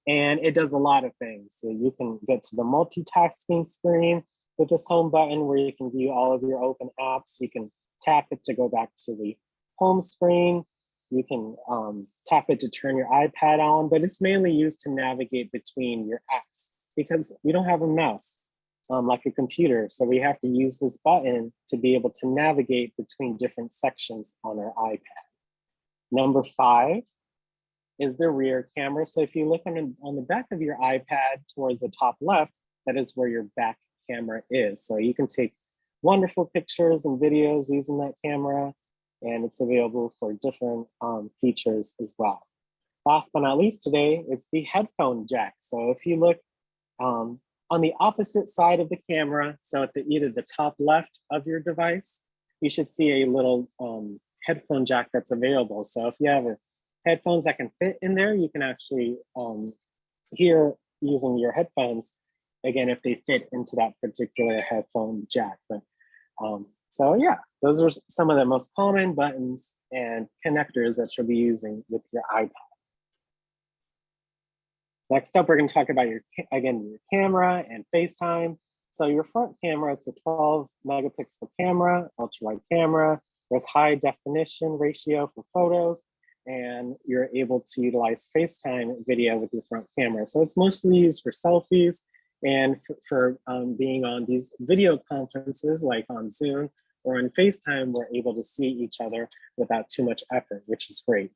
Speaker 1: And it does a lot of things. So you can get to the multitasking screen with this home button where you can view all of your open apps. You can tap it to go back to the home screen. You can tap it to turn your iPad on, but it's mainly used to navigate between your apps because we don't have a mouse like a computer. So we have to use this button to be able to navigate between different sections on our iPad. Number five is the rear camera. So if you look on the back of your iPad towards the top left, that is where your back camera is. So you can take wonderful pictures and videos using that camera, and it's available for different features as well. Last but not least today, it's the headphone jack. So if you look on the opposite side of the camera, so at either the top left of your device, you should see a little headphone jack that's available. So if you have headphones that can fit in there, you can actually hear using your headphones, again, if they fit into that particular headphone jack. But so yeah, those are some of the most common buttons and connectors that you'll be using with your iPad. Next up, we're going to talk about your camera and FaceTime. So your front camera, it's a 12 megapixel camera, ultra wide camera. There's high definition ratio for photos, and you're able to utilize FaceTime video with your front camera. So it's mostly used for selfies and for being on these video conferences like on Zoom or on FaceTime. We're able to see each other without too much effort, which is great.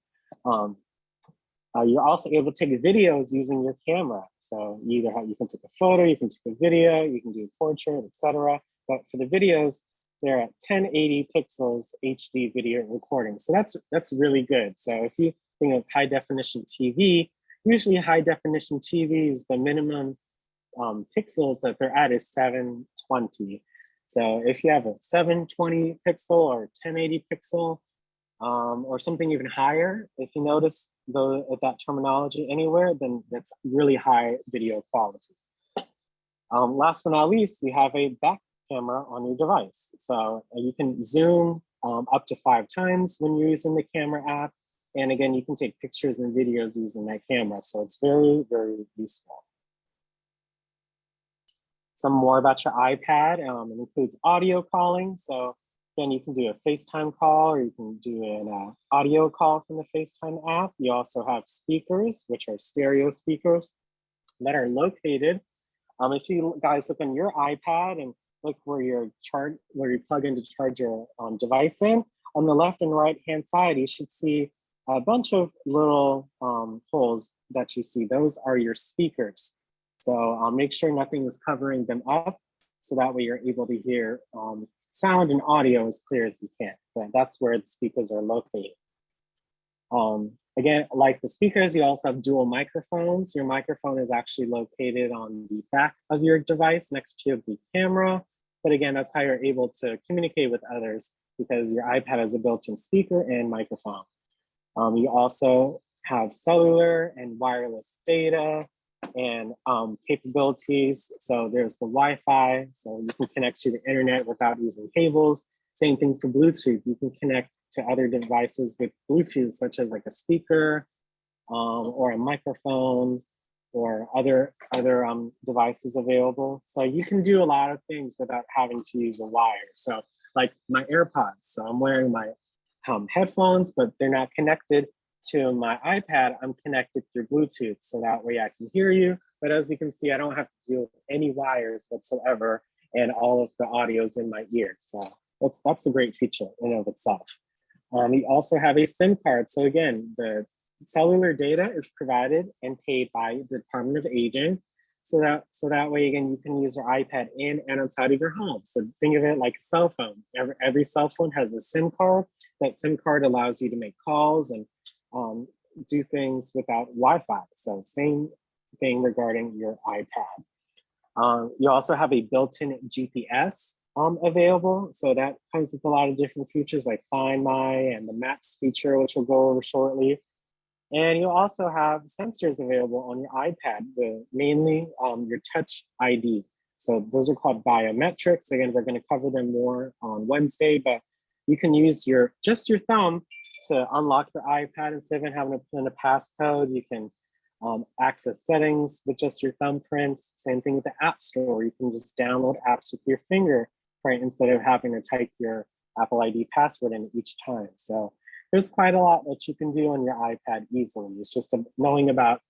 Speaker 1: You're also able to take videos using your camera. So you can take a photo, you can take a video, you can do a portrait, etc. But for the videos, they're at 1080 pixels HD video recording. So that's really good. So if you think of high definition TV, usually high definition TVs, the minimum pixels that they're at is 720. So if you have a 720 pixel or 1080 pixel, or something even higher, if you notice that terminology anywhere, then that's really high video quality. Last but not least, you have a back camera on your device. So you can zoom up to 5 times when you're using the camera app. And again, you can take pictures and videos using that camera. So it's very, very useful. Some more about your iPad. It includes audio calling. So again, you can do a FaceTime call, or you can do an audio call from the FaceTime app. You also have speakers, which are stereo speakers that are located. If you guys look on your iPad and look where you plug in to charge your device in, on the left and right hand side, you should see a bunch of little holes that you see. Those are your speakers. So make sure nothing is covering them up, so that way you're able to hear sound and audio as clear as you can. But that's where the speakers are located. Again, like the speakers, you also have dual microphones. Your microphone is actually located on the back of your device next to the camera. But again, that's how you're able to communicate with others, because your iPad has a built-in speaker and microphone. You also have cellular and wireless data and capabilities. So there's the Wi-Fi, so you can connect to the internet without using cables. Same thing for Bluetooth. You can connect to other devices with Bluetooth, such as like a speaker or a microphone or other devices available. So you can do a lot of things without having to use a wire. So like my AirPods, so I'm wearing my headphones, but they're not connected to my iPad. I'm connected through Bluetooth, so that way I can hear you. But as you can see, I don't have to deal with any wires whatsoever, and all of the audio is in my ear. So that's a great feature in and of itself. We also have a SIM card. So again, the cellular data is provided and paid by the Department of Aging. So that way, again, you can use your iPad in and outside of your home. So think of it like a cell phone. Every cell phone has a SIM card. That SIM card allows you to make calls and do things without Wi-Fi. So same thing regarding your iPad. You also have a built-in GPS available. So that comes with a lot of different features like Find My and the Maps feature, which we'll go over shortly. And you also have sensors available on your iPad, mainly your Touch ID. So those are called biometrics. Again, we're going to cover them more on Wednesday, but you can use just your thumb to unlock your iPad instead of having to put in a passcode. You can access settings with just your thumbprints. Same thing with the App Store. You can just download apps with your finger, right, instead of having to type your Apple ID password in each time. So there's quite a lot that you can do on your iPad easily. It's just knowing about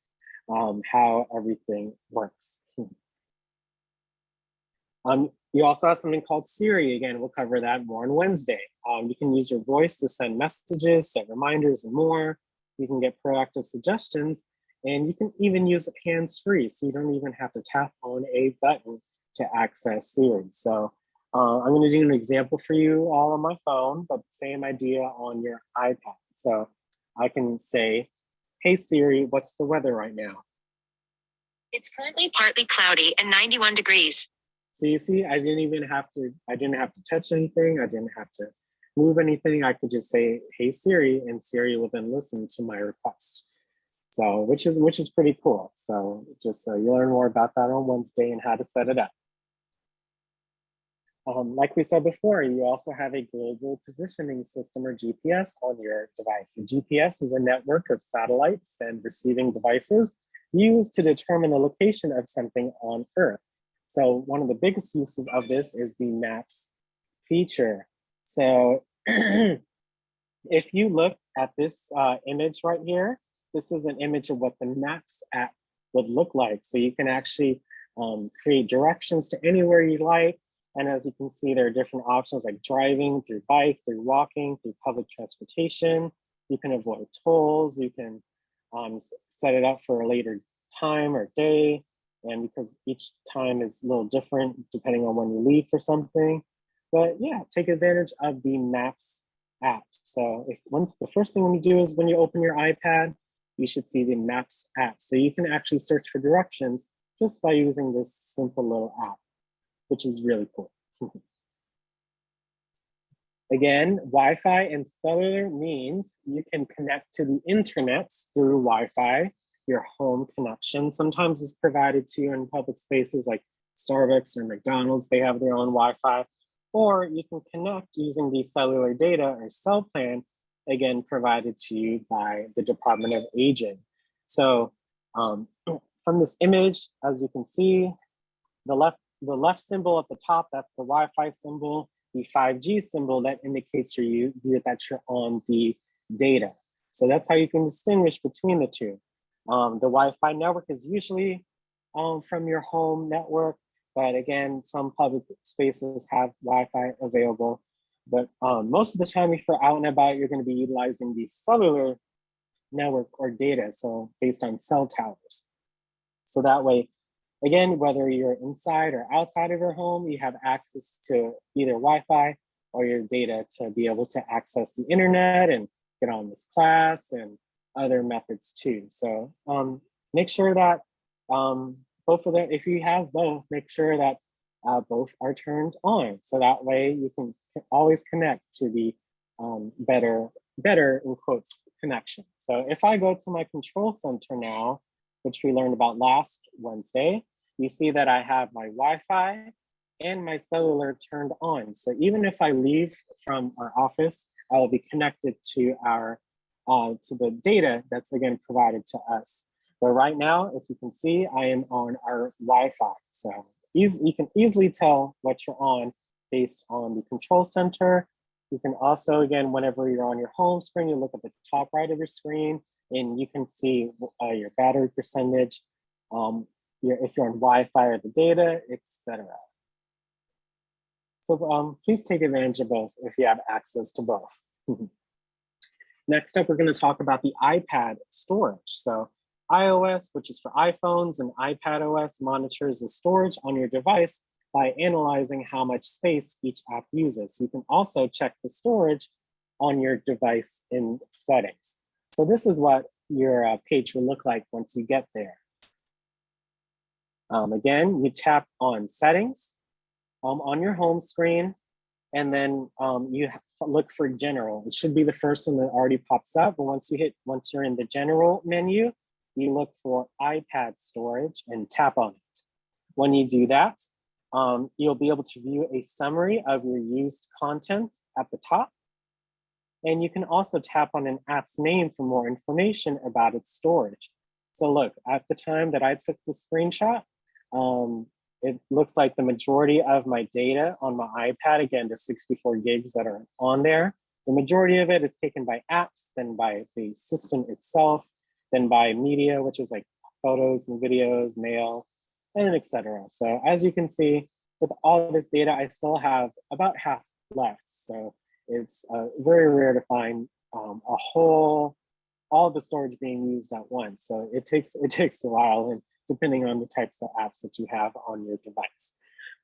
Speaker 1: how everything works. You also have something called Siri. Again, we'll cover that more on Wednesday. You can use your voice to send messages, set reminders, and more. You can get proactive suggestions, and you can even use it hands-free, so you don't even have to tap on a button to access Siri. So I'm going to do an example for you all on my phone, but same idea on your iPad. So I can say, "Hey Siri, what's the weather right now?"
Speaker 13: It's currently partly cloudy and 91 degrees.
Speaker 1: So you see, I didn't have to touch anything. I didn't have to move anything. I could just say, "Hey Siri," and Siri will then listen to my request. So which is pretty cool. So just so you learn more about that on Wednesday and how to set it up. Like we said before, you also have a global positioning system, or GPS, on your device. A GPS is a network of satellites and receiving devices used to determine the location of something on Earth. So one of the biggest uses of this is the Maps feature. So if you look at this image right here, this is an image of what the Maps app would look like. So you can actually create directions to anywhere you like. And as you can see, there are different options like driving, through bike, through walking, through public transportation. You can avoid tolls. You can set it up for a later time or day. And because each time is a little different depending on when you leave for something. But yeah, take advantage of the Maps app. So the first thing you do is when you open your iPad, you should see the Maps app. So you can actually search for directions just by using this simple little app, which is really cool. Again, Wi-Fi and cellular means you can connect to the internet through Wi-Fi. Your home connection sometimes is provided to you in public spaces like Starbucks or McDonald's. They have their own Wi-Fi. Or you can connect using the cellular data or cell plan, again, provided to you by the Department of Aging. So from this image, as you can see, the left symbol at the top, that's the Wi-Fi symbol. The 5G symbol, that indicates that you're on the data. So that's how you can distinguish between the two. The Wi-Fi network is usually from your home network, but again, some public spaces have Wi-Fi available. But most of the time, if you're out and about, you're going to be utilizing the cellular network or data, so based on cell towers. So that way, again, whether you're inside or outside of your home, you have access to either Wi-Fi or your data to be able to access the internet and get on this class and other methods too. So make sure that both of them, if you have both, make sure that both are turned on. So that way you can always connect to the better in quotes connection. So if I go to my control center now, which we learned about last Wednesday, you see that I have my Wi-Fi and my cellular turned on. So even if I leave from our office, I will be connected to to the data that's again provided to us. But right now, if you can see, I am on our Wi-Fi. So you can easily tell what you're on based on the control center. You can also, again, whenever you're on your home screen, you look at the top right of your screen and you can see your battery percentage, if you're on Wi-Fi or the data, etc. So please take advantage of both if you have access to both. Next up, we're going to talk about the iPad storage. So iOS, which is for iPhones, and iPadOS monitors the storage on your device by analyzing how much space each app uses. You can also check the storage on your device in settings. So this is what your page will look like once you get there. Again, you tap on settings on your home screen, and then you look for general. It should be the first one that already pops up, but once you're in the general menu, you look for iPad storage and tap on it. When you do that, you'll be able to view a summary of your used content at the top. And you can also tap on an app's name for more information about its storage. So look, at the time that I took the screenshot, it looks like the majority of my data on my iPad, again, the 64 gigs that are on there, the majority of it is taken by apps, then by the system itself, then by media, which is like photos and videos, mail, and etc. So as you can see, with all of this data, I still have about half left. So it's very rare to find all the storage being used at once. So it takes a while, and depending on the types of apps that you have on your device.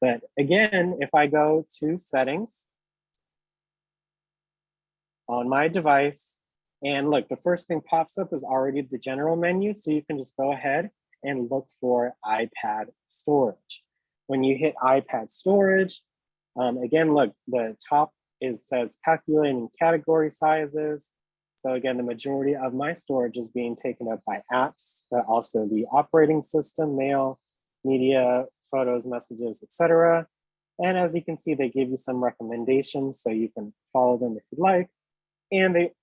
Speaker 1: But again, if I go to settings on my device, and look, the first thing pops up is already the general menu. So you can just go ahead and look for iPad storage. When you hit iPad storage, again, look, the top says calculating category sizes. So again, the majority of my storage is being taken up by apps, but also the operating system, mail, media, photos, messages, etc. And as you can see, they give you some recommendations, so you can follow them if you'd like. And they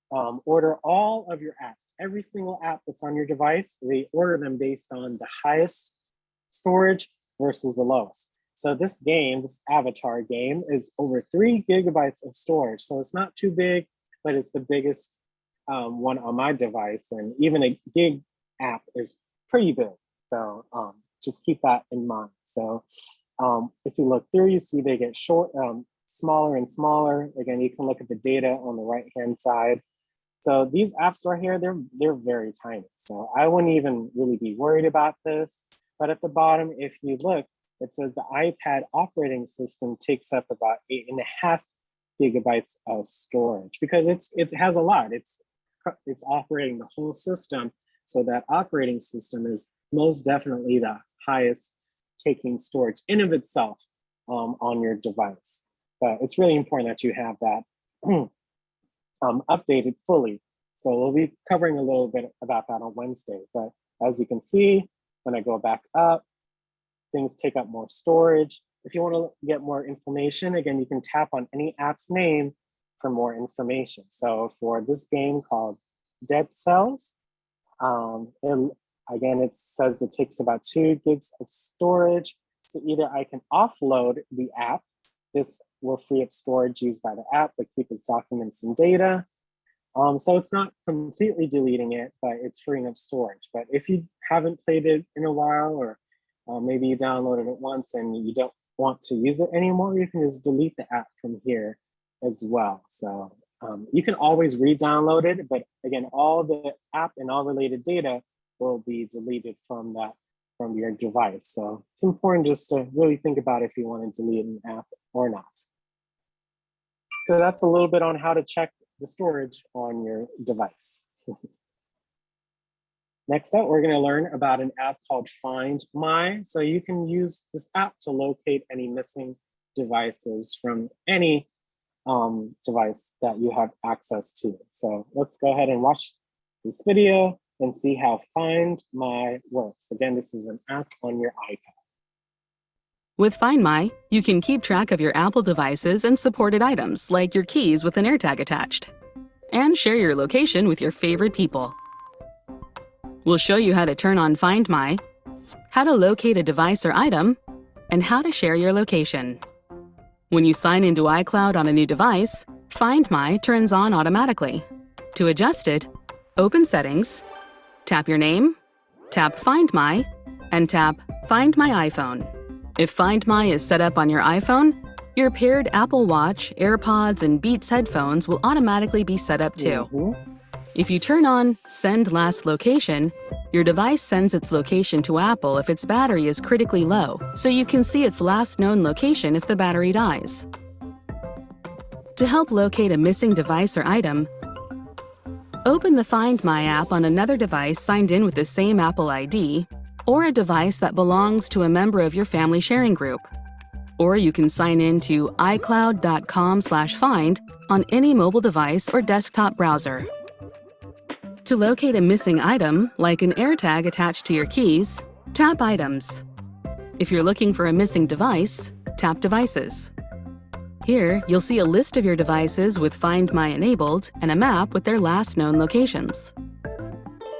Speaker 1: order all of your apps, every single app that's on your device. They order them based on the highest storage versus the lowest. So this game, this Avatar game, is over 3 gigabytes of storage. So it's not too big, but it's the biggest one on my device. And even a gig app is pretty big. So just keep that in mind. So if you look through, you see they get smaller and smaller. Again, you can look at the data on the right-hand side. So these apps right here, they're very tiny. So I wouldn't even really be worried about this. But at the bottom, if you look, it says the iPad operating system takes up about 8.5 gigabytes of storage because it has a lot. It's operating the whole system. So that operating system is most definitely the highest taking storage in of itself on your device. But it's really important that you have that updated fully. So we'll be covering a little bit about that on Wednesday. But as you can see, when I go back up, things take up more storage. If you want to get more information, again, you can tap on any app's name for more information. So for this game called Dead Cells, again, it says it takes about 2 gigs of storage. So either I can offload the app. This will free up storage used by the app, but keep its documents and data. So it's not completely deleting it, but it's freeing up storage. But if you haven't played it in a while, or maybe you downloaded it once and you don't want to use it anymore, you can just delete the app from here as well. So you can always re-download it, but again, all the app and all related data will be deleted from your device. So it's important just to really think about if you want to delete an app or not. So that's a little bit on how to check the storage on your device. Next up, we're going to learn about an app called Find My. So you can use this app to locate any missing devices from any device that you have access to. So let's go ahead and watch this video and see how Find My works. Again, this is an app on your iPad.
Speaker 6: With Find My, you can keep track of your Apple devices and supported items like your keys with an AirTag attached, and share your location with your favorite people. We'll show you how to turn on Find My, how to locate a device or item, and how to share your location. When you sign into iCloud on a new device, Find My turns on automatically. To adjust it, open Settings, tap your name, tap Find My, and tap Find My iPhone. If Find My is set up on your iPhone, your paired Apple Watch, AirPods, and Beats headphones will automatically be set up too. If you turn on Send Last Location, your device sends its location to Apple if its battery is critically low, so you can see its last known location if the battery dies. To help locate a missing device or item, open the Find My app on another device signed in with the same Apple ID, or a device that belongs to a member of your family sharing group. Or you can sign in to iCloud.com/find on any mobile device or desktop browser. To locate a missing item, like an AirTag attached to your keys, tap Items. If you're looking for a missing device, tap Devices. Here, you'll see a list of your devices with Find My enabled and a map with their last known locations.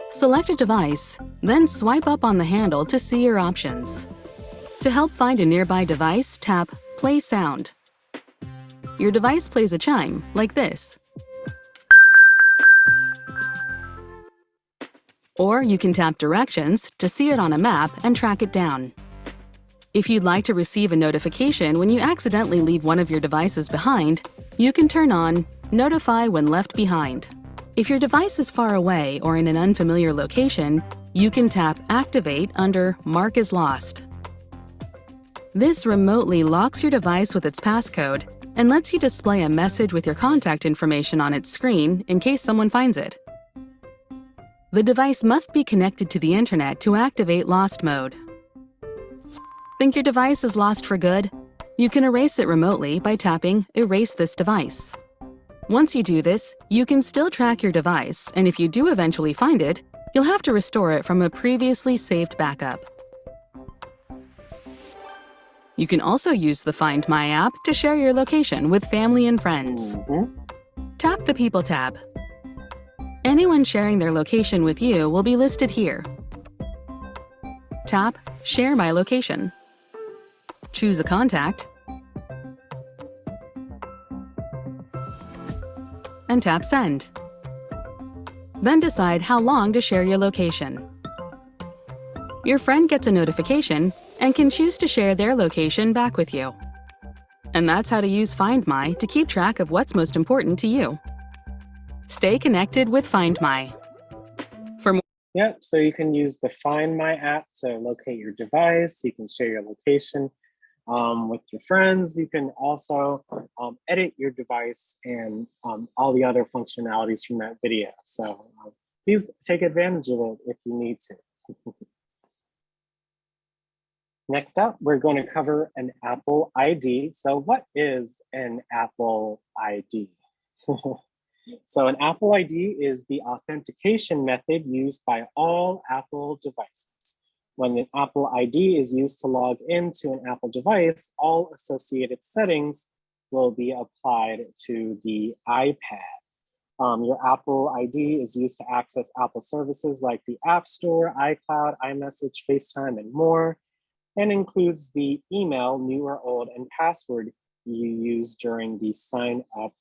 Speaker 6: Select a device, then swipe up on the handle to see your options. To help find a nearby device, tap Play Sound. Your device plays a chime, like this. Or you can tap Directions to see it on a map and track it down. If you'd like to receive a notification when you accidentally leave one of your devices behind, you can turn on Notify When Left Behind. If your device is far away or in an unfamiliar location, you can tap Activate under Mark as Lost. This remotely locks your device with its passcode and lets you display a message with your contact information on its screen in case someone finds it. The device must be connected to the internet to activate Lost Mode. Think your device is lost for good? You can erase it remotely by tapping Erase this device. Once you do this, you can still track your device, and if you do eventually find it, you'll have to restore it from a previously saved backup. You can also use the Find My app to share your location with family and friends. Tap the People tab. Anyone sharing their location with you will be listed here. Tap Share My Location. choose a contact, and tap Send. Then decide how long to share your location. Your friend gets a notification and can choose to share their location back with you. And that's how to use Find My to keep track of what's most important to you. Stay connected with Find My. For more
Speaker 1: Yep, so you can use the Find My app to locate your device. You can share your location with your friends. You can also edit your device and all the other functionalities from that video. So please take advantage of it if you need to. Next up, we're going to cover an Apple ID. So what is an Apple ID? So an Apple ID is the authentication method used by all Apple devices. When an Apple ID is used to log into an Apple device, all associated settings will be applied to the iPad. Your Apple ID is used to access Apple services like the App Store, iCloud, iMessage, FaceTime, and more, and includes the email, new or old, and password you use during the sign up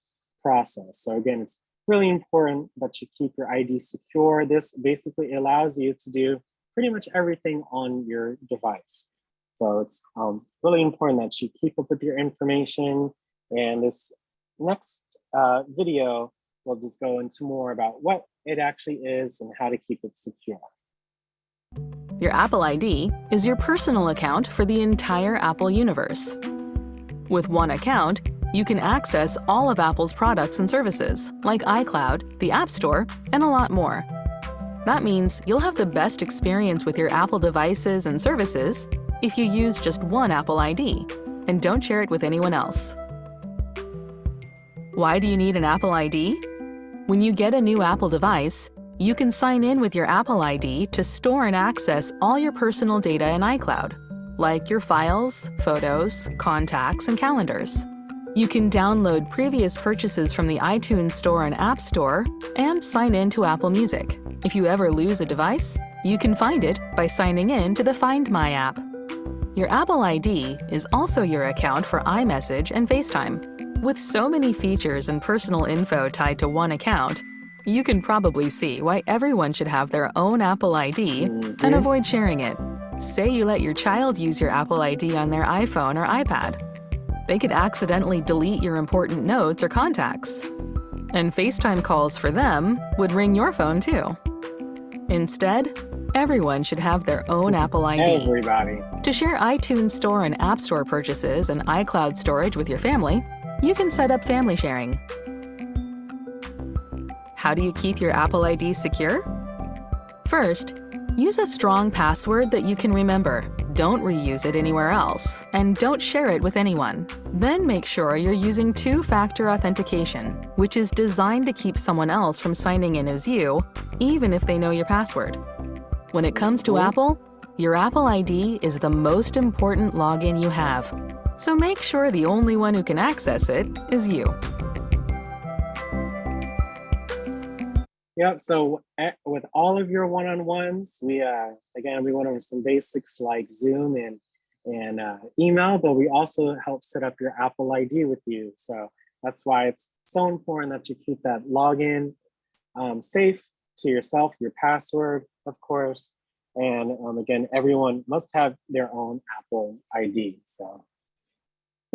Speaker 1: process. So again, it's really important that you keep your ID secure. This basically allows you to do pretty much everything on your device. So it's really important that you keep up with your information. And this next video will just go into more about what it actually is and how to keep it secure.
Speaker 6: Your Apple ID is your personal account for the entire Apple universe. With one account, you can access all of Apple's products and services, like iCloud, the App Store, and a lot more. That means you'll have the best experience with your Apple devices and services if you use just one Apple ID and don't share it with anyone else. Why do you need an Apple ID? When you get a new Apple device, you can sign in with your Apple ID to store and access all your personal data in iCloud, like your files, photos, contacts, and calendars. You can download previous purchases from the iTunes Store and App Store and sign in to Apple Music. If you ever lose a device, you can find it by signing in to the Find My app. Your Apple ID is also your account for iMessage and FaceTime. With so many features and personal info tied to one account, you can probably see why everyone should have their own Apple ID and avoid sharing it. Say you let your child use your Apple ID on their iPhone or iPad. They could accidentally delete your important notes or contacts. And FaceTime calls for them would ring your phone too. Instead, everyone should have their own Apple ID.
Speaker 1: Everybody.
Speaker 6: To share iTunes Store and App Store purchases and iCloud storage with your family, you can set up family sharing. How do you keep your Apple ID secure? First, use a strong password that you can remember. Don't reuse it anywhere else, and don't share it with anyone. Then make sure you're using two-factor authentication, which is designed to keep someone else from signing in as you, even if they know your password. When it comes to Apple, your Apple ID is the most important login you have. So make sure the only one who can access it is you.
Speaker 1: Yep, so with all of your one-on-ones, we went over some basics like Zoom and email, but we also help set up your Apple ID with you. So that's why it's so important that you keep that login safe to yourself, your password, of course. And again, everyone must have their own Apple ID. So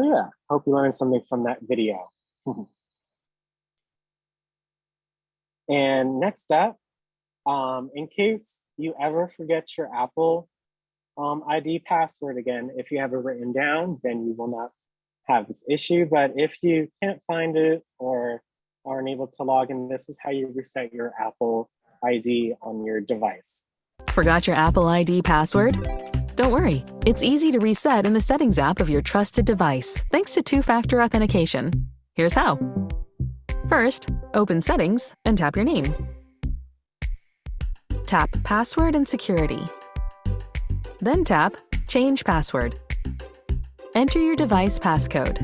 Speaker 1: yeah, hope you learned something from that video. And next up, in case you ever forget your Apple ID password again, if you have it written down, then you will not have this issue. But if you can't find it or aren't able to log in, this is how you reset your Apple ID on your device.
Speaker 6: Forgot your Apple ID password? Don't worry, it's easy to reset in the Settings app of your trusted device, thanks to two-factor authentication. Here's how. First, open Settings and tap your name. Tap Password and Security. Then tap Change Password. Enter your device passcode.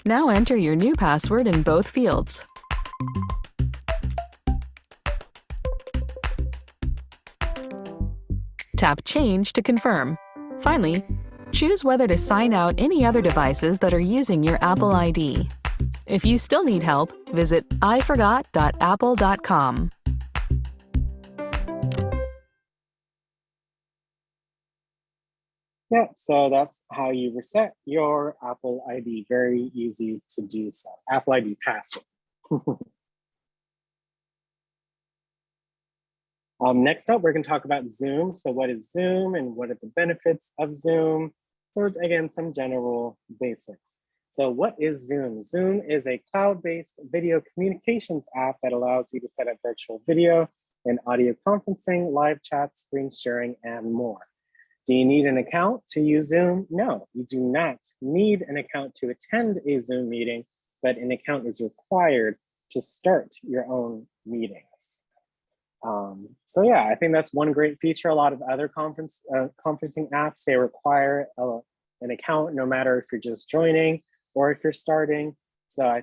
Speaker 6: Now enter your new password in both fields. Tap Change to confirm. Finally, choose whether to sign out any other devices that are using your Apple ID. If you still need help, visit iforgot.apple.com.
Speaker 1: Yeah, so that's how you reset your Apple ID. Very easy to do so. Apple ID password. Next up, we're going to talk about Zoom. So what is Zoom and what are the benefits of Zoom? So again, some general basics. So what is Zoom? Zoom is a cloud-based video communications app that allows you to set up virtual video and audio conferencing, live chat, screen sharing, and more. Do you need an account to use Zoom? No, you do not need an account to attend a Zoom meeting, but an account is required to start your own meetings. So yeah, I think that's one great feature. A lot of other conferencing apps, they require an account no matter if you're just joining or if you're starting. So I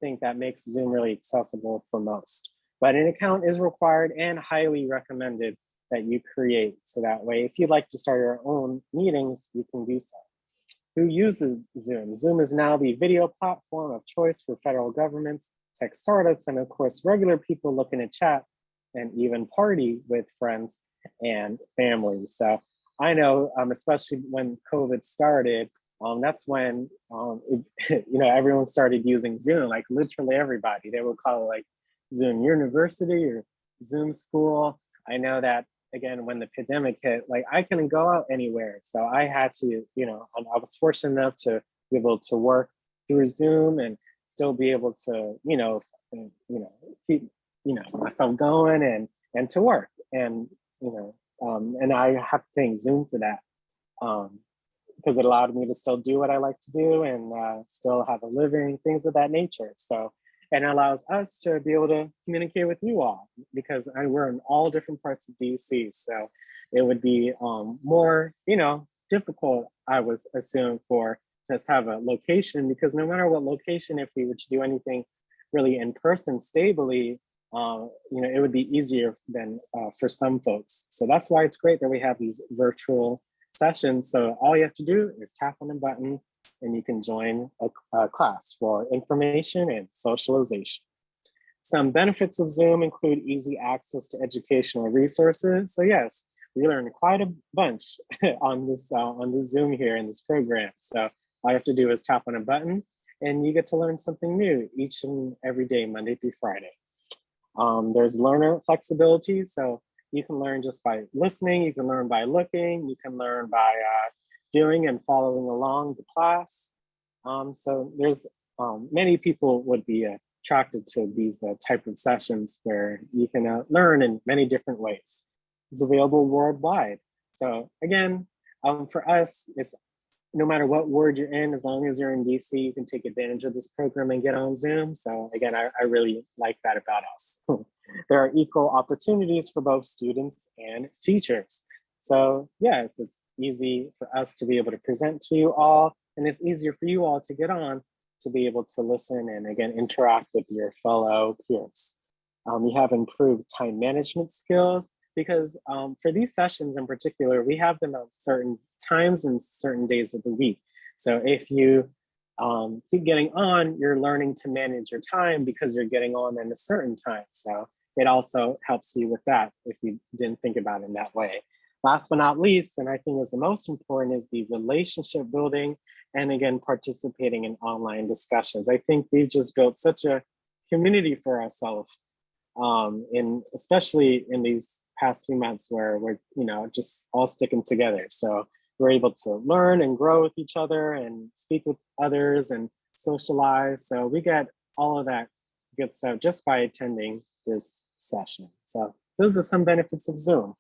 Speaker 1: think that makes Zoom really accessible for most. But an account is required and highly recommended that you create. So that way, if you'd like to start your own meetings, you can do so. Who uses Zoom? Zoom is now the video platform of choice for federal governments, tech startups, and of course, regular people looking to chat and even party with friends and family. So I know, especially when COVID started, that's when everyone started using Zoom, like literally everybody. They would call it like Zoom University or Zoom School. I know that, again, when the pandemic hit, like I couldn't go out anywhere. So I had to, I was fortunate enough to be able to work through Zoom and still be able to, keep myself going and to work. And, and I have to thank Zoom for that. Because it allowed me to still do what I like to do and still have a living, things of that nature. So, and it allows us to be able to communicate with you all because we're in all different parts of DC. So it would be more, difficult, I was assuming, for us to have a location, because no matter what location, if we were to do anything really in person stably, it would be easier than for some folks. So that's why it's great that we have these virtual sessions. So all you have to do is tap on a button and you can join a class for information and socialization. Some benefits of Zoom include easy access to educational resources. So yes, we learned quite a bunch on this Zoom here in this program. So all you have to do is tap on a button and you get to learn something new each and every day, Monday through Friday. There's learner flexibility. So you can learn just by listening, you can learn by looking, you can learn by doing and following along the class. So there's many people would be attracted to these type of sessions where you can learn in many different ways. It's available worldwide. So again, for us, it's no matter what ward you're in, as long as you're in DC, you can take advantage of this program and get on Zoom. So again, I really like that about us. There are equal opportunities for both students and teachers. So yes, it's easy for us to be able to present to you all, and it's easier for you all to get on to be able to listen and again, interact with your fellow peers. We have improved time management skills because for these sessions in particular, we have them at certain times and certain days of the week. So if you keep getting on, you're learning to manage your time because you're getting on at a certain time. So it also helps you with that if you didn't think about it in that way. Last but not least, and I think is the most important, is the relationship building and again, participating in online discussions. I think we've just built such a community for ourselves, especially in these past few months where we're just all sticking together. So we're able to learn and grow with each other and speak with others and socialize. So we get all of that good stuff just by attending this session. So those are some benefits of Zoom.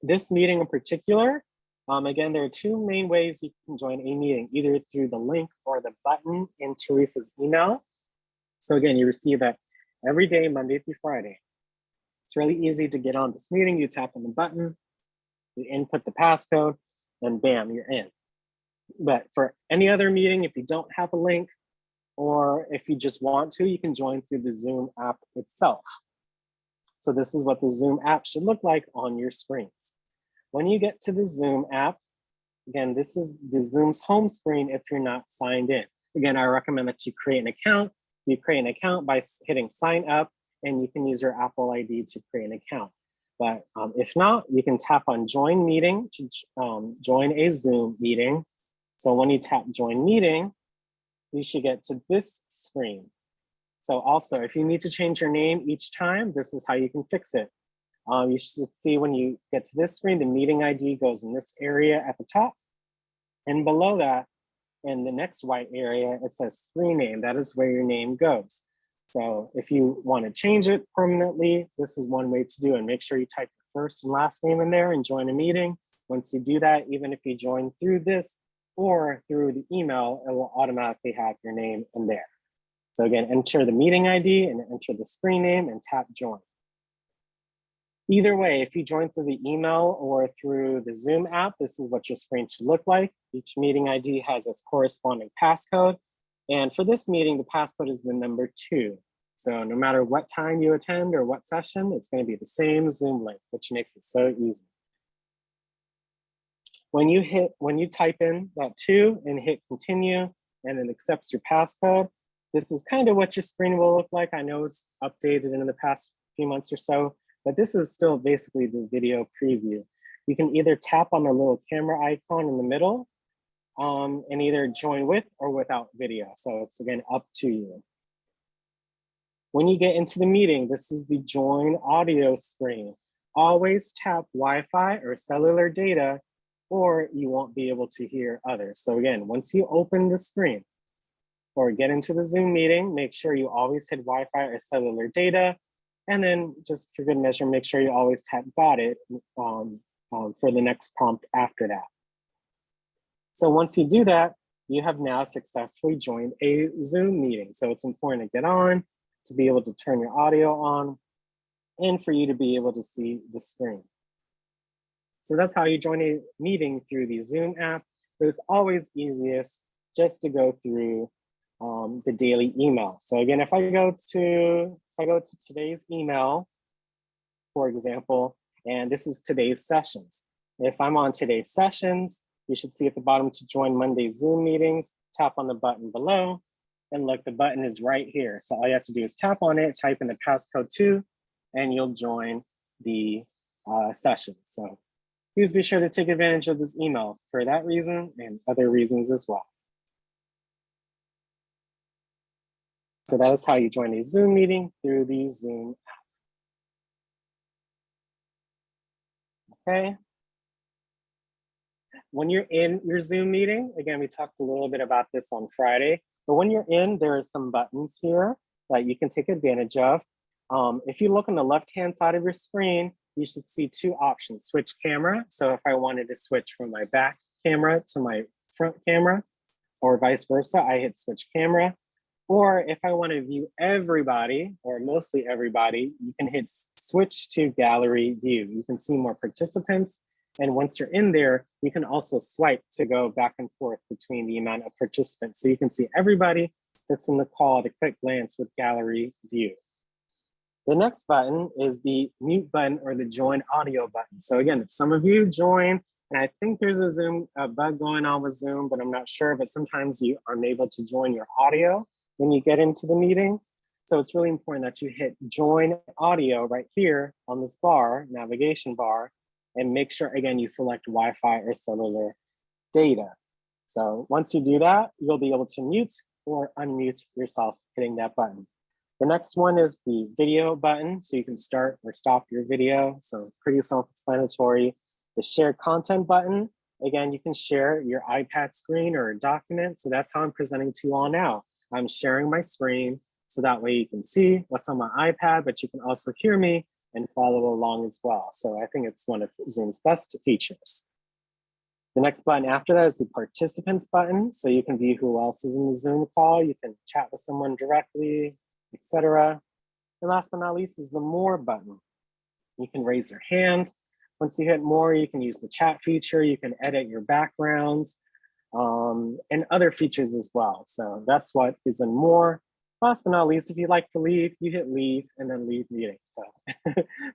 Speaker 1: This meeting in particular, again, there are two main ways you can join a meeting, either through the link or the button in Teresa's email. So again, you receive that every day, Monday through Friday. It's really easy to get on this meeting. You tap on the button, you input the passcode, and bam, you're in. But for any other meeting, if you don't have a link, or if you just want to, you can join through the Zoom app itself. So this is what the Zoom app should look like on your screens. When you get to the Zoom app, again, this is the Zoom's home screen if you're not signed in. Again, I recommend that you create an account. You create an account by hitting sign up, and you can use your Apple ID to create an account. But if not, you can tap on join meeting to join a Zoom meeting. So when you tap join meeting, you should get to this screen. So also, if you need to change your name each time, this is how you can fix it. You should see when you get to this screen, the meeting ID goes in this area at the top. And below that, in the next white area, it says screen name. That is where your name goes. So if you want to change it permanently, this is one way to do it. Make sure you type your first and last name in there and join a meeting. Once you do that, even if you join through this or through the email, it will automatically have your name in there. So again, enter the meeting ID and enter the screen name and tap join. Either way, if you join through the email or through the Zoom app, this is what your screen should look like. Each meeting ID has its corresponding passcode. And for this meeting, the passcode is the number 2. So no matter what time you attend or what session, it's going to be the same Zoom link, which makes it so easy. When you type in that 2 and hit continue, and it accepts your passcode, this is kind of what your screen will look like. I know it's updated in the past few months or so, but this is still basically the video preview. You can either tap on the little camera icon in the middle and either join with or without video. So it's again up to you. When you get into the meeting, this is the join audio screen. Always tap Wi-Fi or cellular data, or you won't be able to hear others. So again, once you open the screen or get into the Zoom meeting, make sure you always hit Wi-Fi or cellular data. And then just for good measure, make sure you always tap got it for the next prompt after that. So once you do that, you have now successfully joined a Zoom meeting. So it's important to get on, to be able to turn your audio on, and for you to be able to see the screen. So that's how you join a meeting through the Zoom app, but it's always easiest just to go through the daily email. So again, if I go to today's email, for example, and this is today's sessions. If I'm on today's sessions, you should see at the bottom to join Monday's Zoom meetings, tap on the button below, and look, the button is right here. So all you have to do is tap on it, type in the passcode 2, and you'll join the session. So please be sure to take advantage of this email for that reason and other reasons as well. So that is how you join a Zoom meeting through the Zoom app. Okay. When you're in your Zoom meeting, again, we talked a little bit about this on Friday, but when you're in, there are some buttons here that you can take advantage of. If you look on the left-hand side of your screen, you should see 2 options, switch camera. So if I wanted to switch from my back camera to my front camera, or vice versa, I hit switch camera. Or if I want to view everybody, or mostly everybody, you can hit switch to gallery view. You can see more participants. And once you're in there, you can also swipe to go back and forth between the amount of participants. So you can see everybody that's in the call at a quick glance with gallery view. The next button is the mute button or the join audio button. So again, if some of you join, and I think there's a bug going on with Zoom, but I'm not sure, but sometimes you are unable to join your audio when you get into the meeting. So it's really important that you hit join audio right here on this bar, navigation bar, and make sure, again, you select Wi-Fi or cellular data. So once you do that, you'll be able to mute or unmute yourself hitting that button. The next one is the video button. So you can start or stop your video. So pretty self-explanatory. The share content button, again, you can share your iPad screen or a document. So that's how I'm presenting to you all now. I'm sharing my screen so that way you can see what's on my iPad, but you can also hear me and follow along as well. So I think it's one of Zoom's best features. The next button after that is the participants button. So you can view who else is in the Zoom call. You can chat with someone directly, etc. And last but not least is the more button. You can raise your hand. Once you hit more, you can use the chat feature. You can edit your backgrounds and other features as well. So that's what is in more. last but not least, if you'd like to leave, you hit leave and then leave meeting. So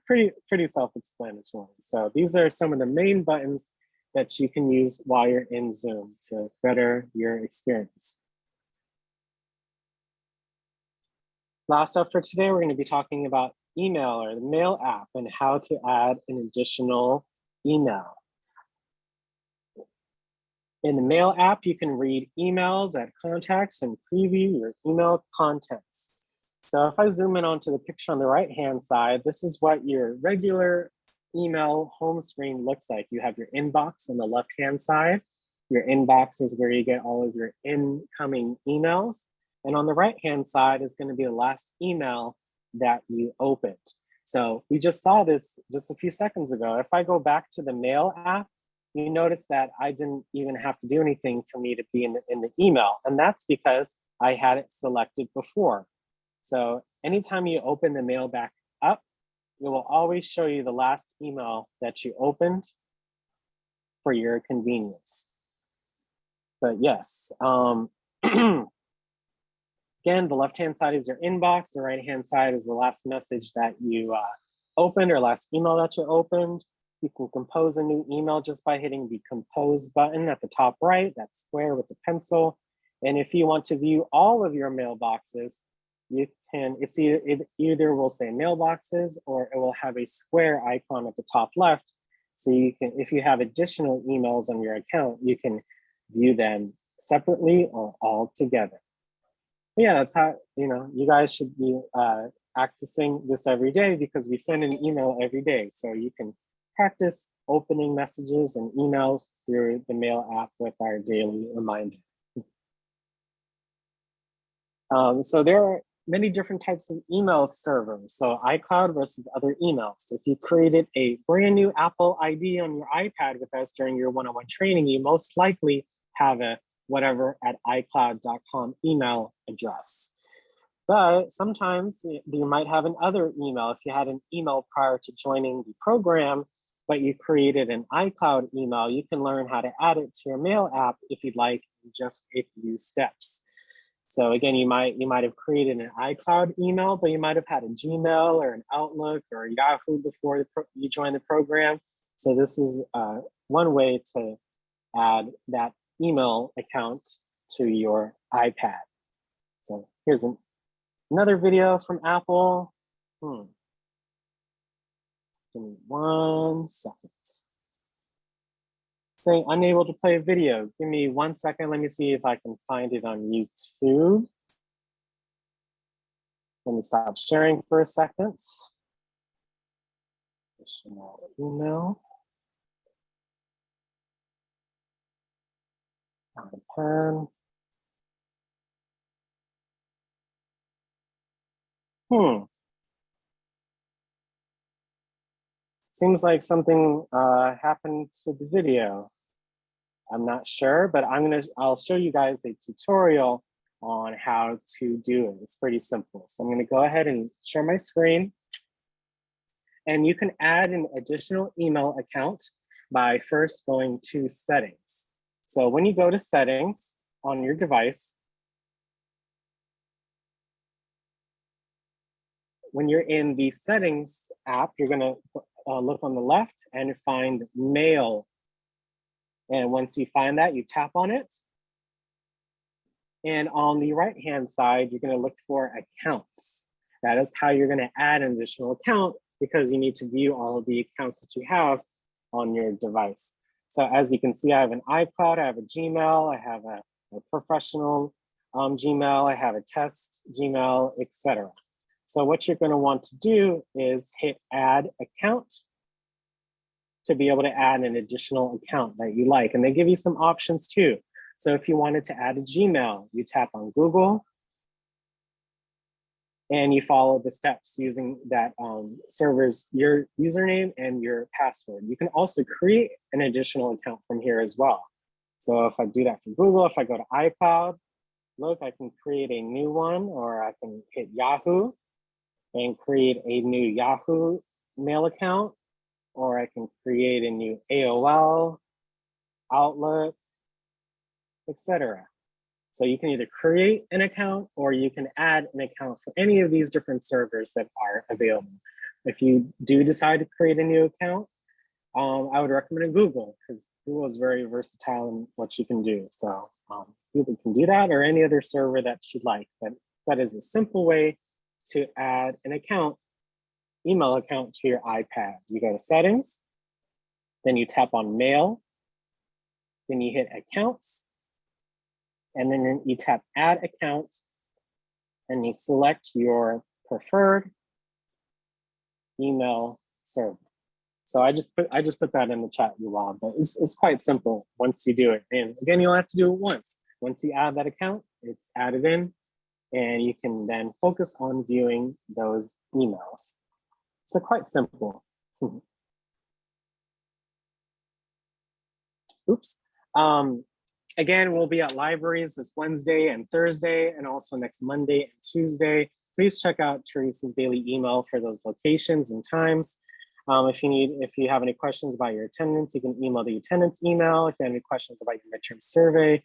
Speaker 1: pretty self-explanatory. So these are some of the main buttons that you can use while you're in Zoom to better your experience. Last up for today, we're going to be talking about email or the Mail app and how to add an additional email. In the Mail app, you can read emails, add contacts, and preview your email contents. So if I zoom in onto the picture on the right-hand side, this is what your regular email home screen looks like. You have your inbox on the left-hand side. Your inbox is where you get all of your incoming emails. And on the right-hand side is going to be the last email that you opened. So we just saw this just a few seconds ago. If I go back to the Mail app, you notice that I didn't even have to do anything for me to be in the email. And that's because I had it selected before. So anytime you open the Mail back up, it will always show you the last email that you opened for your convenience. But yes, again, the left-hand side is your inbox. The right-hand side is the last message that you opened or last email that you opened. You can compose a new email just by hitting the compose button at the top right, that square with the pencil. And if you want to view all of your mailboxes, you can, it either will say mailboxes or it will have a square icon at the top left. So you can, if you have additional emails on your account, you can view them separately or all together. But yeah, that's how, you guys should be accessing this every day because we send an email every day. So you can practice opening messages and emails through the Mail app with our daily reminder. So there are many different types of email servers. So iCloud versus other emails. If you created a brand new Apple ID on your iPad with us during your one-on-one training, you most likely have a whatever at iCloud.com email address. But sometimes you might have another email. If you had an email prior to joining the program, but you created an iCloud email, you can learn how to add it to your Mail app if you'd like in just a few steps. So again, you might have created an iCloud email, but you might have had a Gmail or an Outlook or a Yahoo before you joined the program. So this is one way to add that email account to your iPad. So here's another video from Apple. Give me 1 second. Saying unable to play a video. Give me 1 second. Let me see if I can find it on YouTube. Let me stop sharing for a second. Additional email. Pen. Seems like something happened to the video. I'm not sure, but I'll show you guys a tutorial on how to do it. It's pretty simple. So I'm gonna go ahead and share my screen. And you can add an additional email account by first going to settings. So when you go to settings on your device, when you're in the settings app, you're gonna look on the left and find Mail. And once you find that, you tap on it. And on the right-hand side, you're gonna look for accounts. That is how you're gonna add an additional account because you need to view all of the accounts that you have on your device. So as you can see, I have an iCloud, I have a Gmail, I have a professional Gmail, I have a test Gmail, etc. So what you're gonna want to do is hit add account to be able to add an additional account that you like. And they give you some options too. So if you wanted to add a Gmail, you tap on Google and you follow the steps using that server's your username and your password. You can also create an additional account from here as well. So if I do that from Google, if I go to iCloud, look, I can create a new one, or I can hit Yahoo and create a new Yahoo Mail account, or I can create a new AOL, Outlook, etc. So you can either create an account or you can add an account for any of these different servers that are available. If you do decide to create a new account, I would recommend Google, because Google is very versatile in what you can do. So you can do that, or any other server that you'd like. But that is a simple way to add an account, email account, to your iPad. You go to settings, then you tap on mail, then you hit accounts, and then you tap add account, and you select your preferred email server. So I just put that in the chat, Yuval, but it's quite simple once you do it. And again, you'll have to do it once. Once you add that account, it's added in, and you can then focus on viewing those emails. So quite simple. Oops. Again, we'll be at libraries this Wednesday and Thursday, and also next Monday and Tuesday. Please check out Teresa's daily email for those locations and times. If you have any questions about your attendance, you can email the attendance email. If you have any questions about your midterm survey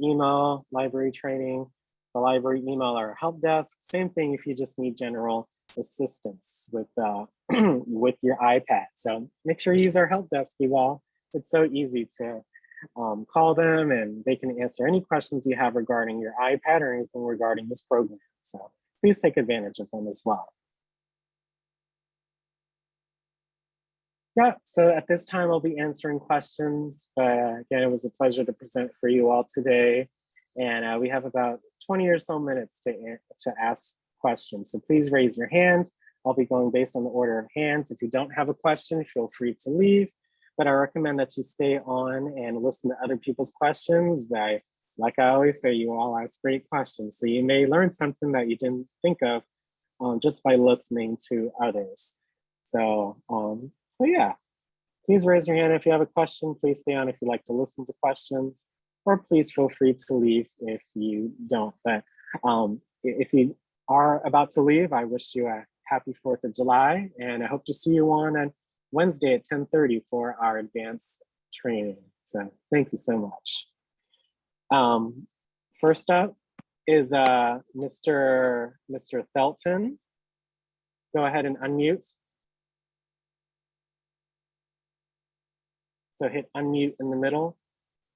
Speaker 1: email, library training, the library email, or help desk. Same thing if you just need general assistance with with your iPad. So make sure you use our help desk, you all. It's so easy to call them, and they can answer any questions you have regarding your iPad or anything regarding this program. So please take advantage of them as well. Yeah, so at this time, I'll be answering questions. But again, it was a pleasure to present for you all today. And we have about 20 or so minutes to ask questions. So please raise your hand. I'll be going based on the order of hands. If you don't have a question, feel free to leave. But I recommend that you stay on and listen to other people's questions. Like I always say, you all ask great questions. So you may learn something that you didn't think of just by listening to others. So yeah, please raise your hand if you have a question. Please stay on if you'd like to listen to questions, or please feel free to leave if you don't. But if you are about to leave, I wish you a happy 4th of July, and I hope to see you on Wednesday at 10:30 for our advanced training. So thank you so much. First up is Mr. Thelton. Go ahead and unmute. So hit unmute in the middle,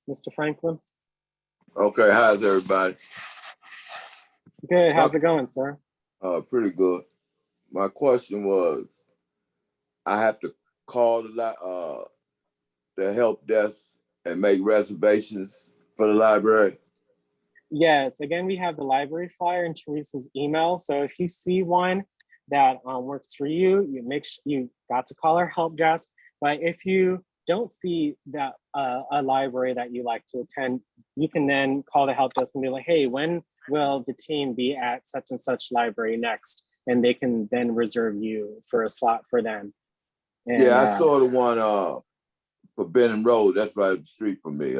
Speaker 1: Mr. Franklin.
Speaker 12: Okay, how's everybody?
Speaker 1: Good, how's it going, sir?
Speaker 12: Pretty good. My question was, I have to call the help desk and make reservations for the library?
Speaker 1: Yes, again, we have the library flyer in Teresa's email. So if you see one that works for you, you got to call our help desk. But if you don't see that a library that you like to attend, you can then call the help desk and be like, hey, when will the team be at such and such library next? And they can then reserve you for a slot for them. And,
Speaker 12: yeah, I saw the one for Benham Road. That's right up the street from me.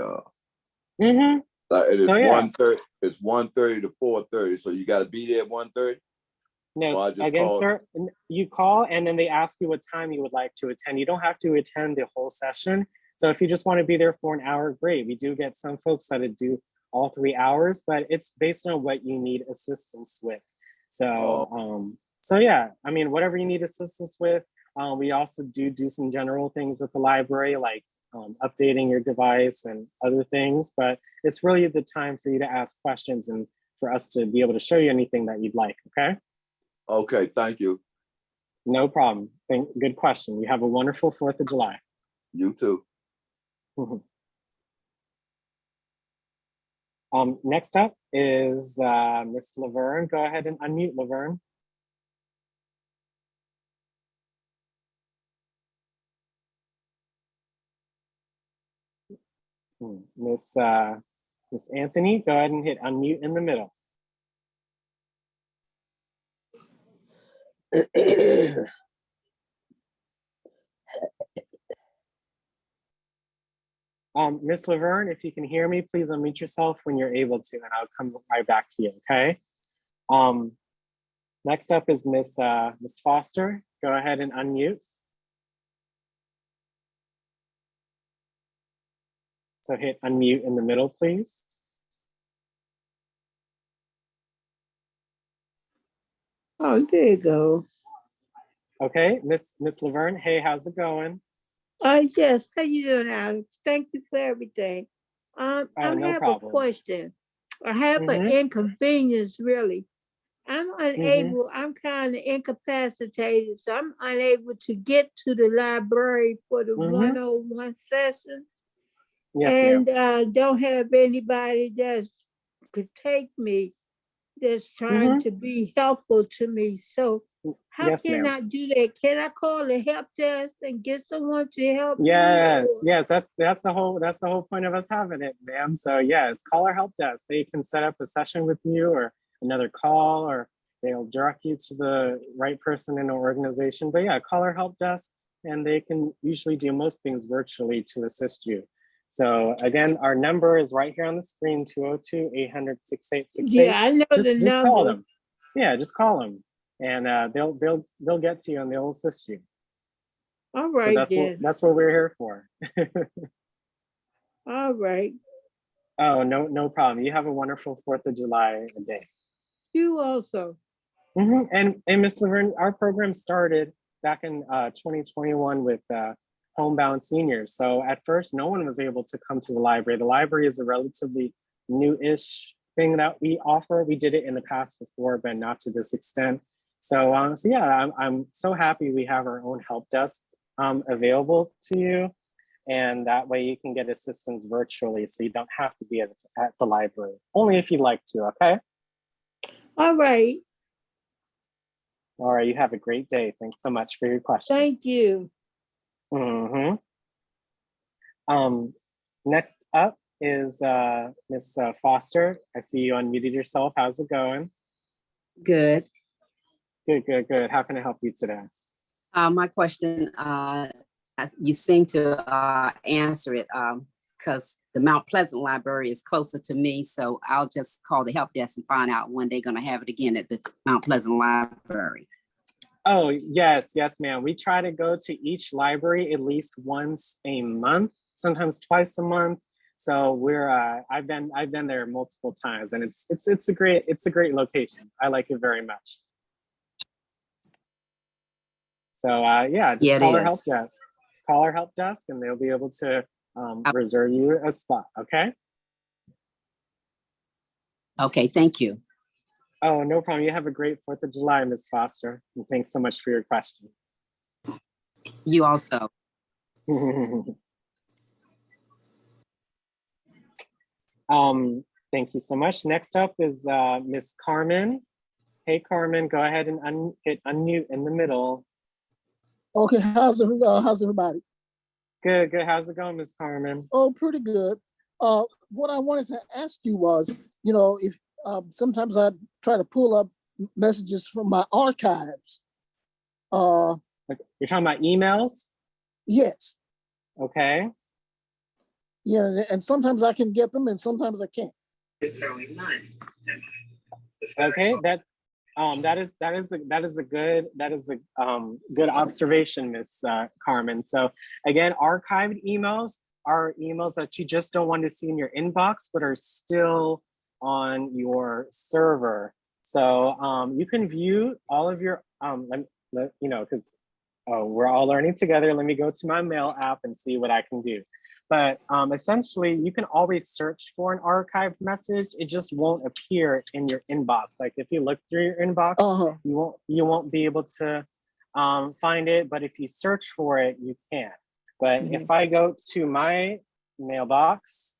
Speaker 1: Mm-hmm.
Speaker 12: It is
Speaker 1: So, yeah.
Speaker 12: 1:30. It's 1:30 to 4:30. So you got to be there at 1:30.
Speaker 1: No, again, sir, you call and then they ask you what time you would like to attend. You don't have to attend the whole session. So if you just want to be there for an hour, great. We do get some folks that do all 3 hours, but it's based on what you need assistance with. So, so yeah, I mean, whatever you need assistance with. We also do some general things at the library, like updating your device and other things, but it's really the time for you to ask questions and for us to be able to show you anything that you'd like, okay?
Speaker 12: Okay, thank you.
Speaker 1: No problem. Good question. You have a wonderful 4th of July.
Speaker 12: You too.
Speaker 1: Next up is Miss Laverne. Go ahead and unmute, Laverne. Miss Anthony, go ahead and hit unmute in the middle. Miss Laverne, if you can hear me, please unmute yourself when you're able to, and I'll come right back to you, okay? Next up is Miss Foster. Go ahead and unmute. So hit unmute in the middle, please.
Speaker 17: Oh, there you go.
Speaker 1: Okay, Miss Laverne. Hey, how's it going?
Speaker 17: Yes. How you doing, Alex? Thank you for everything. I
Speaker 1: No
Speaker 17: have a
Speaker 1: problem.
Speaker 17: question. I have an inconvenience, really. I'm unable, I'm kind of incapacitated, so I'm unable to get to the library for the one-on-one session.
Speaker 1: Yes,
Speaker 17: and don't have anybody that could take me, that's trying to be helpful to me. So how can I do that? Can I call the help desk and get someone to help me?
Speaker 1: Yes, that's the whole point of us having it, ma'am. So yes, call our help desk. They can set up a session with you or another call, or they'll direct you to the right person in the organization. But yeah, call our help desk, and they can usually do most things virtually to assist you. So again, our number is right here on the screen, 202-800-6868.
Speaker 17: Yeah, I know the number.
Speaker 1: Just call them. Yeah, just call them, and they'll get to you and they'll assist you.
Speaker 17: All right,
Speaker 1: so that's what we're here for.
Speaker 17: All right.
Speaker 1: Oh, no problem. You have a wonderful 4th of July day.
Speaker 17: You also.
Speaker 1: And Ms. Laverne, our program started back in 2021 with homebound seniors. So at first, no one was able to come to the library. The library is a relatively new-ish thing that we offer. We did it in the past before, but not to this extent. So yeah, I'm so happy we have our own help desk available to you. And that way you can get assistance virtually, so you don't have to be at the library, only if you'd like to, okay?
Speaker 17: All right.
Speaker 1: All right, you have a great day. Thanks so much for your question.
Speaker 17: Thank you.
Speaker 1: Next up is Miss Foster. I see you unmuted yourself. How's it going?
Speaker 4: Good.
Speaker 1: Good. How can I help you today?
Speaker 4: My question, you seem to answer it because the Mount Pleasant Library is closer to me, so I'll just call the help desk and find out when they're going to have it again at the Mount Pleasant Library.
Speaker 1: Oh, yes, ma'am. We try to go to each library at least once a month, sometimes twice a month. So we're I've been there multiple times, and it's a great location. I like it very much. So yeah, just call our help desk. Call our help desk, and they'll be able to reserve you a spot. Okay.
Speaker 4: Okay. Thank you.
Speaker 1: Oh, no problem. You have a great 4th of July, Ms. Foster. And thanks so much for your question.
Speaker 4: You also.
Speaker 1: Thank you so much. Next up is Miss Carmen. Hey, Carmen, go ahead and hit unmute in the middle.
Speaker 19: Okay, how's everybody?
Speaker 1: Good. How's it going, Miss Carmen?
Speaker 19: Oh, pretty good. What I wanted to ask you was, if sometimes I try to pull up messages from my archives.
Speaker 1: You're talking about emails?
Speaker 19: Yes.
Speaker 1: Okay.
Speaker 19: Yeah, and sometimes I can get them, and sometimes I can't.
Speaker 1: Okay, that is a good observation, Miss Carmen. So again, archived emails are emails that you just don't want to see in your inbox, but are still on your server. So you can view all of your because we're all learning together. Let me go to my mail app and see what I can do. But essentially, you can always search for an archived message. It just won't appear in your inbox. Like if you look through your inbox, you won't be able to find it. But if you search for it, you can. But if I go to my mailbox,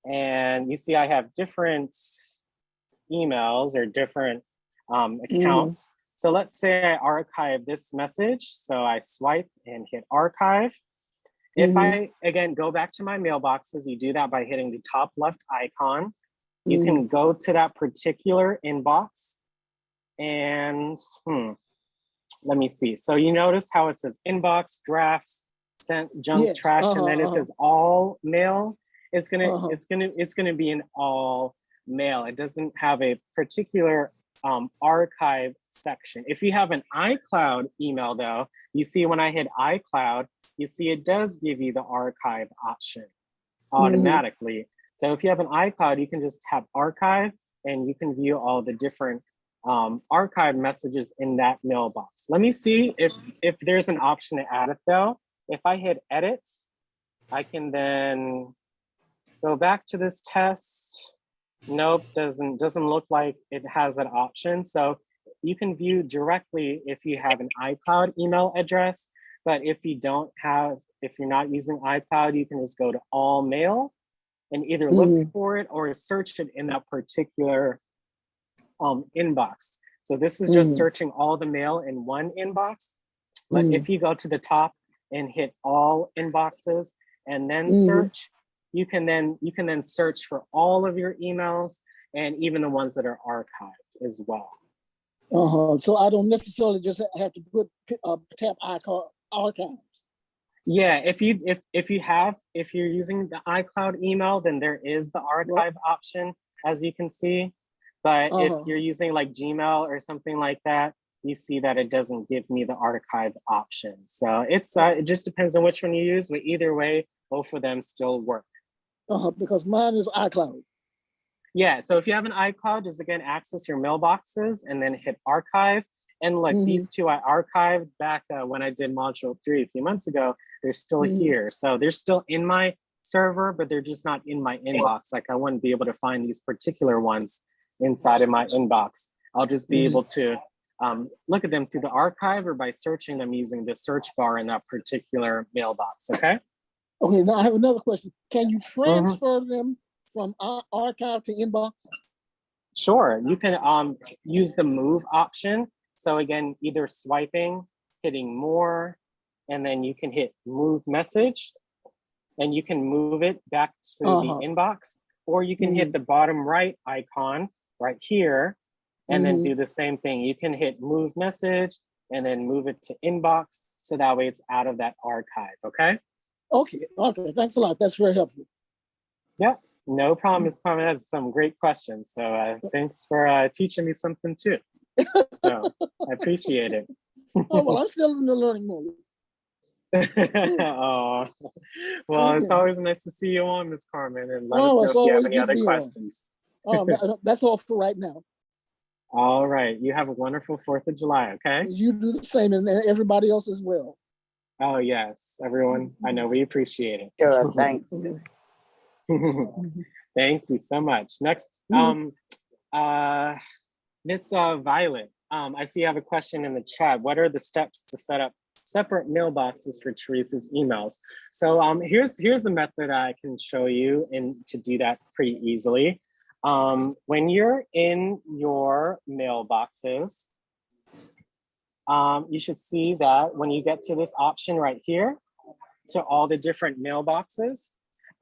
Speaker 1: and you see I have different emails or different accounts. So let's say I archive this message. So I swipe and hit archive. If I, again, go back to my mailboxes, you do that by hitting the top left icon. You can go to that particular inbox and let me see. So you notice how it says inbox, drafts, sent, junk, trash, and then it says all mail. It's gonna be an all mail. It doesn't have a particular archive section. If you have an iCloud email though, you see when I hit iCloud, you see it does give you the archive option automatically. So if you have an iCloud, you can just tap archive and you can view all the different archive messages in that mailbox. Let me see if there's an option to add it though. If I hit edit, I can then go back to this test. Nope, doesn't look like it has that option. So you can view directly if you have an iCloud email address, but if you're not using iCloud, you can just go to all mail and either look for it or search it in that particular inbox. So this is just searching all the mail in one inbox. But if you go to the top and hit all inboxes and then search, you can then search for all of your emails and even the ones that are archived as well.
Speaker 19: So I don't necessarily just have to tap archives.
Speaker 1: Yeah, if you're using the iCloud email, then there is the archive option, as you can see. But if you're using like Gmail or something like that, you see that it doesn't give me the archive option. So it just depends on which one you use, but either way, both of them still work.
Speaker 19: Because mine is iCloud.
Speaker 1: Yeah, so if you have an iCloud, just again, access your mailboxes and then hit archive. And like these two I archived back when I did module 3 a few months ago, they're still here. So they're still in my server, but they're just not in my inbox. Like I wouldn't be able to find these particular ones inside of my inbox. I'll just be able to look at them through the archive or by searching them using the search bar in that particular mailbox, okay?
Speaker 19: Okay, now I have another question. Can you transfer them from archive to inbox?
Speaker 1: Sure, you can use the move option. So again, either swiping, hitting more, and then you can hit move message and you can move it back to the inbox, or you can hit the bottom right icon right here and then do the same thing. You can hit move message and then move it to inbox. So that way it's out of that archive, okay?
Speaker 19: Okay, thanks a lot. That's very helpful.
Speaker 1: Yep, no problem, Ms. Carmen. That's some great questions. So thanks for teaching me something too. So I appreciate it.
Speaker 19: Oh, well, I'm still in the learning mode.
Speaker 1: Oh, well, it's always nice to see you on, Ms. Carmen, and let us know if you have any other questions.
Speaker 19: That's all for right now.
Speaker 1: All right, you have a wonderful 4th of July, okay?
Speaker 19: You do the same, and everybody else as well.
Speaker 1: Oh, yes, everyone. I know we appreciate it.
Speaker 15: Sure, thank you.
Speaker 1: Thank you so much. Next, Miss Violet, I see you have a question in the chat. What are the steps to set up separate mailboxes for Teresa's emails? So here's a method I can show you and to do that pretty easily. When you're in your mailboxes, you should see that when you get to this option right here, to all the different mailboxes,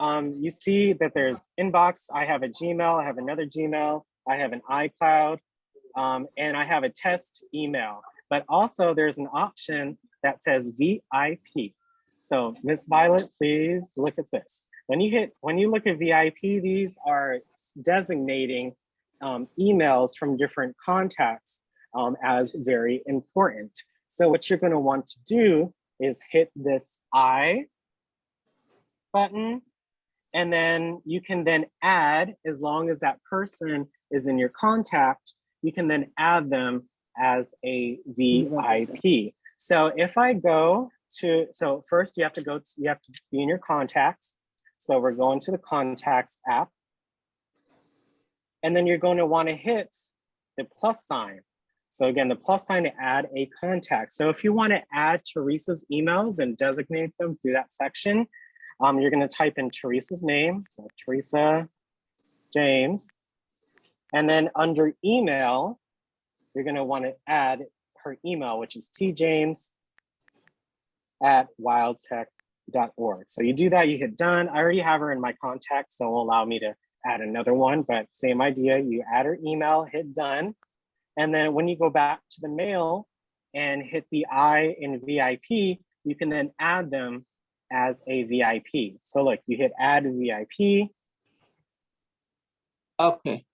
Speaker 1: you see that there's inbox. I have a Gmail, I have another Gmail, I have an iCloud, and I have a test email. But also there's an option that says VIP. So Miss Violet, please look at this. When you look at VIP, these are designating emails from different contacts as very important. So what you're going to want to do is hit this I button, and then you can then add, as long as that person is in your contact, you can then add them as a VIP. So if I go to, so first you have to be in your contacts. So we're going to the contacts app. And then you're going to want to hit the plus sign. So again, the plus sign to add a contact. So if you want to add Teresa's emails and designate them through that section, you're going to type in Teresa's name. So Teresa James. And then under email, you're going to want to add her email, which is tjames@wildtech.org. So you do that, you hit done. I already have her in my contacts, so it will allow me to add another one, but same idea. You add her email, hit done. And then when you go back to the mail and hit the I in VIP, you can then add them as a VIP. So look, you hit add VIP.
Speaker 18: Okay.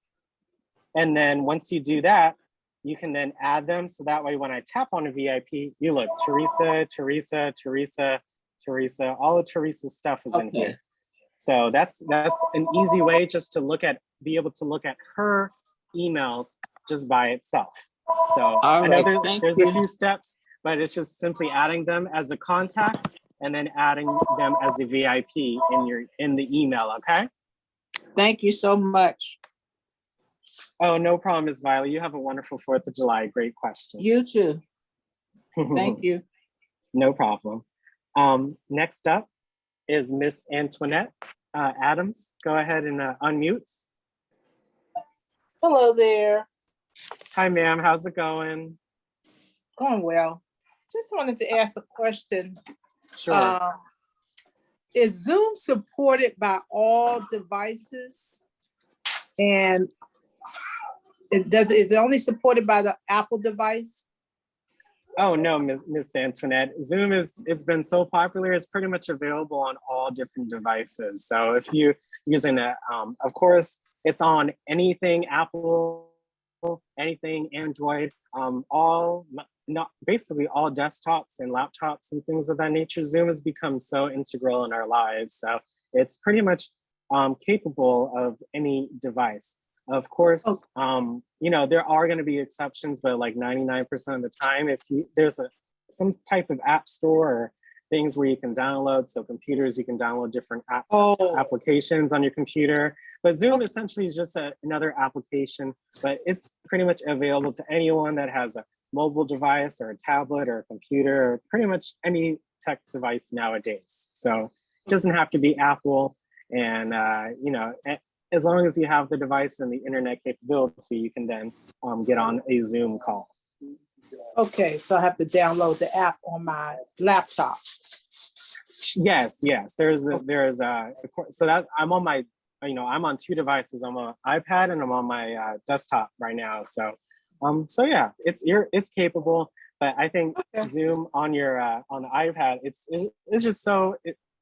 Speaker 1: And then once you do that, you can then add them. So that way, when I tap on a VIP, you look, Teresa, Teresa, Teresa, Teresa, all of Teresa's stuff is in here. So that's an easy way just to be able to look at her emails just by itself. So
Speaker 9: All
Speaker 1: I know
Speaker 9: right, thank
Speaker 1: there's
Speaker 9: you.
Speaker 1: a few steps, but it's just simply adding them as a contact and then adding them as a VIP in the email, okay?
Speaker 3: Thank you so much.
Speaker 1: Oh, no problem, Ms. Violet. You have a wonderful 4th of July. Great question.
Speaker 3: You too. Thank you.
Speaker 1: No problem. Next up is Miss Antoinette Adams. Go ahead and unmute.
Speaker 10: Hello there.
Speaker 1: Hi, ma'am. How's it going?
Speaker 10: Going well. Just wanted to ask a question.
Speaker 1: Sure.
Speaker 10: Is Zoom supported by all devices? And is it only supported by the Apple device?
Speaker 1: Oh no, Miss Antoinette. Zoom it's been so popular, it's pretty much available on all different devices. So if you're using it, of course, it's on anything Apple, anything Android, basically all desktops and laptops and things of that nature. Zoom has become so integral in our lives. So it's pretty much capable of any device. Of course, there are going to be exceptions, but like 99% of the time, if there's some type of app store or things where you can download, so computers, you can download different applications on your computer. But Zoom essentially is just another application, but it's pretty much available to anyone that has a mobile device or a tablet or a computer, or pretty much any tech device nowadays. So it doesn't have to be Apple, and as long as you have the device and the internet capability, you can then get on a Zoom call.
Speaker 10: Okay, so I have to download the app on my laptop.
Speaker 1: Yes. There's so that I'm on my, I'm on 2 devices. I'm on an iPad and I'm on my desktop right now. So yeah, it's capable. But I think Zoom on your on the iPad, it's just so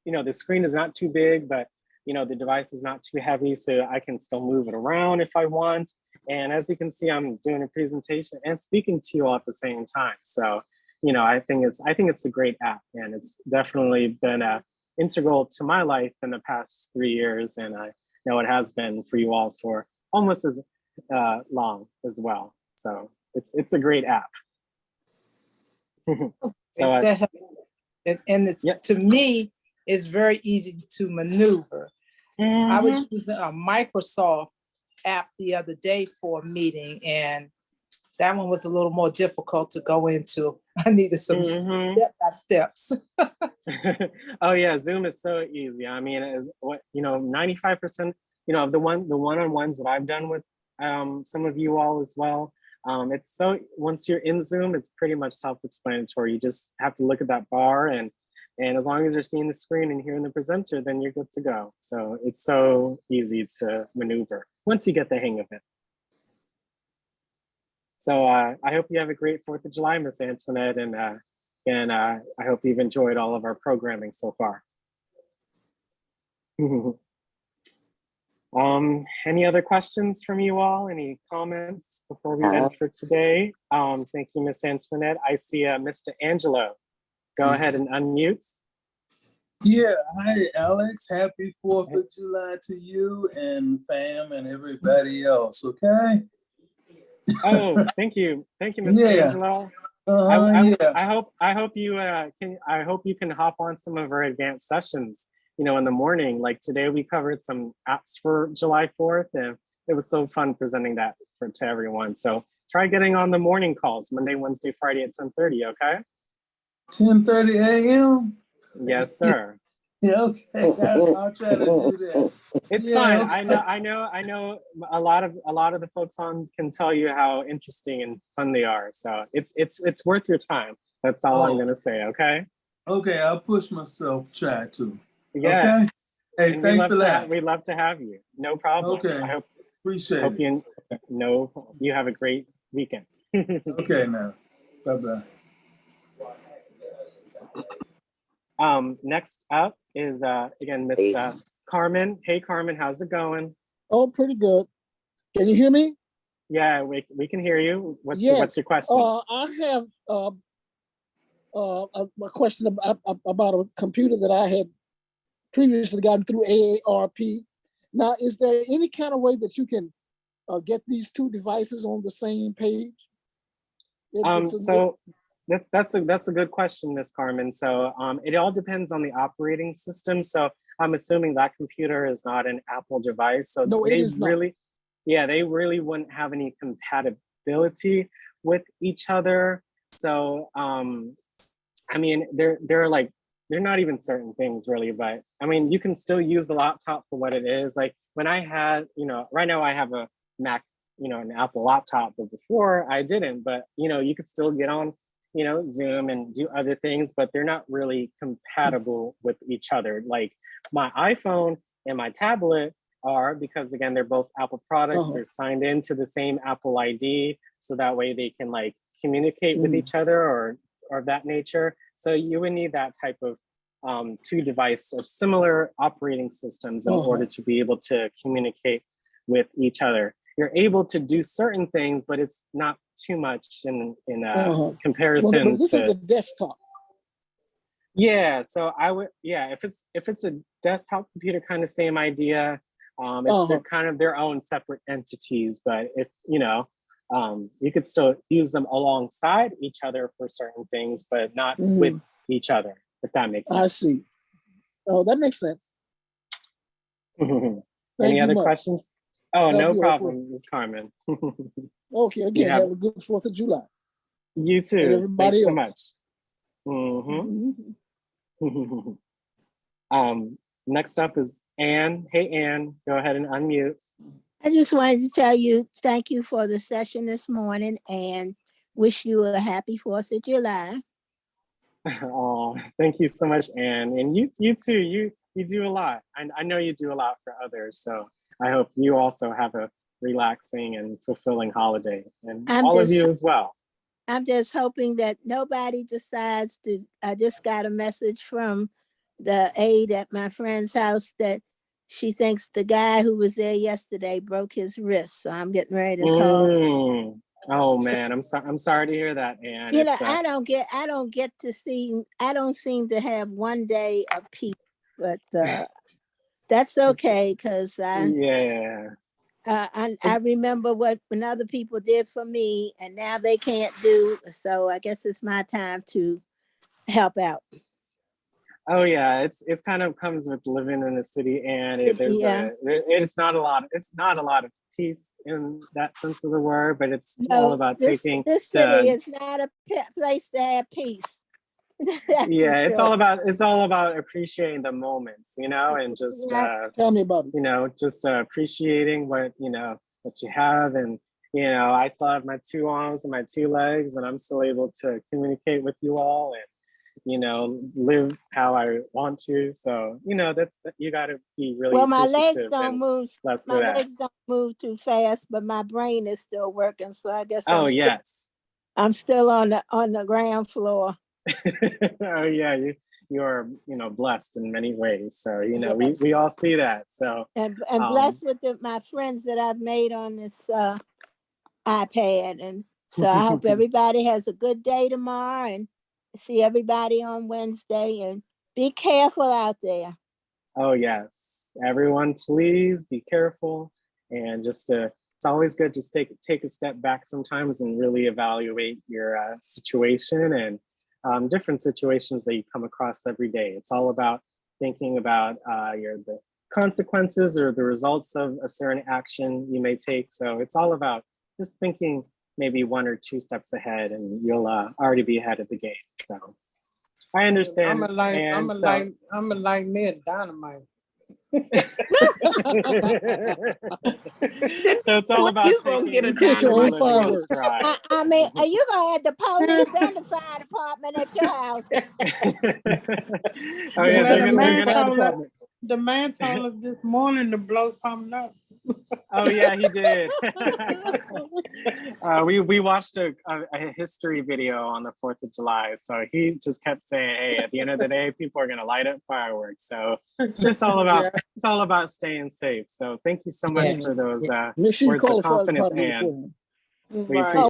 Speaker 1: the screen is not too big, but the device is not too heavy, so I can still move it around if I want. And as you can see, I'm doing a presentation and speaking to you all at the same time. So, I think it's a great app, and it's definitely been integral to my life in the past 3 years. And I know it has been for you all for almost as long as well. So it's a great app. So
Speaker 10: To me, it's very easy to maneuver. I was using a Microsoft app the other day for a meeting, and that one was a little more difficult to go into. I needed some step-by-steps.
Speaker 1: Oh yeah, Zoom is so easy. I mean, is 95%, of the one-on-ones that I've done with some of you all as well. It's so, once you're in Zoom, it's pretty much self-explanatory. You just have to look at that bar, and as long as you're seeing the screen and hearing the presenter, then you're good to go. So it's so easy to maneuver once you get the hang of it. So I hope you have a great 4th of July, Miss Antoinette, and I hope you've enjoyed all of our programming so far. Any other questions from you all? Any comments before we end for today? Thank you, Miss Antoinette. I see Mr. Angelo. Go ahead and unmute.
Speaker 14: Yeah, hi Alex. Happy 4th of July to you and fam and everybody else, okay?
Speaker 1: Oh, thank you, Mr. Angelo. I hope you can hop on some of our advanced sessions, in the morning. Like today we covered some apps for July 4th, and it was so fun presenting that to everyone. So try getting on the morning calls, Monday, Wednesday, Friday at 10:30, okay?
Speaker 14: 10:30 a.m.?
Speaker 1: Yes, sir.
Speaker 14: Yeah, okay. I'll try to do that.
Speaker 1: It's fine. Okay. I know a lot of the folks on can tell you how interesting and fun they are. So it's worth your time. That's all I'm gonna say, okay?
Speaker 14: Okay, I'll push myself, try to.
Speaker 1: Yes.
Speaker 14: Okay. Hey,
Speaker 1: and
Speaker 14: thanks a lot.
Speaker 1: We'd love to have you. No problem.
Speaker 14: Okay. Appreciate it.
Speaker 1: You have a great weekend.
Speaker 14: Okay now. Bye-bye.
Speaker 1: Next up is again Miss Carmen. Hey Carmen, how's it going?
Speaker 19: Oh, pretty good. Can you hear me?
Speaker 1: Yeah, we can hear you. What's your question?
Speaker 19: I have a question about a computer that I had previously gotten through AARP. Now, is there any kind of way that you can get these two devices on the same page?
Speaker 1: So that's a good question, Miss Carmen. So it all depends on the operating system. So I'm assuming that computer is not an Apple device. So
Speaker 19: No, it is not.
Speaker 1: They really wouldn't have any compatibility with each other. So I mean, they're not even certain things really, but I mean, you can still use the laptop for what it is. Like when I had, right now I have a Mac, an Apple laptop, but before I didn't, but you could still get on, Zoom and do other things, but they're not really compatible with each other. Like my iPhone and my tablet are, because again, they're both Apple products. They're signed into the same Apple ID. So that way they can like communicate with each other or of that nature. So you would need that type of two device of similar operating systems in order to be able to communicate with each other. You're able to do certain things, but it's not too much in comparison.
Speaker 19: Well, but this is a desktop.
Speaker 1: Yeah, so if it's a desktop computer, kind of same idea. They're kind of their own separate entities, but if you could still use them alongside each other for certain things, but not with each other, if that makes sense.
Speaker 19: I see. Oh, that makes sense.
Speaker 1: Any other questions? Oh, no problem, Ms. Carmen.
Speaker 19: Okay, again, have a good 4th of July.
Speaker 1: You too.
Speaker 19: And everybody
Speaker 1: Thanks so much. Next up is Ann. Hey, Ann, go ahead and unmute.
Speaker 22: I just wanted to tell you, thank you for the session this morning and wish you a happy 4th of July.
Speaker 1: Oh, thank you so much, Ann. And you too, you do a lot. I know you do a lot for others. So I hope you also have a relaxing and fulfilling holiday, and all of you as well.
Speaker 22: I'm just hoping that nobody decides to, I just got a message from the aide at my friend's house that she thinks the guy who was there yesterday broke his wrist. So I'm getting ready to call.
Speaker 1: Oh man, I'm sorry to hear that, Ann.
Speaker 22: I don't seem to have one day of peace, but that's okay, because I remember when other people did for me, and now they can't do. So I guess it's my time to help out.
Speaker 1: Oh yeah, it's kind of comes with living in the city, and it's not a lot of peace in that sense of the word, but it's all about taking.
Speaker 22: This city is not a place to have peace.
Speaker 1: It's all about appreciating the moments, and just
Speaker 19: tell me about it.
Speaker 1: Just appreciating what you have, and I still have my 2 arms and my 2 legs, and I'm still able to communicate with you all and live how I want to. So that's, you got to be really
Speaker 22: well. My legs don't move. My legs don't move too fast, but my brain is still working. So I guess I'm still on the ground floor.
Speaker 1: Oh yeah, you're blessed in many ways. So we all see that. So
Speaker 22: and blessed with my friends that I've made on this iPad, and so I hope everybody has a good day tomorrow, and see everybody on Wednesday, and be careful out there.
Speaker 1: Oh yes, everyone, please be careful, and just it's always good to take a step back sometimes and really evaluate your situation and different situations that you come across every day. It's all about thinking about the consequences or the results of a certain action you may take. So it's all about just thinking maybe 1 or 2 steps ahead, and you'll already be ahead of the game. So I understand.
Speaker 3: I'm a like me a dynamite.
Speaker 1: So it's all about taking
Speaker 22: I mean, are you gonna have the police and the fire department at your house?
Speaker 3: The man told us this morning to blow something up.
Speaker 1: Oh yeah, he did. We watched a history video on the 4th of July. So he just kept saying, hey, at the end of the day, people are gonna light up fireworks. So it's just all about staying safe. So thank you so much for those words of confidence, Ann. We appreciate